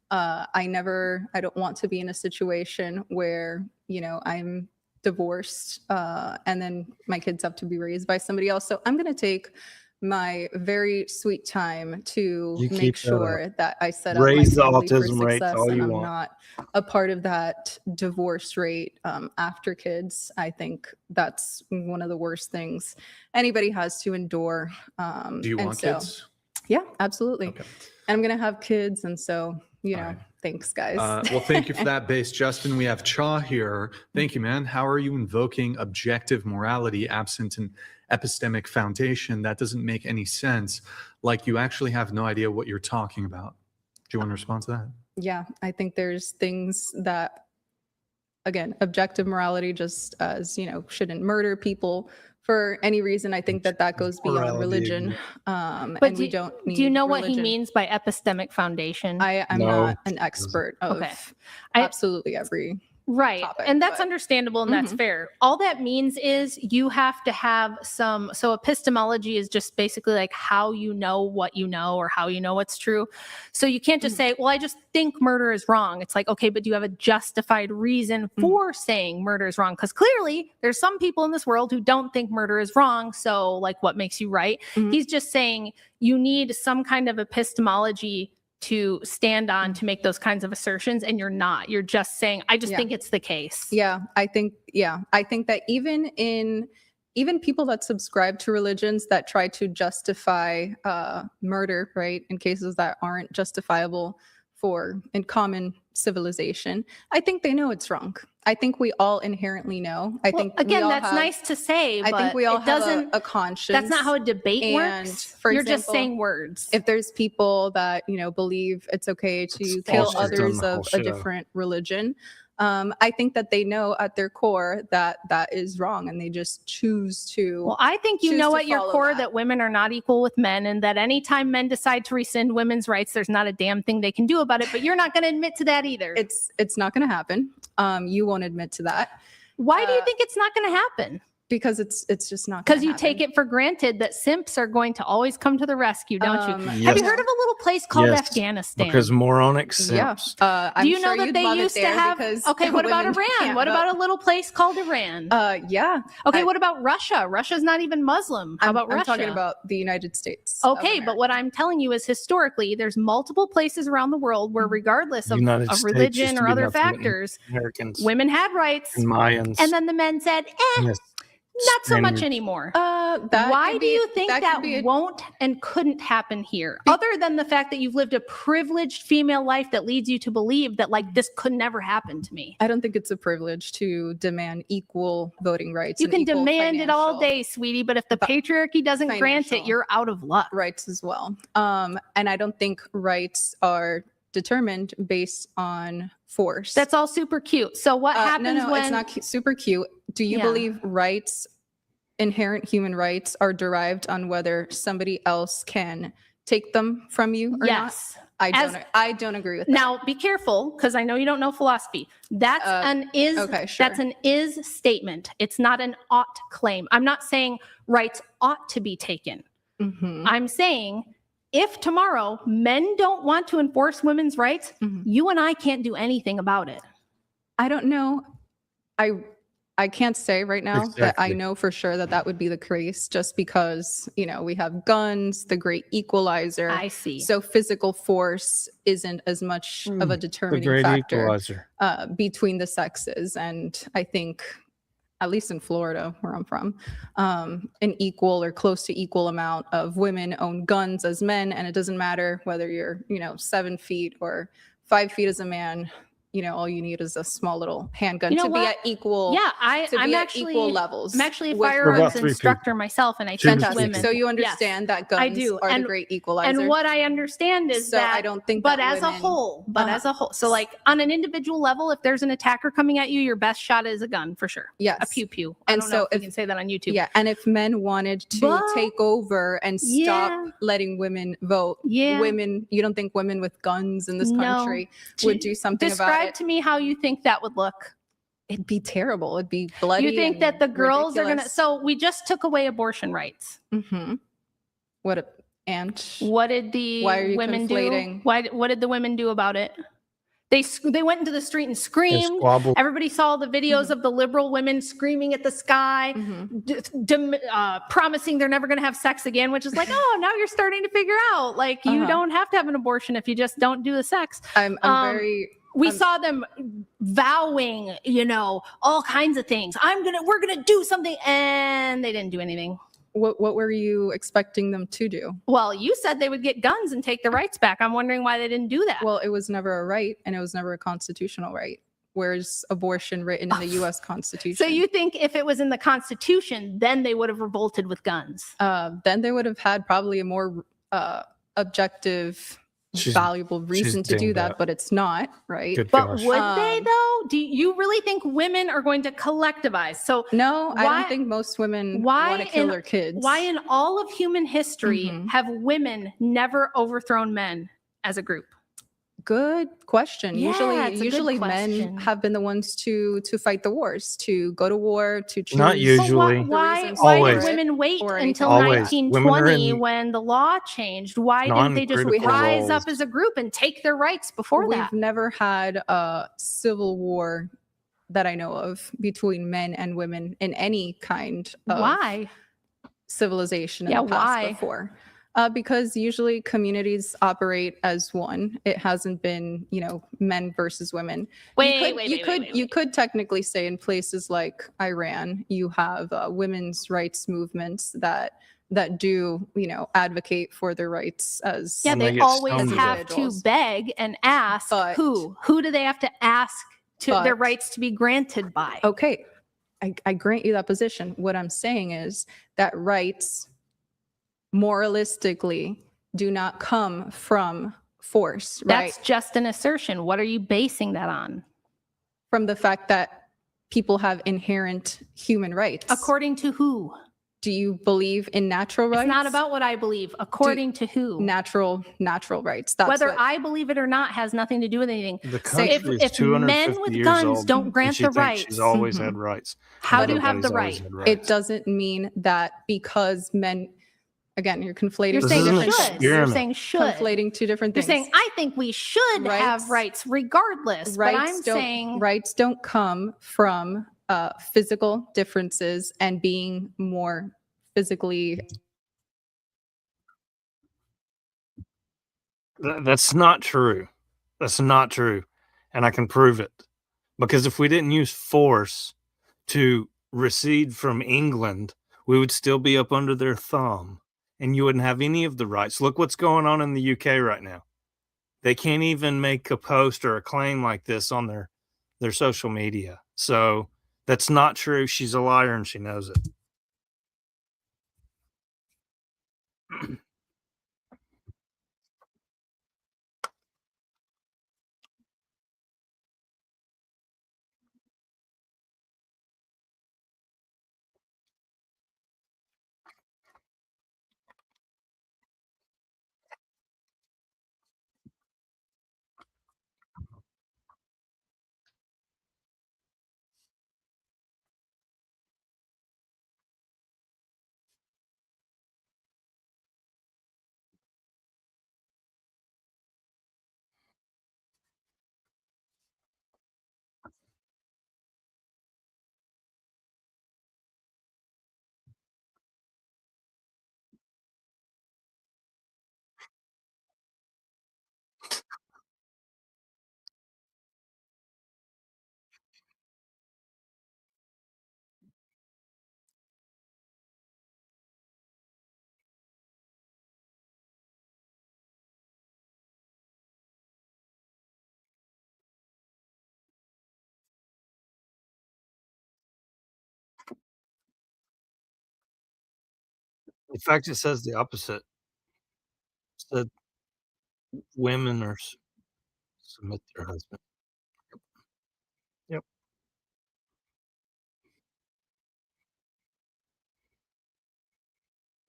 [SPEAKER 2] I don't want to be in a situation where, I'm divorced and then my kids have to be raised by somebody else. So I'm going to take my very sweet time to
[SPEAKER 1] You keep
[SPEAKER 2] make
[SPEAKER 1] that
[SPEAKER 2] sure
[SPEAKER 1] up.
[SPEAKER 2] that I set up my
[SPEAKER 1] Raise the
[SPEAKER 2] family for
[SPEAKER 1] autism rates
[SPEAKER 2] success
[SPEAKER 1] all
[SPEAKER 2] and
[SPEAKER 1] you
[SPEAKER 2] I'm
[SPEAKER 1] want.
[SPEAKER 2] not a part of that divorce rate after kids. I think that's one of the worst things anybody has to endure.
[SPEAKER 4] Do you
[SPEAKER 2] and
[SPEAKER 4] want
[SPEAKER 2] so-
[SPEAKER 4] kids?
[SPEAKER 2] Yeah, absolutely. And I'm going to have kids. And so, thanks guys.
[SPEAKER 4] Well, thank you for that, Based Justin. We have Cha here. Thank you, man. How are you invoking objective morality absent an epistemic foundation? That doesn't make any sense. Like you actually have no idea what you're talking about. Do you want to respond to that?
[SPEAKER 2] Yeah, I think there's things that, again, objective morality, just as, shouldn't murder people for any reason. I think that goes beyond
[SPEAKER 1] Morality,
[SPEAKER 2] religion.
[SPEAKER 5] But
[SPEAKER 2] And we don't need
[SPEAKER 5] do you know what he
[SPEAKER 2] religion.
[SPEAKER 5] means by epistemic foundation?
[SPEAKER 2] I'm
[SPEAKER 1] No.
[SPEAKER 2] not an expert of
[SPEAKER 5] Okay.
[SPEAKER 2] absolutely every
[SPEAKER 5] Right.
[SPEAKER 2] topic,
[SPEAKER 5] And that's
[SPEAKER 2] but-
[SPEAKER 5] understandable and that's
[SPEAKER 2] Mhm.
[SPEAKER 5] fair. All that means is you have to have so epistemology is just basically like how you know what you know or how you know what's true. So you can't just say, well, I just think murder is wrong. It's like, okay, but do you have a justified reason for saying murder is wrong? Because clearly there's some people in this world who don't think murder is wrong. So like what makes you right? He's just saying you need some kind of epistemology to stand on to make those kinds of assertions, and you're not. You're just saying, I just
[SPEAKER 2] Yeah.
[SPEAKER 5] think it's the case.
[SPEAKER 2] I think that even people that subscribe to religions that try to justify murder, right, in cases that aren't justifiable in common civilization, I think they know it's wrong. I think we all inherently know. I think we
[SPEAKER 5] Again,
[SPEAKER 2] all
[SPEAKER 5] that's
[SPEAKER 2] have-
[SPEAKER 5] nice to say, but
[SPEAKER 2] I think we all
[SPEAKER 5] it
[SPEAKER 2] have
[SPEAKER 5] doesn't
[SPEAKER 2] a conscience.
[SPEAKER 5] That's not how a debate
[SPEAKER 2] And,
[SPEAKER 5] works.
[SPEAKER 2] for
[SPEAKER 5] You're just
[SPEAKER 2] example,
[SPEAKER 5] saying words.
[SPEAKER 2] If there's people that believe it's okay to
[SPEAKER 1] It's
[SPEAKER 2] kill
[SPEAKER 1] false. It's done
[SPEAKER 2] others
[SPEAKER 1] the whole
[SPEAKER 2] of a
[SPEAKER 1] shit out.
[SPEAKER 2] different religion, I think that they know at their core that is wrong, and they just choose to.
[SPEAKER 5] Well, I think you
[SPEAKER 2] choose
[SPEAKER 5] know
[SPEAKER 2] to
[SPEAKER 5] at your
[SPEAKER 2] follow
[SPEAKER 5] core that women are not equal with men, and that anytime men decide to rescind women's rights, there's not a damn thing they can do about it. But you're not going to admit to that either.
[SPEAKER 2] It's not going to happen. You won't admit to that.
[SPEAKER 5] Why do you think it's not going to happen?
[SPEAKER 2] Because it's just not.
[SPEAKER 5] Because you take it for granted that simps are going to always come to the rescue, don't you? Have
[SPEAKER 1] Yes.
[SPEAKER 5] you heard of a little place called
[SPEAKER 1] Yes,
[SPEAKER 5] Afghanistan?
[SPEAKER 1] Because moronic
[SPEAKER 2] Yeah.
[SPEAKER 1] simps.
[SPEAKER 2] I'm
[SPEAKER 5] Do you know
[SPEAKER 2] sure
[SPEAKER 5] that
[SPEAKER 2] you'd
[SPEAKER 5] they
[SPEAKER 2] love it
[SPEAKER 5] used to
[SPEAKER 2] there
[SPEAKER 5] have?
[SPEAKER 2] because
[SPEAKER 5] Okay, what about
[SPEAKER 2] women
[SPEAKER 5] Iran?
[SPEAKER 2] can't
[SPEAKER 5] What about
[SPEAKER 2] vote.
[SPEAKER 5] a little place called Iran?
[SPEAKER 2] Yeah.
[SPEAKER 5] Okay, what about Russia? Russia's not even Muslim. How about
[SPEAKER 2] I'm
[SPEAKER 5] Russia?
[SPEAKER 2] talking about the United States. of
[SPEAKER 5] Okay, but what I'm telling you is historically, there's multiple places around the world where, regardless of,
[SPEAKER 1] United
[SPEAKER 5] of
[SPEAKER 1] States used
[SPEAKER 5] religion
[SPEAKER 1] to
[SPEAKER 5] or
[SPEAKER 1] be
[SPEAKER 5] other
[SPEAKER 1] nothing but
[SPEAKER 5] factors,
[SPEAKER 1] Americans
[SPEAKER 5] women had rights.
[SPEAKER 1] and Mayans.
[SPEAKER 5] And then the men said,
[SPEAKER 1] Yes.
[SPEAKER 5] not so much
[SPEAKER 1] Spaniards.
[SPEAKER 5] anymore.
[SPEAKER 2] That
[SPEAKER 5] Why
[SPEAKER 2] could
[SPEAKER 5] do
[SPEAKER 2] be-
[SPEAKER 5] you think
[SPEAKER 2] that
[SPEAKER 5] that
[SPEAKER 2] could be a-
[SPEAKER 5] won't and couldn't happen here? Other than the fact that you've lived a privileged female life that leads you to believe that like this could never happen to me.
[SPEAKER 2] I don't think it's a privilege to demand equal voting rights.
[SPEAKER 5] You
[SPEAKER 2] and
[SPEAKER 5] can
[SPEAKER 2] equal
[SPEAKER 5] demand it all
[SPEAKER 2] financial
[SPEAKER 5] day, sweetie, but if the patriarchy doesn't grant it,
[SPEAKER 2] financial
[SPEAKER 5] you're out of luck.
[SPEAKER 2] rights as well. And I don't think rights are determined based on force.
[SPEAKER 5] That's all super cute. So what happens
[SPEAKER 2] no,
[SPEAKER 5] when
[SPEAKER 2] it's not super cute. Do you
[SPEAKER 5] Yeah.
[SPEAKER 2] believe inherent human rights are derived on whether somebody else can take them from you or
[SPEAKER 5] Yes.
[SPEAKER 2] not? I don't agree with that.
[SPEAKER 5] Now, be careful because I know you don't know philosophy. That's an is.
[SPEAKER 2] okay, sure.
[SPEAKER 5] That's an is statement. It's not an ought claim. I'm not saying rights ought to be taken.
[SPEAKER 2] Mhm.
[SPEAKER 5] I'm saying if tomorrow men don't want to enforce women's rights,
[SPEAKER 2] Mhm.
[SPEAKER 5] you and I can't do anything about it.
[SPEAKER 2] I don't know. I can't say right now that I
[SPEAKER 4] Exactly.
[SPEAKER 2] know for sure that that would be the case, just because, we have guns, the great equalizer.
[SPEAKER 5] I see.
[SPEAKER 2] So physical force isn't as much of a
[SPEAKER 1] The
[SPEAKER 2] determining
[SPEAKER 1] great
[SPEAKER 2] factor
[SPEAKER 1] equalizer.
[SPEAKER 2] between the sexes. And I think, at least in Florida, where I'm from, an equal or close to equal amount of women own guns as men. And it doesn't matter whether you're, 7 feet or 5 feet as a man. All you need is a small little handgun
[SPEAKER 5] You know
[SPEAKER 2] to be
[SPEAKER 5] what?
[SPEAKER 2] at equal.
[SPEAKER 5] Yeah,
[SPEAKER 2] to
[SPEAKER 5] I'm
[SPEAKER 2] be
[SPEAKER 5] actually
[SPEAKER 2] at equal levels.
[SPEAKER 5] I'm actually a
[SPEAKER 2] with-
[SPEAKER 5] firearms
[SPEAKER 1] about 3
[SPEAKER 5] instructor myself, and I
[SPEAKER 1] Two to
[SPEAKER 5] teach
[SPEAKER 1] three
[SPEAKER 2] Fantastic.
[SPEAKER 5] women.
[SPEAKER 2] So you
[SPEAKER 5] Yes.
[SPEAKER 2] understand that guns
[SPEAKER 5] I do.
[SPEAKER 2] are
[SPEAKER 5] And-
[SPEAKER 2] the great equalizer.
[SPEAKER 5] And what I understand is
[SPEAKER 2] So
[SPEAKER 5] that
[SPEAKER 2] I don't think
[SPEAKER 5] but
[SPEAKER 2] that
[SPEAKER 5] as a
[SPEAKER 2] women-
[SPEAKER 5] whole, so
[SPEAKER 2] Uh-huh.
[SPEAKER 5] like on an individual level, if there's an attacker coming at you, your best shot is a gun for sure.
[SPEAKER 2] Yes.
[SPEAKER 5] A pew pew. I
[SPEAKER 2] And
[SPEAKER 5] don't know
[SPEAKER 2] so
[SPEAKER 5] if we
[SPEAKER 2] if-
[SPEAKER 5] can say that on YouTube.
[SPEAKER 2] Yeah, and if men wanted to
[SPEAKER 5] But-
[SPEAKER 2] take over and stop
[SPEAKER 5] Yeah.
[SPEAKER 2] letting women vote,
[SPEAKER 5] Yeah.
[SPEAKER 2] you don't think women with guns in this
[SPEAKER 5] No.
[SPEAKER 2] country would do something about
[SPEAKER 5] Describe
[SPEAKER 2] it?
[SPEAKER 5] to me how you think that would look.
[SPEAKER 2] It'd be terrible. It'd be bloody.
[SPEAKER 5] You think that the girls are gonna?
[SPEAKER 2] So,
[SPEAKER 5] So we just took away abortion rights.
[SPEAKER 2] what? And
[SPEAKER 5] What did the
[SPEAKER 2] Why are you
[SPEAKER 5] women
[SPEAKER 2] conflating?
[SPEAKER 5] do? What did the women do about it? They went into the street and screamed.
[SPEAKER 1] squabbled.
[SPEAKER 5] Everybody saw the videos of the liberal women screaming at the sky, promising they're never going to have sex again, which is like, oh, now you're starting to figure out, like, you
[SPEAKER 2] Uh-huh.
[SPEAKER 5] don't have to have an abortion if you just don't do the sex.
[SPEAKER 2] I'm very.
[SPEAKER 5] We saw them vowing, all kinds of things. We're gonna do something, and they didn't do anything.
[SPEAKER 2] What were you expecting them to do?
[SPEAKER 5] Well, you said they would get guns and take the rights back. I'm wondering why they didn't do that.
[SPEAKER 2] Well, it was never a right, and it was never a constitutional right. Where's abortion written in the U.S. Constitution?
[SPEAKER 5] So you think if it was in the Constitution, then they would have revolted with guns?
[SPEAKER 2] Then they would have had probably a more objective, valuable reason to do
[SPEAKER 1] dinged
[SPEAKER 2] that,
[SPEAKER 1] up.
[SPEAKER 2] but it's not, right?
[SPEAKER 1] Good
[SPEAKER 5] But
[SPEAKER 1] gosh.
[SPEAKER 5] would they though? Do you really think women are going to collectivize? So
[SPEAKER 2] No, I
[SPEAKER 5] Why-
[SPEAKER 2] don't think most women
[SPEAKER 5] why
[SPEAKER 2] want to kill
[SPEAKER 5] in-
[SPEAKER 2] their kids.
[SPEAKER 5] why in all of human history
[SPEAKER 2] Mhm.
[SPEAKER 5] have women never overthrown men as a group?
[SPEAKER 2] Good question.
[SPEAKER 5] Yeah, it's a good
[SPEAKER 2] usually
[SPEAKER 5] question.
[SPEAKER 2] men have been the ones to fight the wars, to go to war, to choose.
[SPEAKER 1] Not
[SPEAKER 5] So
[SPEAKER 1] usually.
[SPEAKER 5] why
[SPEAKER 2] reasons
[SPEAKER 5] did
[SPEAKER 1] Always.
[SPEAKER 5] women wait
[SPEAKER 2] or
[SPEAKER 5] until
[SPEAKER 1] Always. Women are
[SPEAKER 5] 1920
[SPEAKER 1] in
[SPEAKER 5] when the law changed? Why didn't they just
[SPEAKER 1] non-critical
[SPEAKER 5] rise up
[SPEAKER 1] roles.
[SPEAKER 5] as a group and take their rights before
[SPEAKER 2] We've
[SPEAKER 5] that?
[SPEAKER 2] never had a civil war that I know of between men and women in any kind of
[SPEAKER 5] Why?
[SPEAKER 2] civilization in
[SPEAKER 5] Yeah,
[SPEAKER 2] the past
[SPEAKER 5] why?
[SPEAKER 2] before. Because usually communities operate as one. It hasn't been, men versus women. You could technically say in places like Iran, you have women's rights movements that do, advocate for their rights as
[SPEAKER 5] Yeah,
[SPEAKER 1] And they
[SPEAKER 5] they
[SPEAKER 1] get
[SPEAKER 5] always
[SPEAKER 1] stoned to
[SPEAKER 5] have
[SPEAKER 2] death.
[SPEAKER 5] to beg and ask
[SPEAKER 2] But-
[SPEAKER 5] who? Who do they have to ask to their
[SPEAKER 2] But-
[SPEAKER 5] rights to be granted by?
[SPEAKER 2] Okay, I grant you that position. What I'm saying is that rights moralistically do not come from force, right?
[SPEAKER 5] That's just an assertion. What are you basing that on?
[SPEAKER 2] From the fact that people have inherent human rights.
[SPEAKER 5] According to who?
[SPEAKER 2] Do you believe in natural rights?
[SPEAKER 5] It's not about what I believe. According to who?
[SPEAKER 2] natural rights. That's
[SPEAKER 5] Whether
[SPEAKER 2] what-
[SPEAKER 5] I believe it or not has nothing to do with anything.
[SPEAKER 1] The
[SPEAKER 5] So
[SPEAKER 1] country
[SPEAKER 5] if
[SPEAKER 1] is 250
[SPEAKER 5] men with
[SPEAKER 1] years
[SPEAKER 5] guns
[SPEAKER 1] old,
[SPEAKER 5] don't
[SPEAKER 1] and
[SPEAKER 5] grant
[SPEAKER 1] she
[SPEAKER 5] the
[SPEAKER 1] thinks
[SPEAKER 5] rights,
[SPEAKER 1] she's always
[SPEAKER 2] Mhm.
[SPEAKER 1] had rights.
[SPEAKER 5] how do you have
[SPEAKER 1] Everybody's
[SPEAKER 5] the
[SPEAKER 1] always
[SPEAKER 5] right?
[SPEAKER 1] had rights.
[SPEAKER 2] it doesn't mean that because men, again, you're conflating
[SPEAKER 5] You're
[SPEAKER 1] This
[SPEAKER 5] saying
[SPEAKER 1] isn't an
[SPEAKER 5] should. You're
[SPEAKER 1] experiment.
[SPEAKER 5] saying should.
[SPEAKER 2] conflating two different
[SPEAKER 5] You're
[SPEAKER 2] things.
[SPEAKER 5] saying I think we should have
[SPEAKER 2] Rights-
[SPEAKER 5] rights regardless. But I'm saying
[SPEAKER 2] rights don't come from physical differences and being more physically.
[SPEAKER 1] That's not true. That's not true. And I can prove it. Because if we didn't use force to recede from England, we would still be up under their thumb and you wouldn't have any of the rights. Look what's going on in the UK right now. They can't even make a post or a claim like this on their social media. So that's not true. She's a liar and she knows it. In fact, it says the opposite. It said women are submit to their husband. Yep.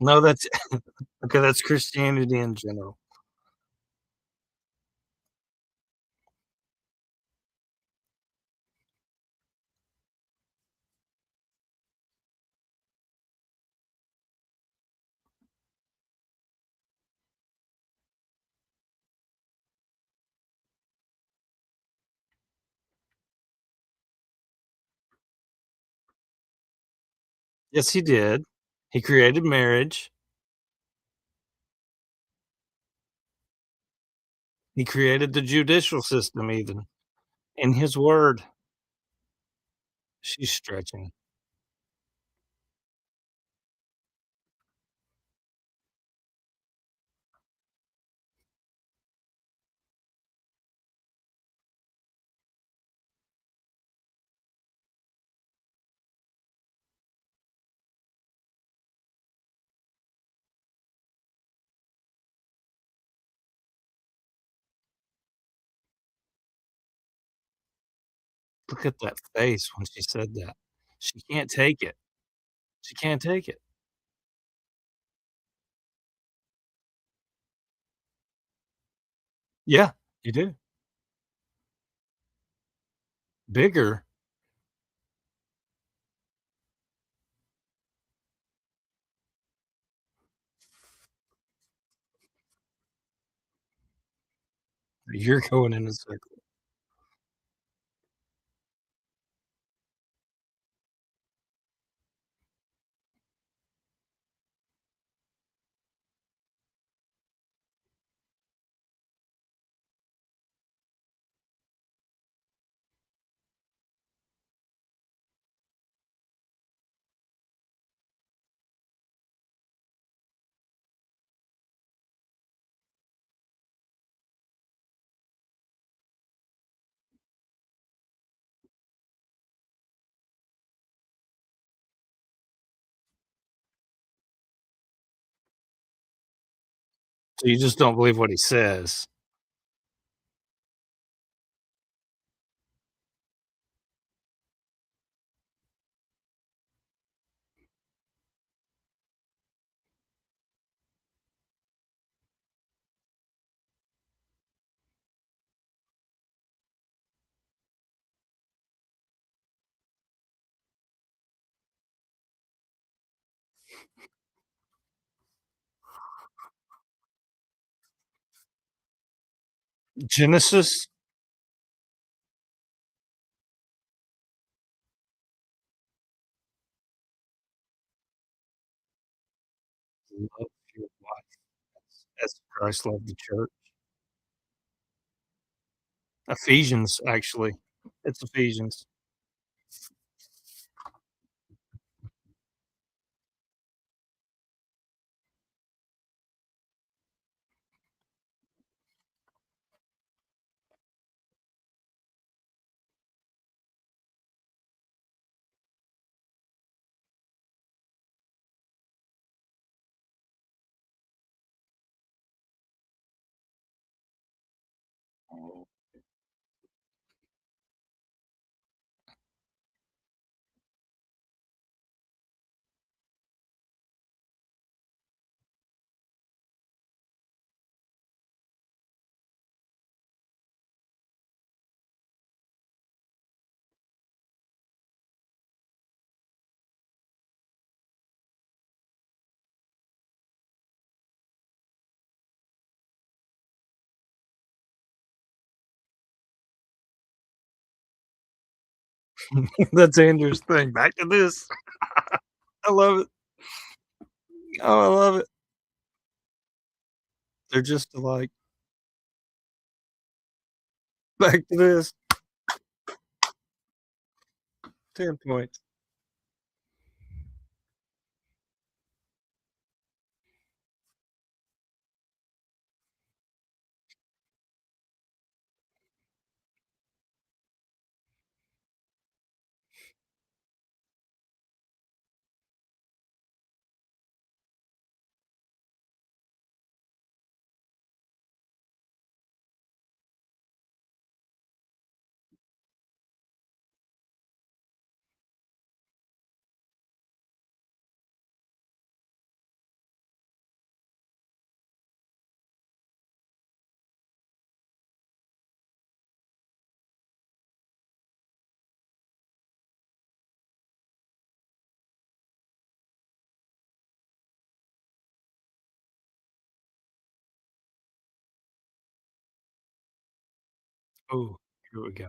[SPEAKER 1] No, that's okay, that's Christianity in general. Yes, he did. He created marriage. He created the judicial system even. In his word. She's stretching. Look at that face when she said that. She can't take it. She can't take it. Yeah, you do. Bigger. You're going in a circle. So you just don't believe what he says. Genesis? Love your wife as Christ loved the church. Ephesians, actually. It's Ephesians. That's Andrew's thing. Back to this. I love it. Oh, I love it. They're just alike. Back to this. 10 points. Oh, here we go.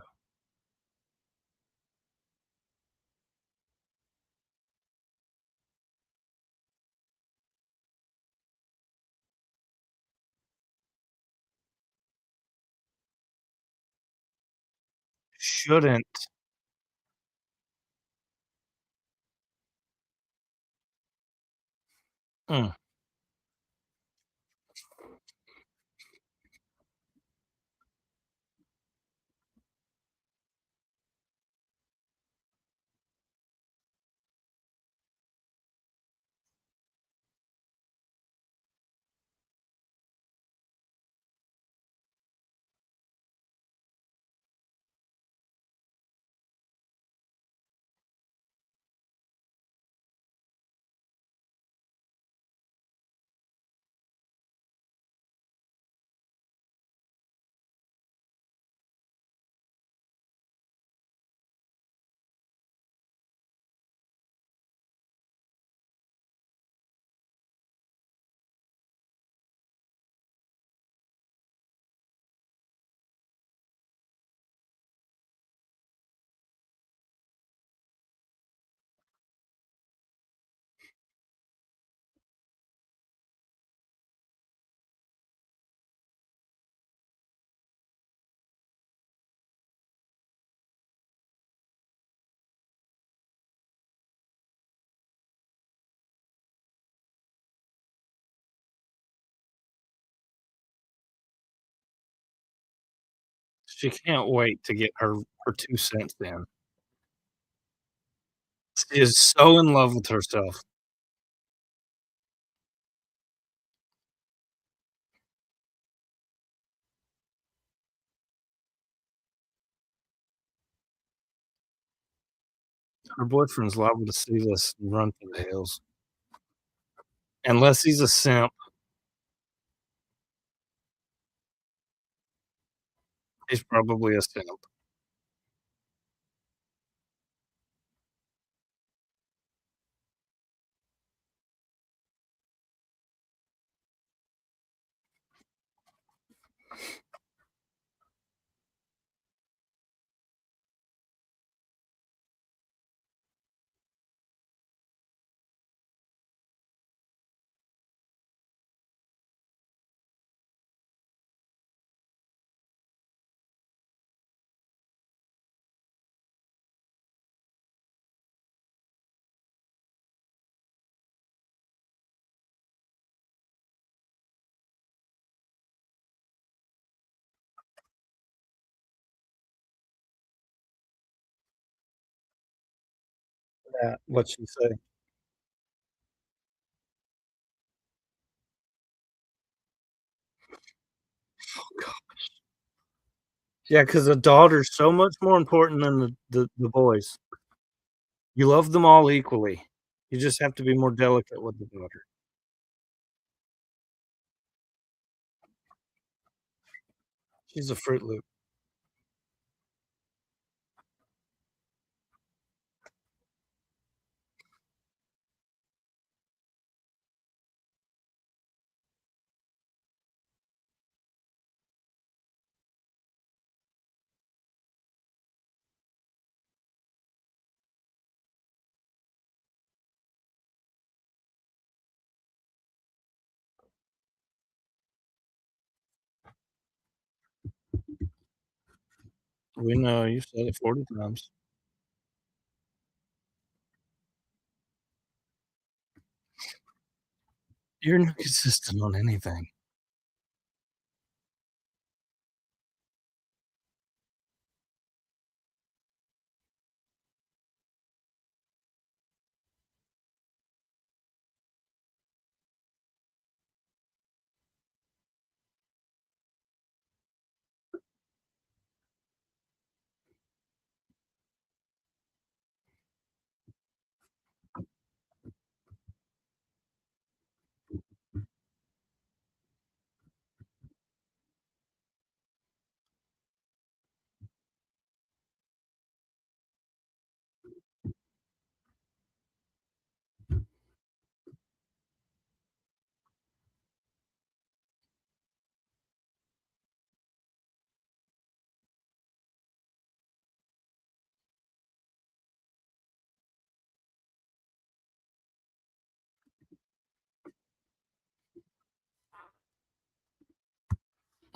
[SPEAKER 1] Shouldn't. Mm. She can't wait to get her 2 cents in. She is so in love with herself. Her boyfriend's liable to see this and run for the hills. Unless he's a simp. He's probably a simp. Yeah, what'd she say? Oh gosh. Yeah, 'cause a daughter's so much more important than the boys. You love them all equally. You just have to be more delicate with the daughter. She's a Fruit Loop. We know, you said it 40 times. You're not consistent on anything.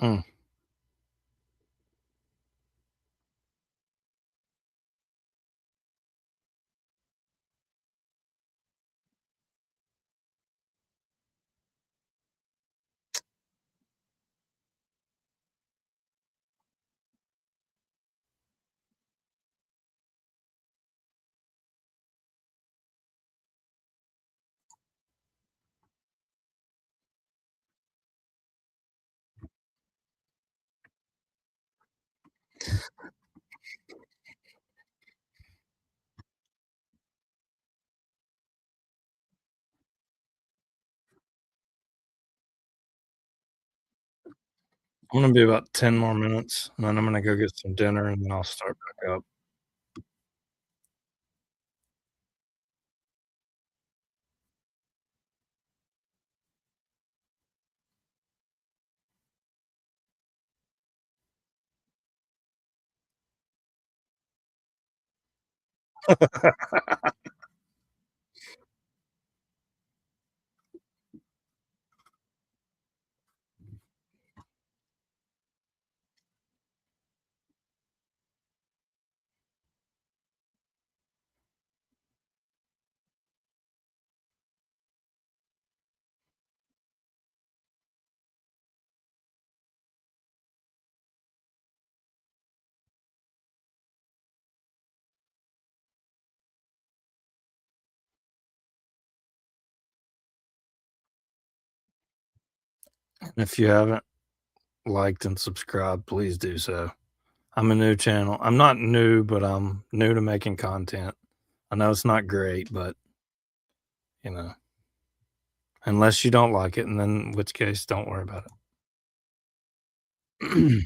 [SPEAKER 1] Mm. I'm gonna be about 10 more minutes, and then I'm gonna go get some dinner, and then I'll start back up. And if you haven't liked and subscribed, please do so. I'm a new channel. I'm not new, but I'm new to making content. I know it's not great, but you know, unless you don't like it, and then in which case, don't worry about it.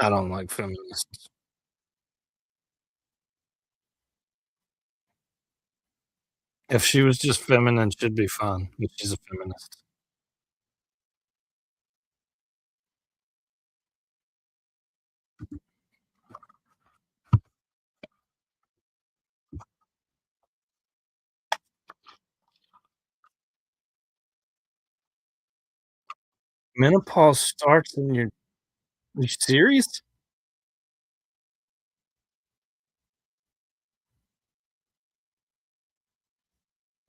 [SPEAKER 1] I don't like feminists. If she was just feminine, she'd be fine, but she's a feminist. Menopause starts in your you serious?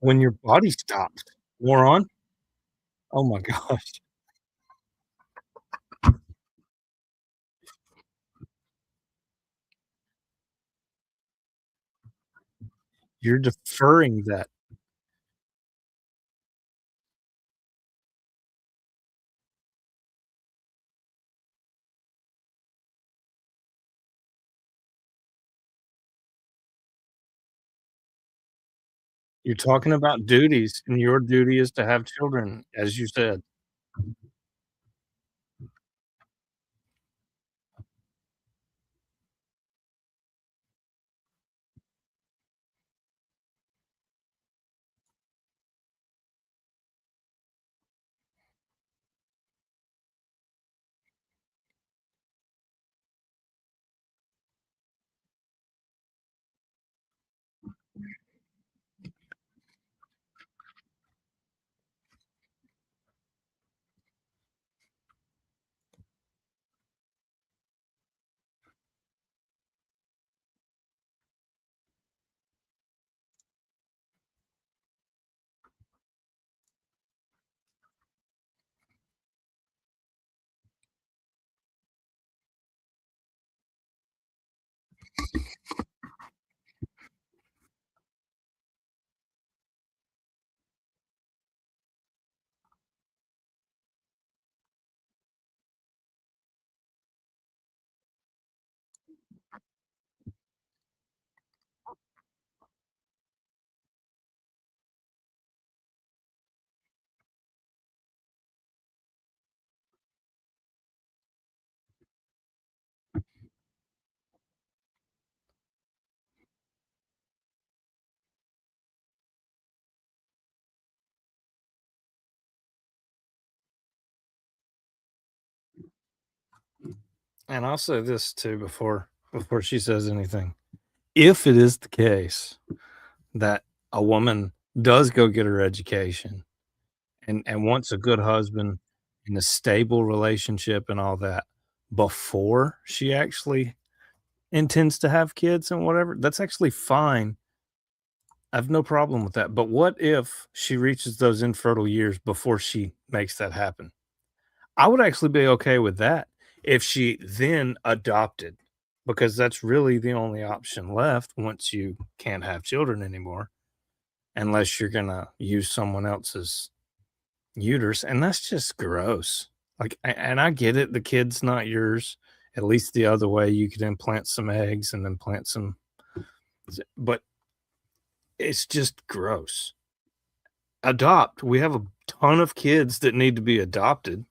[SPEAKER 1] When your body stops, moron. Oh my gosh. You're deferring that. You're talking about duties, and your duty is to have children, as you said. And I'll say this too before she says anything. If it is the case that a woman does go get her education and wants a good husband and a stable relationship and all that before she actually intends to have kids and whatever, that's actually fine. I have no problem with that. But what if she reaches those infertile years before she makes that happen? I would actually be okay with that if she then adopted, because that's really the only option left once you can't have children anymore, unless you're gonna use someone else's uterus, and that's just gross. Like, and I get it, the kid's not yours. At least the other way, you could implant some eggs and implant some, but it's just gross. Adopt. We have a ton of kids that need to be adopted.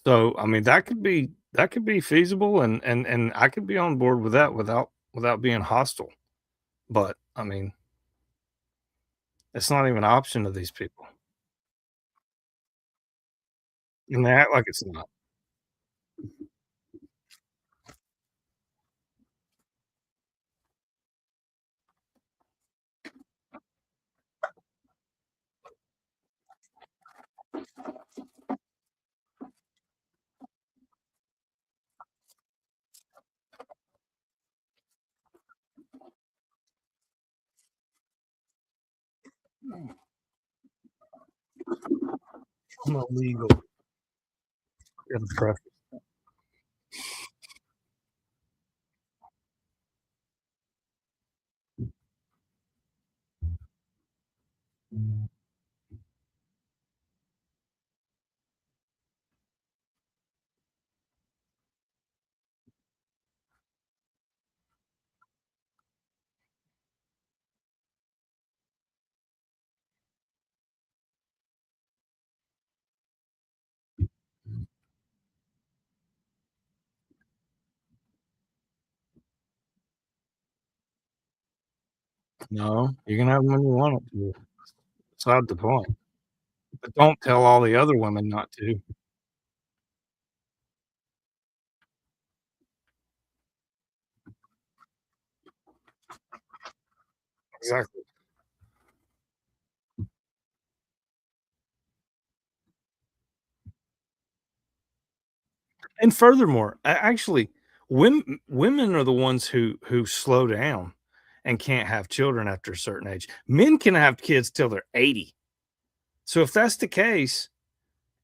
[SPEAKER 1] So, I mean, that could be feasible, and I could be on board with that without being hostile. But I mean, it's not even an option to these people, and they act like it's not. I'm illegal. Gotta preface. No, you can have them when you want it to. Beside the point. But don't tell all the other women not to. Exactly. And furthermore, actually, women are the ones who slow down and can't have children after a certain age. Men can have kids till they're 80. So if that's the case,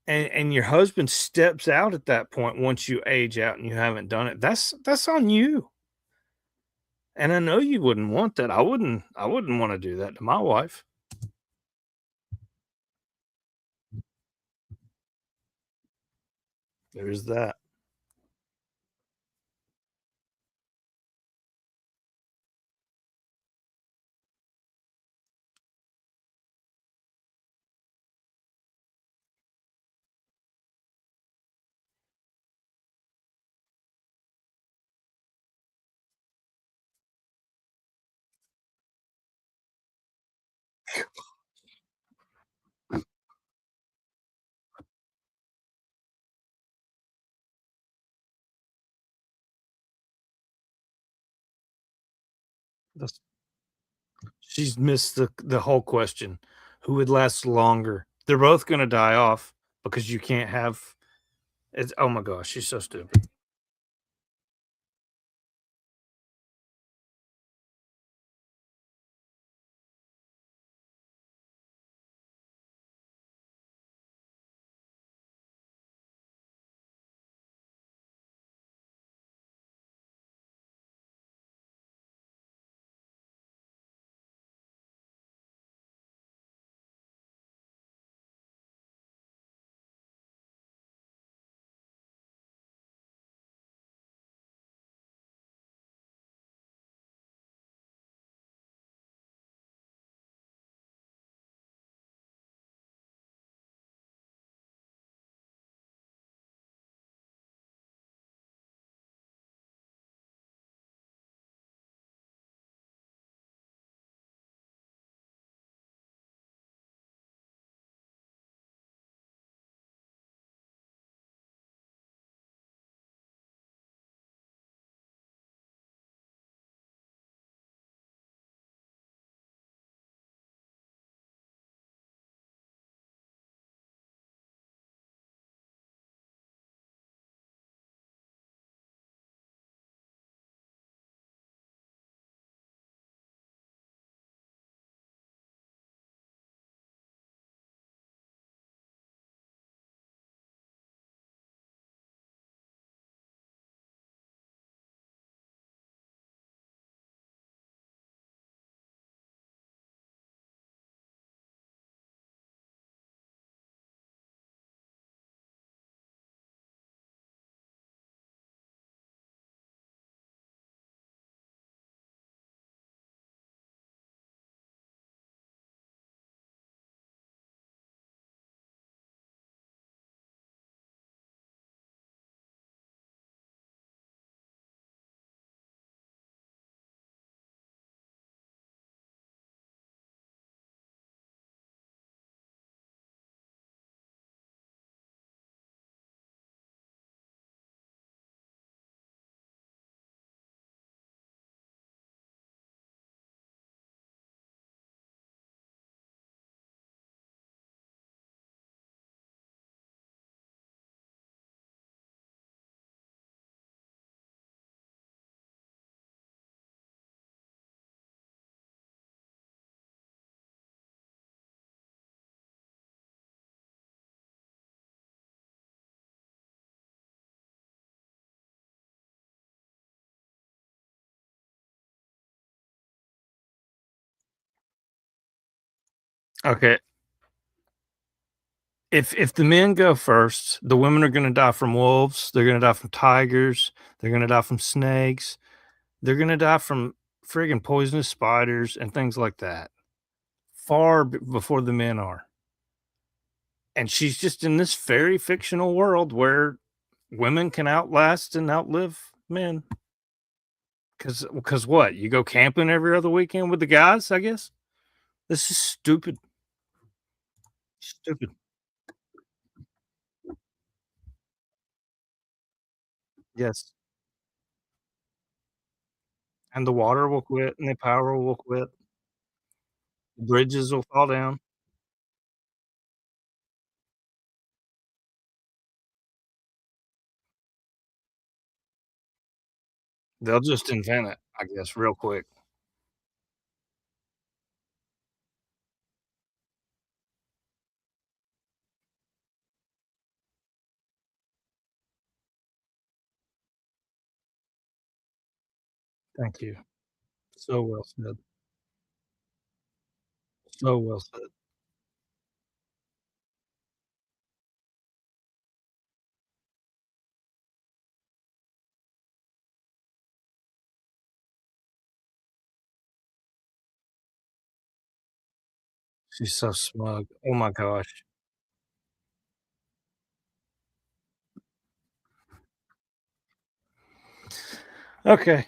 [SPEAKER 1] and your husband steps out at that point once you age out and you haven't done it, that's on you. And I know you wouldn't want that. I wouldn't want to do that to my wife. There's that. That's She's missed the whole question. Who would last longer? They're both gonna die off because you can't have it's oh my gosh, she's so stupid. Okay. If the men go first, the women are going to die from wolves. They're going to die from tigers. They're going to die from snakes. They're going to die from friggin' poisonous spiders and things like that. Far before the men are. And she's just in this fairy fictional world where women can outlast and outlive men. Because what? You go camping every other weekend with the guys, I guess? This is stupid. Stupid. Yes. And the water will quit and the power will quit. Bridges will fall down. They'll just invent it, I guess, real quick. Thank you. So well said. So well said. She's so smug. Oh my gosh. Okay.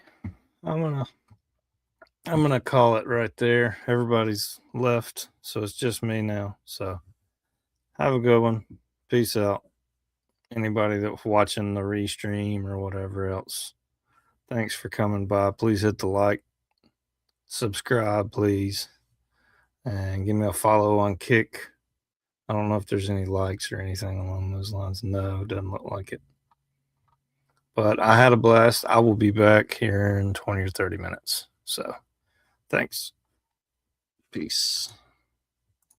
[SPEAKER 1] I'm gonna call it right there. Everybody's left, so it's just me now. So have a good one. Peace out. Anybody that's watching the restream or whatever else. Thanks for coming by. Please hit the like, subscribe, please, and give me a follow on Kick. I don't know if there's any likes or anything along those lines. No, doesn't look like it. But I had a blast. I will be back here in 20 or 30 minutes. So thanks. Peace.